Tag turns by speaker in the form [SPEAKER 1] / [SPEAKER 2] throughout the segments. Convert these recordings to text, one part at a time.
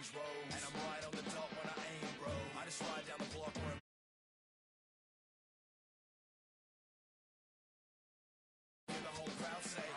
[SPEAKER 1] Range Road, and I'm right on the dot when I aim, bro. I just ride down the block where hear the whole crowd say,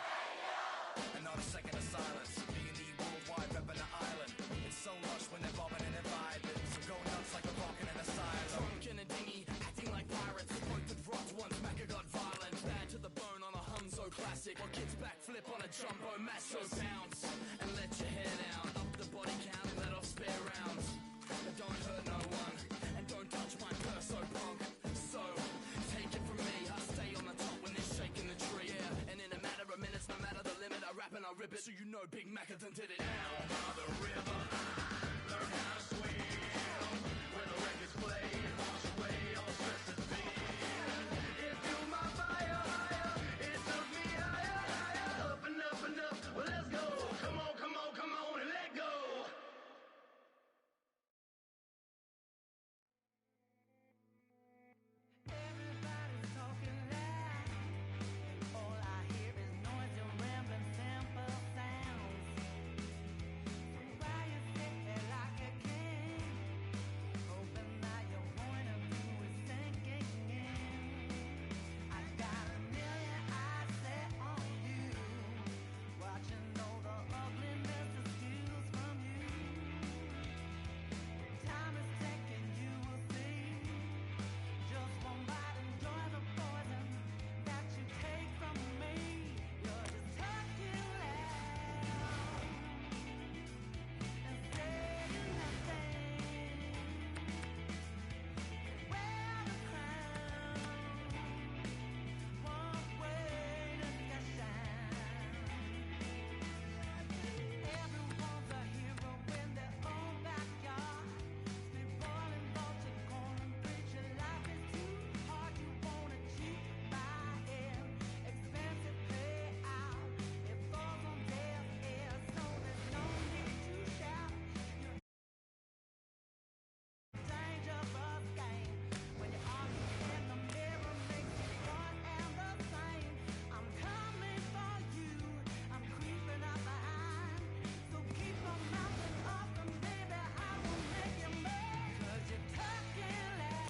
[SPEAKER 1] and not a second of silence. B&E worldwide, repping the island. It's so lush when they're bobbing and they're vibing. So go nuts like a rockin' in a silence. Drunken and dingy, acting like pirates. Both with rocked once, Macca got violent. Bad to the bone on a Humzo classic. While kids backflip on a jumbo masso bounce. And let your hair down, up the body count and let off spare rounds. But don't hurt no one, and don't touch my purse, so punk. So, take it from me, I stay on the top when they're shaking the tree. Yeah, and in a matter of minutes, no matter the limit, I rap and I rip it. So you know Big Macca done did it. Down by the river, learn how to swim. When the record's played, wash away all stress and fear. It fueled my fire, it took me higher, up and up and up. Well, let's go. Come on, come on, come on, and let go.
[SPEAKER 2] Everybody's talking loud. All I hear is noise and rambling simple sounds. So why you sit there like a king, hoping that your point of view is sinking in? I got a million eyes set on you, watching all the ugliness that steals from you. Time is ticking, you will see. Just one bite, enjoy the poison that you take from me. You're just talking loud and saying nothing. Wear the crown, one way discussion. Everyone's a hero in their own backyard. Spitballing, vulture, calling, preacher, life is too hard. You wanna cheat by it, expensive payout. It falls on deaf ears, so there's no need to shout. Your dangerous game when you argue in the mirror makes you one and the same. I'm coming for you, I'm creeping up behind. So keep on mounting up and baby I will make you mad. 'Cause you're talking loud.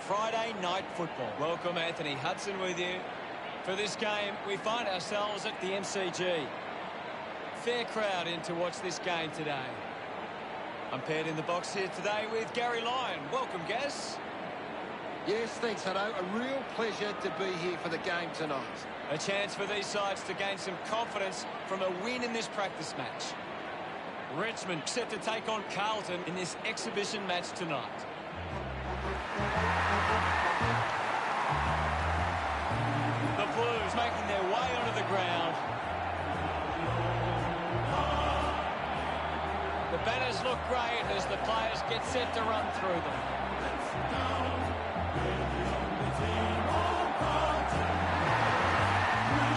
[SPEAKER 3] Friday night football. Welcome, Anthony Hudson with you. For this game, we find ourselves at the MCG. Fair crowd in to watch this game today. I'm paired in the box here today with Gary Lyon. Welcome, Gaz.
[SPEAKER 4] Yes, thanks, Hutto. A real pleasure to be here for the game tonight.
[SPEAKER 3] A chance for these sides to gain some confidence from a win in this practice match. Richmond set to take on Carlton in this exhibition match tonight. The Blues making their way onto the ground. The banners look great as the players get set to run through them.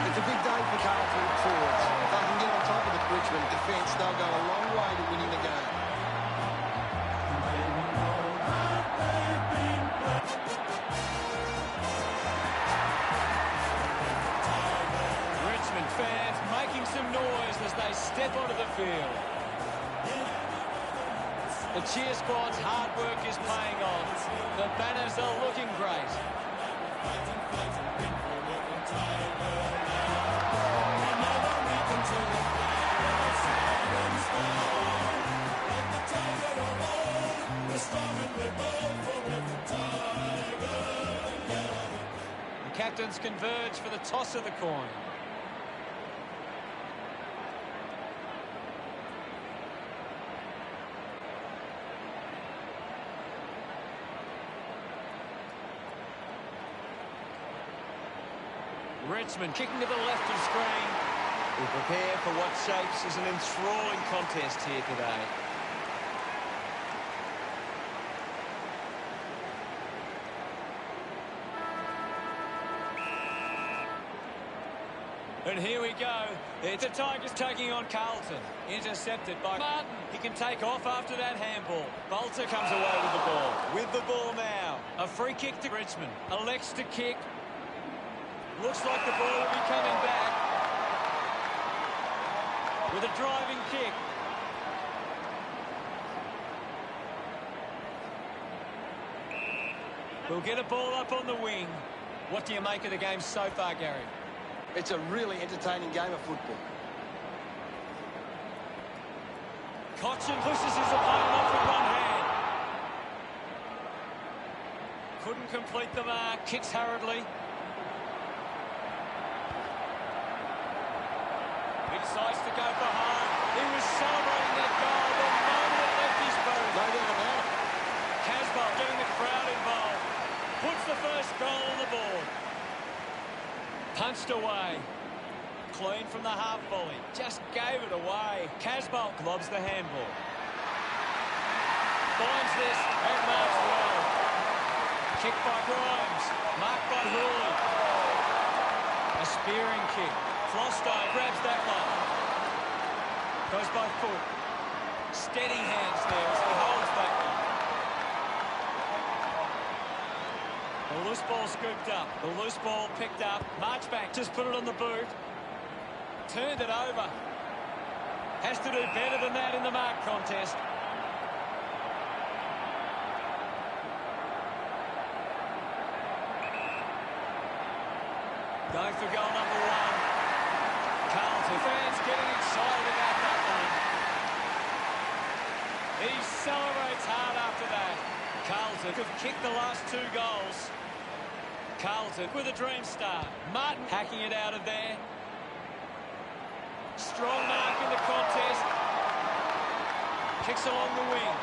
[SPEAKER 4] It's a big day for Carlton forwards. If they can get on top of the Richmond defence, they'll go a long way to winning the game.
[SPEAKER 3] Richmond fans making some noise as they step onto the field. The cheer squad's hard work is paying off. The banners are looking great. captains converge for the toss of the coin. Richmond kicking to the left of screen. We prepare for what shapes as an enthralling contest here today. And here we go. It's the Tigers taking on Carlton. Intercepted by Martin. He can take off after that handball. Bolter comes away with the ball. With the ball now. A free kick to Richmond. Elects to kick. Looks like the ball will be coming back. With a driving kick. We'll get a ball up on the wing. What do you make of the game so far, Gary?
[SPEAKER 4] It's a really entertaining game of football.
[SPEAKER 3] Cochin pushes his opponent off with one hand. Couldn't complete the mark. Kicks hurriedly. He decides to go for home. He was celebrating that goal the moment it left his boot.
[SPEAKER 4] No doubt about it.
[SPEAKER 3] Casbolt getting the crowd involved. Puts the first goal on the board. Punched away. Clean from the half volley. Just gave it away. Casbolt lobs the handball. Finds this and marks well. Kick by Grimes. Marked by Hurley. A spearing kick. Flosto grabs that one. Goes by foot. Steady hands there as he holds that one. The loose ball scooped up. The loose ball picked up. Marchbank just put it on the boot. Turned it over. Has to do better than that in the mark contest. Going for goal number one. Carlton fans getting excited about that one. He celebrates hard after that. Carlton have kicked the last 2 goals. Carlton with a dream start. Martin hacking it out of there. Strong mark in the contest. Kicks along the wing.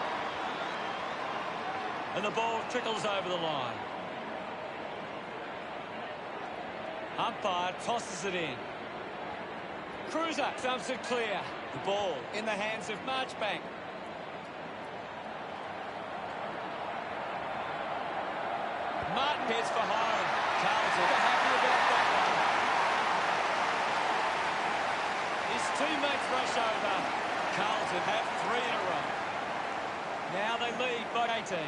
[SPEAKER 3] And the ball trickles over the line. Umpire tosses it in. Cruiser thumps it clear. The ball in the hands of Marchbank. Martin heads for home. Carlton are happy about that one. His teammates rush over. Carlton have 3 in a row. Now they lead by 18.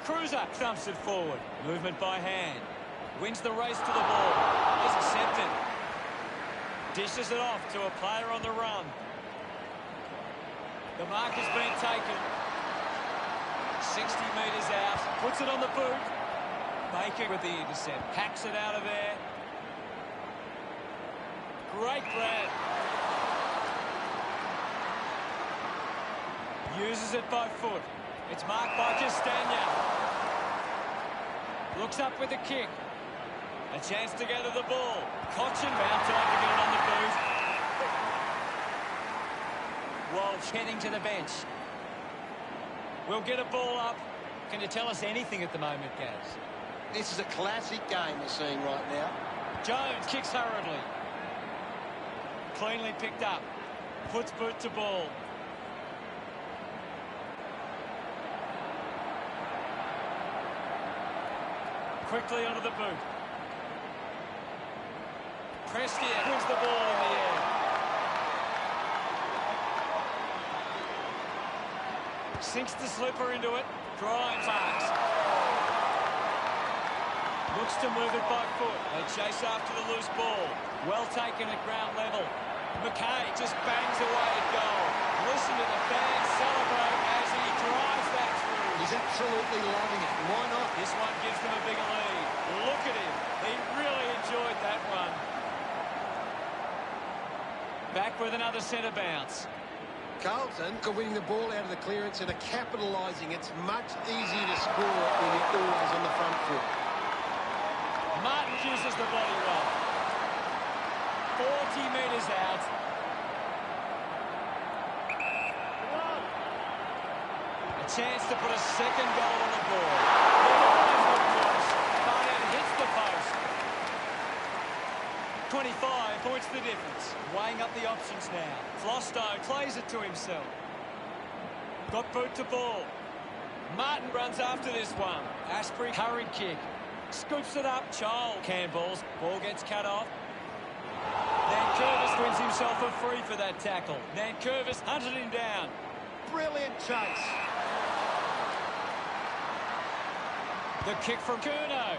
[SPEAKER 3] Cruiser thumps it forward. Movement by hand. Wins the race to the ball. Intercepted. Dishes it off to a player on the run. The mark has been taken. 60 metres out. Puts it on the boot. Baker with the intercept. Hacks it out of there. Great grab. Uses it by foot. It's marked by Castagna. Looks up with the kick. A chance to go to the ball. Cochin found time to get it on the boot. Walsh heading to the bench. We'll get a ball up. Can you tell us anything at the moment, Gaz?
[SPEAKER 4] This is a classic game we're seeing right now.
[SPEAKER 3] Jones kicks hurriedly. Cleanly picked up. Puts boot to ball. Quickly onto the boot. Prestia wins the ball in the air. Sinks the slipper into it. Grimes marks. Looks to move it by foot. They chase after the loose ball. Well taken at ground level. McKay just bangs away at goal. Listen to the fans celebrate as he drives that through.
[SPEAKER 4] He's absolutely loving it. Why not?
[SPEAKER 3] This one gives them a bigger lead. Look at him. He really enjoyed that one. Back with another centre bounce.
[SPEAKER 4] Carlton are winning the ball out of the clearance and are capitalising. It's much easier to score when you're always on the front foot.
[SPEAKER 3] Martin excuses the body roll. 40 metres out. A chance to put a second goal on the board. It always looked close, but it hits the post. 25 points the difference. Weighing up the options now. Flostone plays it to himself. Got boot to ball. Martin runs after this one. Asprey, hurried kick. Scoops it up. Chol handballs. Ball gets cut off. Nankervis wins himself a free for that tackle. Nankervis hunted him down.
[SPEAKER 4] Brilliant chase.
[SPEAKER 3] The kick from Curnow.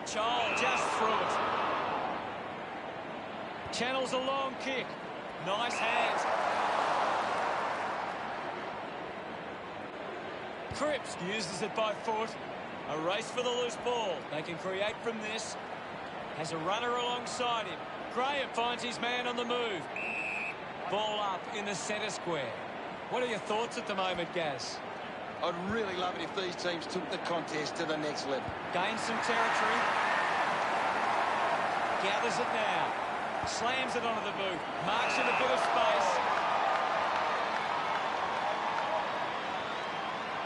[SPEAKER 3] Chol just through it. Channels a long kick. Nice hands. Cripps uses it by foot. A race for the loose ball. They can create from this. Has a runner alongside him. Graham finds his man on the move. Ball up in the centre square. What are your thoughts at the moment, Gaz?
[SPEAKER 4] I'd really love it if these teams took the contest to the next level.
[SPEAKER 3] Gains some territory. Gathers it now. Slams it onto the boot. Marks in a bit of space.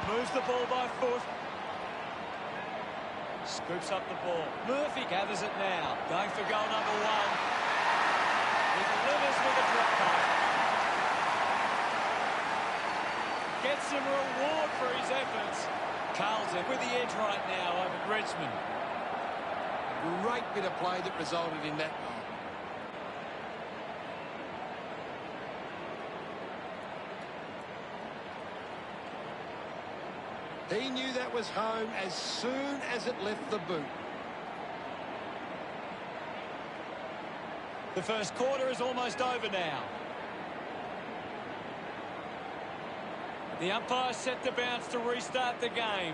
[SPEAKER 3] Moves the ball by foot. Scoops up the ball. Murphy gathers it now. Going for goal number one. He delivers with a drop punt. Gets some reward for his efforts. Carlton with the edge right now over Richmond.
[SPEAKER 4] Great bit of play that resulted in that goal. He knew that was home as soon as it left the boot.
[SPEAKER 3] The first quarter is almost over now. The umpire set to bounce to restart the game.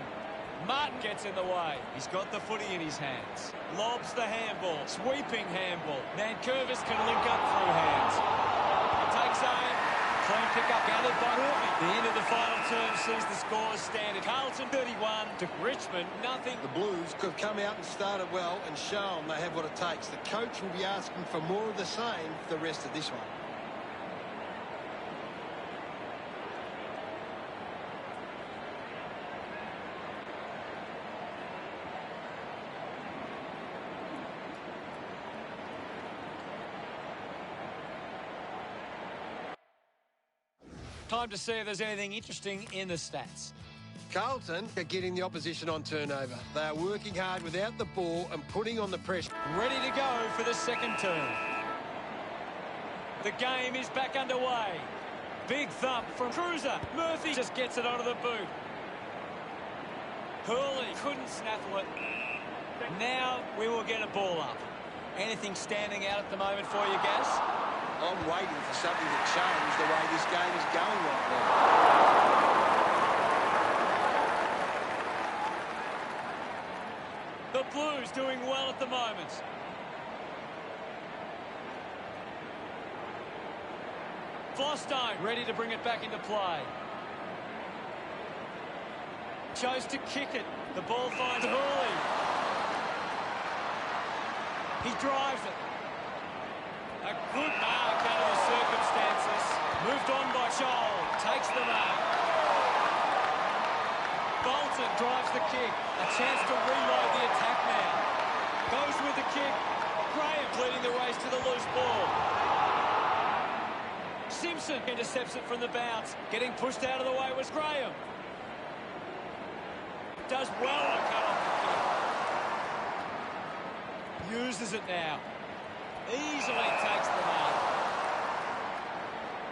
[SPEAKER 3] Martin gets in the way. He's got the footy in his hands. Lobs the handball. Sweeping handball. Nankervis can link up through hands. Takes aim. Clean pick up gathered by Murphy. The end of the final term sees the scores stand at Carlton 31 to Richmond nothing.
[SPEAKER 4] The Blues could have come out and started well and shown they have what it takes. The coach will be asking for more of the same for the rest of this one.
[SPEAKER 3] Time to see if there's anything interesting in the stats.
[SPEAKER 4] Carlton are getting the opposition on turnover. They are working hard without the ball and putting on the pressure.
[SPEAKER 3] Ready to go for the second term. The game is back underway. Big thump from Cruiser. Murphy just gets it onto the boot. Hurley couldn't snaffle it. Now we will get a ball up. Anything standing out at the moment for you, Gaz?
[SPEAKER 4] I'm waiting for something to change the way this game is going right now.
[SPEAKER 3] The Blues doing well at the moment. Flostone ready to bring it back into play. Chose to kick it. The ball finds Hurley. He drives it. A good mark under the circumstances. Moved on by Chol. Takes the mark. Bolton drives the kick. A chance to reload the attack now. Goes with the kick. Graham leading the race to the loose ball. Simpson intercepts it from the bounce. Getting pushed out of the way was Graham. Does well to cut off the kick. Uses it now. Easily takes the mark.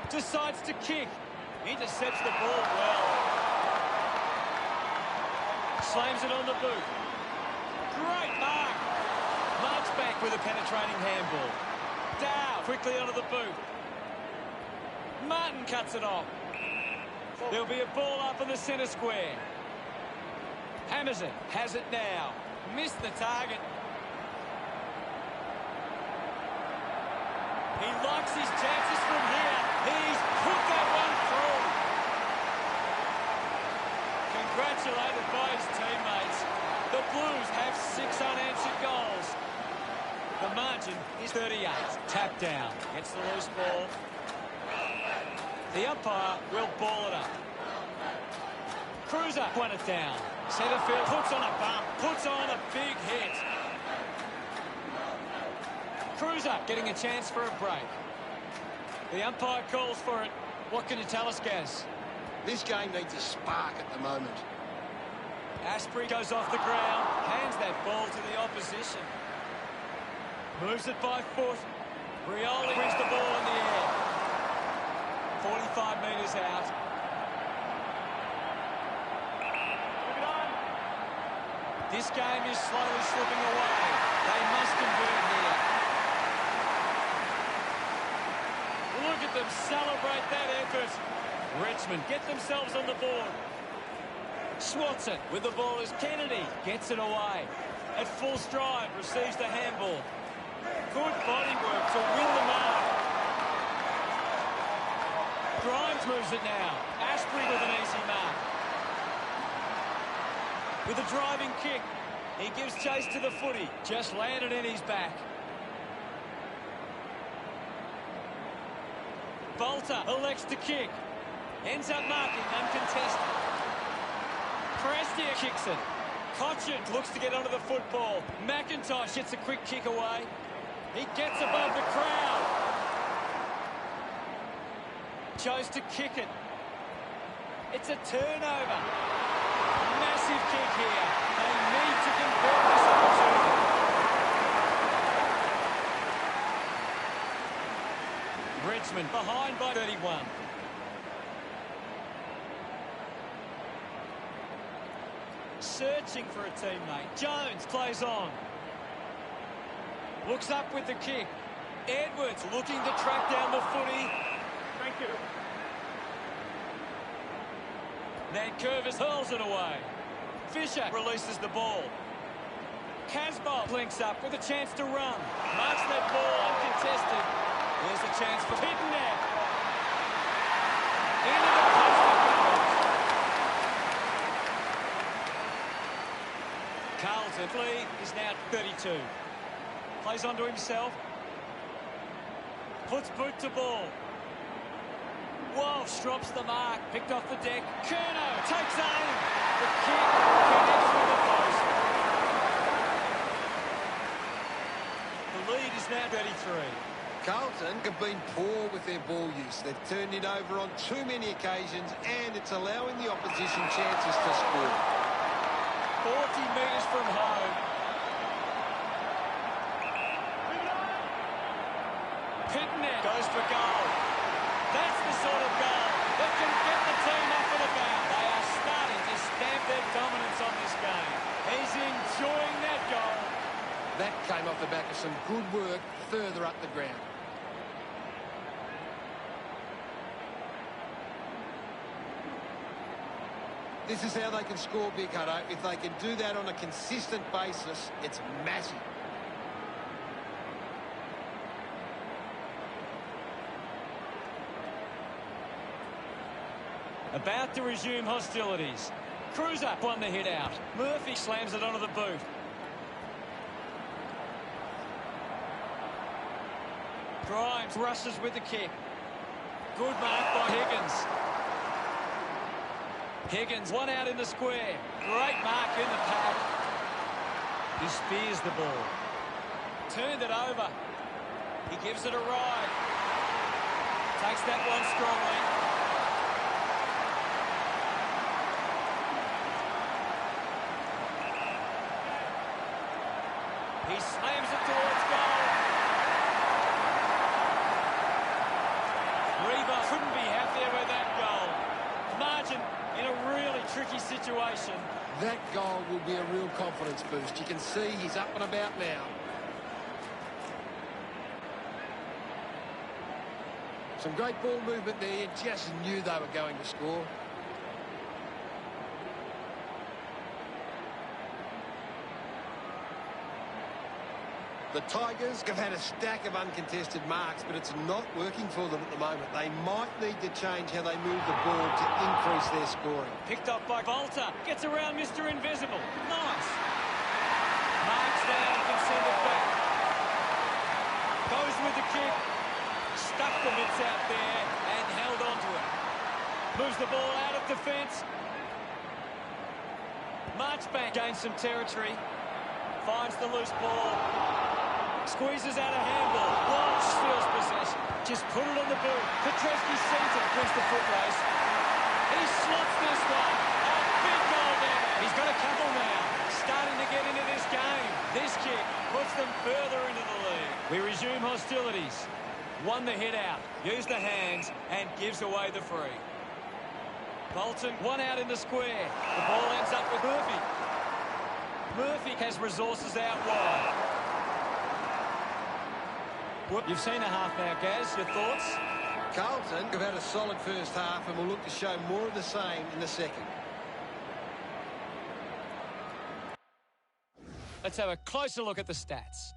[SPEAKER 3] Decides to kick. Intercepts the ball well. Slams it on the boot. Great mark. Marks back with a penetrating handball. Dow quickly onto the boot. Martin cuts it off. There'll be a ball up in the centre square. Hammers it. Has it now. Missed the target. He likes his chances from here. He's put that one through. Congratulated by his teammates. The Blues have 6 unanswered goals. The margin is 38. Tap down. Gets the loose ball. The umpire will ball it up. Cruiser won it down. Centre field puts on a bump. Puts on a big hit. Cruiser getting a chance for a break. The umpire calls for it. What can you tell us, Gaz?
[SPEAKER 4] This game needs a spark at the moment.
[SPEAKER 3] Asprey goes off the ground, hands that ball to the opposition. Moves it by foot. Rioli brings the ball in the air. 45 metres out. This game is slowly slipping away. They must convert here. Look at them celebrate that effort. Richmond get themselves on the board. Swats it with the ball as Kennedy gets it away. At full stride, receives the handball. Good body work to win the mark. Grimes moves it now. Asprey with an easy mark. With a driving kick, he gives chase to the footy. Just landed in his back. Bolter elects to kick. Ends up marking uncontested. Prestia kicks it. Cochin looks to get onto the football. McIntosh hits a quick kick away. He gets above the crowd. Chose to kick it. It's a turnover. Massive kick here. They need to convert this opportunity. Richmond behind by 31. Searching for a teammate. Jones plays on. Looks up with the kick. Edwards looking to track down the footy. Thank you. Nankervis hurls it away. Fisher releases the ball. Casbolt links up with a chance to run. Marks that ball uncontested. Here's a chance for Pittonet. Into the post. Carlton lead is now 32. Plays onto himself. Puts boot to ball. Walsh drops the mark. Picked off the deck. Curnow takes aim. The kick connects with the post. The lead is now 33.
[SPEAKER 4] Carlton have been poor with their ball use. They've turned it over on too many occasions, and it's allowing the opposition chances to score.
[SPEAKER 3] 40 metres from home. Pittonet goes for goal. That's the sort of goal that can get the team up and about. They are starting to stamp their dominance on this game. He's enjoying that goal.
[SPEAKER 4] That came off the back of some good work further up the ground. This is how they can score, Big Hutto. If they can do that on a consistent basis, it's massive.
[SPEAKER 3] About to resume hostilities. Cruiser won the hit out. Murphy slams it onto the boot. Grimes rushes with the kick. Good mark by Higgins. Higgins, one out in the square. Great mark in the pack. He spears the ball. Turned it over. He gives it a ride. Takes that one strongly. He slams it towards goal. Reba couldn't be happier with that goal. Margin in a really tricky situation.
[SPEAKER 4] That goal will be a real confidence boost. You can see he's up and about now. Some great ball movement there. You just knew they were going to score. The Tigers have had a stack of uncontested marks, but it's not working for them at the moment. They might need to change how they move the ball to increase their scoring.
[SPEAKER 3] Picked up by Bolter. Gets around Mr. Invisible. Nice. Marks now and can send it back. Goes with the kick. Stuck the mitts out there and held onto it. Moves the ball out of defence. Marchbank gains some territory. Finds the loose ball. Squeezes out a handball. Walsh steals possession. Just put it on the boot. Petreski sees it. Brings the foot race. He slots this one. A big goal there. He's got a couple now. Starting to get into this game. This kick puts them further into the lead. We resume hostilities. Won the hit out. Used the hands and gives away the free. Bolton, one out in the square. The ball ends up with Murphy. Murphy has resources out wide. You've seen a half now, Gaz. Your thoughts?
[SPEAKER 4] Carlton have had a solid first half and will look to show more of the same in the second.
[SPEAKER 3] Let's have a closer look at the stats.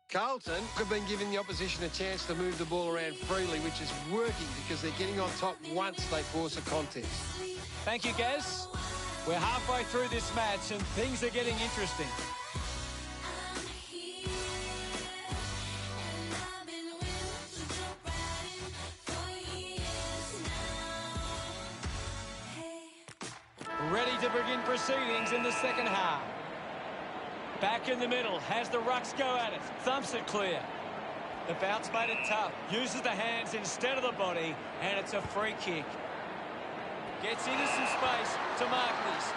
[SPEAKER 4] Carlton have been giving the opposition a chance to move the ball around freely, which is working because they're getting on top once they force a contest.
[SPEAKER 3] Thank you, Gaz. We're halfway through this match and things are getting interesting. Ready to begin proceedings in the second half. Back in the middle, has the rucks go at it. Thumps it clear. The bounce made it tough. Uses the hands instead of the body, and it's a free kick. Gets into some space to mark this.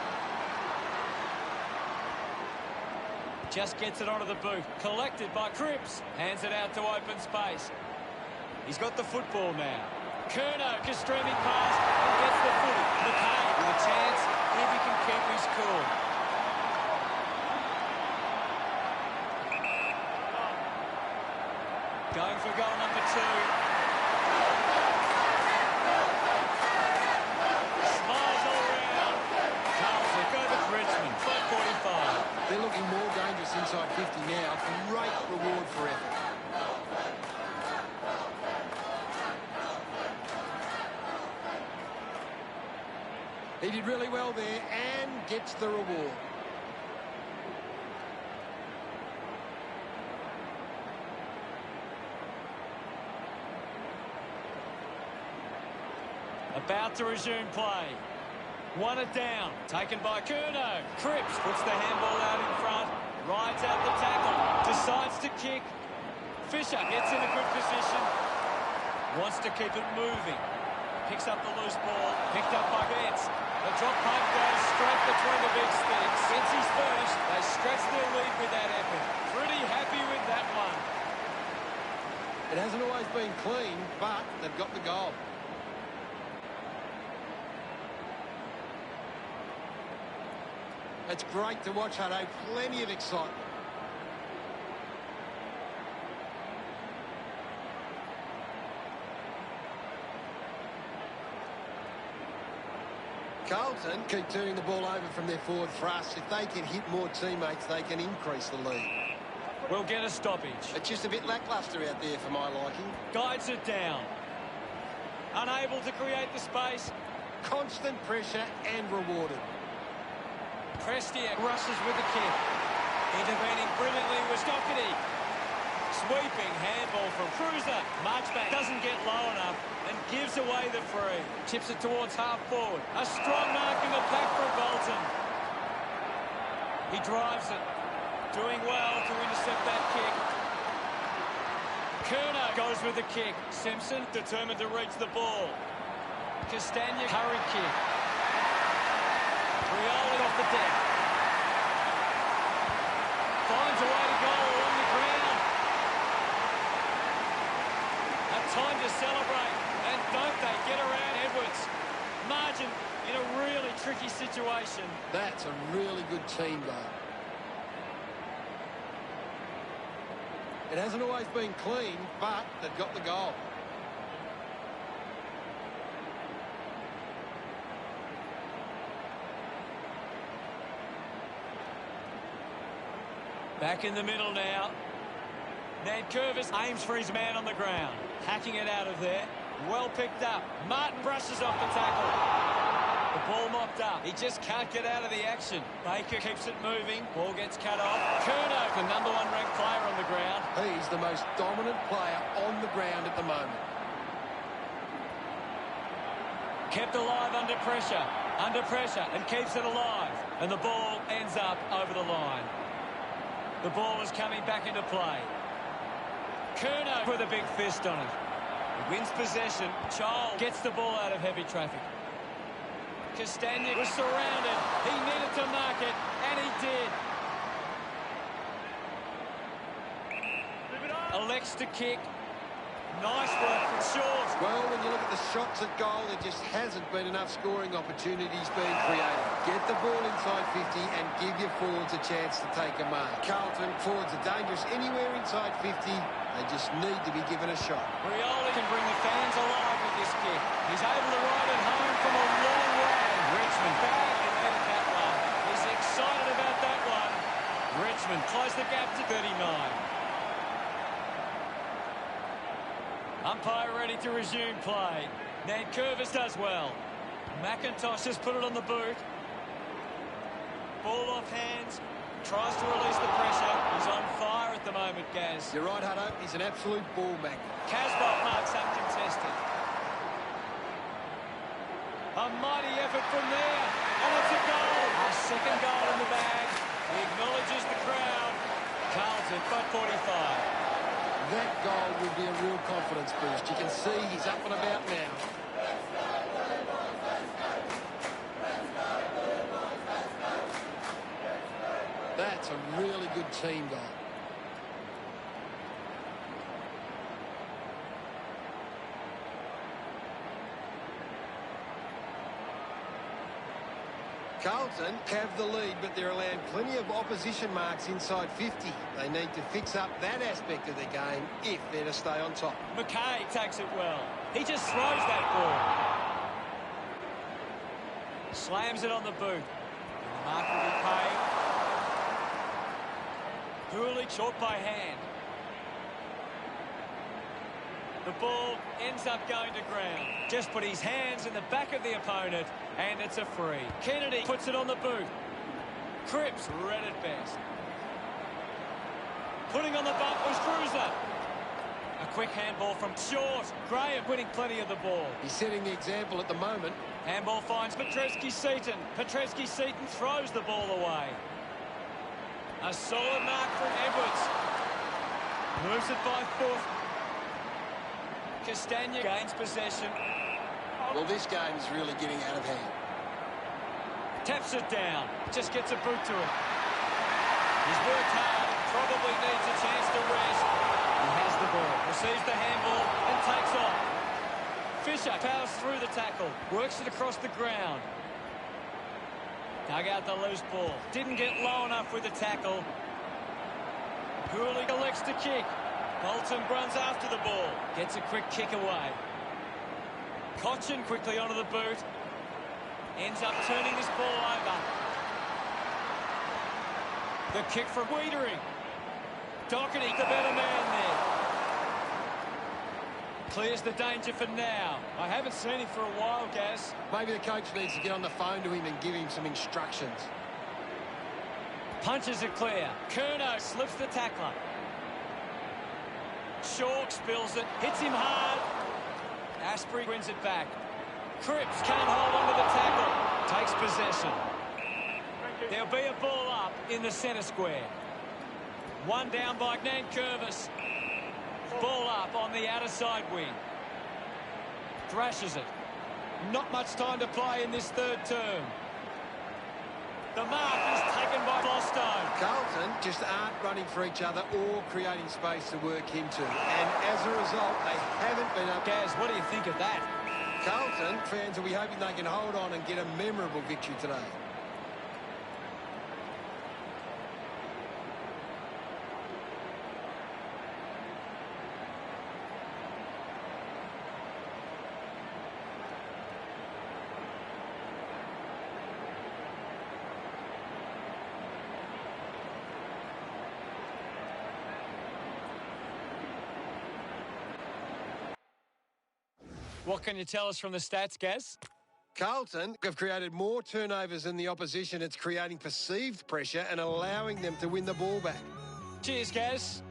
[SPEAKER 3] Just gets it onto the boot. Collected by Cripps. Hands it out to open space. He's got the football now. Curnow, a streaming pass, and gets the footy. McKay with a chance if he can keep his cool. Going for goal number 2. Smiles all round. Carlton over to Richmond. 5:45.
[SPEAKER 4] They're looking more dangerous inside 50 now. Great reward for effort. He did really well there and gets the reward.
[SPEAKER 3] About to resume play. Won it down. Taken by Curnow. Cripps puts the handball out in front. Rides out the tackle. Decides to kick. Fisher gets in a good position. Wants to keep it moving. Picks up the loose ball. Picked up by Betts. The drop punt goes straight between the big sticks. Betsy's first. They stretch their lead with that effort. Pretty happy with that one.
[SPEAKER 4] It hasn't always been clean, but they've got the goal. It's great to watch, Hutto. Plenty of excitement. Carlton keep turning the ball over from their forward thrust. If they can hit more teammates, they can increase the lead.
[SPEAKER 3] We'll get a stoppage.
[SPEAKER 4] It's just a bit lacklustre out there for my liking.
[SPEAKER 3] Guides it down. Unable to create the space.
[SPEAKER 4] Constant pressure and rewarded.
[SPEAKER 3] Prestiak rushes with the kick. Intervening brilliantly was Doherty. Sweeping handball from Cruiser. Marchbank doesn't get low enough and gives away the free. Chips it towards half forward. A strong mark in the pack from Bolton. He drives it. Doing well to intercept that kick. Curnow goes with the kick. Simpson determined to reach the ball. Castagna, hurry kick. Rioli off the deck. Finds a way to go along the ground. A time to celebrate. And don't they get around Edwards. Margin in a really tricky situation.
[SPEAKER 4] That's a really good team goal. It hasn't always been clean, but they've got the goal.
[SPEAKER 3] Back in the middle now. Nankervis aims for his man on the ground. Hacking it out of there. Well picked up. Martin brushes off the tackle. The ball mopped up. He just can't get out of the action. Baker keeps it moving. Ball gets cut off. Curnow, the number 1 ranked player on the ground.
[SPEAKER 4] He's the most dominant player on the ground at the moment.
[SPEAKER 3] Kept alive under pressure, and keeps it alive. And the ball ends up over the line. The ball is coming back into play. Curnow with a big fist on it. He wins possession. Child gets the ball out of heavy traffic. Castagna was surrounded. He needed to mark it, and he did. Elects to kick. Nice work from Short.
[SPEAKER 4] Well, when you look at the shots at goal, there just hasn't been enough scoring opportunities being created. Get the ball inside 50 and give your forwards a chance to take a mark. Carlton, forwards are dangerous anywhere inside 50. They just need to be given a shot.
[SPEAKER 3] Rioli can bring the fans alive with this kick. He's able to ride it home from a long way. Richmond back and then that one. He's excited about that one. Richmond close the gap to 39. Umpire ready to resume play. Nankervis does well. McIntosh has put it on the boot. Ball off hands. Tries to release the pressure. He's on fire at the moment, Gaz.
[SPEAKER 4] You're right, Hutto. He's an absolute ball magnet.
[SPEAKER 3] Casbolt marks uncontested. A mighty effort from there. And it's a goal. A second goal in the bag. He acknowledges the crowd. Carlton, 5:45.
[SPEAKER 4] That goal would be a real confidence boost. You can see he's up and about now. That's a really good team goal. Carlton have the lead, but they're allowing plenty of opposition marks inside 50. They need to fix up that aspect of their game if they're to stay on top.
[SPEAKER 3] McKay takes it well. He just throws that ball. Slams it on the boot. And the mark will be paid. Hooley short by hand. The ball ends up going to ground. Just put his hands in the back of the opponent, and it's a free. Kennedy puts it on the boot. Cripps read it best. Putting on the bump was Cruiser. A quick handball from Short. Graham winning plenty of the ball.
[SPEAKER 4] He's setting the example at the moment.
[SPEAKER 3] Handball finds Petreski-Seaton. Petreski-Seaton throws the ball away. A solid mark from Edwards. Moves it by foot. Castagna gains possession.
[SPEAKER 4] Well, this game is really getting out of hand.
[SPEAKER 3] Taps it down. Just gets a boot to it. He's worked hard. Probably needs a chance to rest. He has the ball. Receives the handball and takes off. Fisher powers through the tackle. Works it across the ground. Dug out the loose ball. Didn't get low enough with the tackle. Hooley elects to kick. Bolton runs after the ball. Gets a quick kick away. Cochin quickly onto the boot. Ends up turning this ball over. The kick from Wiedering. Doherty, the better man there. Clears the danger for now. I haven't seen him for a while, Gaz.
[SPEAKER 4] Maybe the coach needs to get on the phone to him and give him some instructions.
[SPEAKER 3] Punches it clear. Curnow slips the tackler. Shaw spills it. Hits him hard. Asprey wins it back. Cripps can't hold on to the tackle. Takes possession. There'll be a ball up in the centre square. One down by Nankervis. Ball up on the outer side wing. Thrashes it. Not much time to play in this third term. The mark is taken by Bostone.
[SPEAKER 4] Carlton just aren't running for each other or creating space to work into. And as a result, they haven't been able...
[SPEAKER 3] Gaz, what do you think of that?
[SPEAKER 4] Carlton fans will be hoping they can hold on and get a memorable victory today.
[SPEAKER 3] What can you tell us from the stats, Gaz?
[SPEAKER 4] Carlton have created more turnovers than the opposition. It's creating perceived pressure and allowing them to win the ball back.
[SPEAKER 3] Cheers, Gaz.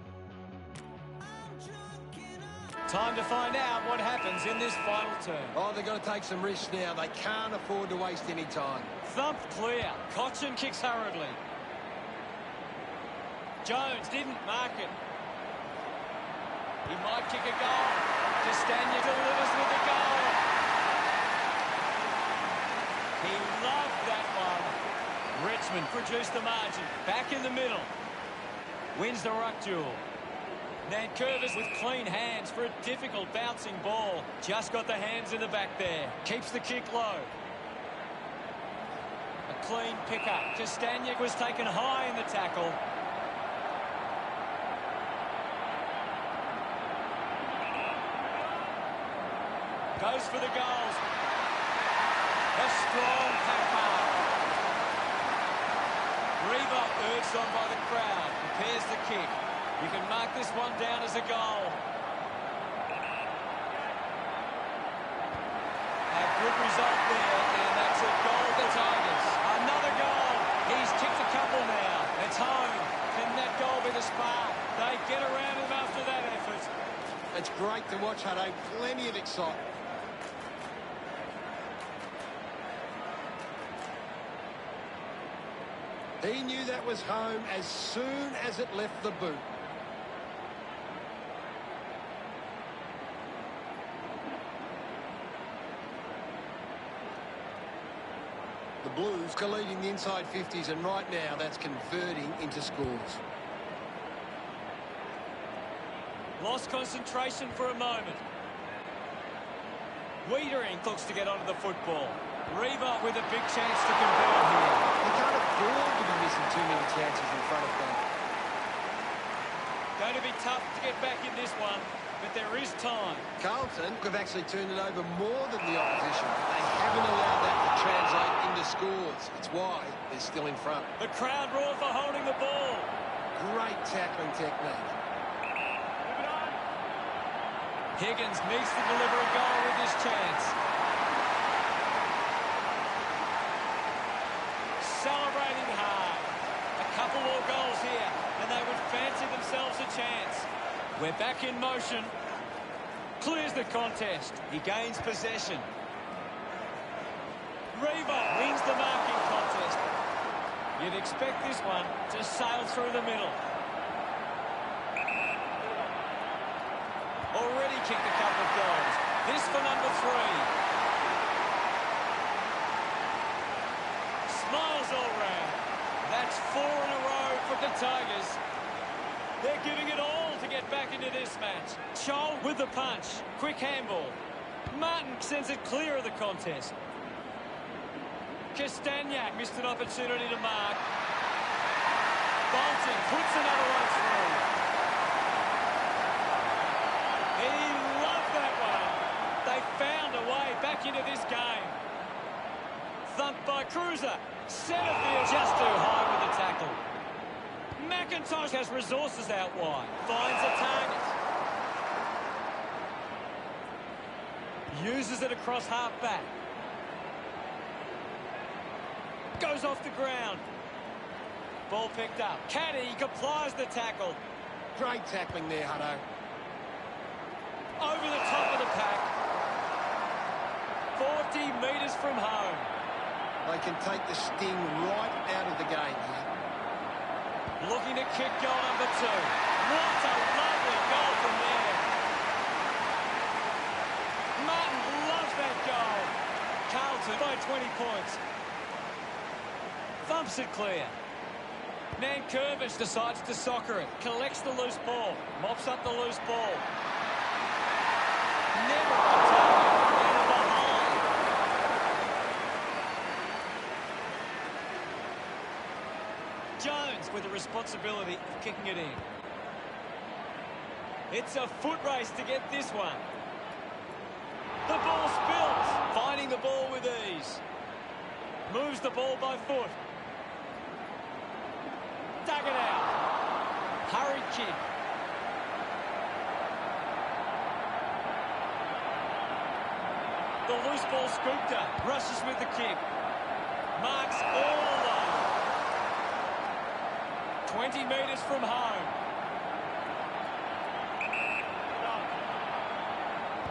[SPEAKER 3] Time to find out what happens in this final turn.
[SPEAKER 4] Oh, they've got to take some risks now. They can't afford to waste any time.
[SPEAKER 3] Thumped clear. Cochin kicks hurriedly. Jones didn't mark it. He might kick a goal. Castagna delivers with the goal. He loved that one. Richmond produced the margin. Back in the middle. Wins the ruck duel. Nankervis with clean hands for a difficult bouncing ball. Just got the hands in the back there. Keeps the kick low. A clean pickup. Castagna was taken high in the tackle. Goes for the goals. A strong pack. Reba urged on by the crowd. Prepares the kick. You can mark this one down as a goal. A good result there, and that's a goal for the Tigers. Another goal. He's kicked a couple now. It's home. Can that goal be the spark? They get around him after that effort.
[SPEAKER 4] It's great to watch, Hutto. Plenty of excitement. He knew that was home as soon as it left the boot. The Blues are leading the inside 50s, and right now that's converting into scores.
[SPEAKER 3] Lost concentration for a moment. Wiedering looks to get onto the football. Reba with a big chance to convert here.
[SPEAKER 4] You can't afford to be missing too many chances in front of goal.
[SPEAKER 3] Going to be tough to get back in this one, but there is time.
[SPEAKER 4] Carlton have actually turned it over more than the opposition. They haven't allowed that to translate into scores. It's why they're still in front.
[SPEAKER 3] The crowd roar for holding the ball.
[SPEAKER 4] Great tackling technique.
[SPEAKER 3] Higgins needs to deliver a goal with this chance. Celebrating hard. A couple more goals here, and they would fancy themselves a chance. We're back in motion. Clears the contest. He gains possession. Reba wins the marking contest. You'd expect this one to sail through the middle. Already kicked a couple of goals. This for number 3. Smiles all round. That's 4 in a row for the Tigers. They're giving it all to get back into this match. Chol with the punch. Quick handball. Martin sends it clear of the contest. Castagnac missed an opportunity to mark. Bolton puts another one through. He loved that one. They found a way back into this game. Thumped by Cruiser. Centrefield just too high with the tackle. McIntosh has resources out wide. Finds a target. Uses it across half-back. Goes off the ground. Ball picked up. Caddy complies the tackle.
[SPEAKER 4] Great tackling there, Hutto.
[SPEAKER 3] Over the top of the pack. 40 metres from home.
[SPEAKER 4] They can take the sting right out of the game here.
[SPEAKER 3] Looking to kick goal number 2. What a lovely goal from there. Martin loves that goal. Carlton by 20 points. Thumps it clear. Nankervis decides to soccer it. Collects the loose ball. Mops up the loose ball. Never on target. And a behind. Jones with the responsibility of kicking it in. It's a foot race to get this one. The ball spills. Finding the ball with ease. Moves the ball by foot. Dug it out. Hurried kick. The loose ball scooped her. Rushes with the kick. Marks all alone. 20 metres from home.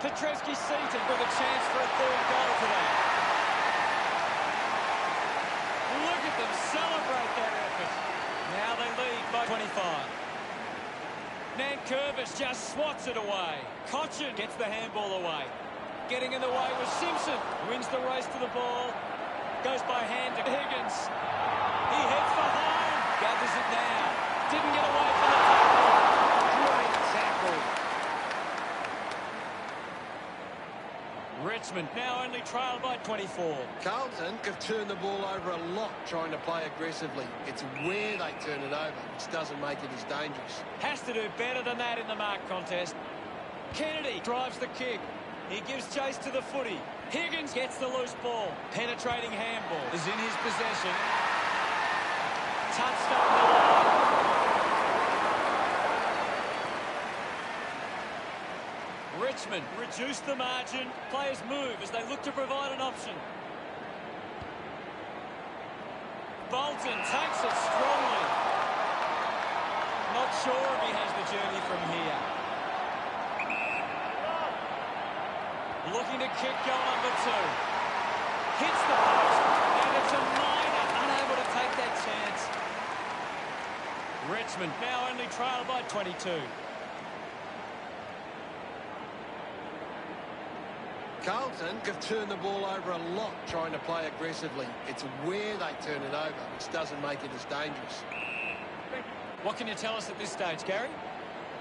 [SPEAKER 3] Petreski seated with a chance for a third goal today. Look at them celebrate their effort. Now they lead by 25. Nankervis just swats it away. Cochin gets the handball away. Getting in the way was Simpson. Wins the race to the ball. Goes by hand to Higgins. He heads for home. Gathers it now. Didn't get away from the tackle.
[SPEAKER 4] Great tackle.
[SPEAKER 3] Richmond now only trailed by 24.
[SPEAKER 4] Carlton have turned the ball over a lot trying to play aggressively. It's where they turn it over, which doesn't make it as dangerous.
[SPEAKER 3] Has to do better than that in the mark contest. Kennedy drives the kick. He gives chase to the footy. Higgins gets the loose ball. Penetrating handball is in his possession. Touched up the line. Richmond reduce the margin. Players move as they look to provide an option. Bolton takes it strongly. Not sure if he has the journey from here. Looking to kick goal number 2. Hits the post, and it's a minor, unable to take that chance. Richmond now only trailed by 22.
[SPEAKER 4] Carlton have turned the ball over a lot trying to play aggressively. It's where they turn it over, which doesn't make it as dangerous.
[SPEAKER 3] What can you tell us at this stage, Gary?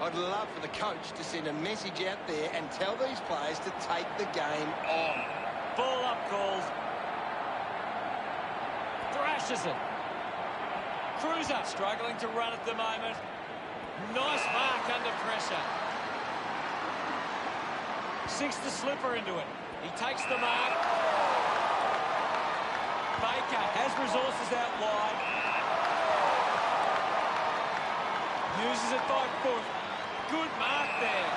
[SPEAKER 4] I'd love for the coach to send a message out there and tell these players to take the game on.
[SPEAKER 3] Ball up called. Thrashes it. Cruiser struggling to run at the moment. Nice mark under pressure. Sinks the slipper into it. He takes the mark. Baker has resources out wide. Uses it by foot. Good mark there.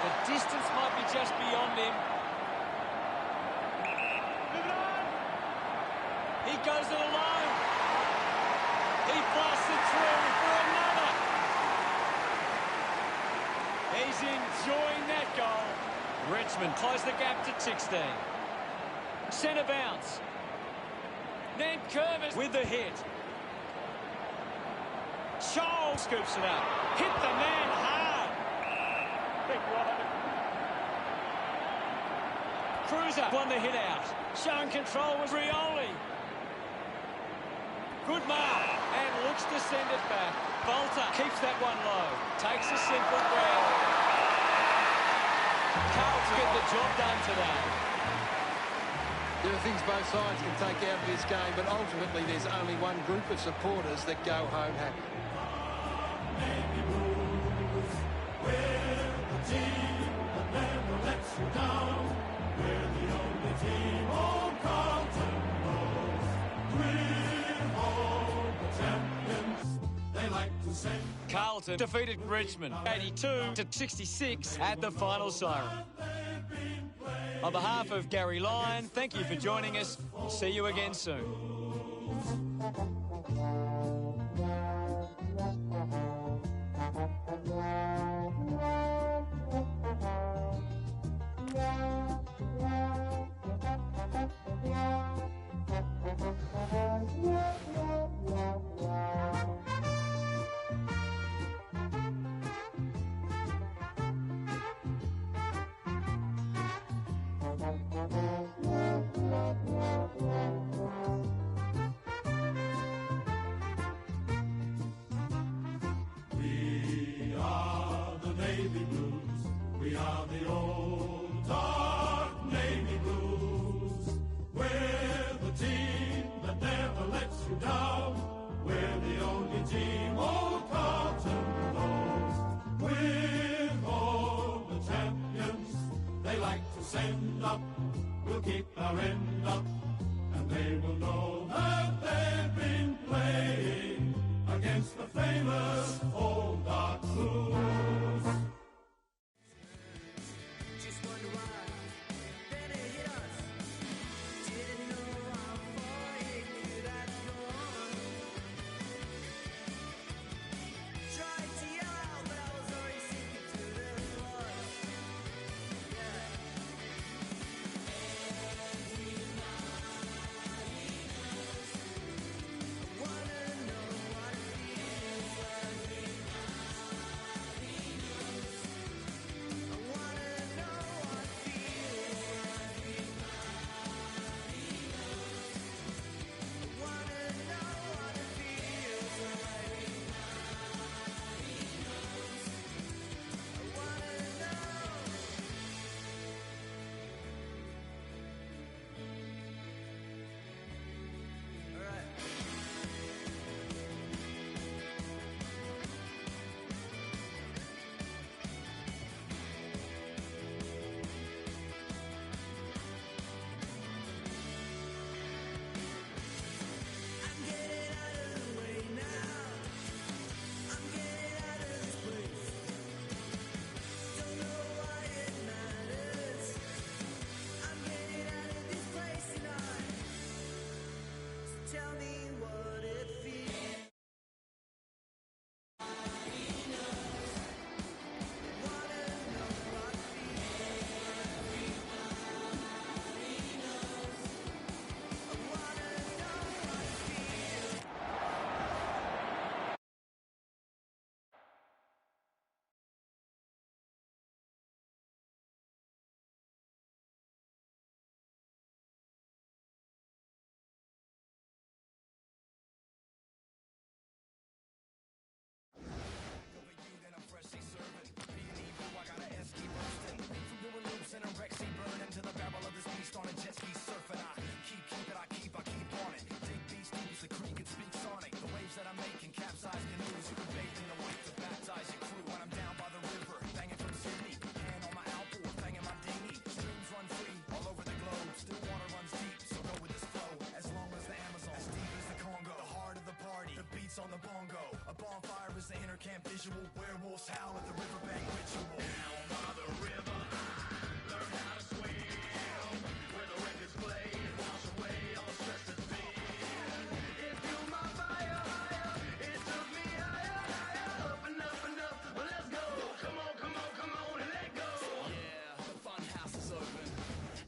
[SPEAKER 3] The distance might be just beyond him. He goes it alone. He blasts it through for another. He's enjoying that goal. Richmond close the gap to 16. Centre bounce. Nankervis with the hit. Charles scoops it up. Hit the man hard. Big one. Cruiser won the hit out. Showing control was Rioli. Good mark. And looks to send it back. Bolter keeps that one low. Takes a simple grab. Carlton get the job done today.
[SPEAKER 4] There are things both sides can take out of this game, but ultimately there's only one group of supporters that go home happy.
[SPEAKER 3] Carlton defeated Richmond 82-66 at the final siren. On behalf of Gary Lyon, thank you for joining us. We'll see you again soon.
[SPEAKER 5] We are the old dark Navy Blues. We're the team that never lets you down. We're the only team old Carlton knows. With all the champions they like to send up, we'll keep our end up, and they will know that they've been playing against the famous old dark Blues.
[SPEAKER 1] Just wonder why Just howl at the riverbank ritual. Down by the river, learn how to swim. Where the records play, wash away all stress and fear. It fueled my fire, it took me higher, up and up and up. Well, let's go. Come on, come on, come on, and let go. Yeah, the fun house is open,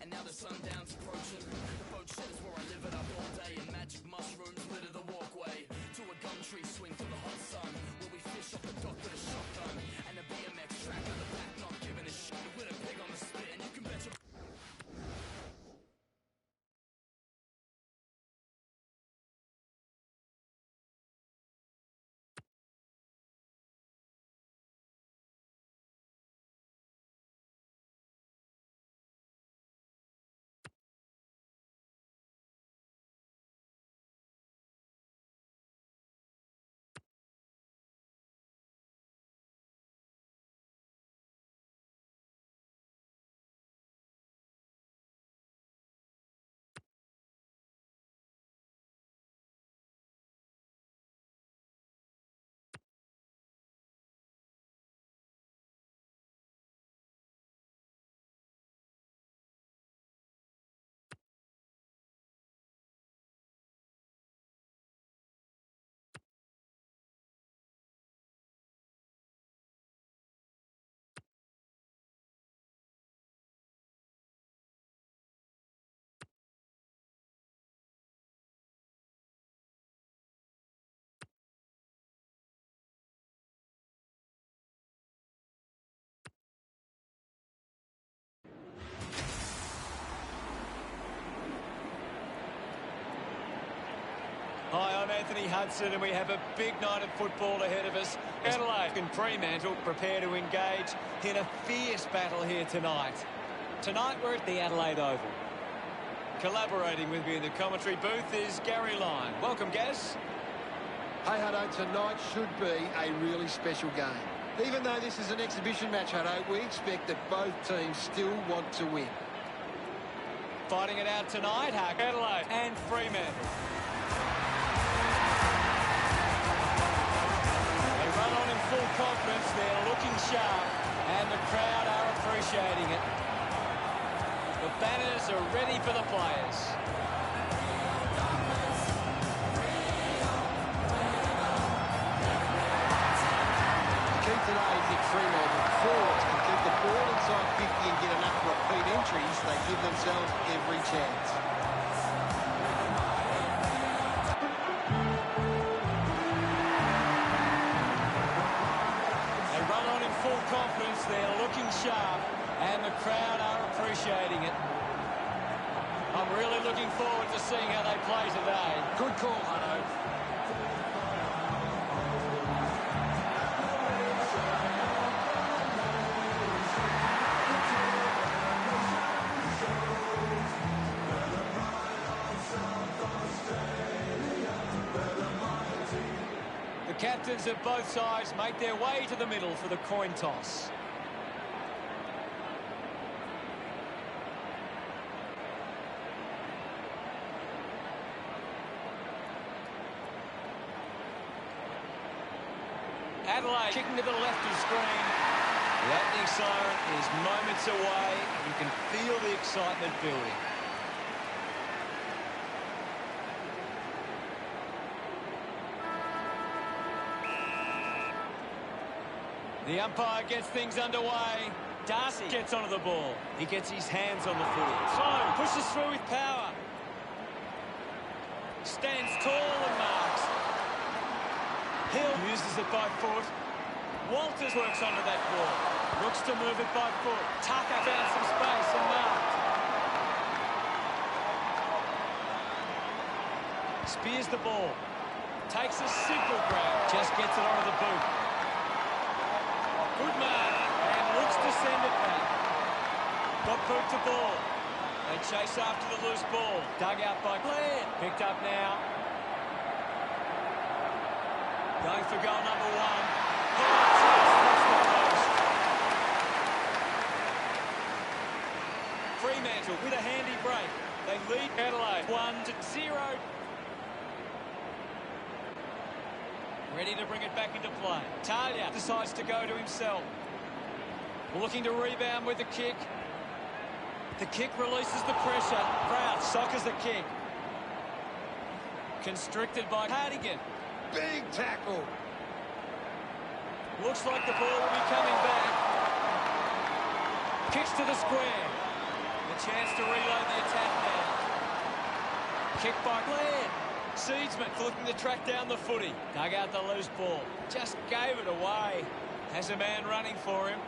[SPEAKER 1] and now the sundown's approaching. The boat shed is where I live it up all day, and magic mushrooms litter the walkway. To a gum tree swing for the hot sun, where we fish off the dock with a shotgun, and a BMX track on the back, not giving a shit. With a pig on the spit, and you can bet your...
[SPEAKER 3] Hi, I'm Anthony Hudson, and we have a big night of football ahead of us. Adelaide and Fremantle prepare to engage in a fierce battle here tonight. Tonight we're at the Adelaide Oval. Collaborating with me in the commentary booth is Gary Lyon. Welcome, Gaz.
[SPEAKER 4] Hey, Hutto, tonight should be a really special game. Even though this is an exhibition match, Hutto, we expect that both teams still want to win.
[SPEAKER 3] Fighting it out tonight, Adelaide and Fremantle. They run on in full confidence, they're looking sharp, and the crowd are appreciating it. The banners are ready for the players.
[SPEAKER 4] The key today is that Fremantle forwards can keep the ball inside 50 and get enough repeat entries. They give themselves every chance.
[SPEAKER 3] They run on in full confidence, they're looking sharp, and the crowd are appreciating it. I'm really looking forward to seeing how they play today.
[SPEAKER 4] Good call, Hutto.
[SPEAKER 3] The captains of both sides make their way to the middle for the coin toss. Adelaide kicking to the left of screen. The opening siren is moments away, and you can feel the excitement building. The umpire gets things underway. Darcy gets onto the ball. He gets his hands on the footy. Sloan pushes through with power. Stands tall and marks. Hill uses it by foot. Walters works onto that ball. Looks to move it by foot. Tucker found some space and marked. Spears the ball. Takes a simple grab. Just gets it onto the boot. Good mark, and looks to send it back. Got boot to ball. They chase after the loose ball. Dug out by Blair. Picked up now. Going for goal number one. Oh, just the post. Fremantle with a handy break. They lead Adelaide 1-0. ready to bring it back into play. Talia decides to go to himself. Looking to rebound with the kick. The kick releases the pressure. Proud soccers the kick. Constricted by Hardigan.
[SPEAKER 4] Big tackle.
[SPEAKER 3] Looks like the ball will be coming back. Kicks to the square. The chance to reload the attack now. Kick by Blair. Seedsman looking to track down the footy. Dug out the loose ball. Just gave it away. Has a man running for him.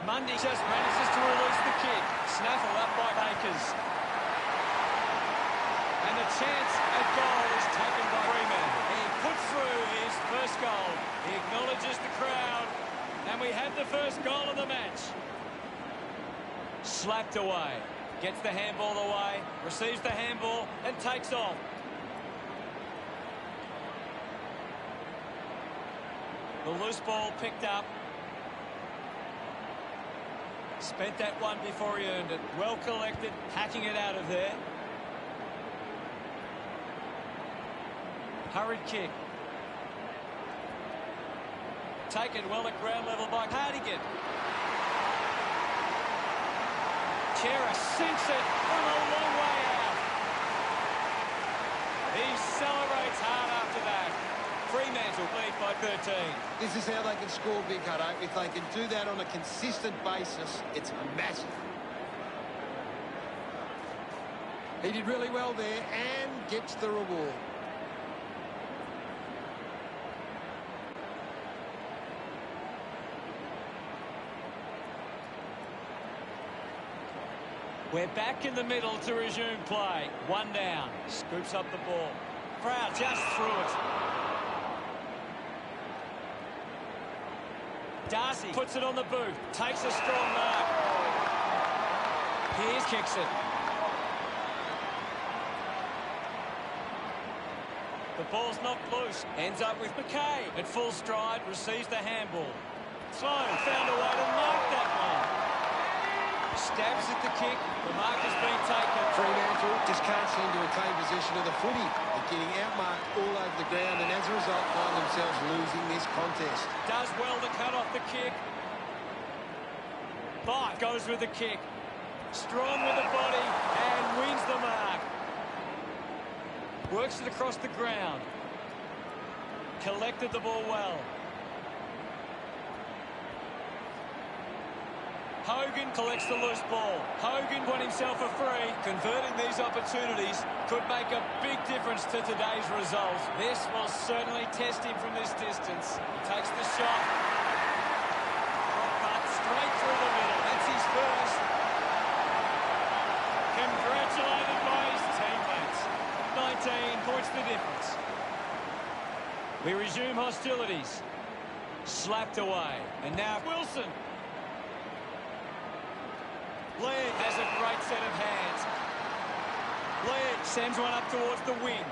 [SPEAKER 3] Mundy just manages to release the kick. Snaffled up by Akers. And the chance at goal is taken by Freeman. He puts through his first goal. He acknowledges the crowd. And we have the first goal of the match. Slapped away. Gets the handball away. Receives the handball and takes off. The loose ball picked up. Spent that one before he earned it. Well collected, hacking it out of there. Hurried kick. Taken well at ground level by Hardigan. Chera sinks it from a long way out. He celebrates hard after that. Fremantle lead by 13.
[SPEAKER 4] This is how they can score big, Hutto. If they can do that on a consistent basis, it's massive. He did really well there and gets the reward.
[SPEAKER 3] We're back in the middle to resume play. One down. Scoops up the ball. Proud just through it. Darcy puts it on the boot. Takes a strong mark. Pearce kicks it. The ball's knocked loose. Ends up with McKay. At full stride, receives the handball. Sloan found a way to mark that one. Stabs at the kick. The mark has been taken.
[SPEAKER 4] Fremantle just can't seem to retain possession of the footy. They're getting outmarked all over the ground and as a result find themselves losing this contest.
[SPEAKER 3] Does well to cut off the kick. But goes with the kick. Strong with the body and wins the mark. Works it across the ground. Collected the ball well. Hogan collects the loose ball. Hogan won himself a free. Converting these opportunities could make a big difference to today's result. This will certainly test him from this distance. He takes the shot. But straight through the middle. That's his first. Congratulated by his teammates. 19 points the difference. We resume hostilities. Slapped away. And now Wilson. Laird has a great set of hands. Laird sends one up towards the wing.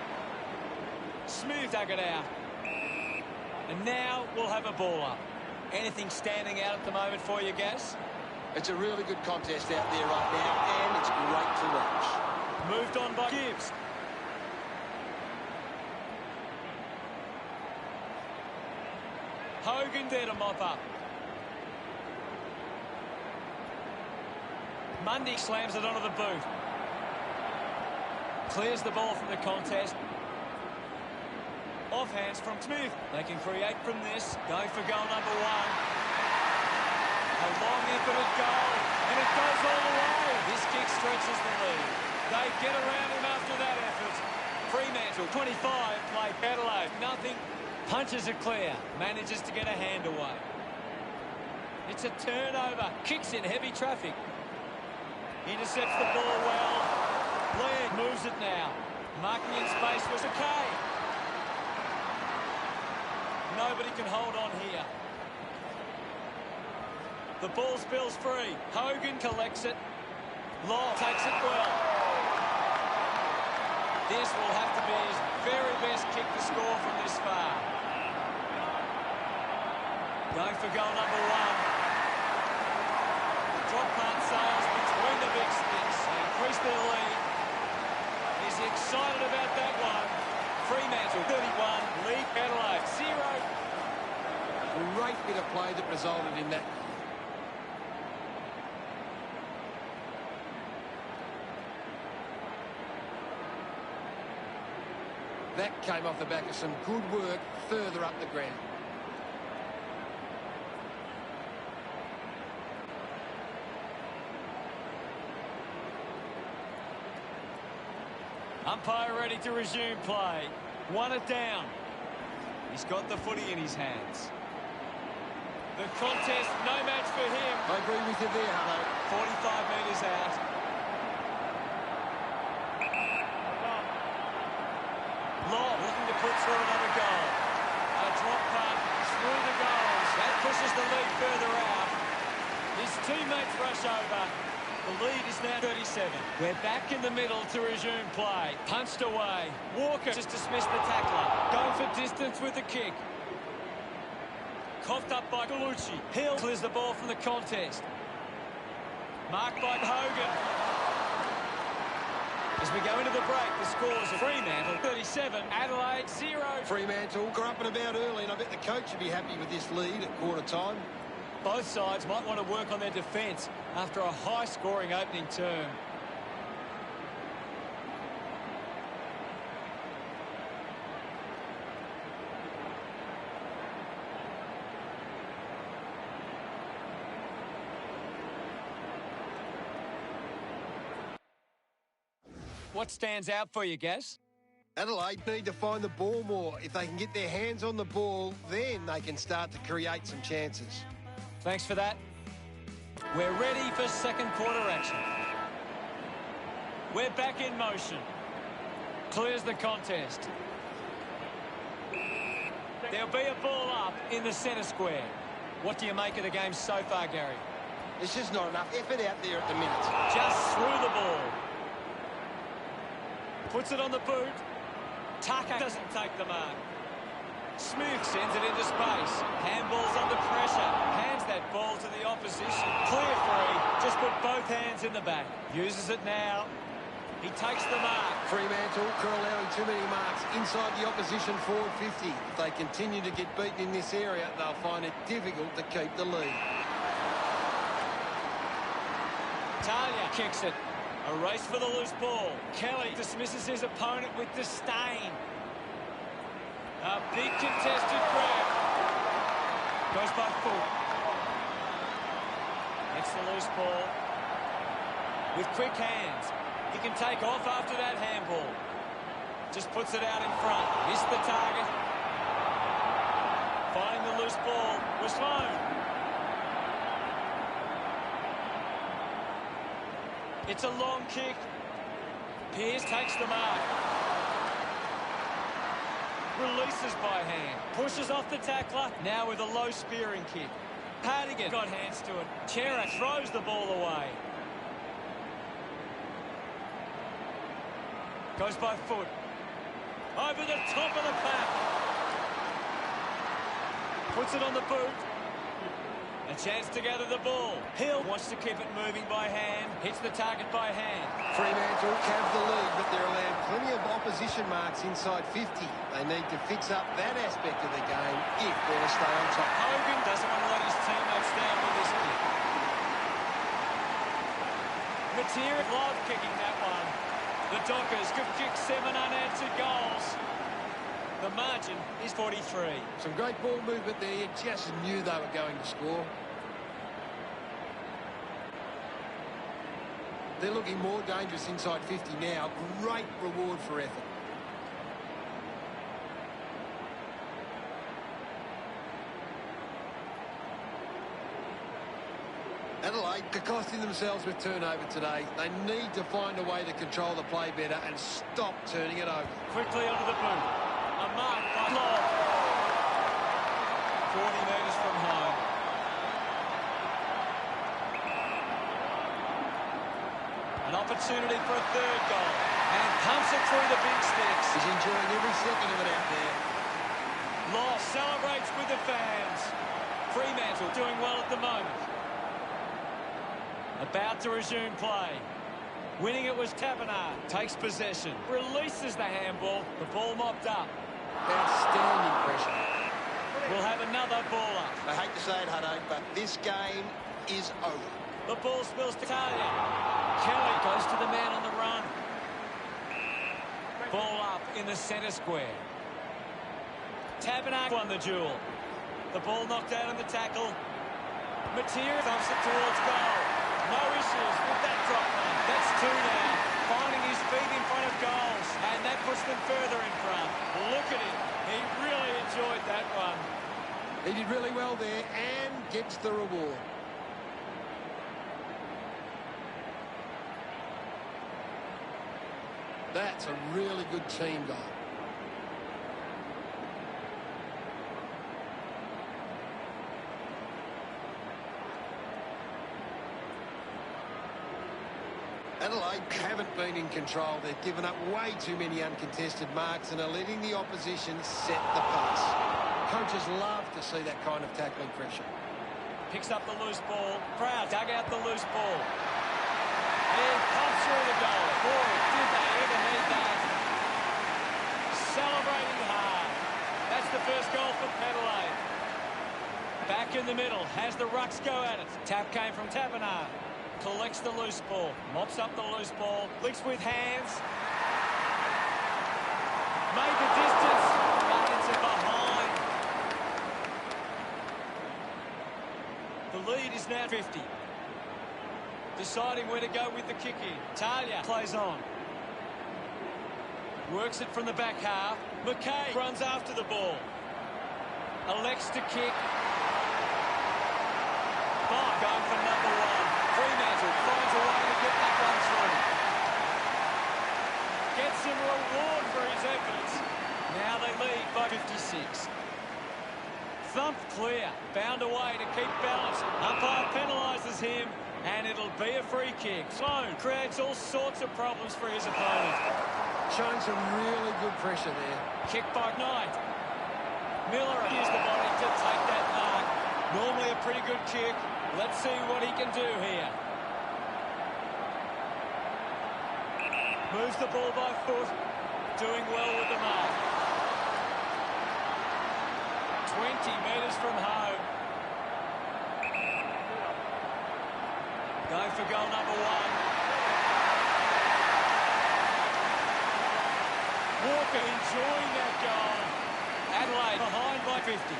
[SPEAKER 3] Smith dug it out. And now we'll have a ball up. Anything standing out at the moment for you, Gas?
[SPEAKER 4] It's a really good contest out there right now and it's great to watch.
[SPEAKER 3] Moved on by Gibbs. Hogan there to mop up. Mundy slams it onto the boot. Clears the ball from the contest. Off hands from Smith. They can create from this. Going for goal number one. A long effort at goal. And it goes all the way. This kick stretches the lead. They get around him after that effort. Fremantle, 25, play Adelaide. Nothing. Punches it clear. Manages to get a hand away. It's a turnover. Kicks in heavy traffic. Intercepts the ball well. Laird moves it now. Marking in space was McKay. Nobody can hold on here. The ball spills free. Hogan collects it. Law takes it well. This will have to be his very best kick to score from this far. Going for goal number one. Drop punt sails between the big sticks. They increase their lead. He's excited about that one. Fremantle 31, lead Adelaide 0.
[SPEAKER 4] great bit of play that resulted in that. That came off the back of some good work further up the ground.
[SPEAKER 3] Umpire ready to resume play. 1 down. He's got the footy in his hands. The contest, no match for him.
[SPEAKER 4] I agree with you there, Hutto.
[SPEAKER 3] 45 metres out. Law looking to put through another goal. A drop punt through the goals. That pushes the lead further out. His teammates rush over. The lead is now 37. We're back in the middle to resume play. Punched away. Walker just dismissed the tackler. Going for distance with the kick. Coughed up by Gallucci. Hill clears the ball from the contest. Marked by Hogan. As we go into the break, the scores are Fremantle 37, Adelaide 0.
[SPEAKER 4] Fremantle are up and about early, and I bet the coach would be happy with this lead at quarter time.
[SPEAKER 3] Both sides might want to work on their defence after a high-scoring opening term. What stands out for you, Gaz?
[SPEAKER 4] Adelaide need to find the ball more. If they can get their hands on the ball, then they can start to create some chances.
[SPEAKER 3] Thanks for that. We're ready for second quarter action. We're back in motion. Clears the contest. There'll be a ball up in the centre square. What do you make of the game so far, Gary?
[SPEAKER 4] There's just not enough effort out there at the minute.
[SPEAKER 3] Just through the ball. Puts it on the boot. Tucker doesn't take the mark. Smith sends it into space. Handball's under pressure. Hands that ball to the opposition. Clear free. Just put both hands in the back. Uses it now. He takes the mark.
[SPEAKER 4] Fremantle are allowing too many marks inside the opposition forward 50. If they continue to get beaten in this area, they'll find it difficult to keep the lead.
[SPEAKER 3] Talia kicks it. A race for the loose ball. Kelly dismisses his opponent with disdain. A big contested grab. Goes by foot. Gets the loose ball. With quick hands. He can take off after that handball. Just puts it out in front. Missed the target. Finding the loose ball. Was slow. It's a long kick. Pearce takes the mark. Releases by hand. Pushes off the tackler. Now with a low spearing kick. Hardigan got hands to it. Chera throws the ball away. Goes by foot. Over the top of the pack. Puts it on the boot. A chance to gather the ball. Hill wants to keep it moving by hand. Hits the target by hand.
[SPEAKER 4] Fremantle have the lead, but they're allowed plenty of opposition marks inside 50. They need to fix up that aspect of the game if they're to stay on top.
[SPEAKER 3] Hogan doesn't want to let his teammates down with this kick. Matera love kicking that one. The Dockers could kick 7 unanswered goals. The margin is 43.
[SPEAKER 4] Some great ball movement there. You just knew they were going to score. They're looking more dangerous inside 50 now. Great reward for effort. Adelaide are costing themselves with turnover today. They need to find a way to control the play better and stop turning it over.
[SPEAKER 3] Quickly onto the boot. A mark by Law. 40 metres from home. An opportunity for a third goal. And pumps it through the big sticks.
[SPEAKER 4] He's enjoying every second of it out there.
[SPEAKER 3] Law celebrates with the fans. Fremantle doing well at the moment. About to resume play. Winning it was Tabernar. Takes possession. Releases the handball. The ball mopped up.
[SPEAKER 4] Outstanding pressure.
[SPEAKER 3] We'll have another ball up.
[SPEAKER 4] I hate to say it, Hutto, but this game is over.
[SPEAKER 3] The ball spills to Talia. Kelly goes to the man on the run. Ball up in the centre square. Tabernacle won the duel. The ball knocked out in the tackle. Mateer dumps it towards goal. No issues with that drop run. That's two now. Finding his feet in front of goals. And that puts them further in front. Look at him. He really enjoyed that one.
[SPEAKER 4] He did really well there and gets the reward. That's a really good team goal. Adelaide haven't been in control. They've given up way too many uncontested marks and are letting the opposition set the pace. Coaches love to see that kind of tackling pressure.
[SPEAKER 3] Picks up the loose ball. Proud dug out the loose ball. And pumps through the goal. Boy, did they ever need that. Celebrating hard. That's the first goal for Adelaide. Back in the middle. Has the Rucks go at it. Tap came from Tabernacle. Collects the loose ball. Mops up the loose ball. Links with hands. Made the distance. But it's behind. The lead is now 50. Deciding where to go with the kick in. Talia plays on. Works it from the back half. McKay runs after the ball. Elects to kick. Bye. Going for number one. Fremantle finds a way to get that one through. Gets some reward for his efforts. Now they lead by 56. Thumped clear. Bound away to keep balance. Umpire penalises him. And it'll be a free kick. Sloan creates all sorts of problems for his opponent.
[SPEAKER 4] Showing some really good pressure there.
[SPEAKER 3] Kick by Knight. Miller used the body to take that mark. Normally a pretty good kick. Let's see what he can do here. Moves the ball by foot. Doing well with the mark. 20 metres from home. Going for goal number one. Walker enjoying that goal. Adelaide behind by 50.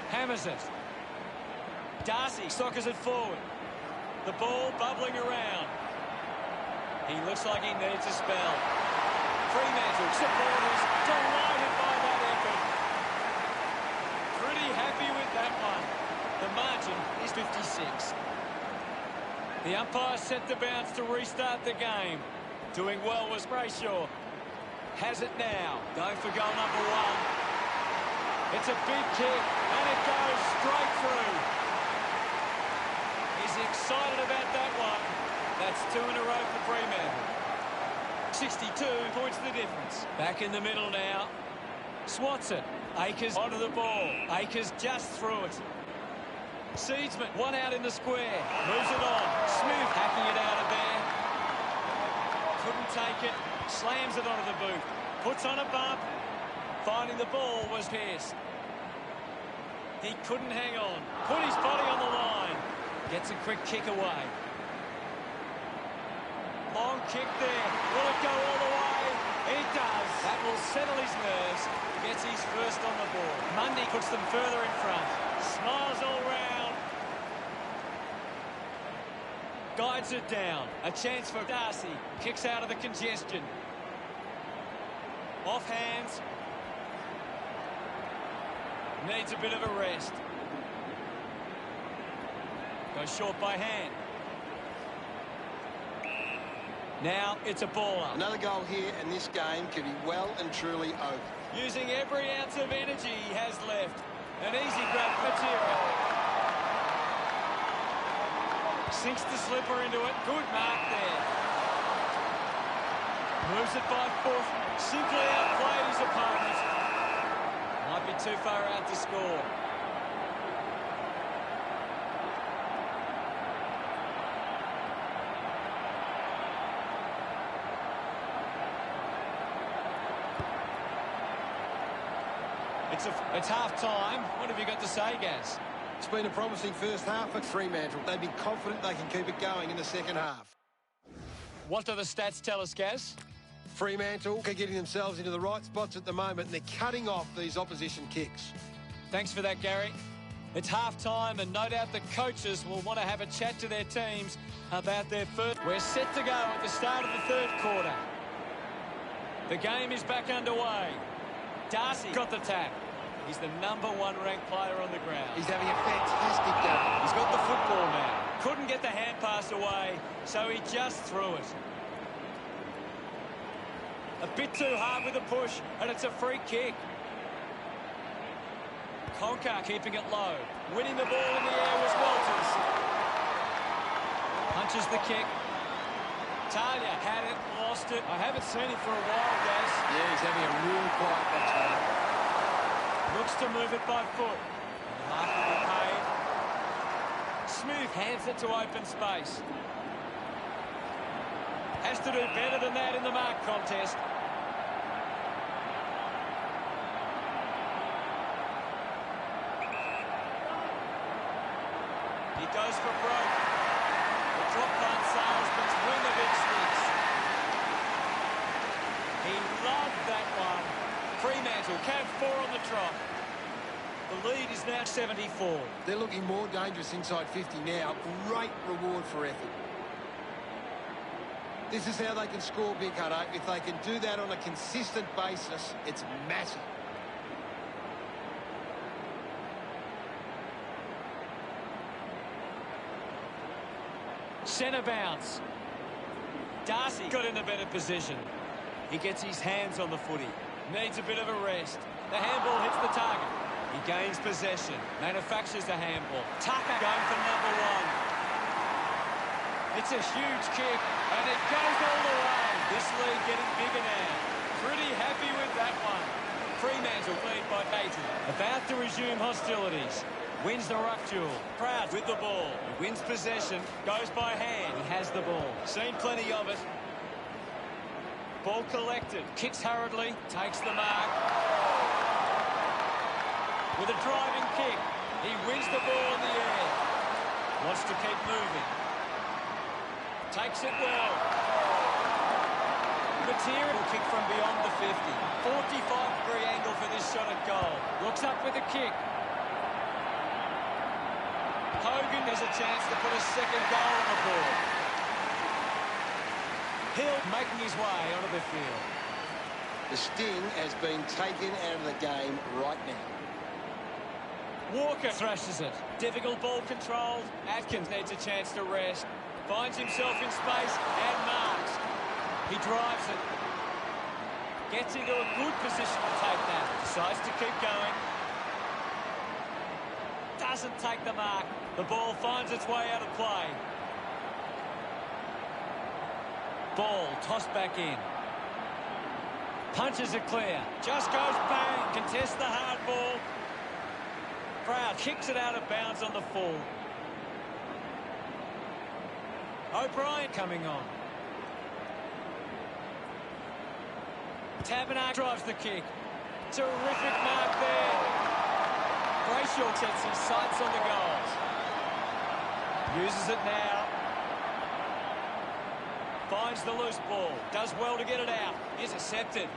[SPEAKER 3] Hammers it. Darcy sockers it forward. The ball bubbling around. He looks like he needs a spell. Fremantle supporters delighted by that effort. Pretty happy with that one. The margin is 56. The umpire set the bounce to restart the game. Doing well was Brayshaw. Has it now. Going for goal number one. It's a big kick, and it goes straight through. He's excited about that one. That's two in a row for Fremantle. 62 points the difference. Back in the middle now. Swats it. Akers onto the ball. Akers just through it. Seedsman, one out in the square. Moves it on. Smith hacking it out of there. Couldn't take it. Slams it onto the boot. Puts on a bump. Finding the ball was Pearce. He couldn't hang on. Put his body on the line. Gets a quick kick away. Long kick there. Will it go all the way? It does. That will settle his nerves. Gets his first on the ball. Mundy puts them further in front. Smiles all round. Guides it down. A chance for Darcy. Kicks out of the congestion. Off hands. Needs a bit of a rest. Goes short by hand. Now it's a ball up.
[SPEAKER 4] Another goal here, and this game could be well and truly over.
[SPEAKER 3] Using every ounce of energy he has left. An easy grab for Mateer. Sinks the slipper into it. Good mark there. Moves it by foot. Simply outplayed his opponent. Might be too far out to score. It's half-time. What have you got to say, Gaz?
[SPEAKER 4] It's been a promising first half at Fremantle. They'd be confident they can keep it going in the second half.
[SPEAKER 3] What do the stats tell us, Gaz?
[SPEAKER 4] Fremantle are getting themselves into the right spots at the moment, and they're cutting off these opposition kicks.
[SPEAKER 3] Thanks for that, Gary. It's half-time, and no doubt the coaches will want to have a chat to their teams about their first. We're set to go at the start of the third quarter. The game is back underway. Darcy got the tap. He's the #1 ranked player on the ground.
[SPEAKER 4] He's having a fantastic game.
[SPEAKER 3] He's got the football now. Couldn't get the hand pass away, so he just threw it. A bit too hard with the push, and it's a free kick. Conker keeping it low. Winning the ball in the air was Walters. Punches the kick. Talia had it, lost it. I haven't seen him for a while, guys.
[SPEAKER 4] Yeah, he's having a real quiet match now.
[SPEAKER 3] Looks to move it by foot. Remarkably paid. Smooth hands it to open space. Has to do better than that in the mark contest. He goes for broke. The drop punt sails between the big sticks. He loved that one. Fremantle cab 4 on the trot. The lead is now 74.
[SPEAKER 4] They're looking more dangerous inside 50 now. Great reward for effort. This is how they can score, Big Hutto. If they can do that on a consistent basis, it's massive.
[SPEAKER 3] Centre bounce. Darcy got in a better position. He gets his hands on the footy. Needs a bit of a rest. The handball hits the target. He gains possession. Manufactures the handball. Tucker going for #1. It's a huge kick, and it goes all the way. This lead getting bigger now. Pretty happy with that one. Fremantle lead by 80. About to resume hostilities. Wins the ruck duel. Proud with the ball. He wins possession. Goes by hand. He has the ball. Seen plenty of it. Ball collected. Kicks hurriedly. Takes the mark. With a driving kick. He wins the ball in the air. Wants to keep moving. Takes it well. Material kick from beyond the 50. 45-degree angle for this shot at goal. Looks up with a kick. Hogan has a chance to put a second goal on the board. Hill making his way onto the field.
[SPEAKER 4] The sting has been taken out of the game right now.
[SPEAKER 3] Walker thrashes it. Difficult ball control. Atkins needs a chance to rest. Finds himself in space and marks. He drives it. Gets into a good position to take that. Decides to keep going. Doesn't take the mark. The ball finds its way out of play. Ball tossed back in. Punches it clear. Just goes bang. Contests the hard ball. Proud kicks it out of bounds on the full. O'Brien coming on. Tabernacle drives the kick. Terrific mark there. Brayshaw sets his sights on the goals. Uses it now. Finds the loose ball. Does well to get it out. Intercepted.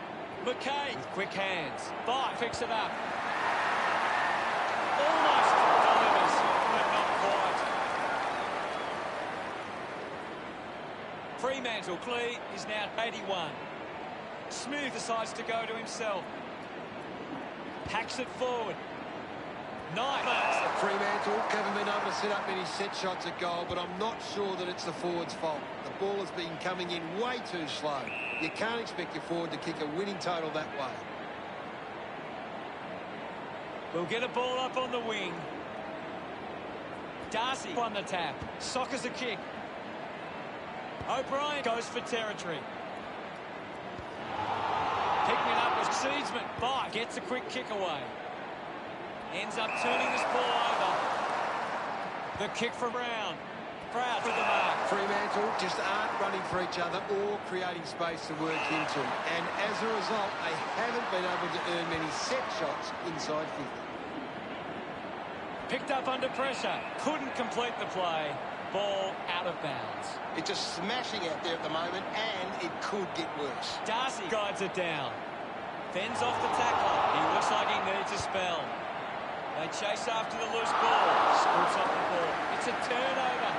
[SPEAKER 3] McKay with quick hands. Five picks it up. Almost delivers, but not quite. Fremantle lead is now 81. Smooth decides to go to himself. Hacks it forward. Nice.
[SPEAKER 4] Fremantle haven't been able to set up any set shots at goal, but I'm not sure that it's the forward's fault. The ball has been coming in way too slow. You can't expect your forward to kick a winning total that way.
[SPEAKER 3] We'll get a ball up on the wing. Darcy won the tap. Sockers a kick. O'Brien goes for territory. Picking it up was Seedsman. Five gets a quick kick away. Ends up turning this ball over. The kick from Brown. Proud to the mark.
[SPEAKER 4] Fremantle just aren't running for each other or creating space to work into. And as a result, they haven't been able to earn many set shots inside 50.
[SPEAKER 3] Picked up under pressure. Couldn't complete the play. Ball out of bounds.
[SPEAKER 6] It's just smashing out there at the moment, and it could get worse.
[SPEAKER 3] Darcy guides it down. Fends off the tackler. He looks like he needs a spell. They chase after the loose ball. Scoots off the ball. It's a turnover.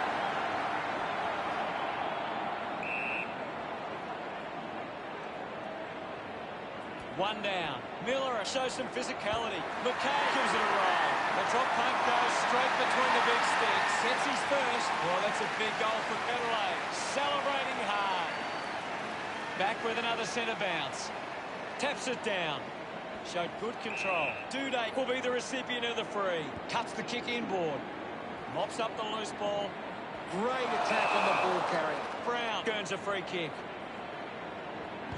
[SPEAKER 3] One down. Miller shows some physicality. McKay gives it a roll. The drop punt goes straight between the big sticks. Sets his first. Well, that's a big goal for Adelaide. Celebrating hard. Back with another centre bounce. Taps it down. Showed good control. Duday will be the recipient of the free. Cuts the kick inboard. Mops up the loose ball.
[SPEAKER 4] Great attack on the ball carrier.
[SPEAKER 3] Brown earns a free kick.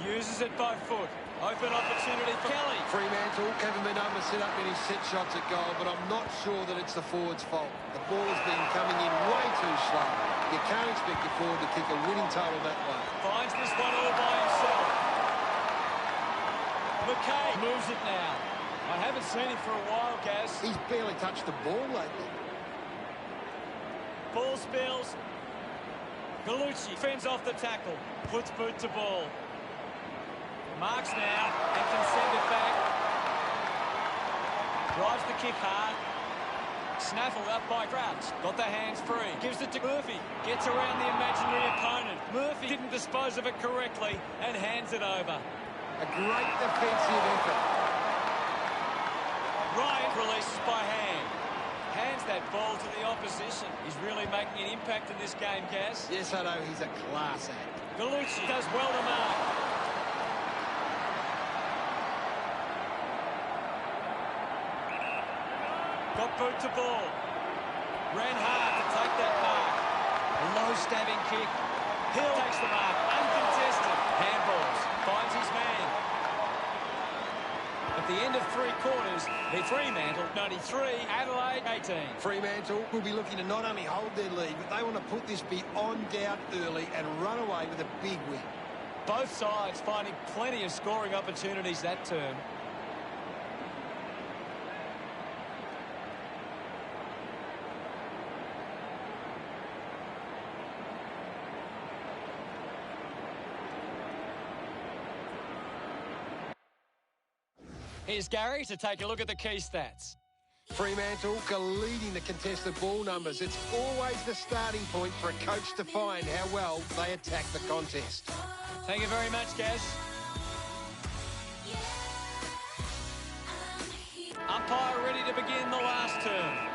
[SPEAKER 3] Uses it by foot. Open opportunity for Kelly.
[SPEAKER 4] Fremantle haven't been able to set up many set shots at goal, but I'm not sure that it's the forward's fault. The ball has been coming in way too slow. You can't expect your forward to kick a winning total that way.
[SPEAKER 3] Finds this one all by himself. McKay moves it now. I haven't seen him for a while, Gaz.
[SPEAKER 4] He's barely touched the ball lately.
[SPEAKER 3] Ball spills. Gallucci fends off the tackle. Puts boot to ball. Marks now and can send it back. Drives the kick hard. Snaffled up by Crouch. Got the hands free. Gives it to Murphy. Gets around the imaginary opponent. Murphy didn't dispose of it correctly and hands it over.
[SPEAKER 4] A great defensive effort.
[SPEAKER 3] Ryan releases by hand. Hands that ball to the opposition. He's really making an impact in this game, Gaz.
[SPEAKER 4] Yes, I know. He's a class act.
[SPEAKER 3] Gallucci does well to mark. Got boot to ball. Ran hard to take that mark. A low stabbing kick. Hill takes the mark. Uncontested. Handballs. Finds his man. At the end of 3 quarters, it's Fremantle 93, Adelaide 18.
[SPEAKER 4] Fremantle will be looking to not only hold their lead, but they want to put this beyond doubt early and run away with a big win.
[SPEAKER 3] Both sides finding plenty of scoring opportunities that term. Here's Gary to take a look at the key stats.
[SPEAKER 4] Fremantle are leading the contested ball numbers. It's always the starting point for a coach to find how well they attack the contest.
[SPEAKER 3] Thank you very much, Gaz. Umpire ready to begin the last term.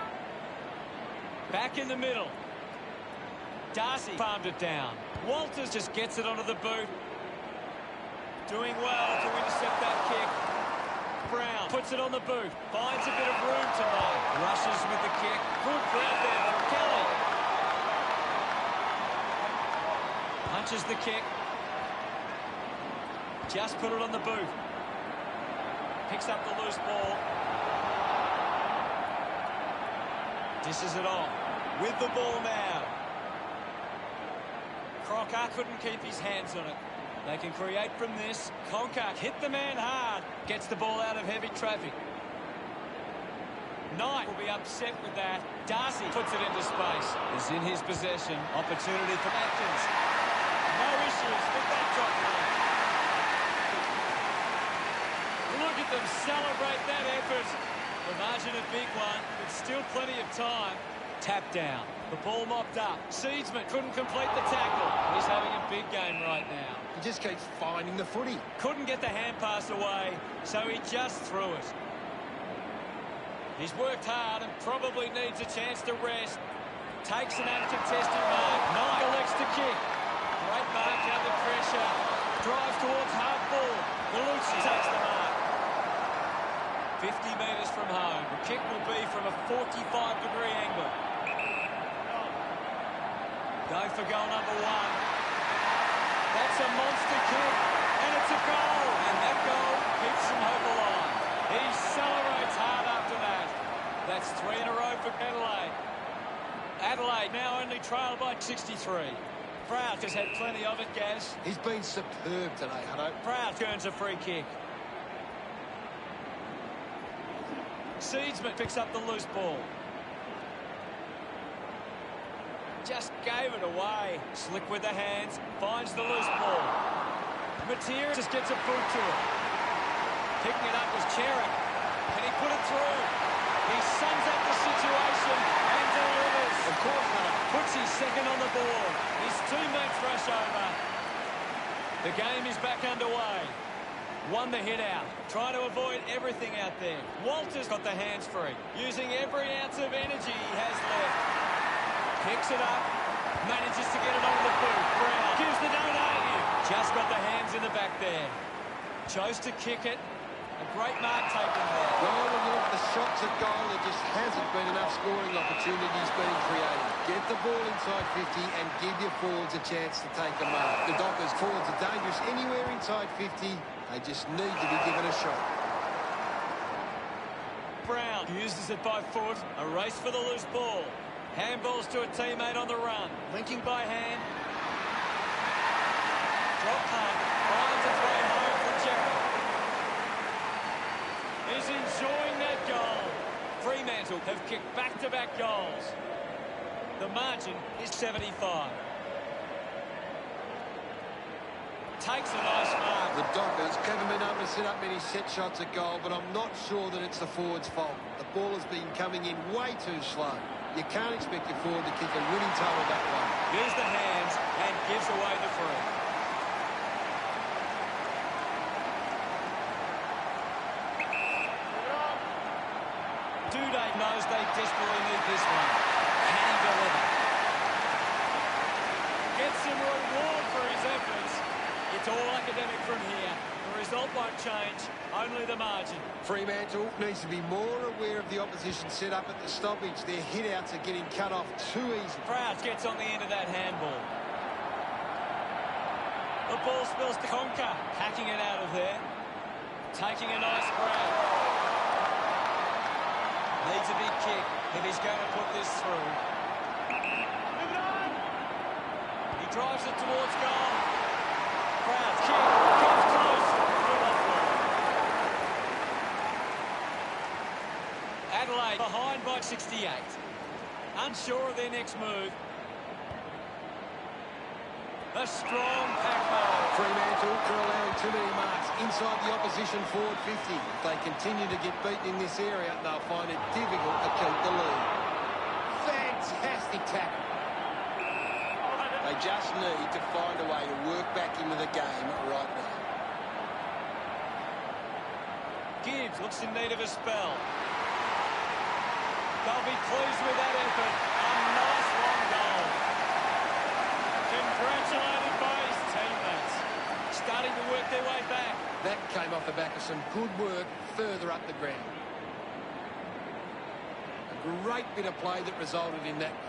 [SPEAKER 3] Back in the middle. Darcy palmed it down. Walters just gets it onto the boot. Doing well to intercept that kick. Brown puts it on the boot. Finds a bit of room to make. Rushes with the kick. Good grab there from Kelly. Punches the kick. Just put it on the boot. Picks up the loose ball. Dishes it on. With the ball now. Crocker couldn't keep his hands on it. They can create from this. Conker hit the man hard. Gets the ball out of heavy traffic. Knight will be upset with that. Darcy puts it into space. Is in his possession. Opportunity for Atkins. No issues with that drop punt. Look at them celebrate that effort. The margin a big one, but still plenty of time. Tap down. The ball mopped up. Seedsman couldn't complete the tackle. He's having a big game right now.
[SPEAKER 4] He just keeps finding the footy.
[SPEAKER 3] Couldn't get the hand pass away, so he just threw it. He's worked hard and probably needs a chance to rest. Takes an uncontested mark. Knight elects to kick. Great mark under pressure. Drives towards half ball. Gallucci takes the mark. 50 metres from home. The kick will be from a 45-degree angle. Go for goal number 1. That's a monster kick, and it's a goal. And that goal keeps some hope alive. He celebrates hard after that. That's 3 in a row for Adelaide. Adelaide now only trailed by 63. Proud has had plenty of it, Gaz.
[SPEAKER 4] He's been superb today, Hutto.
[SPEAKER 3] Proud earns a free kick. Seedsman picks up the loose ball. Just gave it away. Slick with the hands, finds the loose ball. Matera just gets a boot to it. Picking it up was Cherrick. Can he put it through? He sums up the situation and delivers.
[SPEAKER 4] Of course not.
[SPEAKER 3] Puts his second on the board. His teammates rush over. The game is back underway. Won the hit out. Trying to avoid everything out there. Walters got the hands free. Using every ounce of energy he has left. Picks it up. Manages to get it onto the boot. Brown gives the no-no. Just got the hands in the back there. Chose to kick it. A great mark taken there.
[SPEAKER 4] Well, when you look at the shots at goal, there just hasn't been enough scoring opportunities being created. Get the ball inside 50 and give your forwards a chance to take a mark. The Dockers forwards are dangerous anywhere inside 50. They just need to be given a shot.
[SPEAKER 3] Brown uses it by foot. A race for the loose ball. Handballs to a teammate on the run. Linking by hand. Drop punt. Finds its way home for Jerry. He's enjoying that goal. Fremantle have kicked back-to-back goals. The margin is 75. Takes a nice mark.
[SPEAKER 4] The Dockers haven't been able to set up many set shots at goal, but I'm not sure that it's the forwards' fault. The ball has been coming in way too slow. You can't expect your forward to kick a winning total that way.
[SPEAKER 3] Here's the hands and gives away the free. Duday knows they desperately need this one. Can he deliver? Gets some reward for his efforts. It's all academic from here. The result won't change, only the margin.
[SPEAKER 4] Fremantle needs to be more aware of the opposition set up at the stoppage. Their hit-outs are getting cut off too easy.
[SPEAKER 3] Proud gets on the end of that handball. The ball spills to Conker, hacking it out of there. Taking a nice grab. Needs a big kick if he's going to put this through. He drives it towards goal. Proud kick comes close. Good offload. Adelaide behind by 68. Unsure of their next move. A strong pack ball.
[SPEAKER 4] Fremantle are allowing too many marks inside the opposition forward 50. If they continue to get beaten in this area, they'll find it difficult to keep the lead. Fantastic tackle.
[SPEAKER 6] They just need to find a way to work back into the game right now.
[SPEAKER 3] Gibbs looks in need of a spell. They'll be pleased with that effort. A nice long goal. Congratulated by his teammates. Starting to work their way back.
[SPEAKER 4] That came off the back of some good work further up the ground. A great bit of play that resulted in that goal.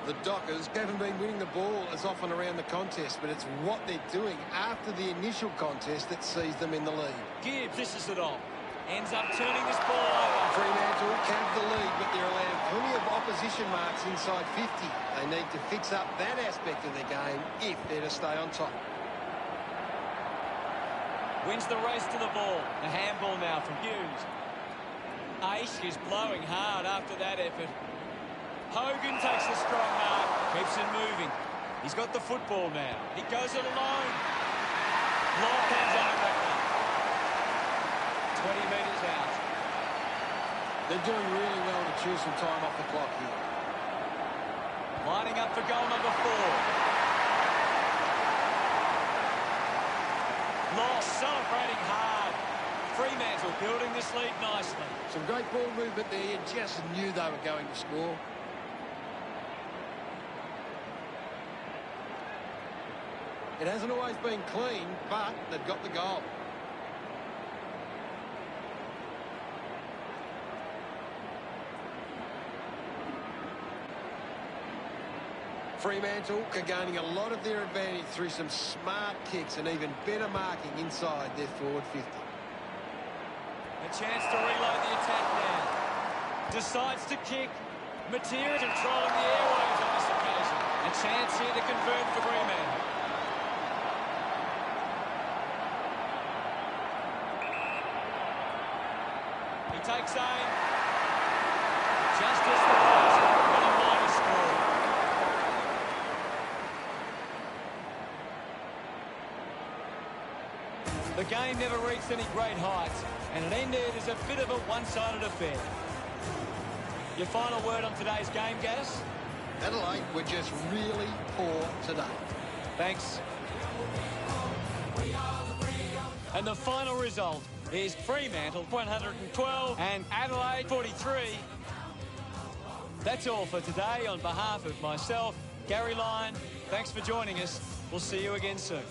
[SPEAKER 4] The Dockers haven't been winning the ball as often around the contest, but it's what they're doing after the initial contest that sees them in the lead.
[SPEAKER 3] Gibbs, this is it all. Ends up turning this ball over.
[SPEAKER 4] Fremantle have the lead, but they're allowing plenty of opposition marks inside 50. They need to fix up that aspect of their game if they're to stay on top.
[SPEAKER 3] Wins the race to the ball. A handball now from Hughes. Ace is blowing hard after that effort. Hogan takes the strong mark, keeps it moving. He's got the football now. He goes it alone. Lock hands on that one. 20 metres out.
[SPEAKER 4] They're doing really well to choose some time off the clock here.
[SPEAKER 3] Lining up for goal number 4. Loss celebrating hard. Fremantle building this lead nicely.
[SPEAKER 4] Some great ball movement there. You just knew they were going to score. It hasn't always been clean, but they've got the goal. Fremantle are gaining a lot of their advantage through some smart kicks and even better marking inside their forward 50.
[SPEAKER 3] A chance to reload the attack now. Decides to kick. Matera controlling the airwaves on this occasion. A chance here to convert for Fremantle. He takes aim. Just as the pass and a minor score. The game never reached any great heights, and it ended as a bit of a one-sided affair. Your final word on today's game, Gas?
[SPEAKER 4] Adelaide were just really poor today.
[SPEAKER 3] Thanks. And the final result is Fremantle 112 and Adelaide 43. That's all for today. On behalf of myself, Gary Lyon, thanks for joining us. We'll see you again soon.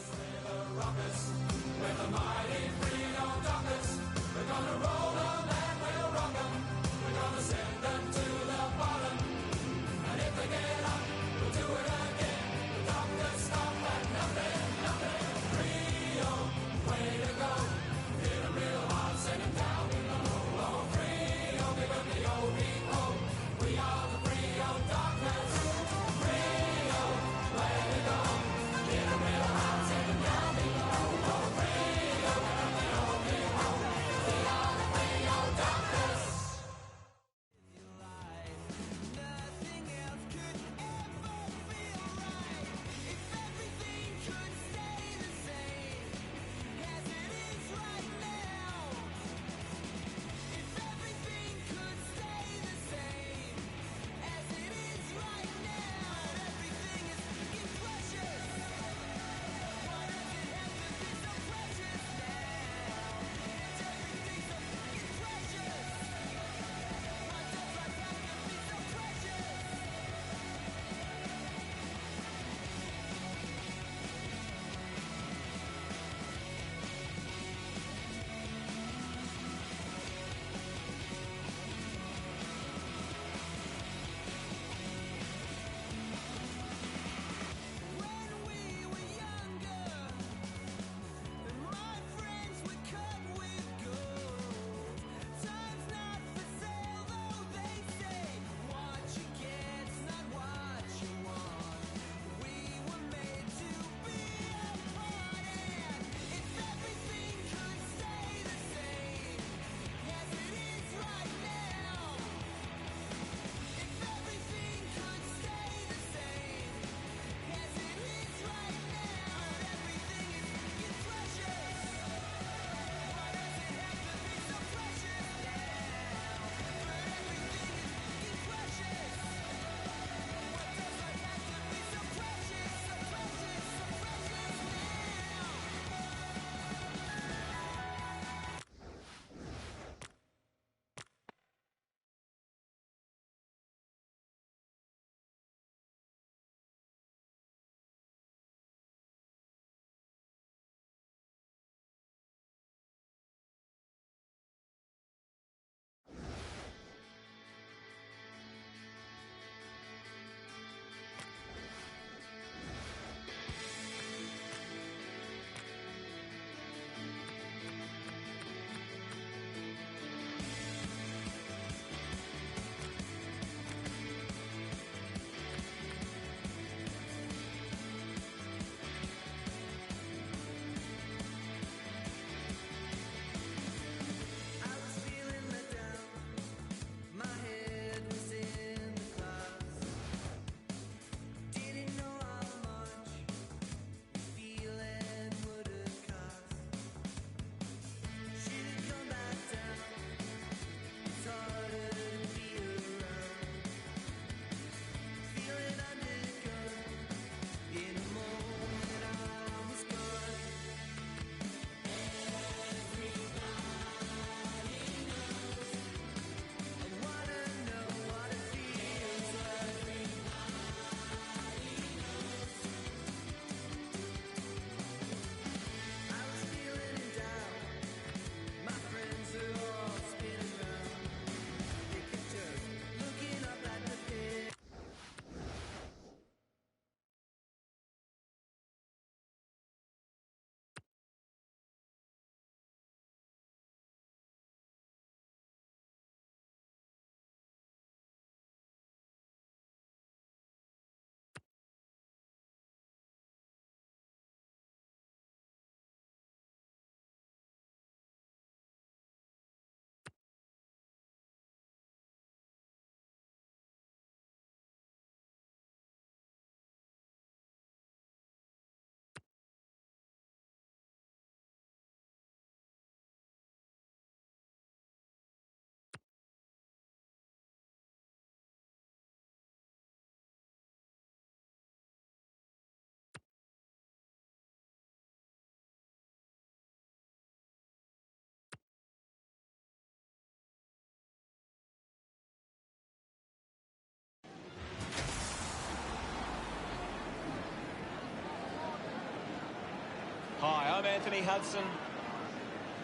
[SPEAKER 3] I'm Anthony Hudson.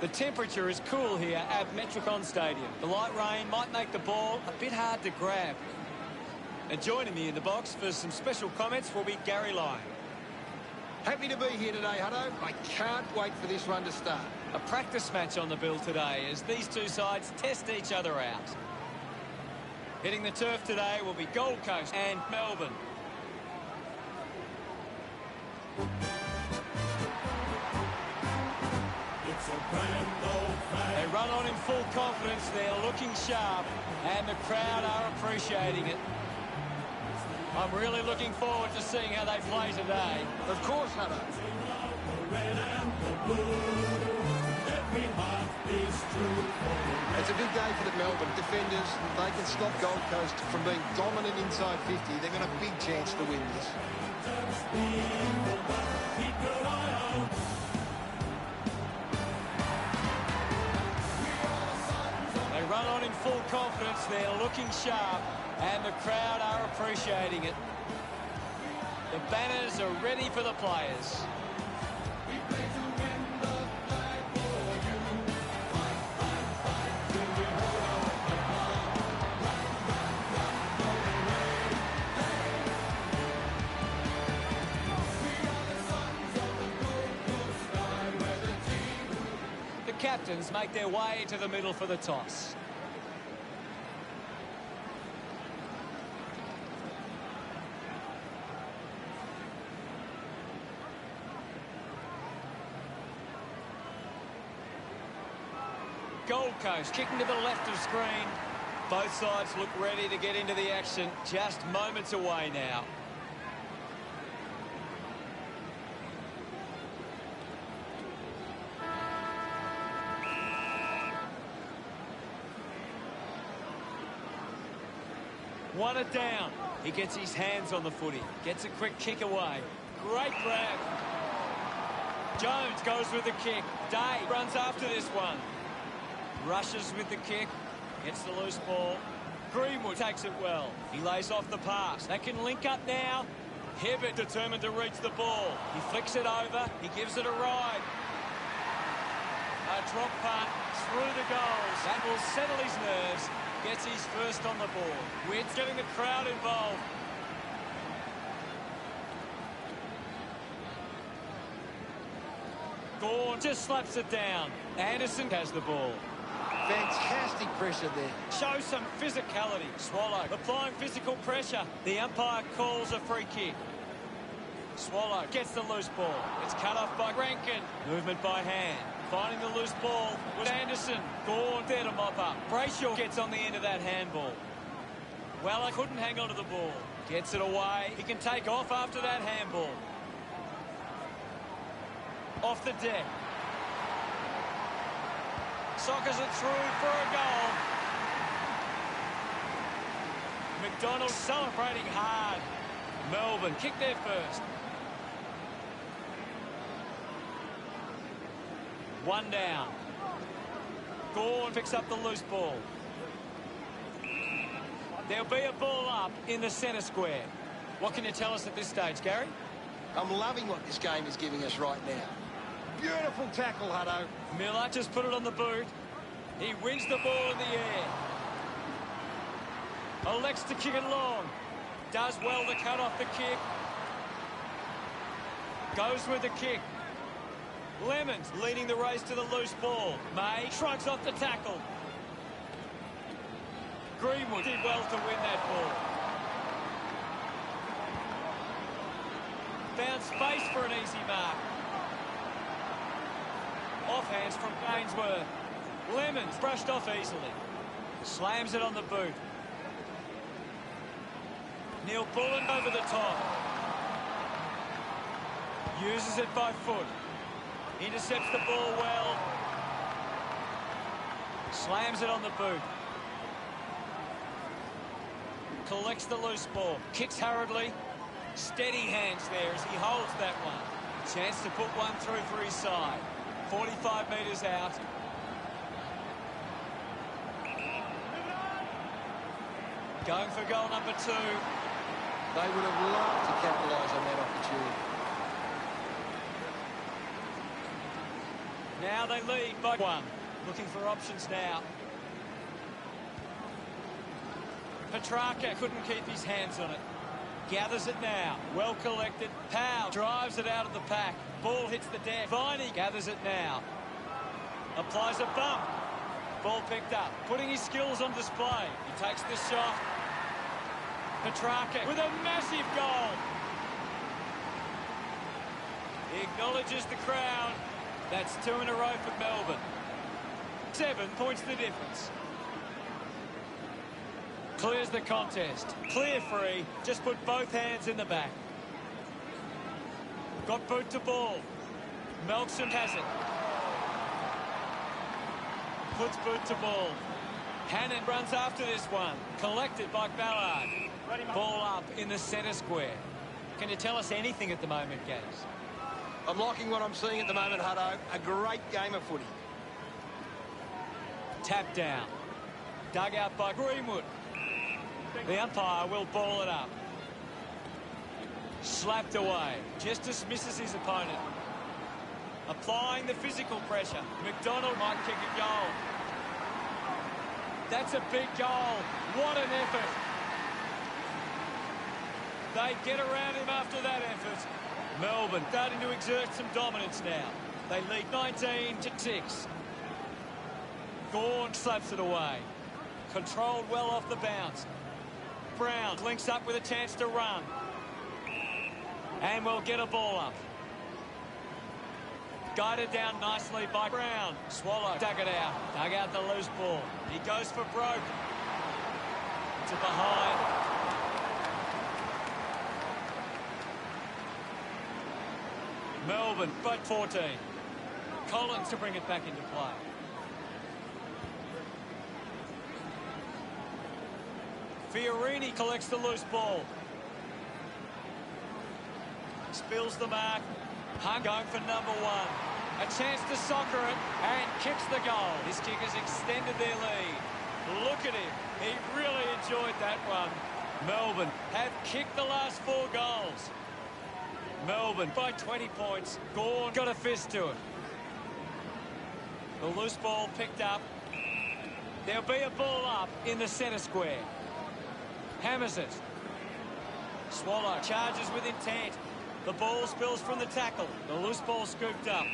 [SPEAKER 3] The temperature is cool here at Metricon Stadium. The light rain might make the ball a bit hard to grab. And joining me in the box for some special comments will be Gary Lyon.
[SPEAKER 4] Happy to be here today, Hutto. I can't wait for this one to start.
[SPEAKER 3] A practice match on the bill today as these two sides test each other out. Hitting the turf today will be Gold Coast and Melbourne.
[SPEAKER 5] It's a grand old flag.
[SPEAKER 3] They run on in full confidence, they're looking sharp, and the crowd are appreciating it. I'm really looking forward to seeing how they play today.
[SPEAKER 4] Of course, Hutto.
[SPEAKER 5] The red and the blue. Every heart is true for the red.
[SPEAKER 4] It's a big day for the Melbourne defenders. If they can stop Gold Coast from being dominant inside 50, they've got a big chance to win this.
[SPEAKER 5] Keep your eye out.
[SPEAKER 3] They run on in full confidence, they're looking sharp, and the crowd are appreciating it. The banners are ready for the players. The captains make their way to the middle for the toss. Gold Coast kicking to the left of screen. Both sides look ready to get into the action. Just moments away now. One it down. He gets his hands on the footy. Gets a quick kick away. Great grab. Jones goes with the kick. Day runs after this one. Rushes with the kick. Gets the loose ball. Greenwood takes it well. He lays off the pass. They can link up now. Hibbert determined to reach the ball. He flicks it over. He gives it a ride. A drop punt through the goals. That will settle his nerves. Gets his first on the board. Witt's getting the crowd involved. Gawn just slaps it down. Anderson has the ball.
[SPEAKER 4] Fantastic pressure there.
[SPEAKER 3] Shows some physicality. Swallow applying physical pressure. The umpire calls a free kick. Swallow gets the loose ball. It's cut off by Rankin. Movement by hand. Finding the loose ball was Anderson. Gawn there to mop up. Brayshaw gets on the end of that handball. Weller couldn't hang on to the ball. Gets it away. He can take off after that handball. Off the deck. Sockers it through for a goal. McDonald celebrating hard. Melbourne kick their first. One down. Gawn picks up the loose ball. There'll be a ball up in the centre square. What can you tell us at this stage, Gary?
[SPEAKER 4] I'm loving what this game is giving us right now. Beautiful tackle, Hutto.
[SPEAKER 3] Miller just put it on the boot. He wins the ball in the air. Elects to kick it long. Does well to cut off the kick. Goes with the kick. Lemons leading the race to the loose ball. May shrugs off the tackle. Greenwood did well to win that ball. Found space for an easy mark. Offhands from Ainsworth. Lemons brushed off easily. Slams it on the boot. Neil Bullen over the top. Uses it by foot. Intercepts the ball well. Slams it on the boot. Collects the loose ball. Kicks hurriedly. Steady hands there as he holds that one. Chance to put one through for his side. 45 metres out. Going for goal number 2.
[SPEAKER 4] They would have loved to capitalise on that opportunity.
[SPEAKER 3] Now they lead by 1. Looking for options now. Petrarca couldn't keep his hands on it. Gathers it now. Well collected. Powell drives it out of the pack. Ball hits the deck. Viney gathers it now. Applies a bump. Ball picked up. Putting his skills on display. He takes the shot. Petrarca with a massive goal. He acknowledges the crowd. That's 2 in a row for Melbourne. 7 points the difference. Clears the contest. Clear free. Just put both hands in the back. Got boot to ball. Melksham has it. Puts boot to ball. Hannon runs after this one. Collected by Ballard. Ball up in the centre square. Can you tell us anything at the moment, Gaz?
[SPEAKER 6] I'm liking what I'm seeing at the moment, Hutto. A great game of footy.
[SPEAKER 3] Tap down. Dug out by Greenwood. The umpire will ball it up. Slapped away. Just dismisses his opponent. Applying the physical pressure. McDonald might kick a goal. That's a big goal. What an effort. They get around him after that effort. Melbourne starting to exert some dominance now. They lead 19-6. Gawn slaps it away. Controlled well off the bounce. Brown links up with a chance to run. And will get a ball up. Guided down nicely by Brown. Swallow dug it out. Dug out the loose ball. He goes for broke. To behind. Melbourne, but 14. Collins to bring it back into play. Fiorini collects the loose ball. Spills the mark. Hunt going for number 1. A chance to soccer it and kicks the goal. His kickers extended their lead. Look at him. He really enjoyed that one. Melbourne have kicked the last 4 goals. Melbourne by 20 points. Gawn got a fist to it. The loose ball picked up. There'll be a ball up in the centre square. Hammers it. Swallow charges with intent. The ball spills from the tackle. The loose ball scooped up.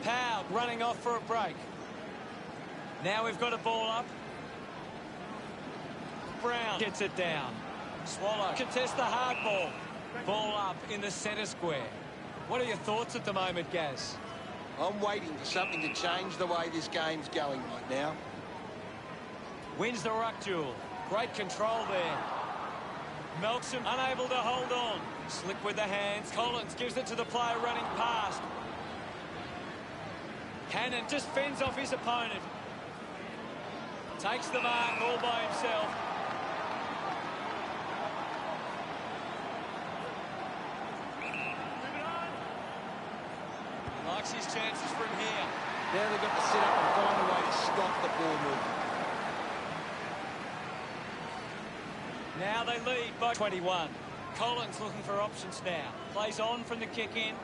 [SPEAKER 3] Powell running off for a break. Now we've got a ball up. Brown gets it down. Swallow contests the hard ball. Ball up in the centre square. What are your thoughts at the moment, Gaz?
[SPEAKER 6] I'm waiting for something to change the way this game's going right now.
[SPEAKER 3] Wins the ruck duel. Great control there. Melksham unable to hold on. Slip with the hands. Collins gives it to the player running past. Hannon just fends off his opponent. Takes the mark all by himself. He likes his chances from here.
[SPEAKER 6] Now they've got to sit up and find a way to stop the ball movement.
[SPEAKER 3] Now they lead by 21. Collins looking for options now. Plays on from the kick in.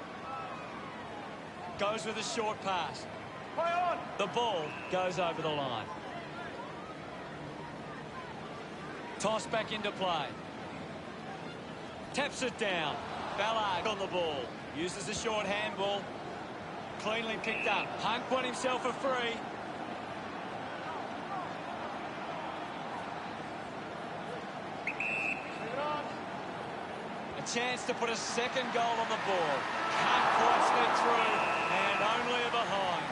[SPEAKER 3] Goes with a short pass. Play on. The ball goes over the line. Toss back into play. Taps it down. Ballard on the ball. Uses a short handball. Cleanly picked up. Hunt won himself a free. A chance to put a second goal on the board. Can't quite slip through, and only a behind.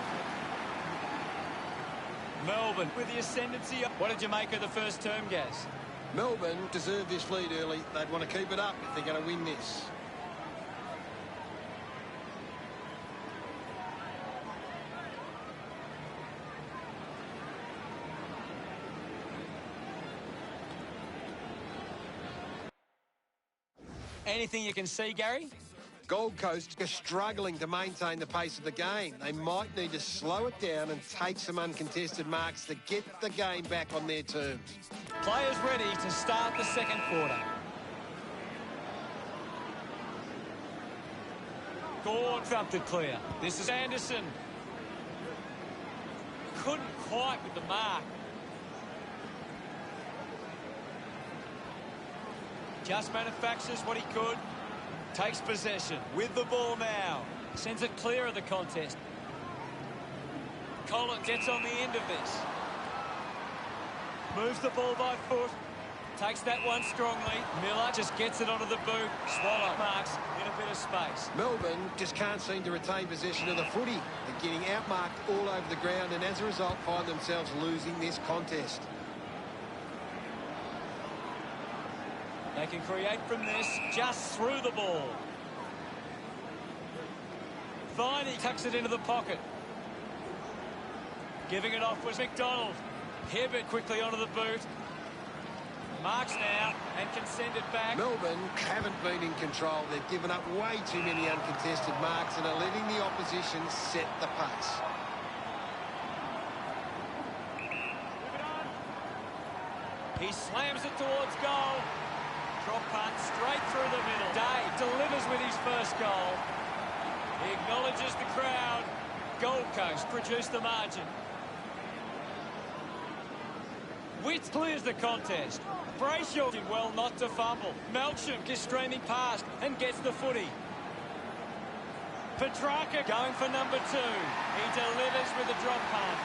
[SPEAKER 3] Melbourne with the ascendancy. What did you make of the first term, Gaz?
[SPEAKER 6] Melbourne deserve this lead early. They'd want to keep it up if they're going to win this.
[SPEAKER 3] Anything you can see, Gary?
[SPEAKER 6] Gold Coast are struggling to maintain the pace of the game. They might need to slow it down and take some uncontested marks to get the game back on their terms.
[SPEAKER 3] Players ready to start the second quarter. Gord thumped it clear. This is Anderson. Couldn't quite with the mark. Just manufactures what he could. Takes possession with the ball now. Sends it clear of the contest. Collins gets on the end of this. Moves the ball by foot. Takes that one strongly. Miller just gets it onto the boot. Swallow marks in a bit of space.
[SPEAKER 6] Melbourne just can't seem to retain possession of the footy. They're getting outmarked all over the ground and as a result find themselves losing this contest.
[SPEAKER 3] They can create from this just through the ball. Viney tucks it into the pocket. Giving it off was McDonald. Hibbert quickly onto the boot. Marks now and can send it back.
[SPEAKER 6] Melbourne haven't been in control. They've given up way too many uncontested marks and are letting the opposition set the pace.
[SPEAKER 3] He slams it towards goal. Drop punt straight through the middle. Day delivers with his first goal. He acknowledges the crowd. Gold Coast produced the margin. Witt clears the contest. Brayshaw did well not to fumble. Melcham is streaming past and gets the footy. Petrarca going for number 2. He delivers with a drop punt.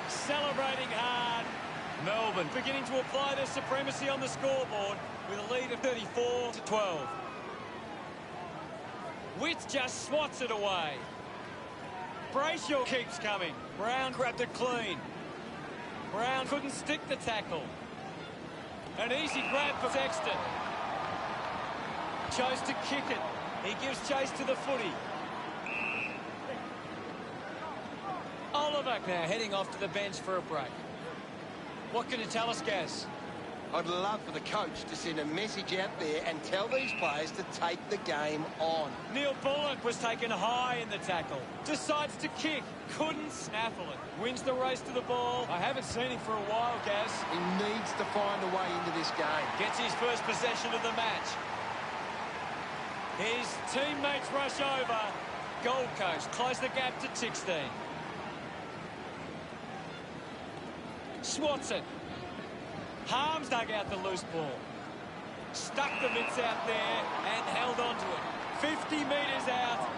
[SPEAKER 3] Celebrating hard. Melbourne beginning to apply their supremacy on the scoreboard with a lead of 34-12. Witt just swats it away. Brayshaw keeps coming. Brown grabbed it clean. Brown couldn't stick the tackle. An easy grab for Sexton. Chose to kick it. He gives chase to the footy. Oliver now heading off to the bench for a break. What can you tell us, Gaz?
[SPEAKER 6] I'd love for the coach to send a message out there and tell these players to take the game on.
[SPEAKER 3] Neil Bullock was taken high in the tackle. Decides to kick. Couldn't snaffle it. Wins the race to the ball. I haven't seen him for a while, Gaz.
[SPEAKER 6] He needs to find a way into this game.
[SPEAKER 3] Gets his first possession of the match. His teammates rush over. Gold Coast close the gap to 16. Swats it. Harms dug out the loose ball. Stuck the mitts out there and held on to it. 50 metres out.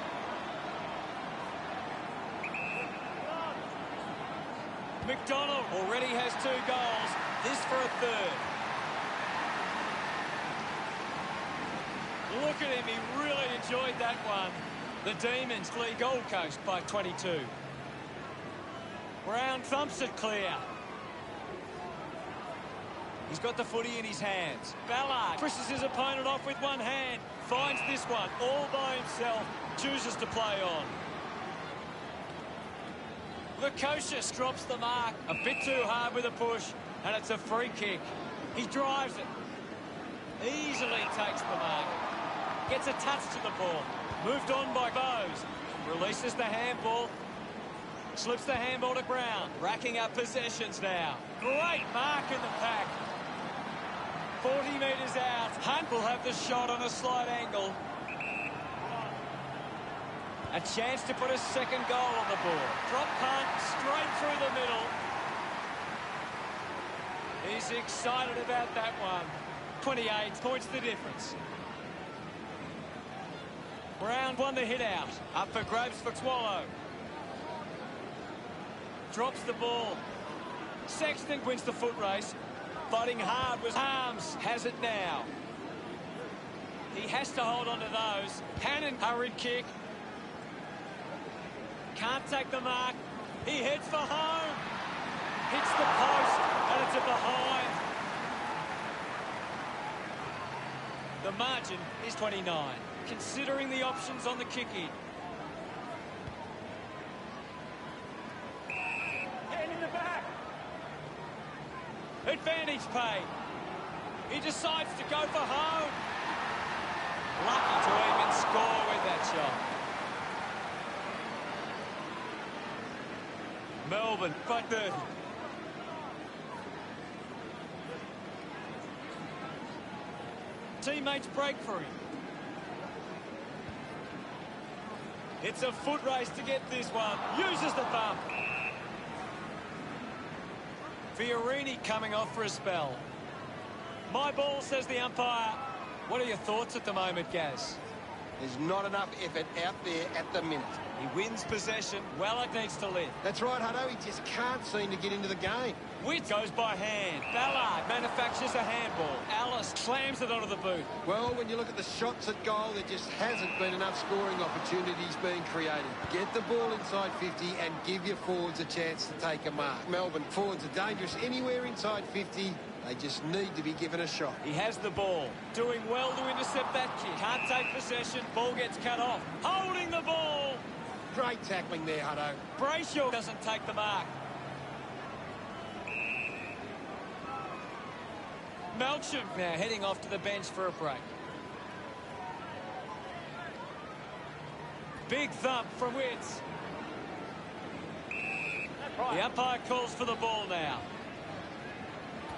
[SPEAKER 3] McDonald already has 2 goals. This for a third. Look at him. He really enjoyed that one. The Demons lead Gold Coast by 22. Brown thumps it clear. He's got the footy in his hands. Ballard pushes his opponent off with one hand. Finds this one all by himself. Chooses to play on. Lukosius drops the mark. A bit too hard with a push. And it's a free kick. He drives it. Easily takes the mark. Gets a touch to the ball. Moved on by Bowes. Releases the handball. Slips the handball to Brown. Racking up possessions now. Great mark in the pack. 40 metres out. Hunt will have the shot on a slight angle. A chance to put a second goal on the board. Drop punt straight through the middle. He's excited about that one. 28 points the difference. Brown won the hit out. Up for grabs for Swallow. Drops the ball. Sexton wins the foot race. Fighting hard was Harms. Has it now. He has to hold on to those. Hannon, hurried kick. Can't take the mark. He heads for home. Hits the post, and it's a behind. The margin is 29. Considering the options on the kick-in. Hand in the back. Advantage play. He decides to go for home. Lucky to even score with that shot. Melbourne by 30. Teammates break for him. It's a foot race to get this one. Uses the bump. Fiorini coming off for a spell. My ball, says the umpire. What are your thoughts at the moment, Gaz?
[SPEAKER 6] There's not enough effort out there at the minute.
[SPEAKER 3] He wins possession. Wallach needs to lift.
[SPEAKER 6] That's right, Hutto. He just can't seem to get into the game.
[SPEAKER 3] Witt goes by hand. Ballard manufactures a handball. Alice slams it onto the boot.
[SPEAKER 6] Well, when you look at the shots at goal, there just hasn't been enough scoring opportunities being created. Get the ball inside 50 and give your forwards a chance to take a mark. Melbourne forwards are dangerous anywhere inside 50. They just need to be given a shot.
[SPEAKER 3] He has the ball. Doing well to intercept that kick. Can't take possession. Ball gets cut off. Holding the ball.
[SPEAKER 6] Great tackling there, Hutto.
[SPEAKER 3] Brayshaw doesn't take the mark. Melcham now heading off to the bench for a break. Big thump from Witts. The umpire calls for the ball now.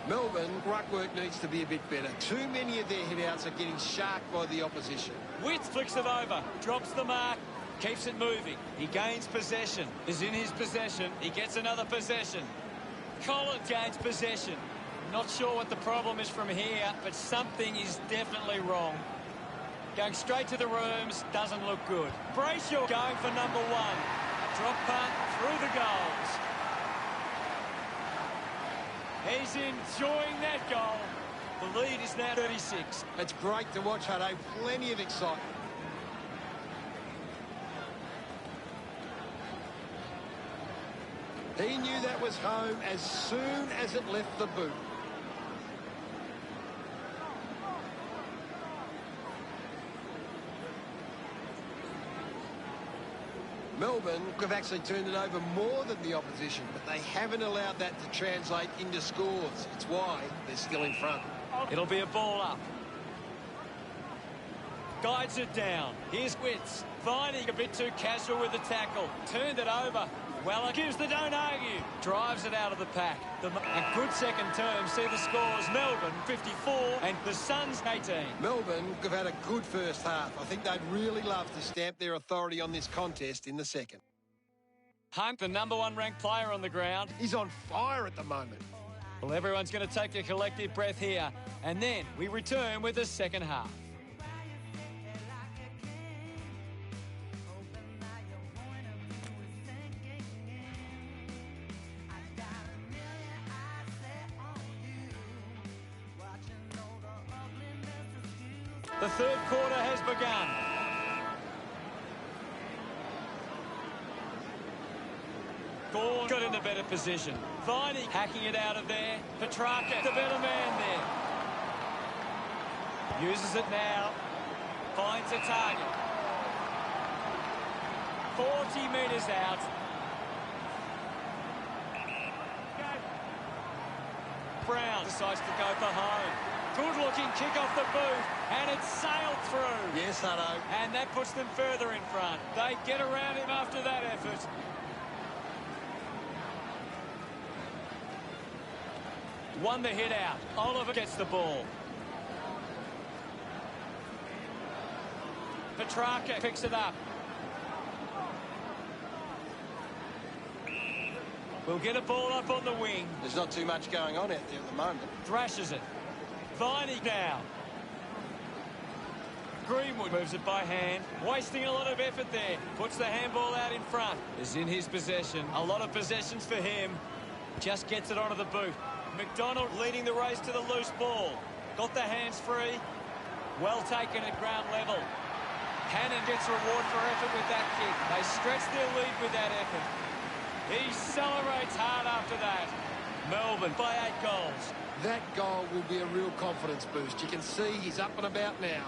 [SPEAKER 6] Melbourne, ruck work needs to be a bit better. Too many of their hit-outs are getting sharked by the opposition.
[SPEAKER 3] Witts flicks it over, drops the mark, keeps it moving. He gains possession. Is in his possession. He gets another possession. Collins gains possession. Not sure what the problem is from here, but something is definitely wrong. Going straight to the rooms, doesn't look good. Brayshaw going for number one. Drop punt through the goals. He's enjoying that goal. The lead is now 36.
[SPEAKER 6] It's great to watch, Hutto. Plenty of excitement. He knew that was home as soon as it left the boot. Melbourne have actually turned it over more than the opposition, but they haven't allowed that to translate into scores. It's why they're still in front.
[SPEAKER 3] It'll be a ball up. Guides it down. Here's Witts. Vining a bit too casual with the tackle. Turned it over. Well, it gives the don't argue. Drives it out of the pack. A good second term. See the scores. Melbourne 54 and the Suns 18.
[SPEAKER 6] Melbourne have had a good first half. I think they'd really love to stamp their authority on this contest in the second.
[SPEAKER 3] Hunt, the number one ranked player on the ground.
[SPEAKER 6] He's on fire at the moment.
[SPEAKER 3] Well, everyone's going to take a collective breath here. And then we return with the second half. The third quarter has begun. Gawn got in a better position. Viney hacking it out of there. Petrarca, the better man there. Uses it now. Finds a target. 40 metres out. Brown decides to go for home. Good-looking kick off the boot, and it's sailed through.
[SPEAKER 6] Yes, Hutto.
[SPEAKER 3] And that puts them further in front. They get around him after that effort. Won the hit out. Oliver gets the ball. Petrarca picks it up. We'll get a ball up on the wing.
[SPEAKER 6] There's not too much going on out there at the moment.
[SPEAKER 3] Thrashes it. Viney now. Greenwood moves it by hand. Wasting a lot of effort there. Puts the handball out in front. Is in his possession. A lot of possessions for him. Just gets it onto the boot. McDonald leading the race to the loose ball. Got the hands free. Well taken at ground level. Cannon gets reward for effort with that kick. They stretch their lead with that effort. He celebrates hard after that. Melbourne by 8 goals.
[SPEAKER 6] That goal will be a real confidence boost. You can see he's up and about now.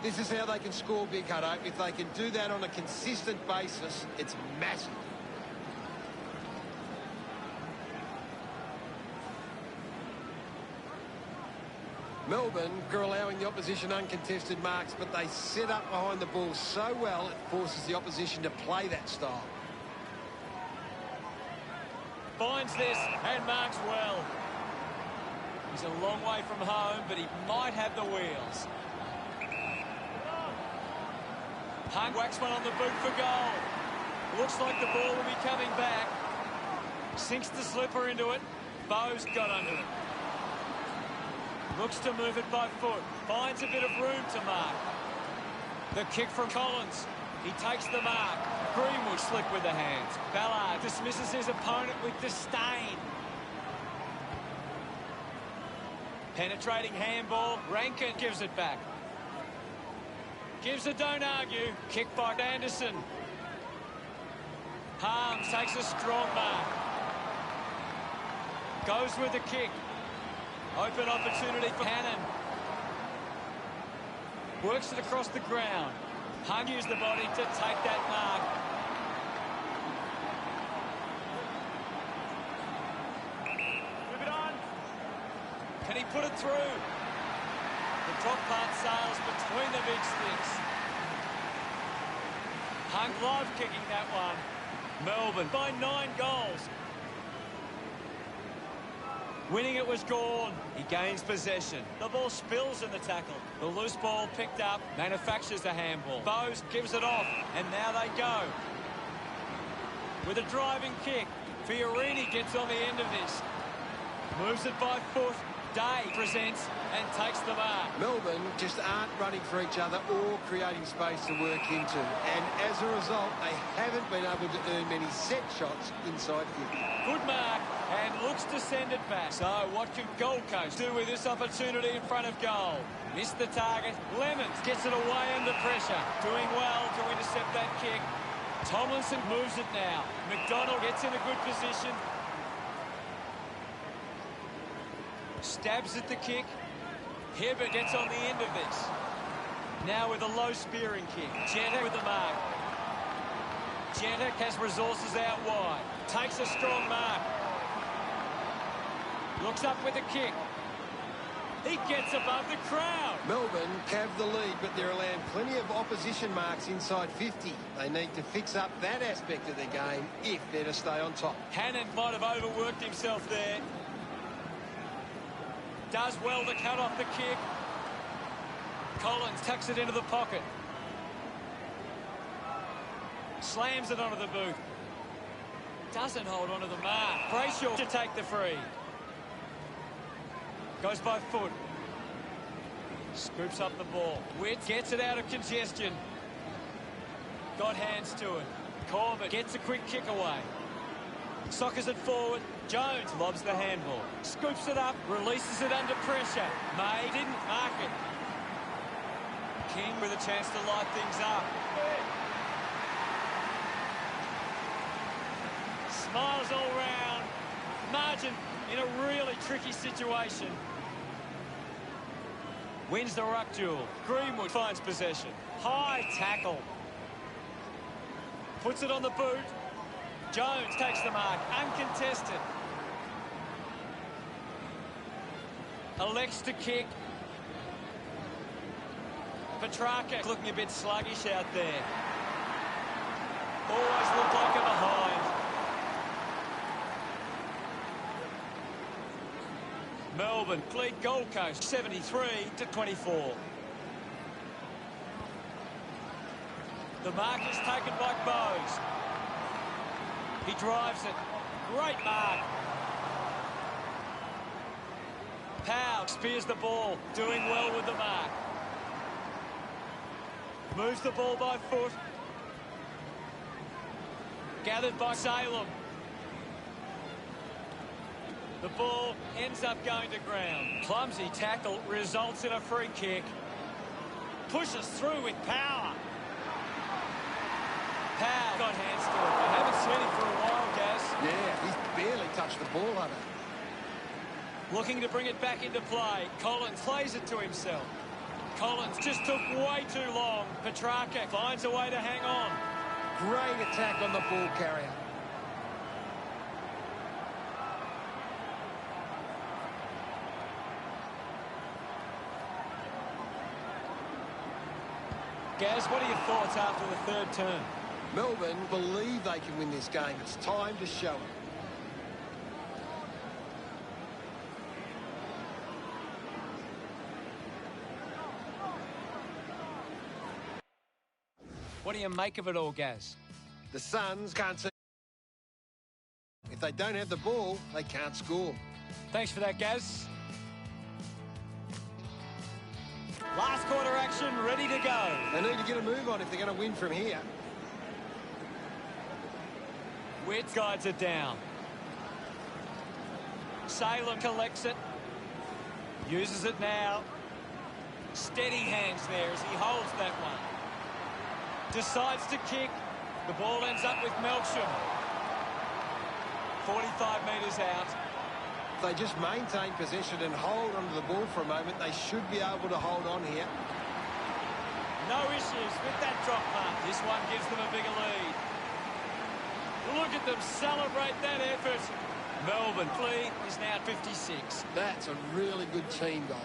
[SPEAKER 6] This is how they can score big, Hutto. If they can do that on a consistent basis, it's massive. Melbourne are allowing the opposition uncontested marks, but they set up behind the ball so well it forces the opposition to play that style.
[SPEAKER 3] Finds this and marks well. He's a long way from home, but he might have the wheels. Hung whacks one on the boot for goal. Looks like the ball will be coming back. Sinks the slipper into it. Bowes got under it. Looks to move it by foot. Finds a bit of room to mark. The kick from Collins. He takes the mark. Greenwood slick with the hands. Ballard dismisses his opponent with disdain. Penetrating handball. Rankin gives it back. Gives a don't argue. Kick by Anderson. Harms takes a strong mark. Goes with the kick. Open opportunity for Hannon. Works it across the ground. Hung used the body to take that mark. Move it on. Can he put it through? The top part sails between the big sticks. Hung live kicking that one. Melbourne by 9 goals. Winning it was Gawn. He gains possession. The ball spills in the tackle. The loose ball picked up, manufactures a handball. Bowes gives it off, and now they go. With a driving kick, Fiorini gets on the end of this. Moves it by foot. Day presents and takes the mark.
[SPEAKER 4] Melbourne just aren't running for each other or creating space to work into. And as a result, they haven't been able to earn many set shots inside 50.
[SPEAKER 3] Good mark, and looks to send it back. So what can Gold Coast do with this opportunity in front of goal? Missed the target. Lemons gets it away under pressure. Doing well to intercept that kick. Tomlinson moves it now. McDonald gets in a good position. Stabs at the kick. Hibbert gets on the end of this. Now with a low spearing kick. Jetta with the mark. Jetta has resources out wide. Takes a strong mark. Looks up with a kick. He gets above the crowd.
[SPEAKER 4] Melbourne have the lead, but they're allowing plenty of opposition marks inside 50. They need to fix up that aspect of their game if they're to stay on top.
[SPEAKER 3] Hannon might have overworked himself there. Does well to cut off the kick. Collins tucks it into the pocket. Slams it onto the boot. Doesn't hold onto the mark. Brayshaw to take the free. Goes by foot. Scoops up the ball. Witt gets it out of congestion. Got hands to it. Corbett gets a quick kick away. Sockers it forward. Jones lobs the handball. Scoops it up. Releases it under pressure. May didn't mark it. King with a chance to light things up. Smiles all round. Margin in a really tricky situation. Wins the ruck duel. Greenwood finds possession. High tackle. Puts it on the boot. Jones takes the mark, uncontested. Elects to kick. Petrarca looking a bit sluggish out there. Always looked like a behind. Melbourne lead Gold Coast 73-24. The mark is taken by Bowes. He drives it. Great mark. Powell spears the ball. Doing well with the mark. Moves the ball by foot. Gathered by Salem. The ball ends up going to ground. Clumsy tackle results in a free kick. Pushes through with power. Powell got hands to it. I haven't seen him for a while, Gaz.
[SPEAKER 4] Yeah, he's barely touched the ball, Hunter.
[SPEAKER 3] Looking to bring it back into play. Collins plays it to himself. Collins just took way too long. Petrarca finds a way to hang on.
[SPEAKER 4] Great attack on the ball carrier.
[SPEAKER 3] Gaz, what are your thoughts after the third turn?
[SPEAKER 4] Melbourne believe they can win this game. It's time to show it.
[SPEAKER 3] What do you make of it all, Gaz?
[SPEAKER 4] The Suns can't see. If they don't have the ball, they can't score.
[SPEAKER 3] Thanks for that, Gaz. Last quarter action, ready to go.
[SPEAKER 4] They need to get a move on if they're going to win from here.
[SPEAKER 3] Witt guides it down. Salem collects it. Uses it now. Steady hands there as he holds that one. Decides to kick. The ball ends up with Melksham. 45 metres out.
[SPEAKER 4] If they just maintain possession and hold onto the ball for a moment, they should be able to hold on here.
[SPEAKER 3] No issues with that drop punt. This one gives them a bigger lead. Look at them celebrate that effort. Melbourne lead is now 56.
[SPEAKER 4] That's a really good team goal.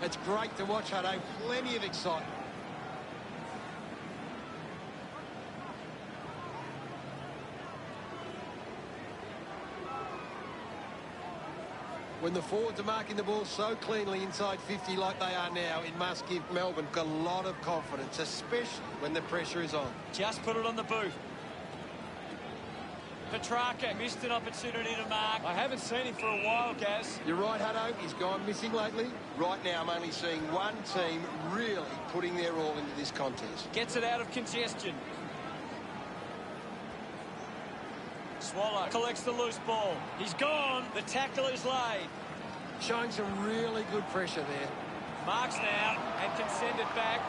[SPEAKER 4] It's great to watch, Hutto. Plenty of excitement. When the forwards are marking the ball so cleanly inside 50 like they are now, it must give Melbourne a lot of confidence, especially when the pressure is on.
[SPEAKER 3] Just put it on the boot. Petrarca missed an opportunity to mark. I haven't seen him for a while, Gaz.
[SPEAKER 4] You're right, Hutto. He's gone missing lately. Right now, I'm only seeing one team really putting their all into this contest.
[SPEAKER 3] Gets it out of congestion. Swallow collects the loose ball. He's gone. The tackle is laid.
[SPEAKER 4] Showing some really good pressure there.
[SPEAKER 3] Marks now and can send it back.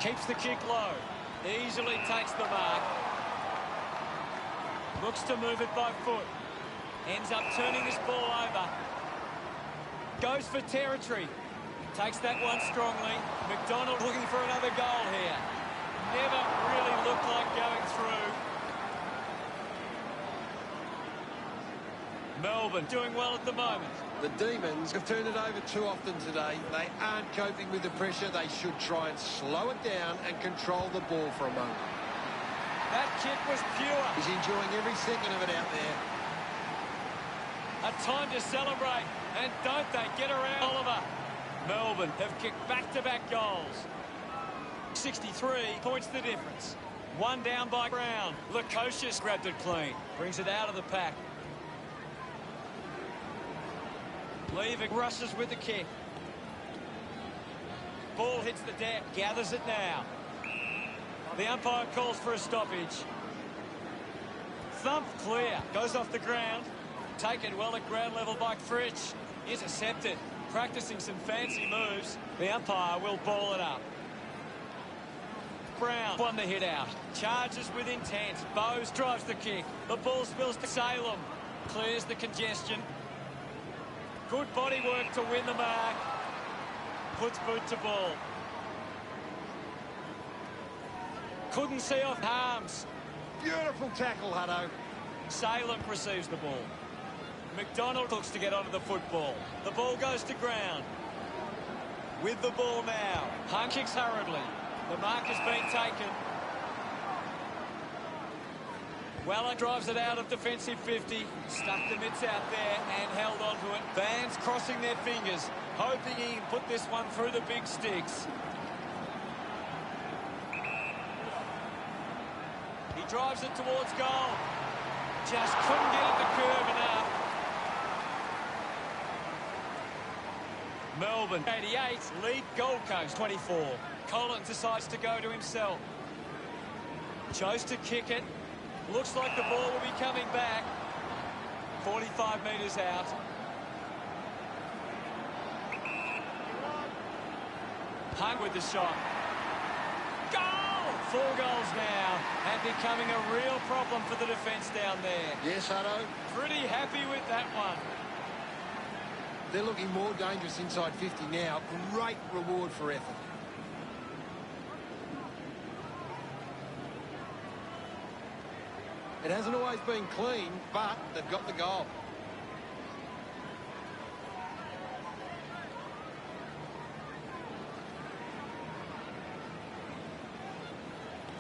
[SPEAKER 3] Keeps the kick low. Easily takes the mark. Looks to move it by foot. Ends up turning this ball over. Goes for territory. Takes that one strongly. McDonald looking for another goal here. Never really looked like going through. Melbourne doing well at the moment.
[SPEAKER 4] The Demons have turned it over too often today. They aren't coping with the pressure. They should try and slow it down and control the ball for a moment.
[SPEAKER 3] That kick was pure.
[SPEAKER 4] He's enjoying every second of it out there.
[SPEAKER 3] A time to celebrate. And don't they get around Oliver. Melbourne have kicked back-to-back goals. 63 points the difference. One down by Brown. Lukosius grabbed it clean. Brings it out of the pack. Leaving rushes with the kick. Ball hits the deck. Gathers it now. The umpire calls for a stoppage. Thump clear. Goes off the ground. Taken well at ground level by Fritsch. Intercepted. Practicing some fancy moves. The umpire will ball it up. Brown won the hit out. Charges with intent. Bowes drives the kick. The ball spills to Salem. Clears the congestion. Good body work to win the mark. Puts boot to ball. Couldn't see off Harms.
[SPEAKER 4] Beautiful tackle, Hutto.
[SPEAKER 3] Salem receives the ball. McDonald looks to get onto the football. The ball goes to ground. With the ball now. Hunt kicks hurriedly. The mark has been taken. Weller drives it out of defensive 50. Stuck the mitts out there and held onto it. Fans crossing their fingers, hoping he can put this one through the big sticks. He drives it towards goal. Just couldn't get it to curve enough. Melbourne 88 lead Gold Coast 24. Collins decides to go to himself. Chose to kick it. Looks like the ball will be coming back. 45 metres out. Hung with the shot. Goal! 4 goals now and becoming a real problem for the defence down there.
[SPEAKER 4] Yes, Hutto.
[SPEAKER 3] Pretty happy with that one.
[SPEAKER 4] They're looking more dangerous inside 50 now. Great reward for effort. It hasn't always been clean, but they've got the goal.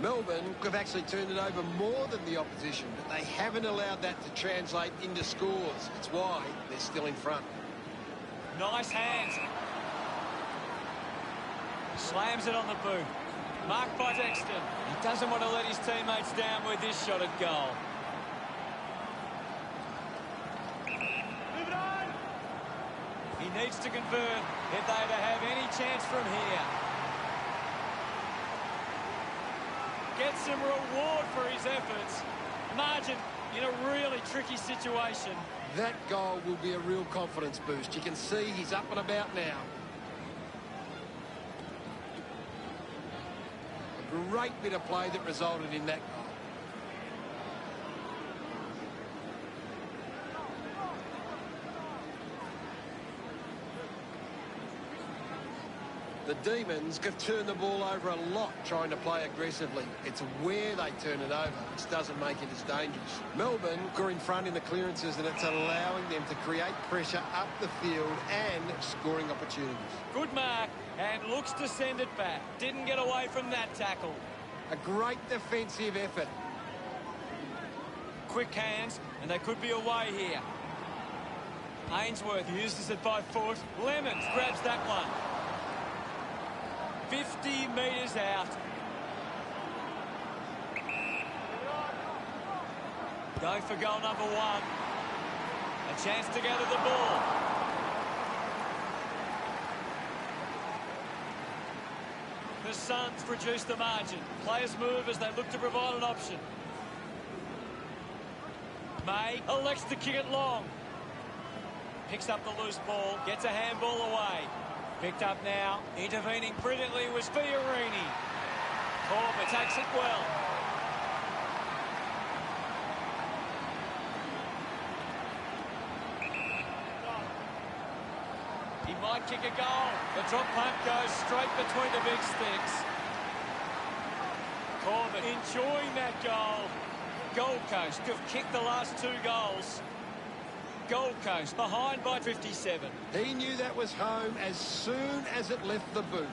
[SPEAKER 4] Melbourne have actually turned it over more than the opposition, but they haven't allowed that to translate into scores. It's why they're still in front.
[SPEAKER 3] Nice hands. Slams it on the boot. Marked by Sexton. He doesn't want to let his teammates down with this shot at goal. He needs to convert if they're to have any chance from here. Gets some reward for his efforts. Margin in a really tricky situation.
[SPEAKER 4] That goal will be a real confidence boost. You can see he's up and about now. A great bit of play that resulted in that goal. The Demons have turned the ball over a lot trying to play aggressively. It's where they turn it over which doesn't make it as dangerous. Melbourne are in front in the clearances and it's allowing them to create pressure up the field and scoring opportunities.
[SPEAKER 3] Good mark and looks to send it back. Didn't get away from that tackle.
[SPEAKER 4] A great defensive effort.
[SPEAKER 3] Quick hands and they could be away here. Ainsworth uses it by foot. Lemons grabs that one. 50 metres out. Going for goal number one. A chance to gather the ball. The Suns reduce the margin. Players move as they look to provide an option. May elects to kick it long. Picks up the loose ball. Gets a handball away. Picked up now. Intervening brilliantly was Fiorini. Corbett takes it well. He might kick a goal. The drop punt goes straight between the big sticks. Corbett enjoying that goal. Gold Coast have kicked the last two goals. Gold Coast behind by 57.
[SPEAKER 4] He knew that was home as soon as it left the boot.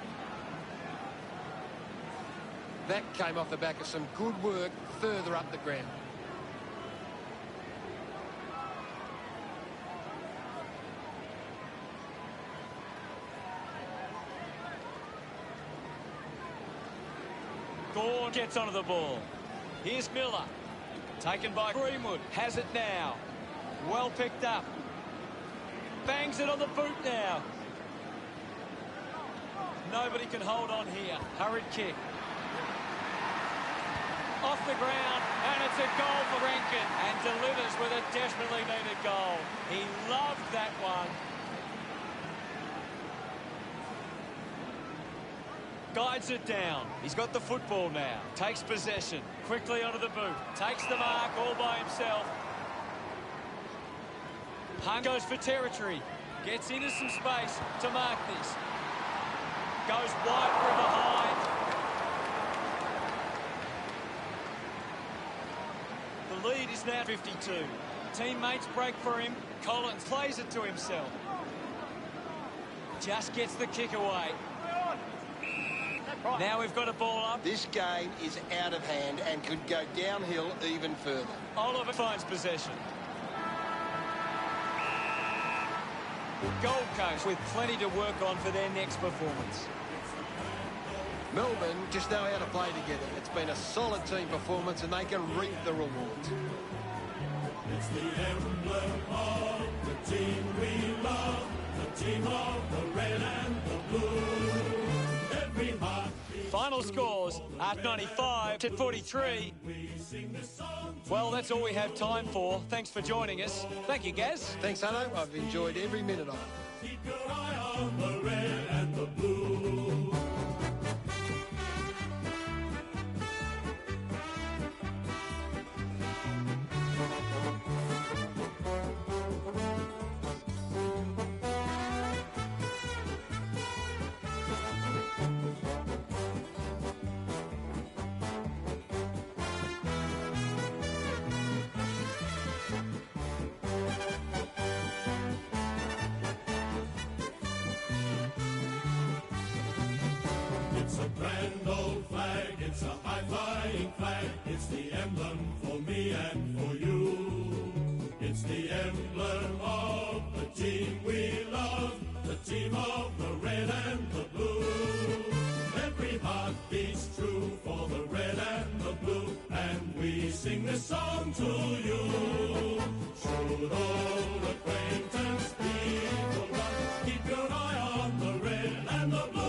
[SPEAKER 4] That came off the back of some good work further up the ground.
[SPEAKER 3] Gawn gets onto the ball. Here's Miller. Taken by Greenwood. Has it now. Well picked up. Bangs it on the boot now. Nobody can hold on here. Hurried kick. Off the ground, and it's a goal for Rankin, and delivers with a desperately needed goal. He loved that one. Guides it down. He's got the football now. Takes possession. Quickly onto the boot. Takes the mark all by himself. Hunt goes for territory. Gets into some space to mark this. Goes wide from behind. The lead is now 52. Teammates break for him. Collins plays it to himself. Just gets the kick away. Now we've got a ball up.
[SPEAKER 4] This game is out of hand and could go downhill even further.
[SPEAKER 3] Oliver finds possession. Gold Coast with plenty to work on for their next performance.
[SPEAKER 4] Melbourne just know how to play together. It's been a solid team performance and they can reap the rewards.
[SPEAKER 5] It's the emblem of the team we love, the team of the red and the blue. Every heart.
[SPEAKER 3] Final scores at 95 to 43. Well, that's all we have time for. Thanks for joining us. Thank you, Gaz.
[SPEAKER 4] Thanks, Hutto. I've enjoyed every minute of it.
[SPEAKER 5] Keep your eye on the red and the blue. It's a grand old flag, it's a high-flying flag. It's the emblem for me and for you. It's the emblem of the team we love, the team of the red and the blue. Every heart beats true for the red and the blue, and we sing this song to you. Should old acquaintance be forgotten, keep your eye on the red and the blue.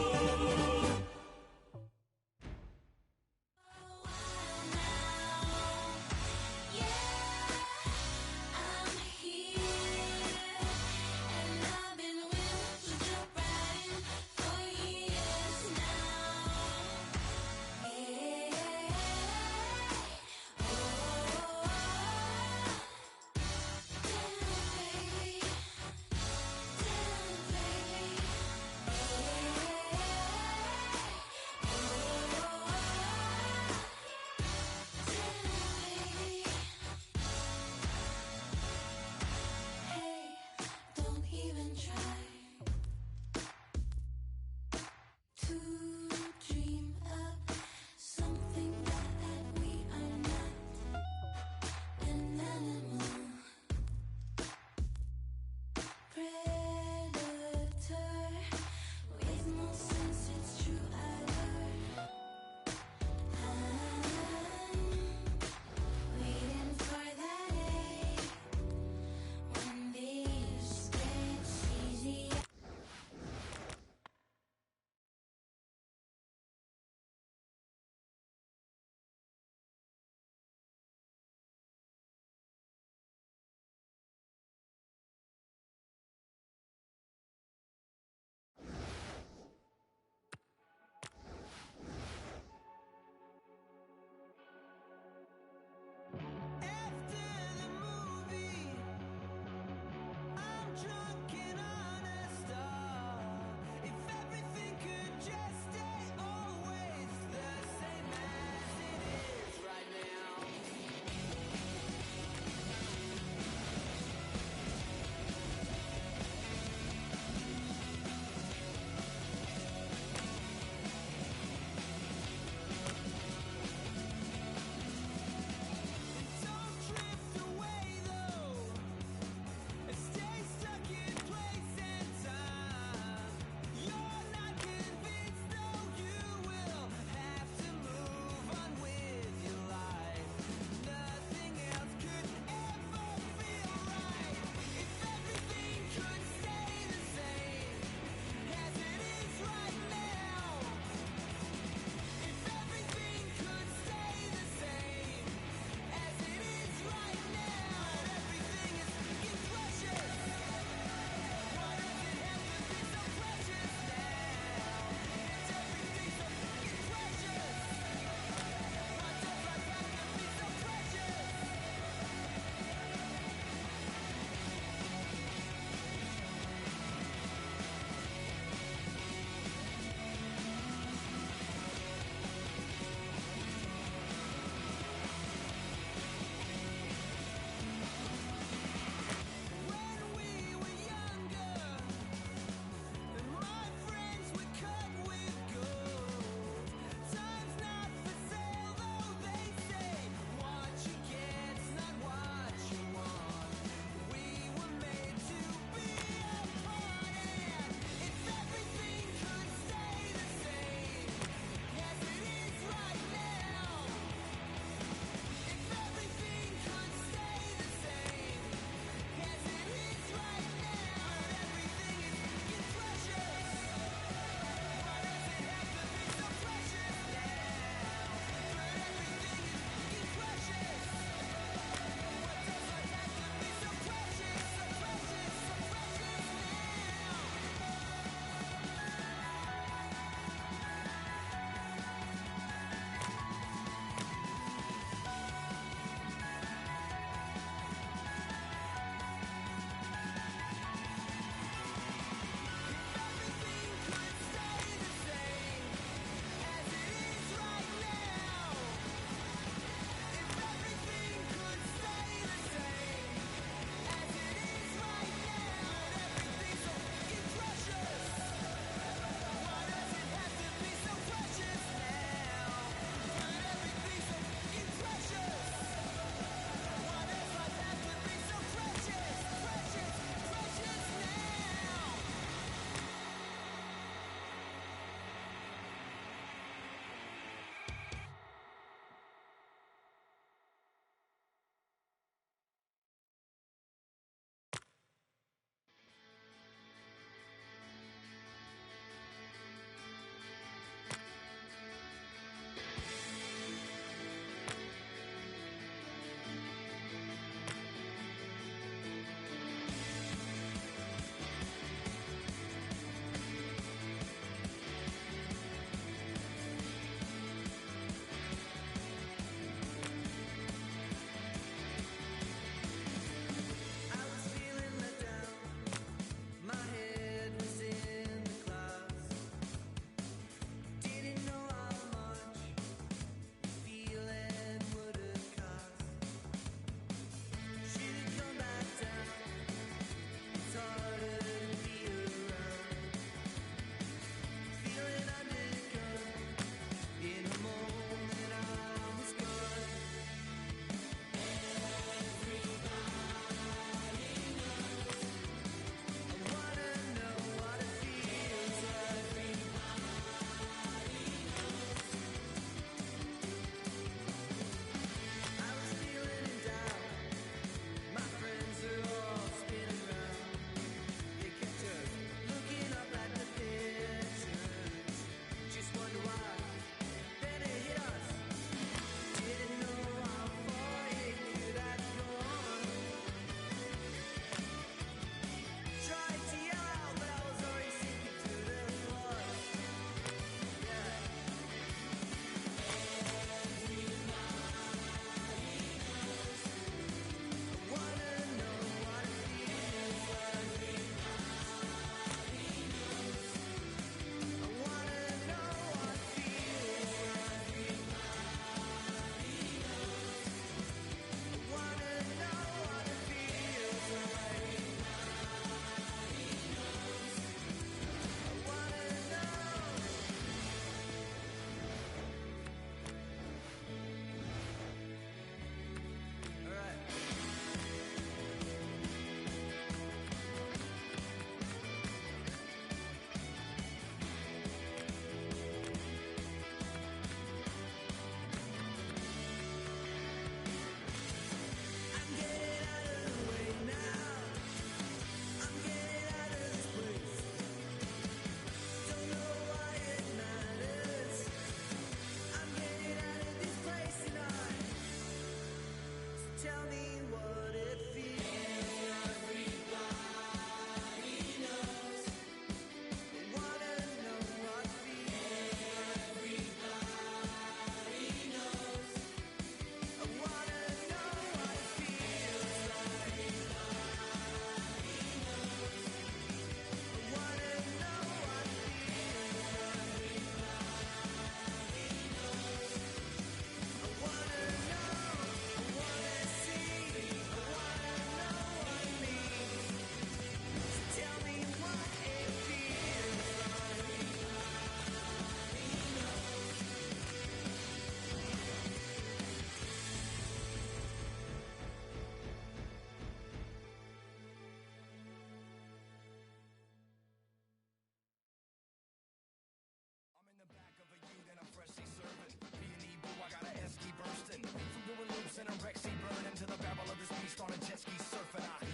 [SPEAKER 1] Just on a jet ski surfing, I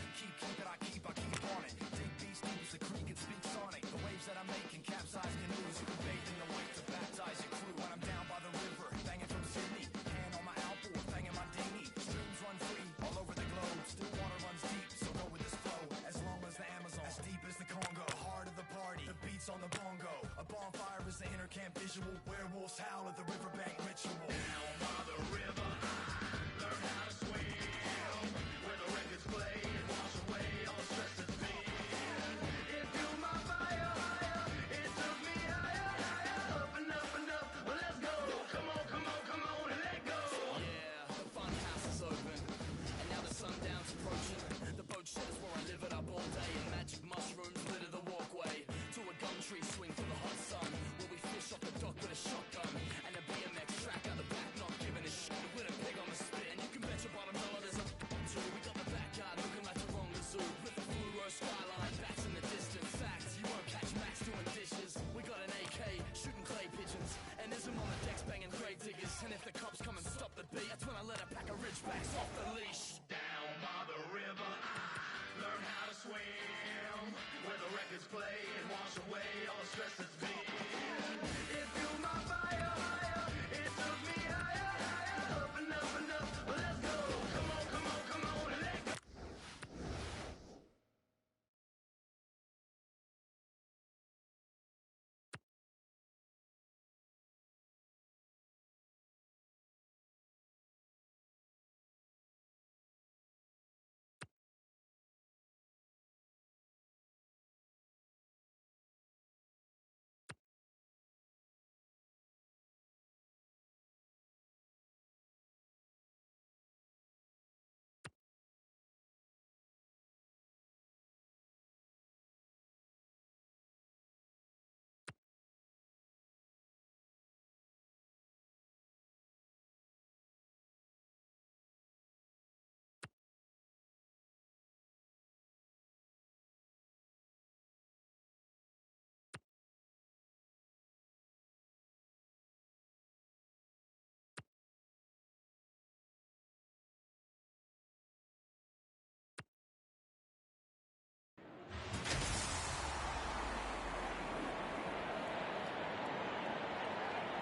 [SPEAKER 1] keep on it. Dig these deep, the creek and speak sonic. The waves that I'm making capsize can lose. You can bathe in the wake to baptize your crew. When I'm down by the river, banging from Sydney. Hand on my outboard, banging my dinghy. Streams run free all over the globe. Still water runs deep, so go with this flow. As long as the Amazon, as deep as the Congo. Heart of the party, the beats on the bongo. A bonfire is the inner camp visual. Werewolves howl at the riverbank ritual. Down by the river, I learn how to swim. Where the records play and wash away all the stress that's been. It fueled my fire, it took me higher, up and up and up. Well, let's go. Come on, and let go. Yeah, the fun house is open, and now the sundown's approaching. The boat shed is where I live it up all day, and magic mushrooms litter the walkway. To a gum tree swing for the hot sun, where we fish off the dock with a shotgun, and a BMX track out the back, not giving a shit. With a pig on the spit, and you can bet your bottom dollar there's a too. We got the backyard looking like Taronga Zoo, with the fluoro skyline, bats in the distance. Facts, you won't catch Max doing dishes. We got an AK shooting clay pigeons, and Ism on the decks banging grave diggers. And if the cops come and stop the beat, that's when I let a pack of ridgebacks off the leash. Down by the river, I learn how to swim. Where the records play and wash away all the stress that's been. It fueled my fire, it took me higher, up and up and up. Well, let's go. Come on, and let go.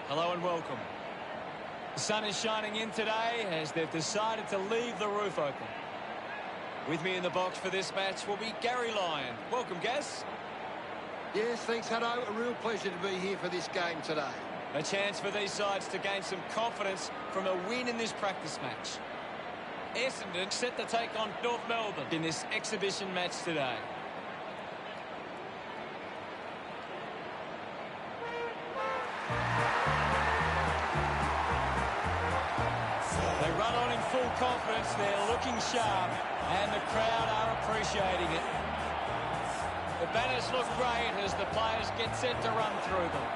[SPEAKER 3] Hello and welcome. The sun is shining in today as they've decided to leave the roof open. With me in the box for this match will be Gary Lyon. Welcome, Gaz.
[SPEAKER 4] Yes, thanks, Hutto. A real pleasure to be here for this game today.
[SPEAKER 3] A chance for these sides to gain some confidence from a win in this practice match. Essendon set to take on North Melbourne in this exhibition match today. They run on in full confidence, they're looking sharp, and the crowd are appreciating it. The banners look great as the players get set to run through them.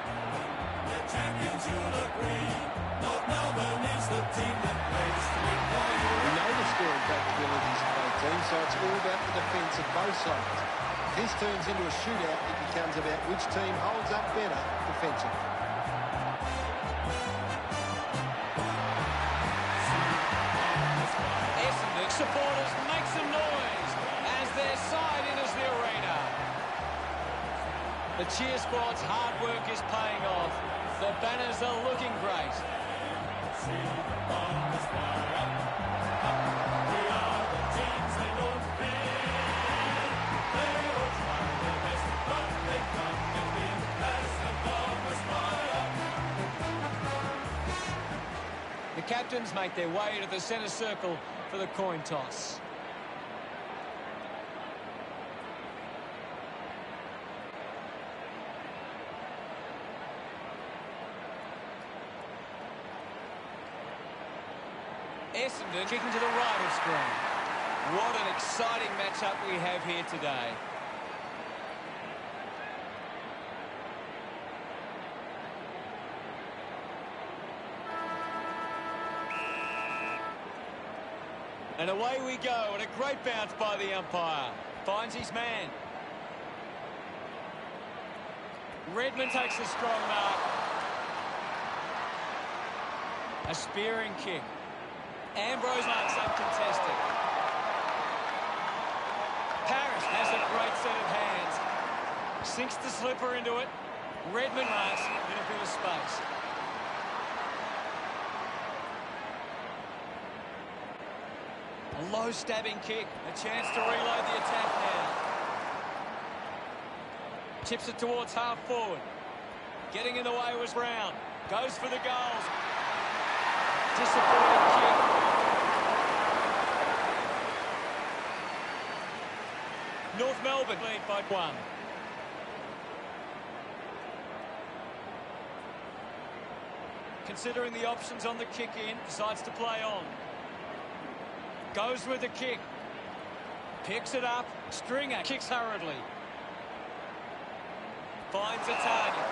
[SPEAKER 5] The champions, you'll agree. North Melbourne is the team that plays to win for you.
[SPEAKER 4] We know the scoring capabilities of both teams, so it's all about the defence of both sides. If this turns into a shootout, it becomes about which team holds up better defensively.
[SPEAKER 3] Essendon supporters make some noise as their side enters the arena. The cheer squad's hard work is paying off. The banners are looking great. The captains make their way to the centre circle for the coin toss. Essendon kicking to the right of screen. What an exciting matchup we have here today. And away we go, and a great bounce by the umpire. Finds his man. Redmond takes a strong mark. A spearing kick. Ambrose marks uncontested. set of hands. Sinks the slipper into it. Redmond marks in a bit of space. A low stabbing kick. A chance to reload the attack now. Tips it towards half forward. Getting in the way was Brown. Goes for the goals. Disappointing kick. North Melbourne lead by 1. Considering the options on the kick in, decides to play on. Goes with the kick. Picks it up. Stringer kicks hurriedly. Finds a target.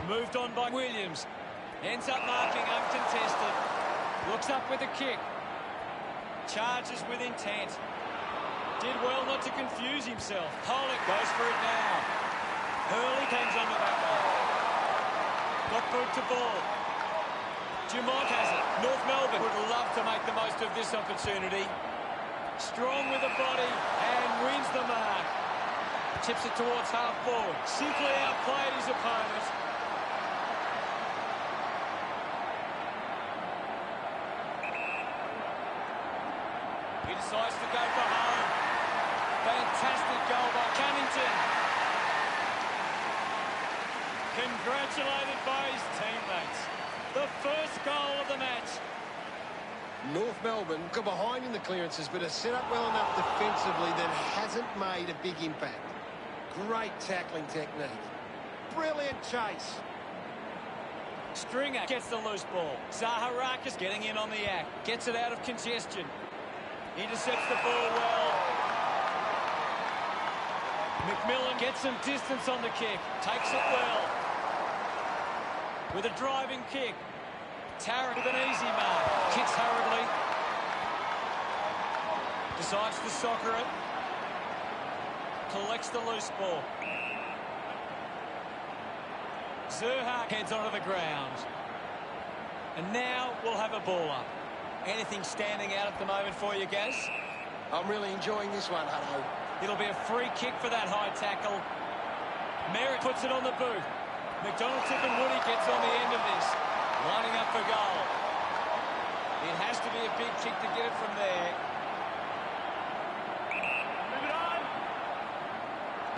[SPEAKER 3] Moved on by Williams. Ends up marking uncontested. Looks up with a kick. Charges with intent. Did well not to confuse himself. Pollock goes for it now. Hurley hangs onto that one. Got boot to ball. Dumont has it. North Melbourne would love to make the most of this opportunity. Strong with the body and wins the mark. Tips it towards half forward. Simply outplayed his opponent. He decides to go for home. Fantastic goal by Cunnington. Congratulated by his teammates. The first goal of the match.
[SPEAKER 4] North Melbourne go behind in the clearances, but are set up well enough defensively that hasn't made a big impact. Great tackling technique. Brilliant chase.
[SPEAKER 3] Stringer gets the loose ball. Zaharakis getting in on the act. Gets it out of congestion. Intercepts the ball well. McMillan gets some distance on the kick. Takes it well. With a driving kick. Tarrant with an easy mark. Kicks hurriedly. Decides to soccer it. Collects the loose ball. Zerha heads onto the ground. And now we'll have a ball up. Anything standing out at the moment for you, Gaz?
[SPEAKER 4] I'm really enjoying this one, Hutto.
[SPEAKER 3] It'll be a free kick for that high tackle. Merritt puts it on the boot. McDonald, Tip and Woody gets on the end of this. Lining up for goal. It has to be a big kick to get it from there. Move it on.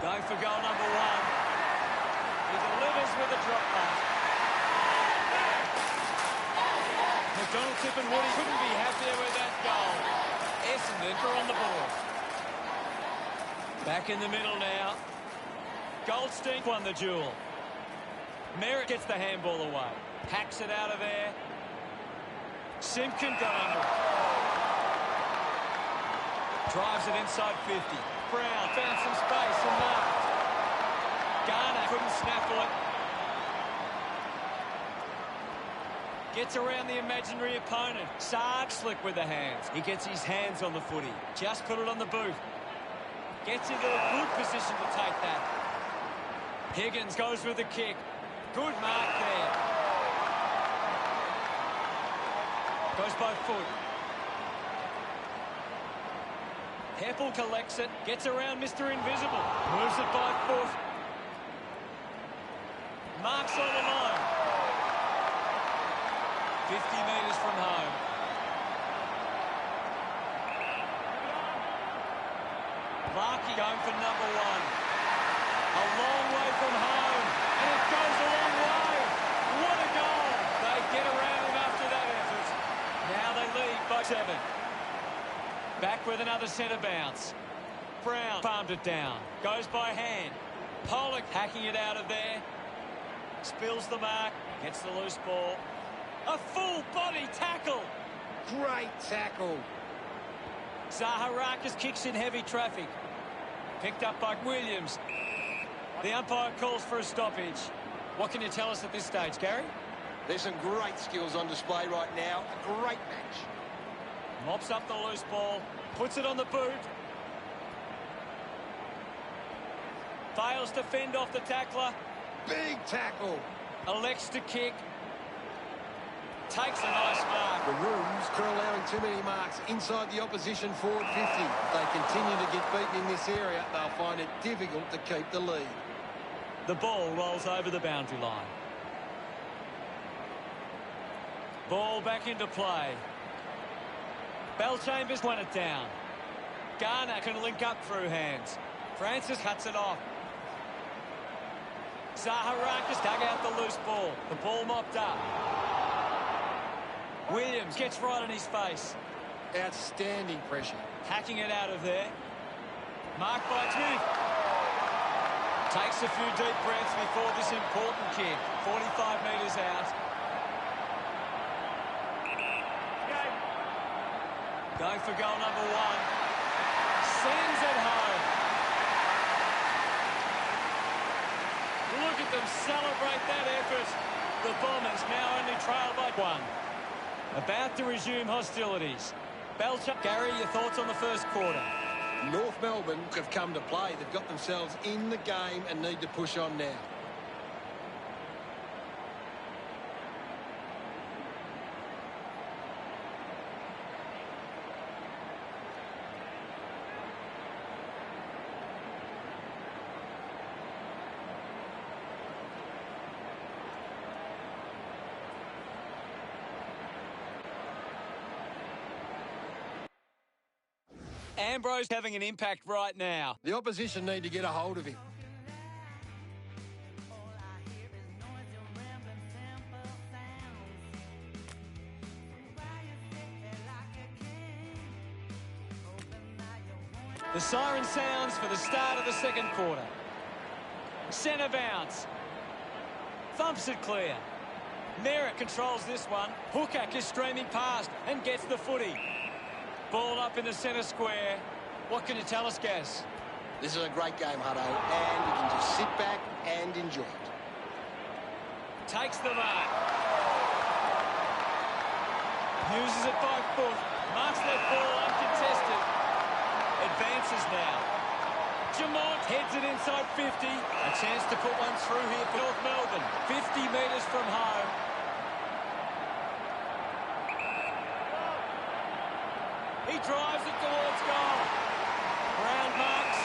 [SPEAKER 3] Going for goal number 1. He delivers with a drop pass. McDonald, Tip and Woody couldn't be happier with that goal. Essendon are on the board. Back in the middle now. Goldstein won the duel. Merritt gets the handball away. Hacks it out of there. Simpkin got under it. Drives it inside 50. Brown found some space and marked. Garner couldn't snaffle it. Gets around the imaginary opponent. Sarge slick with the hands. He gets his hands on the footy. Just put it on the boot. Gets into a good position to take that. Higgins goes with the kick. Good mark there. Goes by foot. Heppel collects it. Gets around Mr. Invisible. Moves it by foot. Marks all alone. 50 metres from home. Larkey going for number 1. A long way from home. And it goes a long way. What a goal. They get around him after that effort. Now they lead by 7. Back with another centre bounce. Brown palmed it down. Goes by hand. Pollock hacking it out of there. Spills the mark. Gets the loose ball. A full body tackle.
[SPEAKER 4] Great tackle.
[SPEAKER 3] Zaharakis kicks in heavy traffic. Picked up by Williams. The umpire calls for a stoppage. What can you tell us at this stage, Gary?
[SPEAKER 4] There's some great skills on display right now. A great match.
[SPEAKER 3] Mops up the loose ball. Puts it on the boot. Fails to fend off the tackler.
[SPEAKER 4] Big tackle.
[SPEAKER 3] Elects to kick. Takes a nice mark.
[SPEAKER 4] The Rooms are allowing too many marks inside the opposition forward 50. If they continue to get beaten in this area, they'll find it difficult to keep the lead.
[SPEAKER 3] The ball rolls over the boundary line. Ball back into play. Bellchambers won it down. Garner can link up through hands. Francis cuts it off. Zaharakis dug out the loose ball. The ball mopped up. Williams gets right in his face.
[SPEAKER 4] Outstanding pressure.
[SPEAKER 3] Hacking it out of there. Marked by Smith. Takes a few deep breaths before this important kick. 45 metres out. Going for goal number 1. Sends it home. Look at them celebrate that effort. The Bombers now only trail by 1. About to resume hostilities. Belcher. Gary, your thoughts on the first quarter?
[SPEAKER 4] North Melbourne have come to play. They've got themselves in the game and need to push on now.
[SPEAKER 3] Ambrose having an impact right now.
[SPEAKER 4] The opposition need to get a hold of him.
[SPEAKER 3] The siren sounds for the start of the second quarter. Centre bounce. Thumps it clear. Merritt controls this one. Hukak is streaming past and gets the footy. Ball up in the centre square. What can you tell us, Gaz?
[SPEAKER 4] This is a great game, Hutto, and you can just sit back and enjoy it.
[SPEAKER 3] Takes the mark. Uses it by foot. Marks that ball uncontested. Advances now. Jamont heads it inside 50. A chance to put one through here for North Melbourne. 50 metres from home. He drives it towards goal. Brown marks.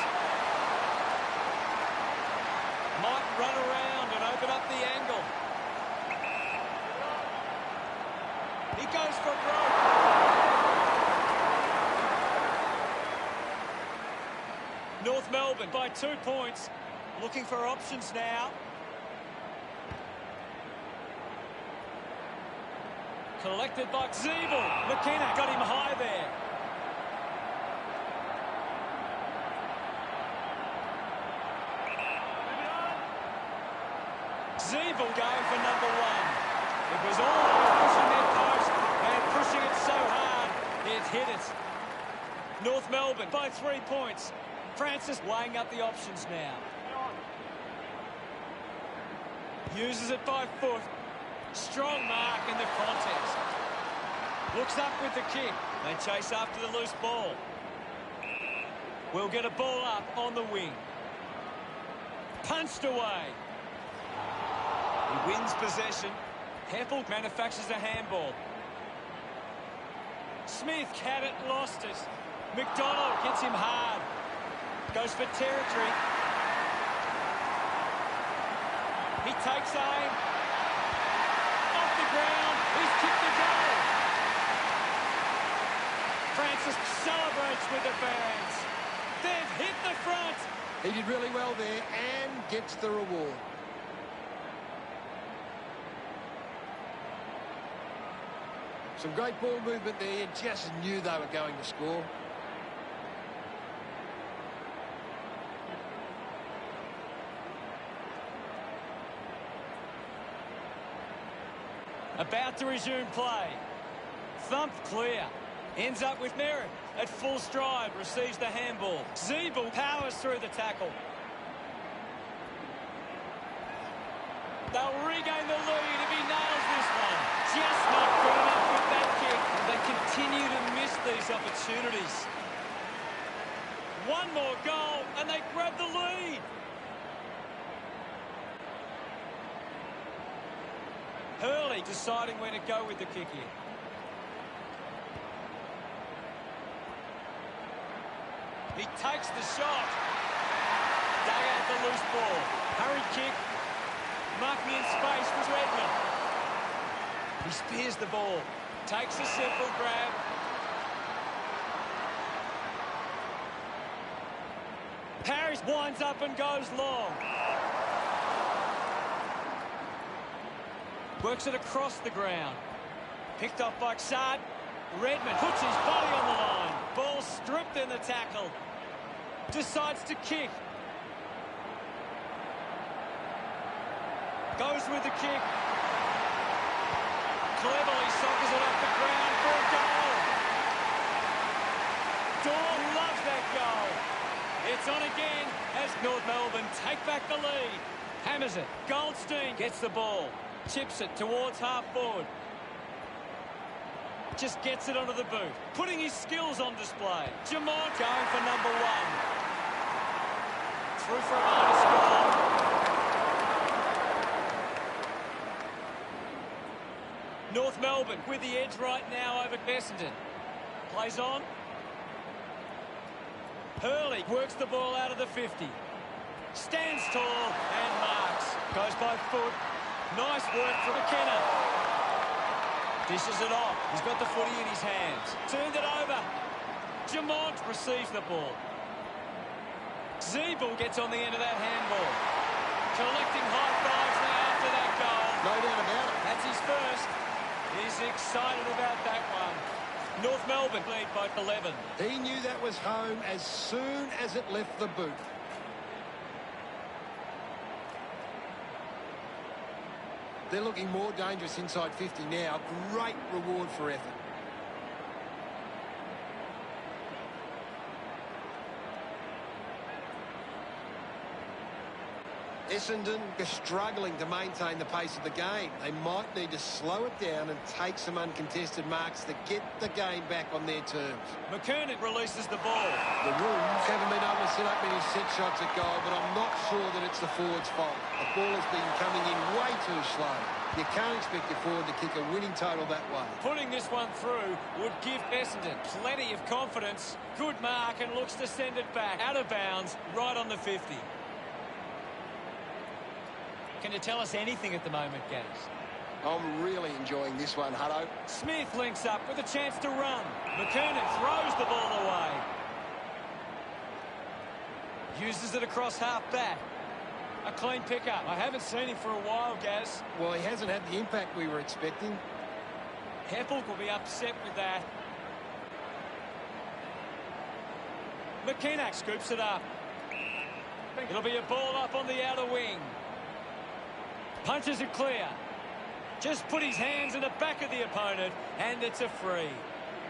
[SPEAKER 3] Might run around and open up the angle. He goes for broke. North Melbourne by 2 points. Looking for options now. Collected by Zeeble. McKenna got him high there. Zeeble going for number 1. It was always pushing their post and pushing it so hard, it hit it. North Melbourne by 3 points. Francis weighing up the options now. Uses it by foot. Strong mark in the contest. Looks up with the kick. They chase after the loose ball. We'll get a ball up on the wing. Punched away. He wins possession. Heppel manufactures a handball. Smith had it, lost it. McDonald hits him hard. Goes for territory. He takes aim. Off the ground. He's kicked the goal. Francis celebrates with the fans. They've hit the front.
[SPEAKER 4] He did really well there and gets the reward. Some great ball movement there. You just knew they were going to score.
[SPEAKER 3] About to resume play. Thumped clear. Ends up with Merritt at full stride. Receives the handball. Zeeble powers through the tackle. They'll regain the lead if he nails this one. Just not good enough with that kick. They continue to miss these opportunities. One more goal and they grab the lead. Hurley deciding where to go with the kick here. He takes the shot. Dug out the loose ball. Hurried kick. Marking in space was Redmond. He spears the ball. Takes a simple grab. Parrish winds up and goes long. Works it across the ground. Picked off by Xard. Redmond puts his body on the line. Ball stripped in the tackle. Decides to kick. Goes with the kick. Cleverly sockers it off the ground for a goal. Dawn loves that goal. It's on again as North Melbourne take back the lead. Hammers it. Goldstein gets the ball. Chips it towards half forward. Just gets it onto the boot. Putting his skills on display. Jamont going for number one. Through for a minor score. North Melbourne with the edge right now over Essendon. Plays on. Hurley works the ball out of the 50. Stands tall and marks. Goes by foot. Nice work from McKenna. Dishes it off. He's got the footy in his hands. Turned it over. Jamont receives the ball. Zeeble gets on the end of that handball. Collecting high fives now after that goal.
[SPEAKER 4] No doubt about it.
[SPEAKER 3] That's his first. He's excited about that one. North Melbourne lead by 11.
[SPEAKER 4] He knew that was home as soon as it left the boot. They're looking more dangerous inside 50 now. Great reward for effort. Essendon are struggling to maintain the pace of the game. They might need to slow it down and take some uncontested marks to get the game back on their terms.
[SPEAKER 3] McKernan releases the ball.
[SPEAKER 4] The Roos haven't been able to set up many set shots at goal, but I'm not sure that it's the forward's fault. The ball has been coming in way too slow. You can't expect your forward to kick a winning total that way.
[SPEAKER 3] Putting this one through would give Essendon plenty of confidence. Good mark and looks to send it back out of bounds right on the 50. Can you tell us anything at the moment, Gaz?
[SPEAKER 4] I'm really enjoying this one, Hutto.
[SPEAKER 3] Smith links up with a chance to run. McKernan throws the ball away. Uses it across half back. A clean pickup. I haven't seen him for a while, Gaz.
[SPEAKER 4] Well, he hasn't had the impact we were expecting.
[SPEAKER 3] Heppel will be upset with that. McKenna scoops it up. It'll be a ball up on the outer wing. Punches it clear. Just put his hands in the back of the opponent, and it's a free.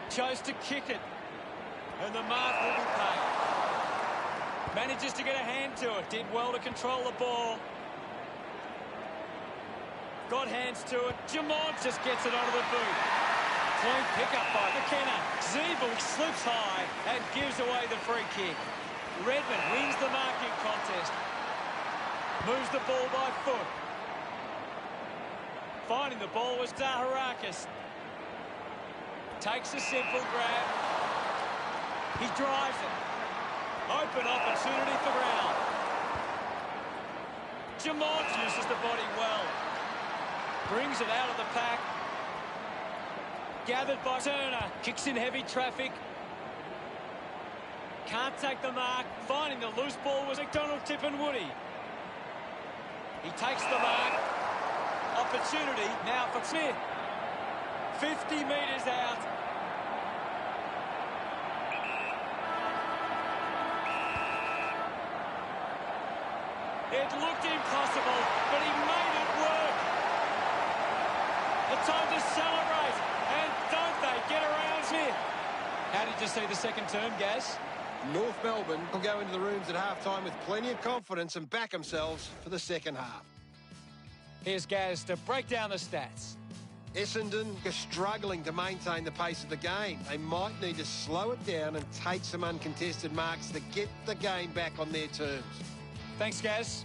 [SPEAKER 3] Chose to kick it, and the mark will be paid. Manages to get a hand to it. Did well to control the ball. Got hands to it. Jamont just gets it onto the boot. Clean pickup by McKenna. Zeeble slips high and gives away the free kick. Redmond wins the marking contest. Moves the ball by foot. Finding the ball was Zaharakis. Takes a simple grab. He drives it. Open opportunity for ground. Jamont uses the body well. Brings it out of the pack. Gathered by Turner. Kicks in heavy traffic. Can't take the mark. Finding the loose ball was McDonald Tipungwuti. He takes the mark. Opportunity now for Smith. 50 metres out. It looked impossible, but he made it work. The time to celebrate, and don't they get around Smith? How did you see the second term, Gaz?
[SPEAKER 4] North Melbourne will go into the rooms at half-time with plenty of confidence and back themselves for the second half.
[SPEAKER 3] Here's Gaz to break down the stats.
[SPEAKER 4] Essendon are struggling to maintain the pace of the game. They might need to slow it down and take some uncontested marks to get the game back on their terms.
[SPEAKER 3] Thanks, Gaz.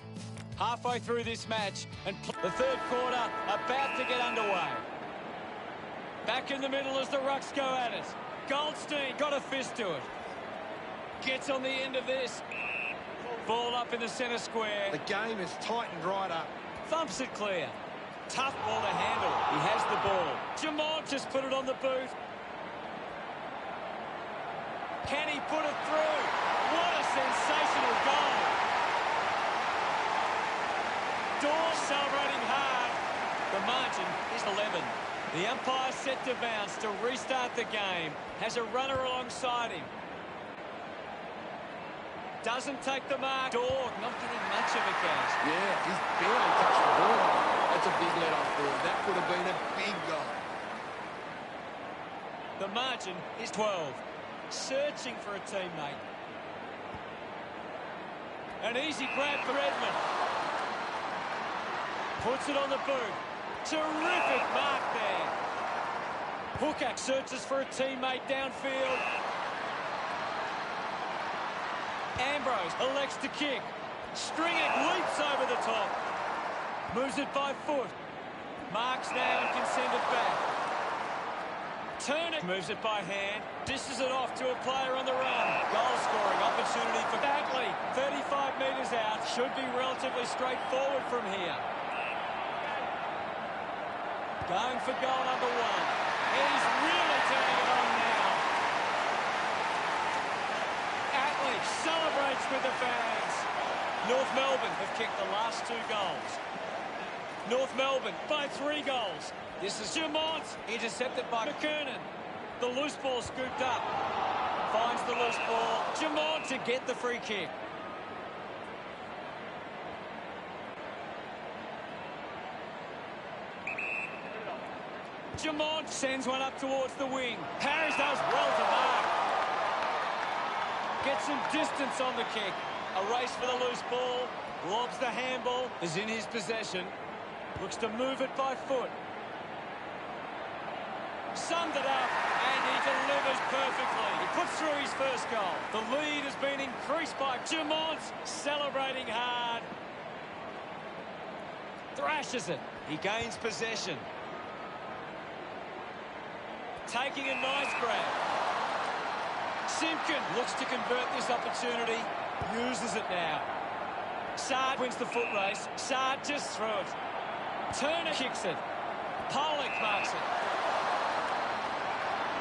[SPEAKER 3] Halfway through this match, and the third quarter about to get underway. Back in the middle as the Rucks go at it. Goldstein got a fist to it. Gets on the end of this. Ball up in the centre square.
[SPEAKER 4] The game has tightened right up.
[SPEAKER 3] Thumps it clear. Tough ball to handle. He has the ball. Jamont just put it on the boot. Can he put it through? What a sensational goal. Dawes celebrating hard. The margin is 11. The umpire set to bounce to restart the game. Has a runner alongside him. Doesn't take the mark. Dawes not getting much of a catch.
[SPEAKER 4] Yeah, he's barely touched the ball. That's a big let-off ball. That would have been a big goal.
[SPEAKER 3] The margin is 12. Searching for a teammate. An easy grab for Edmund. Puts it on the boot. Terrific mark there. Hooker searches for a teammate downfield. Ambrose elects to kick. Stringett leaps over the top. Moves it by foot. Marks now and can send it back. Turner moves it by hand. Dishes it off to a player on the run. Goal-scoring opportunity for Batley. 35 metres out. Should be relatively straightforward from here. Going for goal number one. He's really turning it on now. Atley celebrates with the fans. North Melbourne have kicked the last 2 goals. North Melbourne by 3 goals. This is Jamont, intercepted by McKernan. The loose ball scooped up. Finds the loose ball. Jamont to get the free kick. Jamont sends one up towards the wing. Harris does well to mark. Gets some distance on the kick. A race for the loose ball. Lobs the handball. Is in his possession. Looks to move it by foot. Summed it up, and he delivers perfectly. He puts through his first goal. The lead has been increased by Jamont, celebrating hard. Thrashes it. He gains possession. Taking a nice grab. Simpkin looks to convert this opportunity. Uses it now. Saad wins the foot race. Saad just through it. Turner kicks it. Pollock marks it.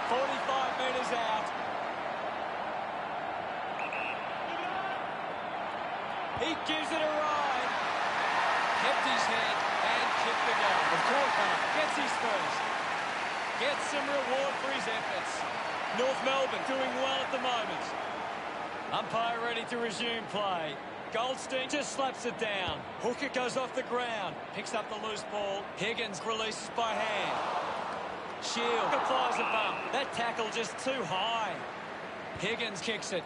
[SPEAKER 3] 45 metres out. He gives it a ride. Kept his head and kicked the goal. Of course, gets his first. Gets some reward for his efforts. North Melbourne doing well at the moment. Umpire ready to resume play. Goldstein just slaps it down. Hooker goes off the ground. Picks up the loose ball. Higgins releases by hand. Shield applies a bump. That tackle just too high. Higgins kicks it.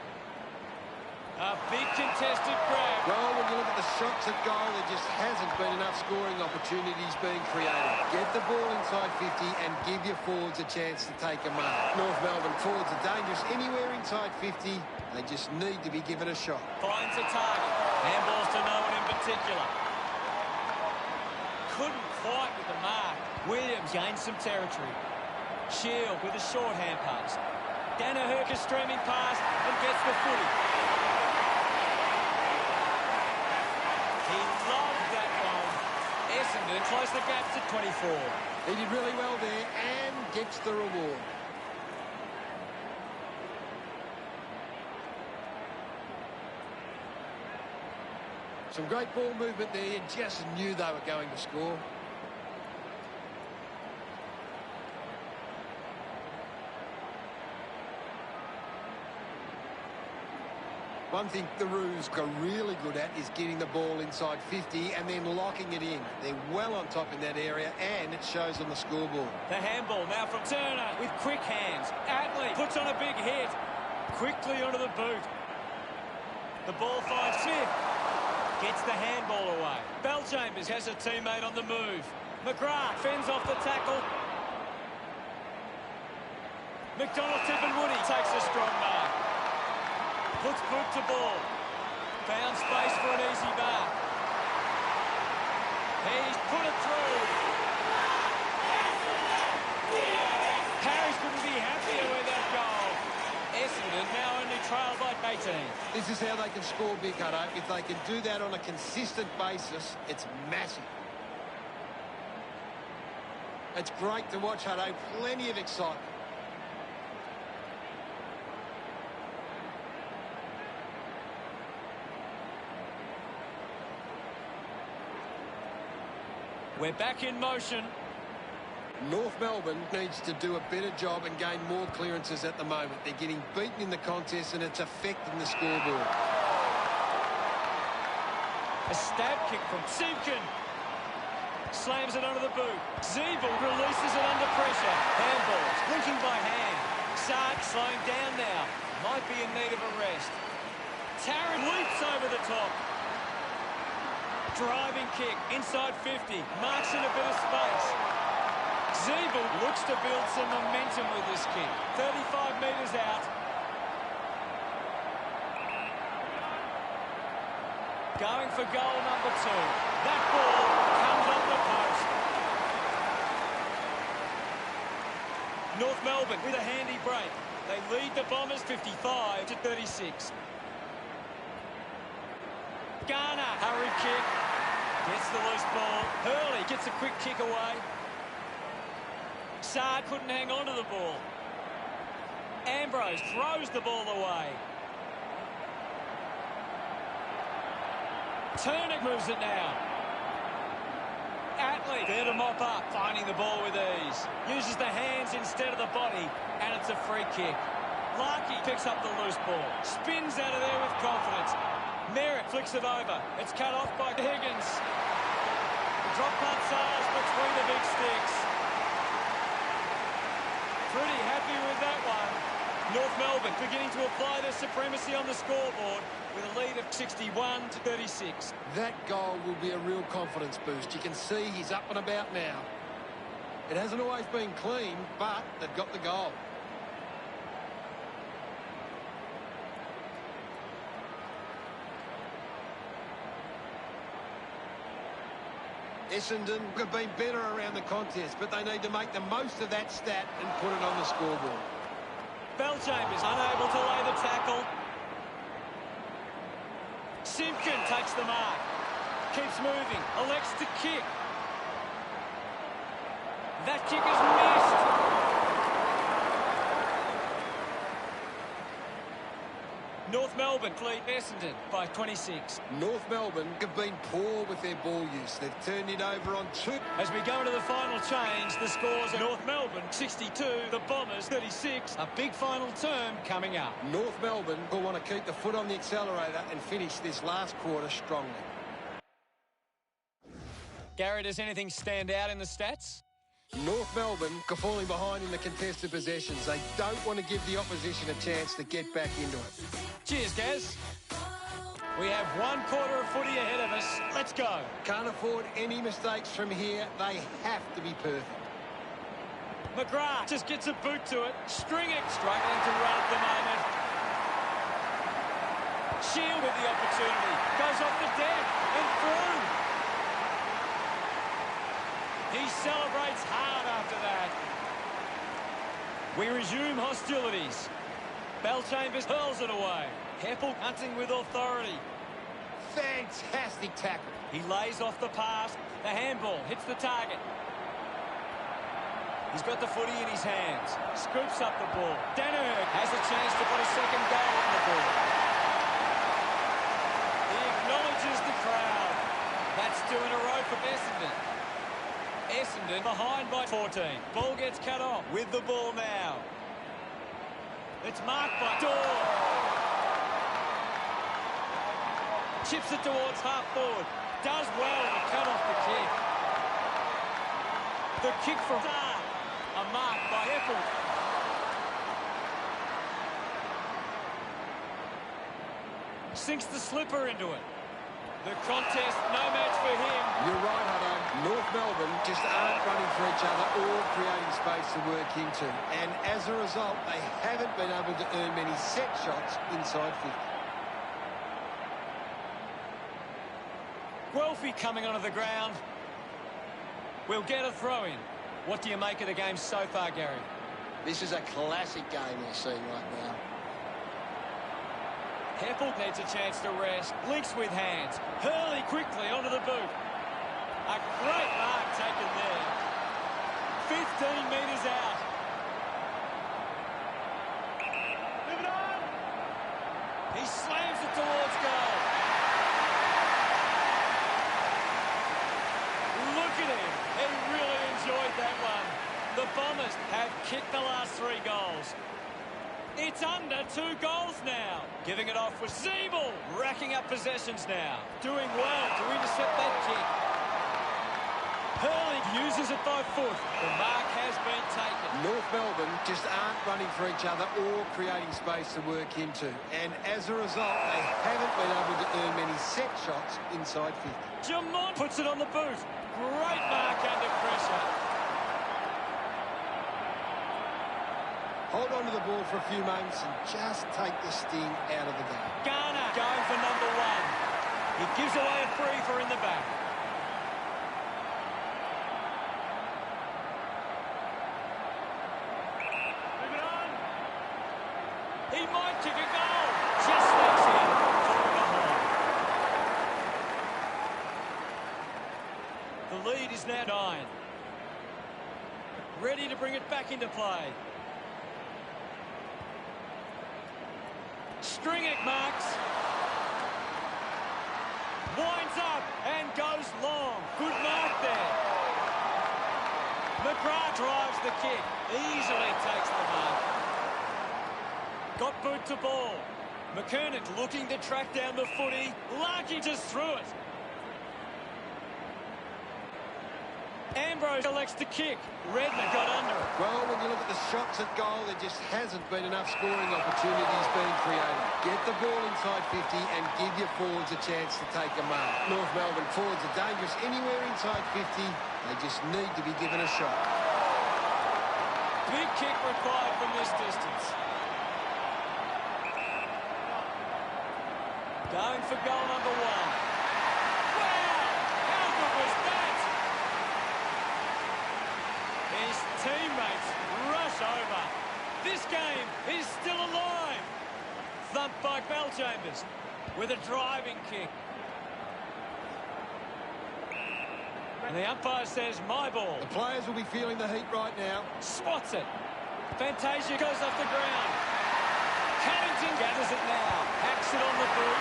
[SPEAKER 3] A big contested grab.
[SPEAKER 4] Well, when you look at the shots at goal, there just hasn't been enough scoring opportunities being created. Get the ball inside 50 and give your forwards a chance to take a mark. North Melbourne forwards are dangerous anywhere inside 50. They just need to be given a shot.
[SPEAKER 3] Finds a target. Handballs to no one in particular. Couldn't quite with the mark. Williams gains some territory. Shield with a short hand pass. Danaher streaming past and gets the footy. He loved that one. Essendon close the gap to 24.
[SPEAKER 4] He did really well there and gets the reward. Some great ball movement there. You just knew they were going to score. One thing the Roos are really good at is getting the ball inside 50 and then locking it in. They're well on top in that area, and it shows on the scoreboard.
[SPEAKER 3] The handball now from Turner with quick hands. Atley puts on a big hit. Quickly onto the boot. The ball finds Smith. Gets the handball away. Belchambers has a teammate on the move. McGrath fends off the tackle. McDonald-Tipungwuti takes a strong mark. Puts boot to ball. Found space for an easy mark.
[SPEAKER 4] This is how they can score big, Hutto. If they can do that on a consistent basis, it's massive. It's great to watch, Hutto. Plenty of excitement.
[SPEAKER 3] We're back in motion.
[SPEAKER 4] North Melbourne needs to do a better job and gain more clearances at the moment. They're getting beaten in the contest and it's affecting the scoreboard.
[SPEAKER 3] A stab kick from Simpkin. Slams it under the boot. Zeeble releases it under pressure. Handballs, linking by hand. Sark slowing down now. Might be in need of a rest. Tarrant leaps over the top. Driving kick, inside 50. Marks in a bit of space. Zeeble looks to build some momentum with this kick. 35 metres out. Going for goal number 2. That ball comes up the post. North Melbourne with a handy break. They lead the Bombers 55-36. Garner, hurry kick. Gets the loose ball. Hurley gets a quick kick away. Saad couldn't hang on to the ball. Ambrose throws the ball away. Turner moves it now. Atley there to mop up, finding the ball with ease. Uses the hands instead of the body, and it's a free kick. Larkey picks up the loose ball. Spins out of there with confidence. Merritt flicks it over. It's cut off by Higgins. Drop punt sails between the big sticks. Pretty happy with that one. North Melbourne beginning to apply their supremacy on the scoreboard with a lead of 61-36.
[SPEAKER 4] That goal will be a real confidence boost. You can see he's up and about now. It hasn't always been clean, but they've got the goal. Essendon have been better around the contest, but they need to make the most of that stat and put it on the scoreboard.
[SPEAKER 3] Bellchambers unable to lay the tackle. Simpkin takes the mark. Keeps moving. Elects to kick. That kick is missed. North Melbourne lead Essendon by 26.
[SPEAKER 4] North Melbourne have been poor with their ball use. They've turned it over on 2.
[SPEAKER 3] As we go into the final change, the scores are North Melbourne 62, the Bombers 36. A big final term coming up.
[SPEAKER 4] North Melbourne will want to keep the foot on the accelerator and finish this last quarter strongly.
[SPEAKER 3] Gary, does anything stand out in the stats?
[SPEAKER 4] North Melbourne are falling behind in the contested possessions. They don't want to give the opposition a chance to get back into it.
[SPEAKER 3] Cheers, Gaz. We have 1 quarter of footy ahead of us. Let's go.
[SPEAKER 4] Can't afford any mistakes from here. They have to be perfect.
[SPEAKER 3] McGrath just gets a boot to it. Stringing, struggling to run at the moment. Shield with the opportunity. Goes off the deck and through. He celebrates hard after that. We resume hostilities. Bellchambers hurls it away. Heppel hunting with authority.
[SPEAKER 4] Fantastic tackle.
[SPEAKER 3] He lays off the pass. The handball hits the target. He's got the footy in his hands. Scoops up the ball. Danaher has a chance to put a second goal on the board. He acknowledges the crowd. That's 2 in a row for Essendon. Essendon behind by 14. Ball gets cut off with the ball now. It's marked by Dorr. Chips it towards half forward. Does well to cut off the kick. The kick from Dar. A mark by Heppel. Sinks the slipper into it. The contest, no match for him.
[SPEAKER 4] You're right, Hutto. North Melbourne just aren't running for each other or creating space to work into. And as a result, they haven't been able to earn many set shots inside 50.
[SPEAKER 3] Guelphy coming onto the ground. We'll get a throw in. What do you make of the game so far, Gary?
[SPEAKER 4] This is a classic game we're seeing right now.
[SPEAKER 3] Heppel needs a chance to rest. Links with hands. Hurley quickly onto the boot. A great mark taken there. 15 metres out. Moving on. He slams it towards goal. Look at him. He really enjoyed that one. The Bombers have kicked the last 3 goals. It's under 2 goals now. Giving it off with Zeeble. Racking up possessions now. Doing well to intercept that kick. Hurley uses it by foot. The mark has been taken.
[SPEAKER 4] North Melbourne just aren't running for each other or creating space to work into. And as a result, they haven't been able to earn many set shots inside 50.
[SPEAKER 3] Jamont puts it on the boot. Great mark under pressure.
[SPEAKER 4] Hold on to the ball for a few moments and just take the sting out of the game.
[SPEAKER 3] Garner going for number 1. He gives away a free for in the back. Moving on. He might kick a goal. Just sneaks in for the hole. The lead is now 9. Ready to bring it back into play. Stringick marks. Winds up and goes long. Good mark there. McGrath drives the kick. Easily takes the mark. Got boot to ball. McKernan looking to track down the footy. Larky just threw it. Ambrose elects to kick. Redmond got under it.
[SPEAKER 4] Well, when you look at the shots at goal, there just hasn't been enough scoring opportunities being created. Get the ball inside 50 and give your forwards a chance to take a mark. North Melbourne forwards are dangerous anywhere inside 50. They just need to be given a shot.
[SPEAKER 3] Big kick required from this distance. Going for goal number 1. Wow! How good was that? His teammates rush over. This game is still alive. Thumped by Belchambers with a driving kick. And the umpire says, my ball.
[SPEAKER 4] The players will be feeling the heat right now.
[SPEAKER 3] Spots it. Fantasia goes off the ground. Cannington gathers it now. Hacks it on the boot.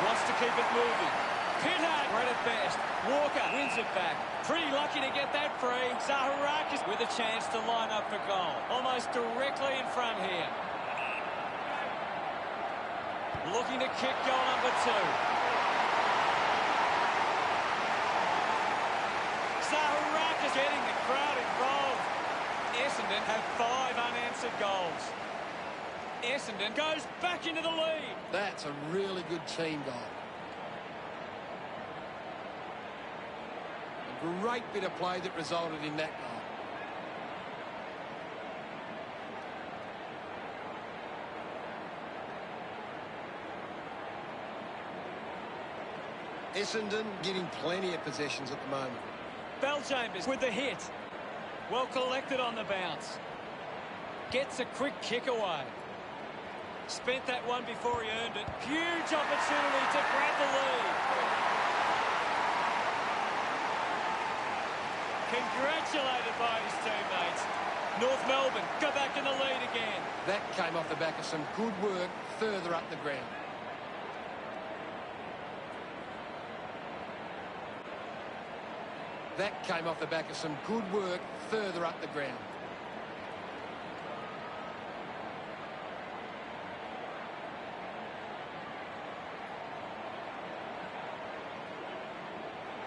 [SPEAKER 3] Wants to keep it moving. Pittard read it best. Walker wins it back. Pretty lucky to get that free. Zaharakis with a chance to line up for goal. Almost directly in front here. Looking to kick goal number 2. Zaharakis getting the crowd involved. Essendon have 5 unanswered goals. Essendon goes back into the lead.
[SPEAKER 4] That's a really good team goal. A great bit of play that resulted in that goal. Essendon getting plenty of possessions at the moment.
[SPEAKER 3] Belchambers with the hit. Well collected on the bounce. Gets a quick kick away. Spent that one before he earned it. Huge opportunity to grab the lead. Congratulated by his teammates. North Melbourne go back in the lead again.
[SPEAKER 4] That came off the back of some good work further up the ground. That came off the back of some good work further up the ground.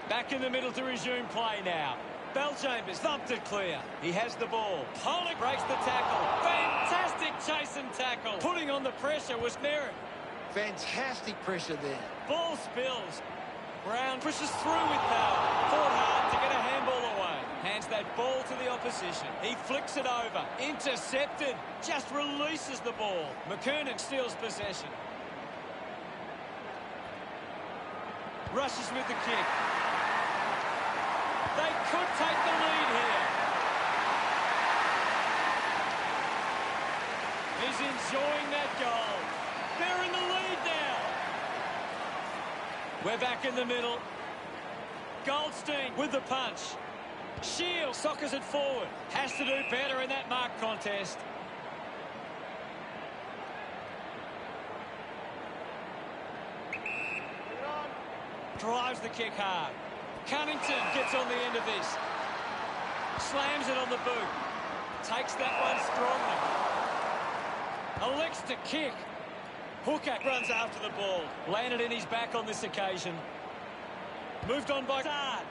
[SPEAKER 3] Back in the middle to resume play now. Belchambers thumped it clear. He has the ball. Pollock breaks the tackle. Fantastic chase and tackle. Putting on the pressure was Merritt.
[SPEAKER 4] Fantastic pressure there.
[SPEAKER 3] Ball spills. Brown pushes through with power. Fought hard to get a handball away. Hands that ball to the opposition. He flicks it over. Intercepted. Just releases the ball. McKernan steals possession. Rushes with the kick. They could take the lead here. He's enjoying that goal. They're in the lead now. We're back in the middle. Goldstein with the punch. Shield soccers it forward. Has to do better in that mark contest. Drives the kick hard. Cunnington gets on the end of this. Slams it on the boot. Takes that one strongly. Elects to kick. Hooker runs after the ball. Landed in his back on this occasion. Moved on by Sard.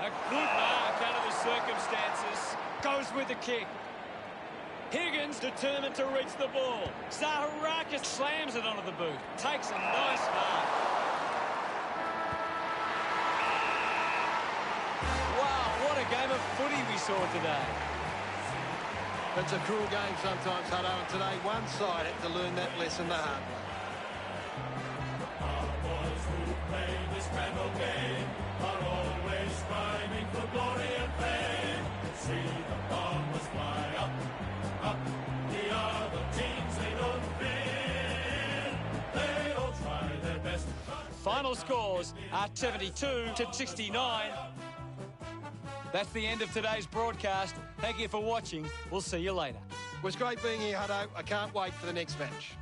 [SPEAKER 3] A good mark under the circumstances. Goes with the kick. Higgins determined to reach the ball. Zaharakis slams it onto the boot. Takes a nice mark. Wow, what a game of footy we saw today.
[SPEAKER 4] It's a cruel game sometimes, Hutto, and today one side had to learn that lesson the hard way.
[SPEAKER 5] Our boys who play this grand old game are always striving for glory and fame. See the bombers fly up, up. The other teams they don't fear. They all try their best.
[SPEAKER 3] Final scores are 72 to 69. That's the end of today's broadcast. Thank you for watching. We'll see you later.
[SPEAKER 4] It was great being here, Hutto. I can't wait for the next match.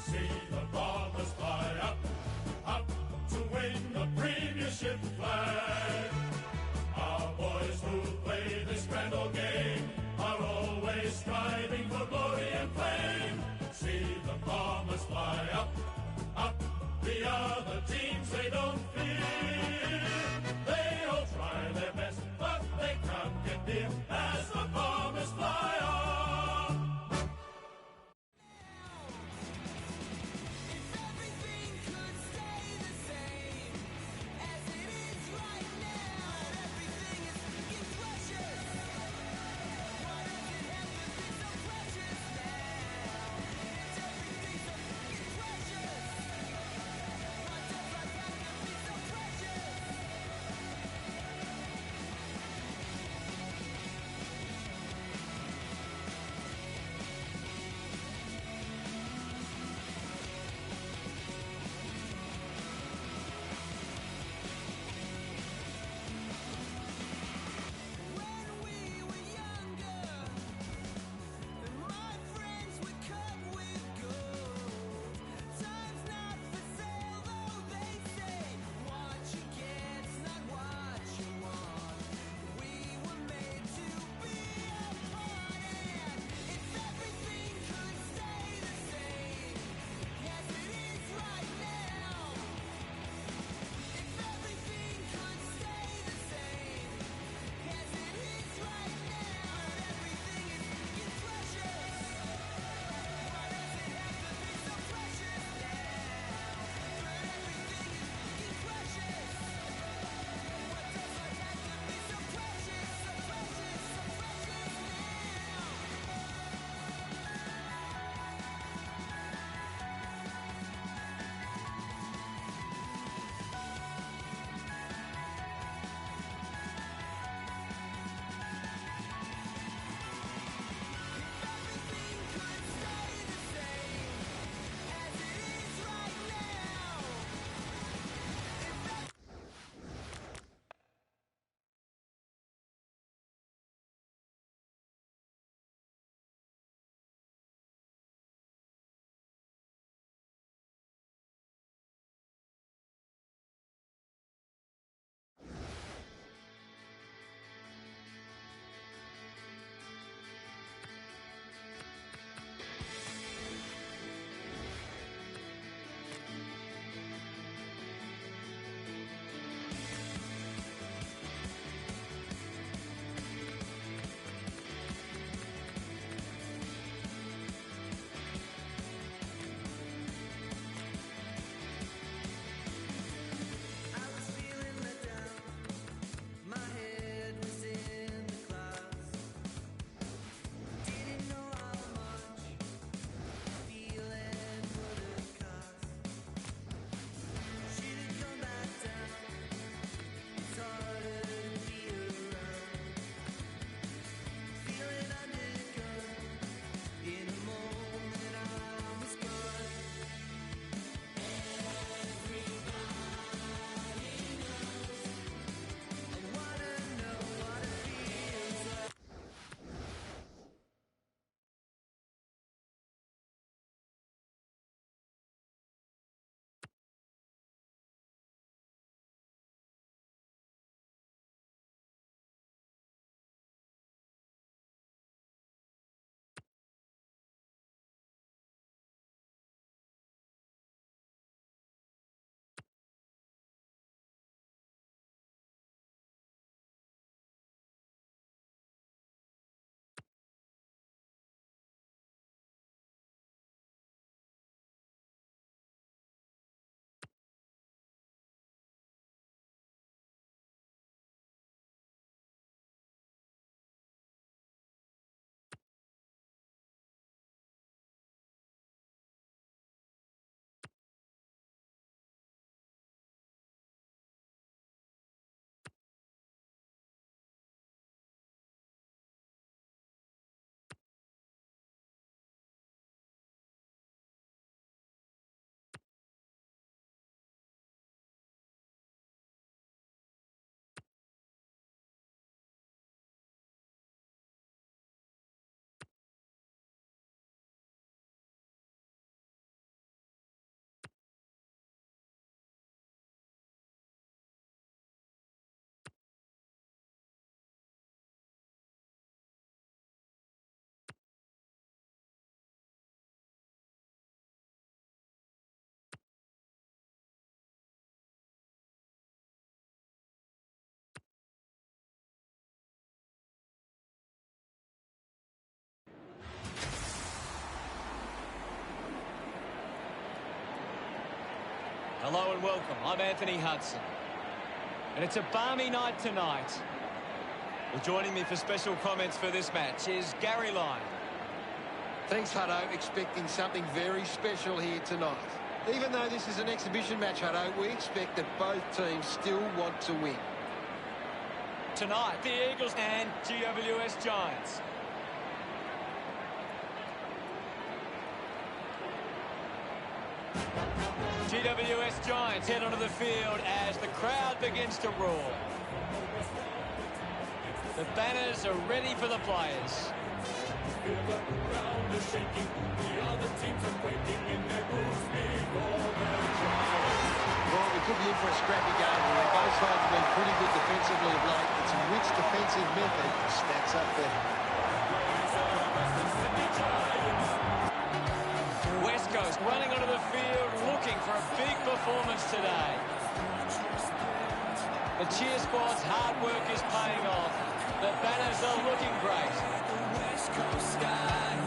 [SPEAKER 5] See the bombers fly up, up to win the premiership flag. Our boys who play this grand old game are always striving for glory and fame. See the bombers fly up, up. The other teams they don't fear. They all try their best, but they can't get near as the bombers fly on.
[SPEAKER 2] Everything could stay the same as it is right now. Everything is freaking precious. Why does it have to be so precious now? It's everything so freaking precious. Why does life have to be so precious?
[SPEAKER 3] Hello and welcome. I'm Anthony Hudson. And it's a balmy night tonight. Well, joining me for special comments for this match is Gary Lyon.
[SPEAKER 4] Thanks, Hutto. Expecting something very special here tonight. Even though this is an exhibition match, Hutto, we expect that both teams still want to win.
[SPEAKER 3] Tonight, the Eagles and GWS Giants. GWS Giants head onto the field as the crowd begins to roar. The banners are ready for the players.
[SPEAKER 4] Well, we could be in for a scrappy game here. Both sides have been pretty good defensively of late. It's which defensive method stacks up there.
[SPEAKER 3] West Coast running onto the field looking for a big performance today. The cheer squad's hard work is paying off. The banners are looking great. West Coast sky,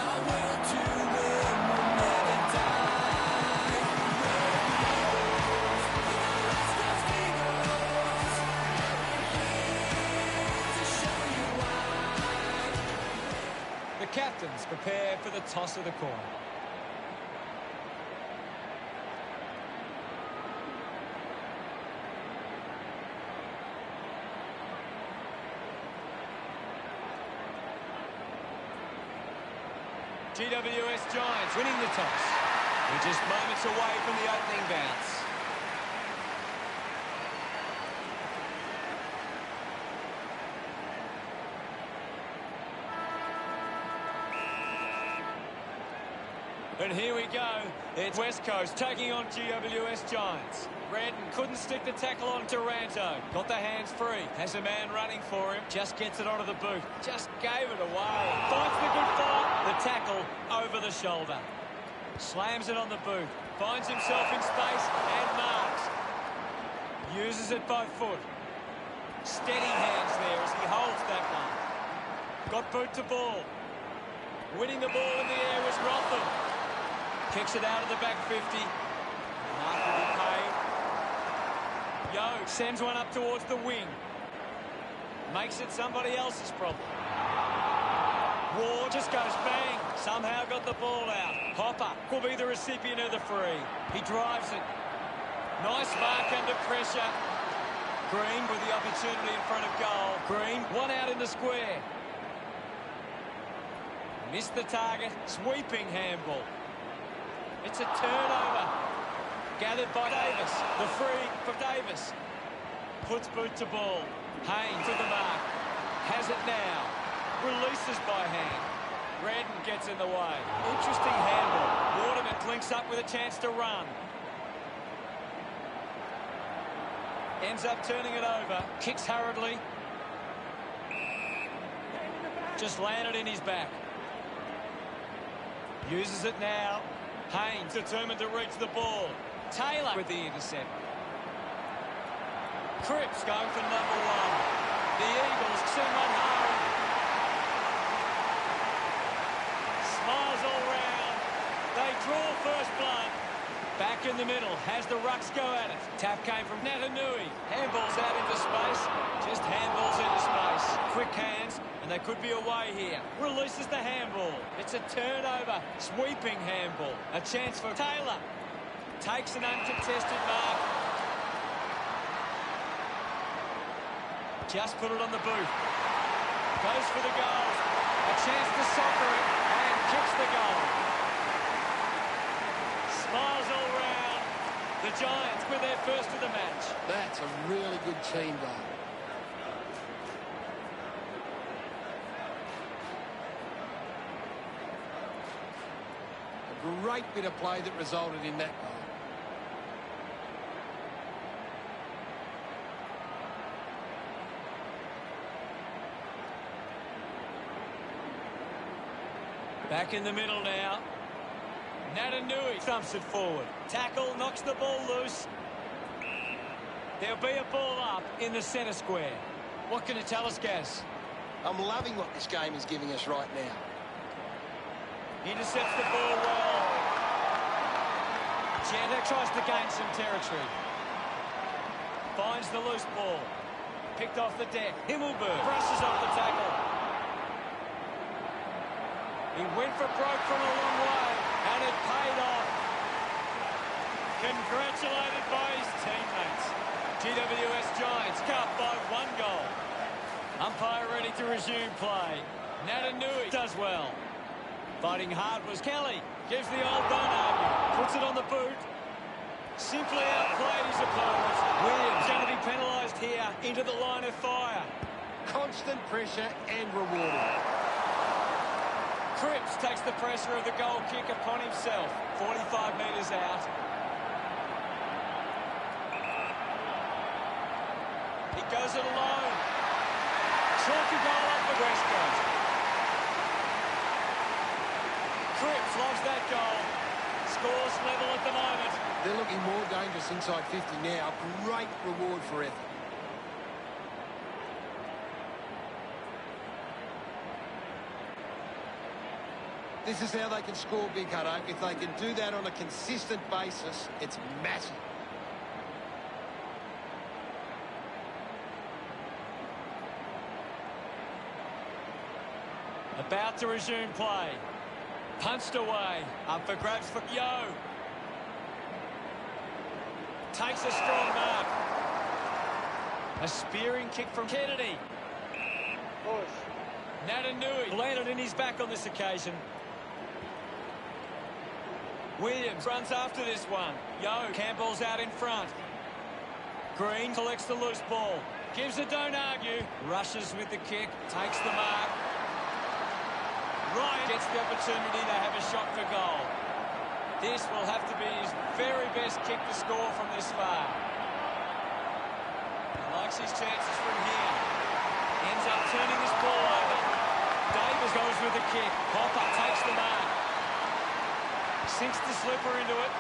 [SPEAKER 3] our will to win will never die. The captains prepare for the toss of the coin. GWS Giants winning the toss. We're just moments away from the opening bounce. And here we go. It's West Coast taking on GWS Giants. Redden couldn't stick the tackle on Taranto. Got the hands free. Has a man running for him. Just gets it onto the boot. Just gave it away. Finds the good fight. The tackle over the shoulder. Slams it on the boot. Finds himself in space and marks. Uses it by foot. Steady hands there as he holds that one. Got boot to ball. Winning the ball in the air was Rotham. Kicks it out of the back 50. Mark will be paid. Yo sends one up towards the wing. Makes it somebody else's problem. Ward just goes bang. Somehow got the ball out. Hopper will be the recipient of the free. He drives it. Nice mark under pressure. Green with the opportunity in front of goal. Green, one out in the square. Missed the target. Sweeping handball. It's a turnover. Gathered by Davis. The free for Davis. Puts boot to ball. Haynes to the mark. Has it now. Releases by hand. Redden gets in the way. Interesting handball. Waterman links up with a chance to run. Ends up turning it over. Kicks hurriedly. Just landed in his back. Uses it now. Haynes determined to reach the ball. Taylor with the intercept. Cripps going for number one. The Eagles send one home. Smiles all round. They draw first blood. Back in the middle. Has the Rucks go at it. Tap came from Natanui. Handballs out into space. Just handballs into space. Quick hands. And they could be away here. Releases the handball. It's a turnover. Sweeping handball. A chance for Taylor. Takes an uncontested mark. Just put it on the boot. Goes for the goal. A chance to soccer it. And kicks the goal. Smiles all round. The Giants with their first of the match.
[SPEAKER 4] That's a really good team goal. A great bit of play that resulted in that goal.
[SPEAKER 3] Back in the middle now. Natanui thumps it forward. Tackle, knocks the ball loose. There'll be a ball up in the centre square. What can you tell us, Gaz?
[SPEAKER 4] I'm loving what this game is giving us right now.
[SPEAKER 3] Intercepts the ball well. Jetta tries to gain some territory. Finds the loose ball. Picked off the deck. Himmelberg brushes off the tackle. He went for broke from a long way, and it paid off. Congratulated by his teammates. GWS Giants cut by 1 goal. Umpire ready to resume play. Natanui does well. Fighting hard was Kelly. Gives the old don't argue. Puts it on the boot. Simply outplayed his opponent. Williams going to be penalised here into the line of fire.
[SPEAKER 4] Constant pressure and rewarded.
[SPEAKER 3] Cripps takes the pressure of the goal kick upon himself. 45 metres out. He goes it alone. Chalky goal up for West Coast. Cripps loves that goal. Scores level at the moment.
[SPEAKER 4] They're looking more dangerous inside 50 now. Great reward for effort. This is how they can score big, Hutto. If they can do that on a consistent basis, it's massive.
[SPEAKER 3] About to resume play. Punched away. Up for grabs for Yo. Takes a strong mark. A spearing kick from Kennedy. Natanui landed in his back on this occasion. Williams runs after this one. Yo, Campbell's out in front. Green collects the loose ball. Gives a don't argue. Rushes with the kick. Takes the mark. Ryan gets the opportunity to have a shot for goal. This will have to be his very best kick to score from this far. He likes his chances from here. Ends up turning this ball over. Davis goes with the kick. Hopper takes the mark. Sinks the slipper into it.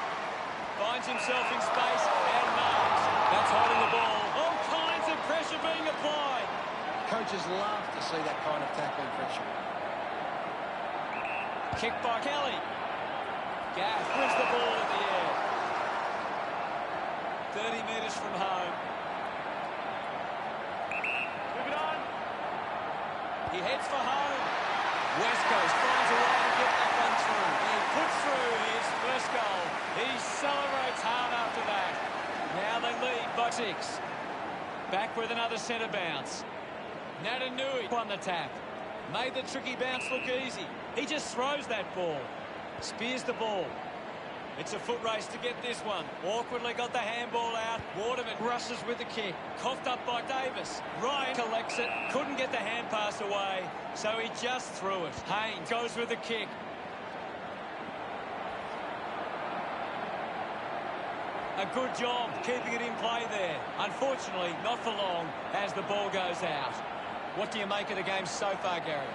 [SPEAKER 3] Finds himself in space and marks. That's holding the ball. All kinds of pressure being applied.
[SPEAKER 4] Coaches love to see that kind of tackling pressure.
[SPEAKER 3] Kick by Kelly. Gaff brings the ball in the air. 30 metres from home. Move it on. He heads for home. West Coast finds a way to get that one through. He puts through his first goal. He celebrates hard after that. Now they lead by 6. Back with another centre bounce. Natanui won the tap. Made the tricky bounce look easy. He just throws that ball. Spears the ball. It's a foot race to get this one. Awkwardly got the handball out. Waterman rushes with the kick. Coughed up by Davis. Ryan collects it. Couldn't get the hand pass away, so he just threw it. Haynes goes with the kick. A good job keeping it in play there. Unfortunately, not for long as the ball goes out. What do you make of the game so far, Gary?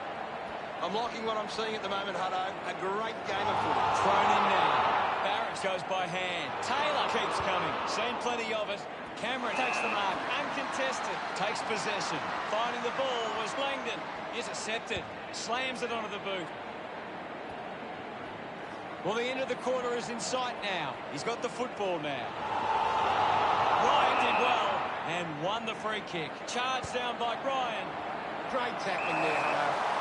[SPEAKER 4] I'm liking what I'm seeing at the moment, Hutto. A great game of footy.
[SPEAKER 3] Thrown in now. Barrett goes by hand. Taylor keeps coming. Seen plenty of it. Cameron takes the mark. Uncontested. Takes possession. Finding the ball was Langdon. Intercepted. Slams it onto the boot. Well, the end of the quarter is in sight now. He's got the football now. Ryan did well and won the free kick. Charged down by Ryan.
[SPEAKER 4] Great tackling there, Hutto.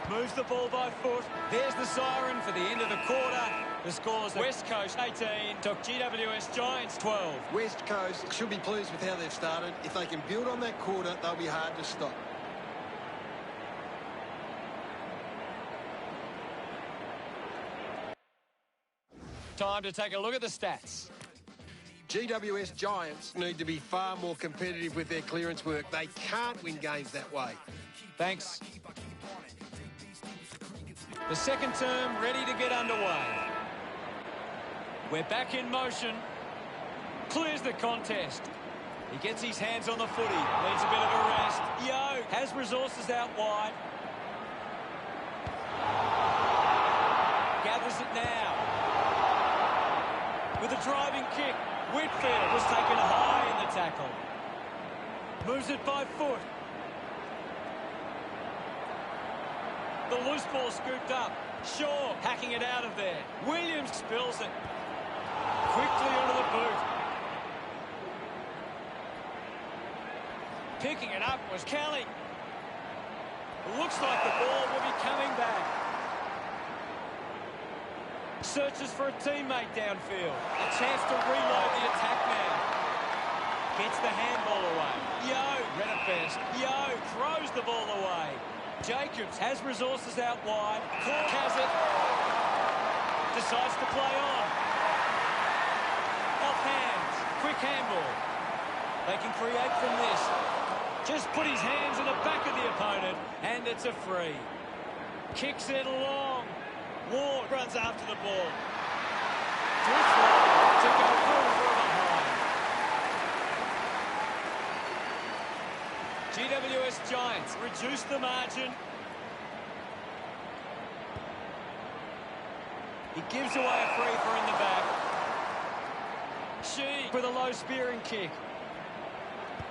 [SPEAKER 3] Moves the ball by foot. There's the siren for the end of the quarter. The score's West Coast 18 to GWS Giants 12.
[SPEAKER 4] West Coast should be pleased with how they've started. If they can build on that quarter, they'll be hard to stop.
[SPEAKER 3] Time to take a look at the stats.
[SPEAKER 4] GWS Giants need to be far more competitive with their clearance work. They can't win games that way.
[SPEAKER 3] Thanks. The second term ready to get underway. We're back in motion. Clears the contest. He gets his hands on the footy. Needs a bit of a rest. Yo has resources out wide. Gathers it now. With a driving kick. Whitfield was taken high in the tackle. Moves it by foot. The loose ball scooped up. Shaw hacking it out of there. Williams spills it. Quickly onto the boot. Picking it up was Kelly. Looks like the ball will be coming back. Searches for a teammate downfield. A chance to reload the attack now. Gets the handball away. Yo, read it best. Yo, throws the ball away. Jacobs has resources out wide. Clark has it. Decides to play on. Off hands. Quick handball. They can create from this. Just put his hands in the back of the opponent, and it's a free. Kicks it long. Ward runs after the ball. Drifts long to go full for a behind. GWS Giants reduce the margin. He gives away a free for in the back. She with a low spearing kick.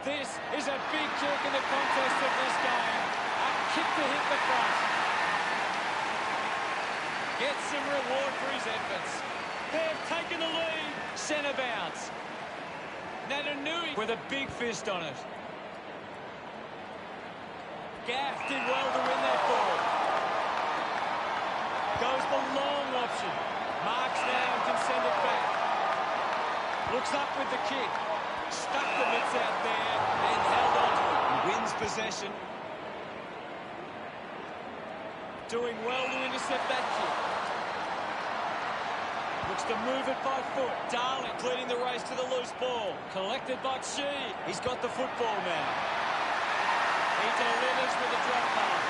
[SPEAKER 3] This is a big kick in the contest of this game. A kick to hit the front. Gets some reward for his efforts. They've taken the lead. Centre bounce. Natanui with a big fist on it. Gaff did well to win that ball. Goes the long option. Marks now and can send it back. Looks up with the kick. Stuck the mitts out there and held on to it. He wins possession. Doing well to intercept that kick. Looks to move it by foot. Darling leading the race to the loose ball. Collected by Chi. He's got the football now. He delivers with a drop pass.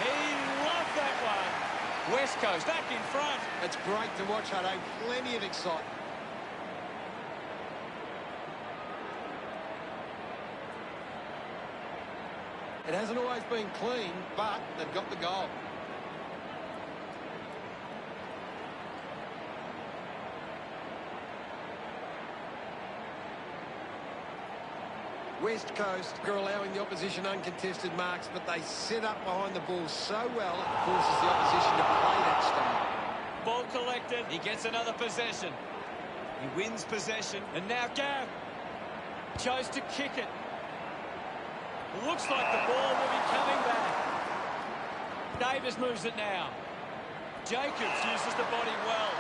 [SPEAKER 3] He loved that one. West Coast back in front.
[SPEAKER 4] It's great to watch, Hutto. Plenty of excitement. It hasn't always been clean, but they've got the goal. West Coast are allowing the opposition uncontested marks, but they set up behind the ball so well it forces the opposition to play that style.
[SPEAKER 3] Ball collected. He gets another possession. He wins possession. And now Gav chose to kick it. Looks like the ball will be coming back. Davis moves it now. Jacobs uses the body well.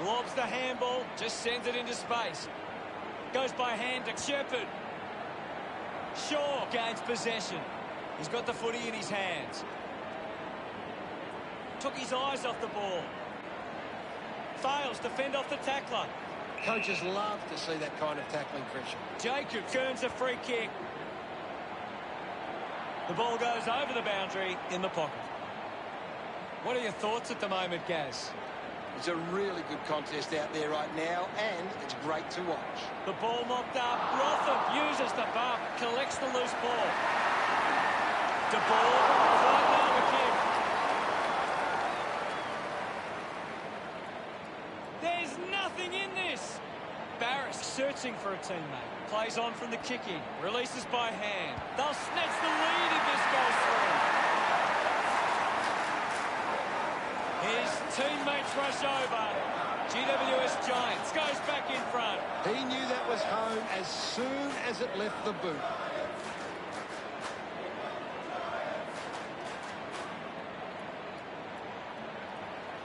[SPEAKER 3] Lobs the handball, just sends it into space. Goes by hand to Shepherd. Shaw gains possession. He's got the footy in his hands. Took his eyes off the ball. Fails to fend off the tackler.
[SPEAKER 4] Coaches love to see that kind of tackling pressure.
[SPEAKER 3] Jacobs earns a free kick. The ball goes over the boundary in the pocket. What are your thoughts at the moment, Gaz?
[SPEAKER 6] It's a really good contest out there right now, and it's great to watch.
[SPEAKER 3] The ball mopped up. Rotham uses the bump, collects the loose ball. De Boer, right now McKim. There's nothing in this. Barris searching for a teammate. Plays on from the kick-in. Releases by hand. They'll snatch the lead if this goes through. His teammates rush over. GWS Giants goes back in front.
[SPEAKER 4] He knew that was home as soon as it left the boot.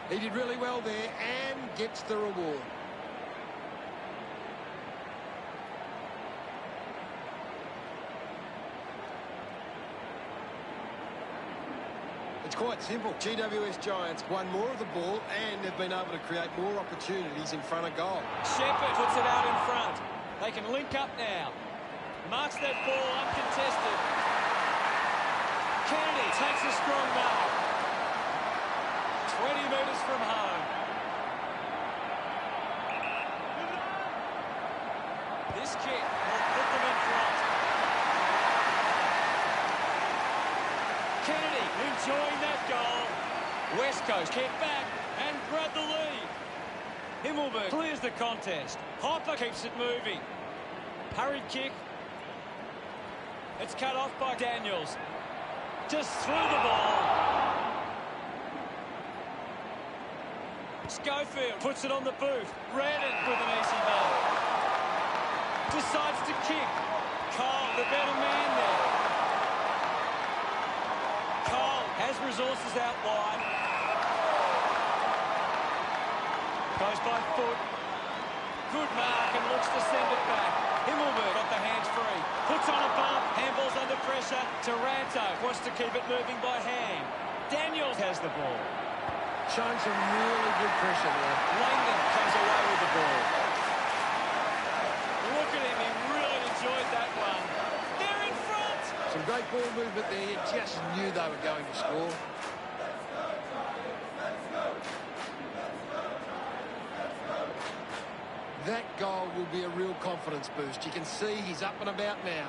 [SPEAKER 4] He did really well there and gets the reward. It's quite simple. GWS Giants won more of the ball and have been able to create more opportunities in front of goal.
[SPEAKER 3] Shepherd puts it out in front. They can link up now. Marks that ball uncontested. Kennedy takes a strong mark. 20 metres from home. This kick will put them in front. Kennedy enjoying that goal. West Coast kick back and grab the lead. Himmelberg clears the contest. Hopper keeps it moving. Hurried kick. It's cut off by Daniels. Just threw the ball. Schofield puts it on the boot. Redden with an easy mark. Decides to kick. Cole, the better man there. Cole has resources out wide. Goes by foot. Good mark and looks to send it back. Himmelberg got the hands free. Puts on a bump. Handball's under pressure. Taranto wants to keep it moving by hand. Daniels has the ball.
[SPEAKER 4] Showing some really good pressure there.
[SPEAKER 3] Langdon comes away with the ball. Look at him. He really enjoyed that one. They're in front.
[SPEAKER 4] Some great ball movement there. You just knew they were going to score. That goal will be a real confidence boost. You can see he's up and about now.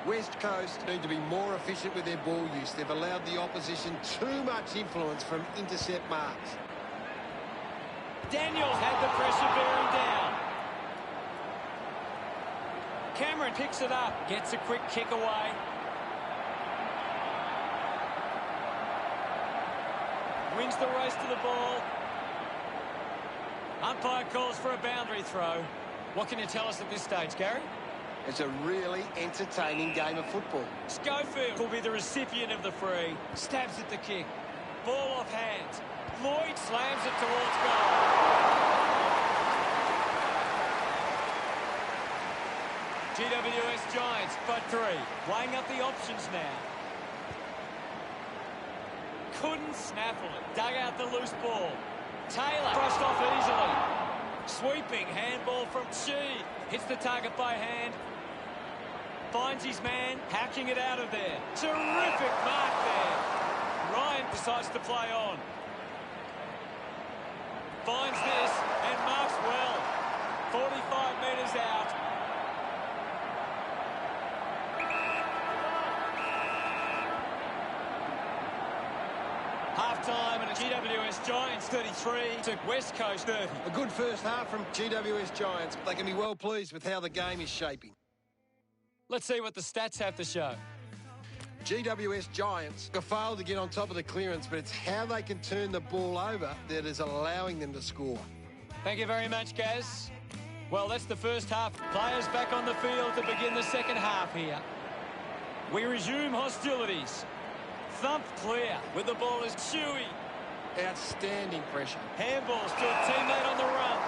[SPEAKER 4] West Coast need to be more efficient with their ball use. They've allowed the opposition too much influence from intercept marks.
[SPEAKER 3] Daniels had the pressure bearing down. Cameron picks it up, gets a quick kick away. Wins the race to the ball. Umpire calls for a boundary throw. What can you tell us at this stage, Gary?
[SPEAKER 4] It's a really entertaining game of football.
[SPEAKER 3] Schofield will be the recipient of the free. Stabs at the kick. Ball off hands. Lloyd slams it towards goal. GWS Giants by 3. Weighing up the options now. Couldn't snaffle it. Dug out the loose ball. Taylor brushed off easily. Sweeping handball from Chi. Hits the target by hand. Finds his man. Hacking it out of there. Terrific mark there. Ryan decides to play on. Finds this and marks well. 45 metres out. Half-time and a GWS Giants 33 to West Coast 30.
[SPEAKER 4] A good first half from GWS Giants. They can be well pleased with how the game is shaping.
[SPEAKER 3] Let's see what the stats have to show.
[SPEAKER 4] GWS Giants have failed to get on top of the clearance, but it's how they can turn the ball over that is allowing them to score.
[SPEAKER 3] Thank you very much, Gaz. Well, that's the first half. Players back on the field to begin the second half here. We resume hostilities. Thump clear with the ball is Chewy.
[SPEAKER 4] Outstanding pressure.
[SPEAKER 3] Handballs to a teammate on the run.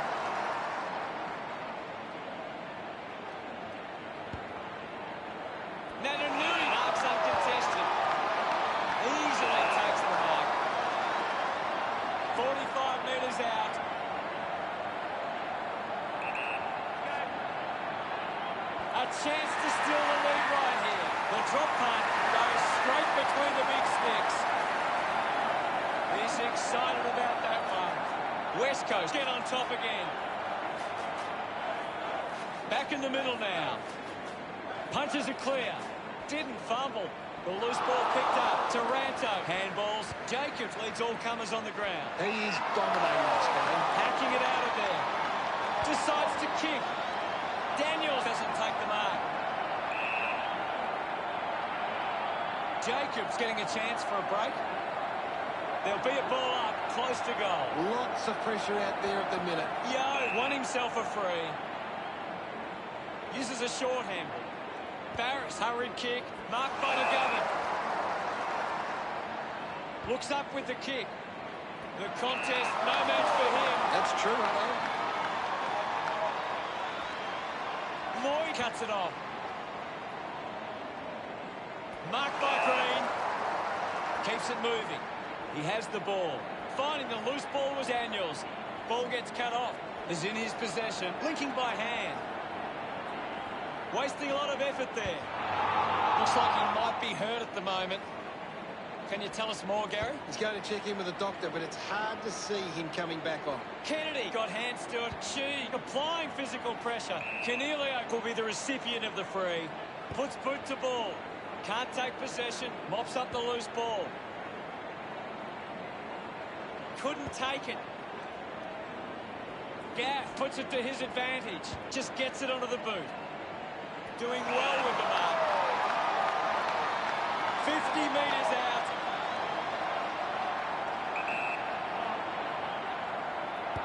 [SPEAKER 3] Natanui marks uncontested. Easily takes the mark. 45 metres out. A chance to steal the lead right here. The drop punt goes straight between the big sticks. He's excited about that one. West Coast get on top again. Back in the middle now. Punches are clear. Didn't fumble. The loose ball picked up. Taranto. Handballs. Jacobs leads all comers on the ground.
[SPEAKER 4] He is dominating this game.
[SPEAKER 3] Hacking it out of there. Decides to kick. Daniels doesn't take the mark. Jacobs getting a chance for a break. There'll be a ball up, close to goal.
[SPEAKER 4] Lots of pressure out there at the minute.
[SPEAKER 3] Yo won himself a free. Uses a short handball. Barris, hurried kick. Marked by McGovern. Looks up with the kick. The contest, no match for him.
[SPEAKER 4] That's true, Hello.
[SPEAKER 3] Lloyd cuts it off. Marked by Green. Keeps it moving. He has the ball. Finding the loose ball was Daniels. Ball gets cut off. Is in his possession. Linking by hand. Wasting a lot of effort there. Looks like he might be hurt at the moment. Can you tell us more, Gary?
[SPEAKER 4] He's going to check in with the doctor, but it's hard to see him coming back on.
[SPEAKER 3] Kennedy got hands to it. Chi applying physical pressure. Canelio will be the recipient of the free. Puts boot to ball. Can't take possession. Mops up the loose ball. Couldn't take it. Gaff puts it to his advantage. Just gets it onto the boot. Doing well with the mark. 50 metres out.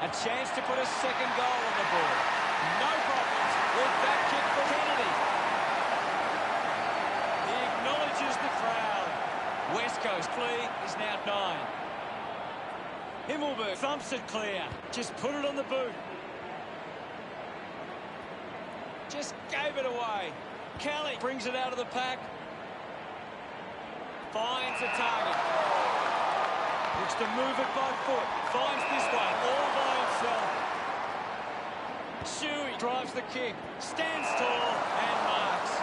[SPEAKER 3] A chance to put a second goal on the board. No problems with that kick for Kennedy. He acknowledges the crowd. West Coast lead is now 9. Himmelberg thumps it clear. Just put it on the boot. Just gave it away. Kelly brings it out of the pack. Finds a target. Looks to move it by foot. Finds this one all by himself. Shuey drives the kick. Stands tall and marks.